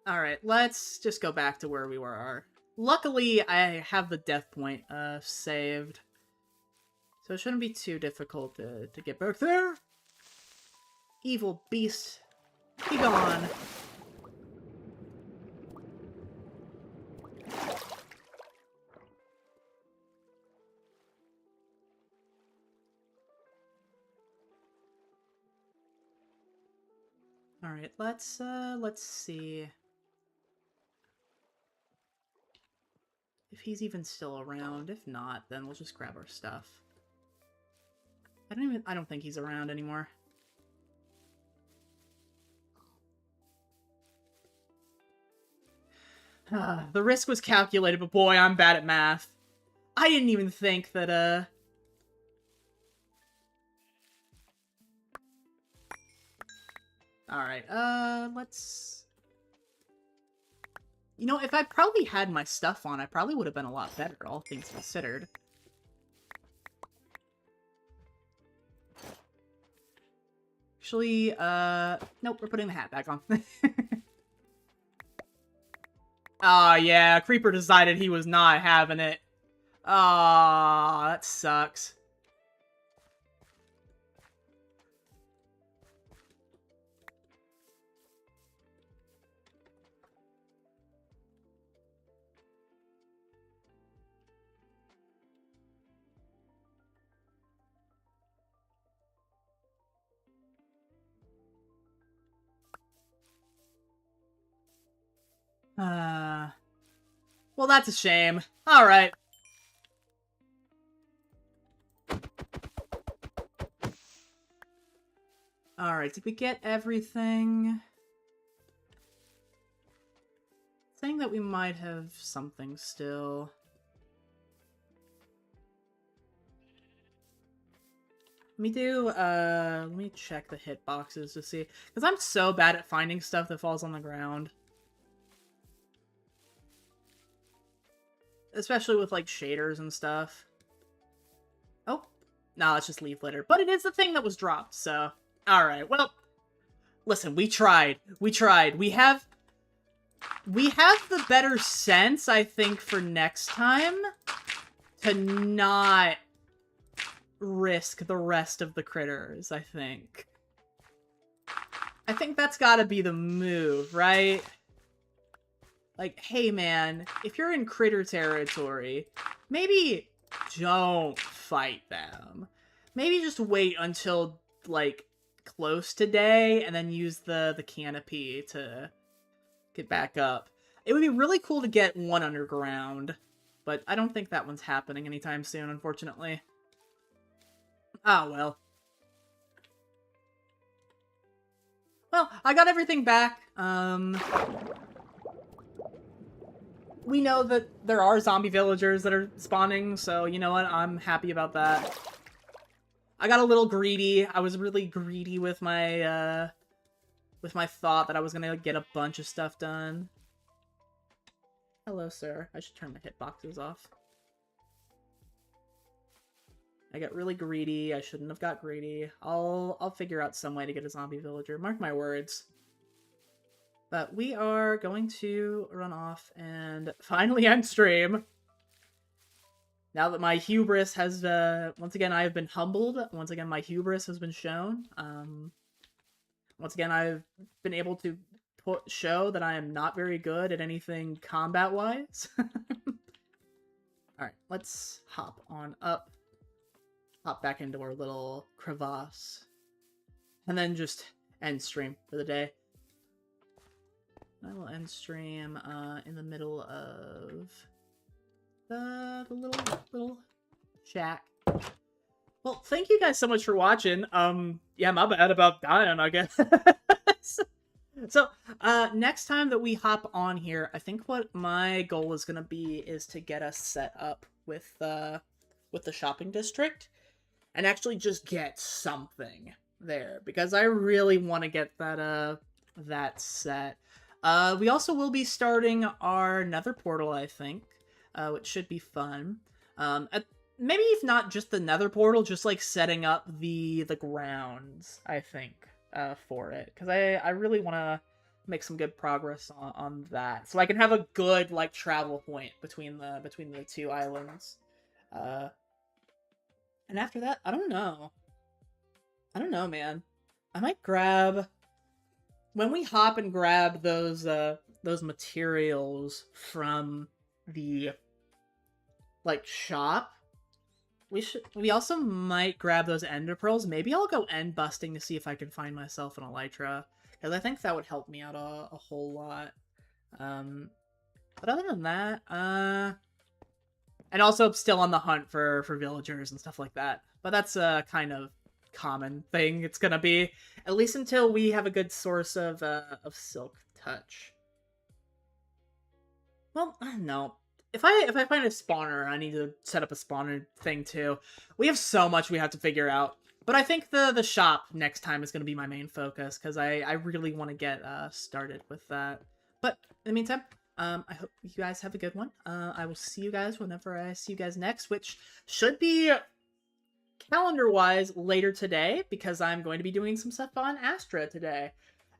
[SPEAKER 1] Alright, let's just go back to where we were. Luckily, I have the death point saved. So it shouldn't be too difficult to get back there. Evil beast, be gone. Alright, let's see if he's even still around. If not, then we'll just grab our stuff. I don't think he's around anymore. The risk was calculated, but boy, I'm bad at math. I didn't even think that, Alright, let's... You know, if I probably had my stuff on, I probably would have been a lot better, all things considered. Actually, nope, we're putting the hat back on. Aw, yeah, Creeper decided he was not having it. Aw, that sucks. Well, that's a shame. Alright. Alright, did we get everything? Saying that we might have something still. Let me check the hitboxes to see. Because I'm so bad at finding stuff that falls on the ground. Especially with, like, shaders and stuff. Oh. No, it's just leaf litter. But it is the thing that was dropped, so... Alright, well... Listen, we tried. We tried. We have the better sense, I think, for next time to not risk the rest of the critters, I think. I think that's gotta be the move, right? Like, hey man, if you're in critter territory, maybe don't fight them. Maybe just wait until, like, close to day, and then use the canopy to get back up. It would be really cool to get one underground, but I don't think that one's happening anytime soon, unfortunately. Ah, well. Well, I got everything back. We know that there are zombie villagers that are spawning, so you know what? I'm happy about that. I got a little greedy. I was really greedy with my thought that I was gonna get a bunch of stuff done. Hello, sir. I should turn my hitboxes off. I got really greedy. I shouldn't have got greedy. I'll figure out some way to get a zombie villager. Mark my words. But we are going to run off and finally end stream. Now that my hubris has, once again, I have been humbled. Once again, my hubris has been shown. Once again, I've been able to show that I am not very good at anything combat-wise. Alright, let's hop on up. Hop back into our little crevasse. And then just end stream for the day. I will end stream in the middle of the little shack. Well, thank you guys so much for watching. Yeah, my bad about dying, I guess. So, next time that we hop on here, I think what my goal is gonna be is to get us set up with the shopping district and actually just get something there, because I really want to get that set. We also will be starting our nether portal, I think, which should be fun. Maybe if not just the nether portal, just like setting up the grounds, I think, for it, because I really want to make some good progress on that, so I can have a good like travel point between the two islands. And after that, I don't know, man. I might grab, when we hop and grab those materials from the like shop, we also might grab those ender pearls. Maybe I'll go end busting to see if I can find myself an elytra, because I think that would help me out a whole lot. But other than that, and also still on the hunt for villagers and stuff like that. But that's a kind of common thing it's gonna be, at least until we have a good source of silk touch. Well, I don't know. If I find a spawner, I need to set up a spawner thing too. We have so much we have to figure out. But I think the shop next time is going to be my main focus, because I really want to get started with that. But in the meantime, I hope you guys have a good one. I will see you guys whenever I see you guys next, which should be calendar-wise later today, because I'm going to be doing some stuff on Astra today.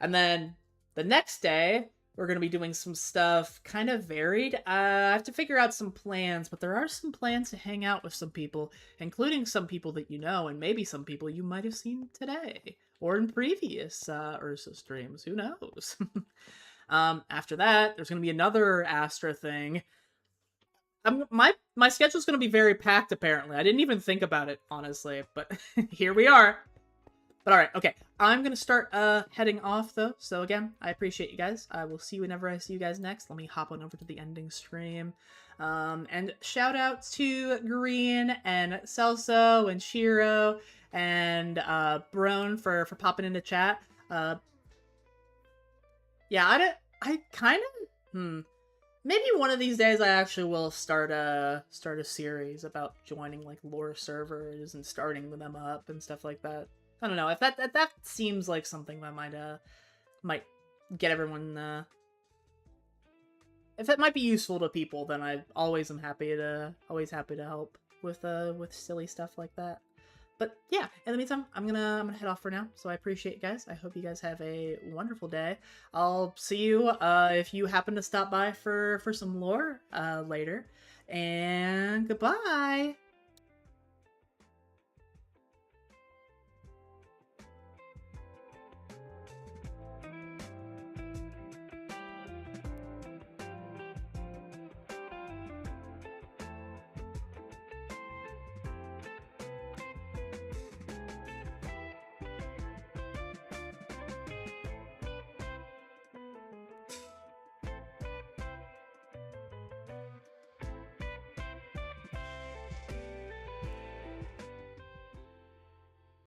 [SPEAKER 1] And then the next day, we're going to be doing some stuff kind of varied. I have to figure out some plans, but there are some plans to hang out with some people, including some people that you know, and maybe some people you might have seen today, or in previous Ursa streams. Who knows? After that, there's going to be another Astra thing. My schedule's going to be very packed, apparently. I didn't even think about it, honestly, but here we are. But alright, okay. I'm going to start heading off, though. So again, I appreciate you guys. I will see you whenever I see you guys next. Let me hop on over to the ending stream. And shout out to Green and Celso and Shiro and Brone for popping into chat. Yeah, I kind of maybe one of these days I actually will start a series about joining like lore servers and starting them up and stuff like that. I don't know if that seems like something that might get everyone. If it might be useful to people, then I always am happy to help with silly stuff like that. But yeah, in the meantime, I'm gonna head off for now. So I appreciate you guys. I hope you guys have a wonderful day. I'll see you if you happen to stop by for some lore later. And goodbye.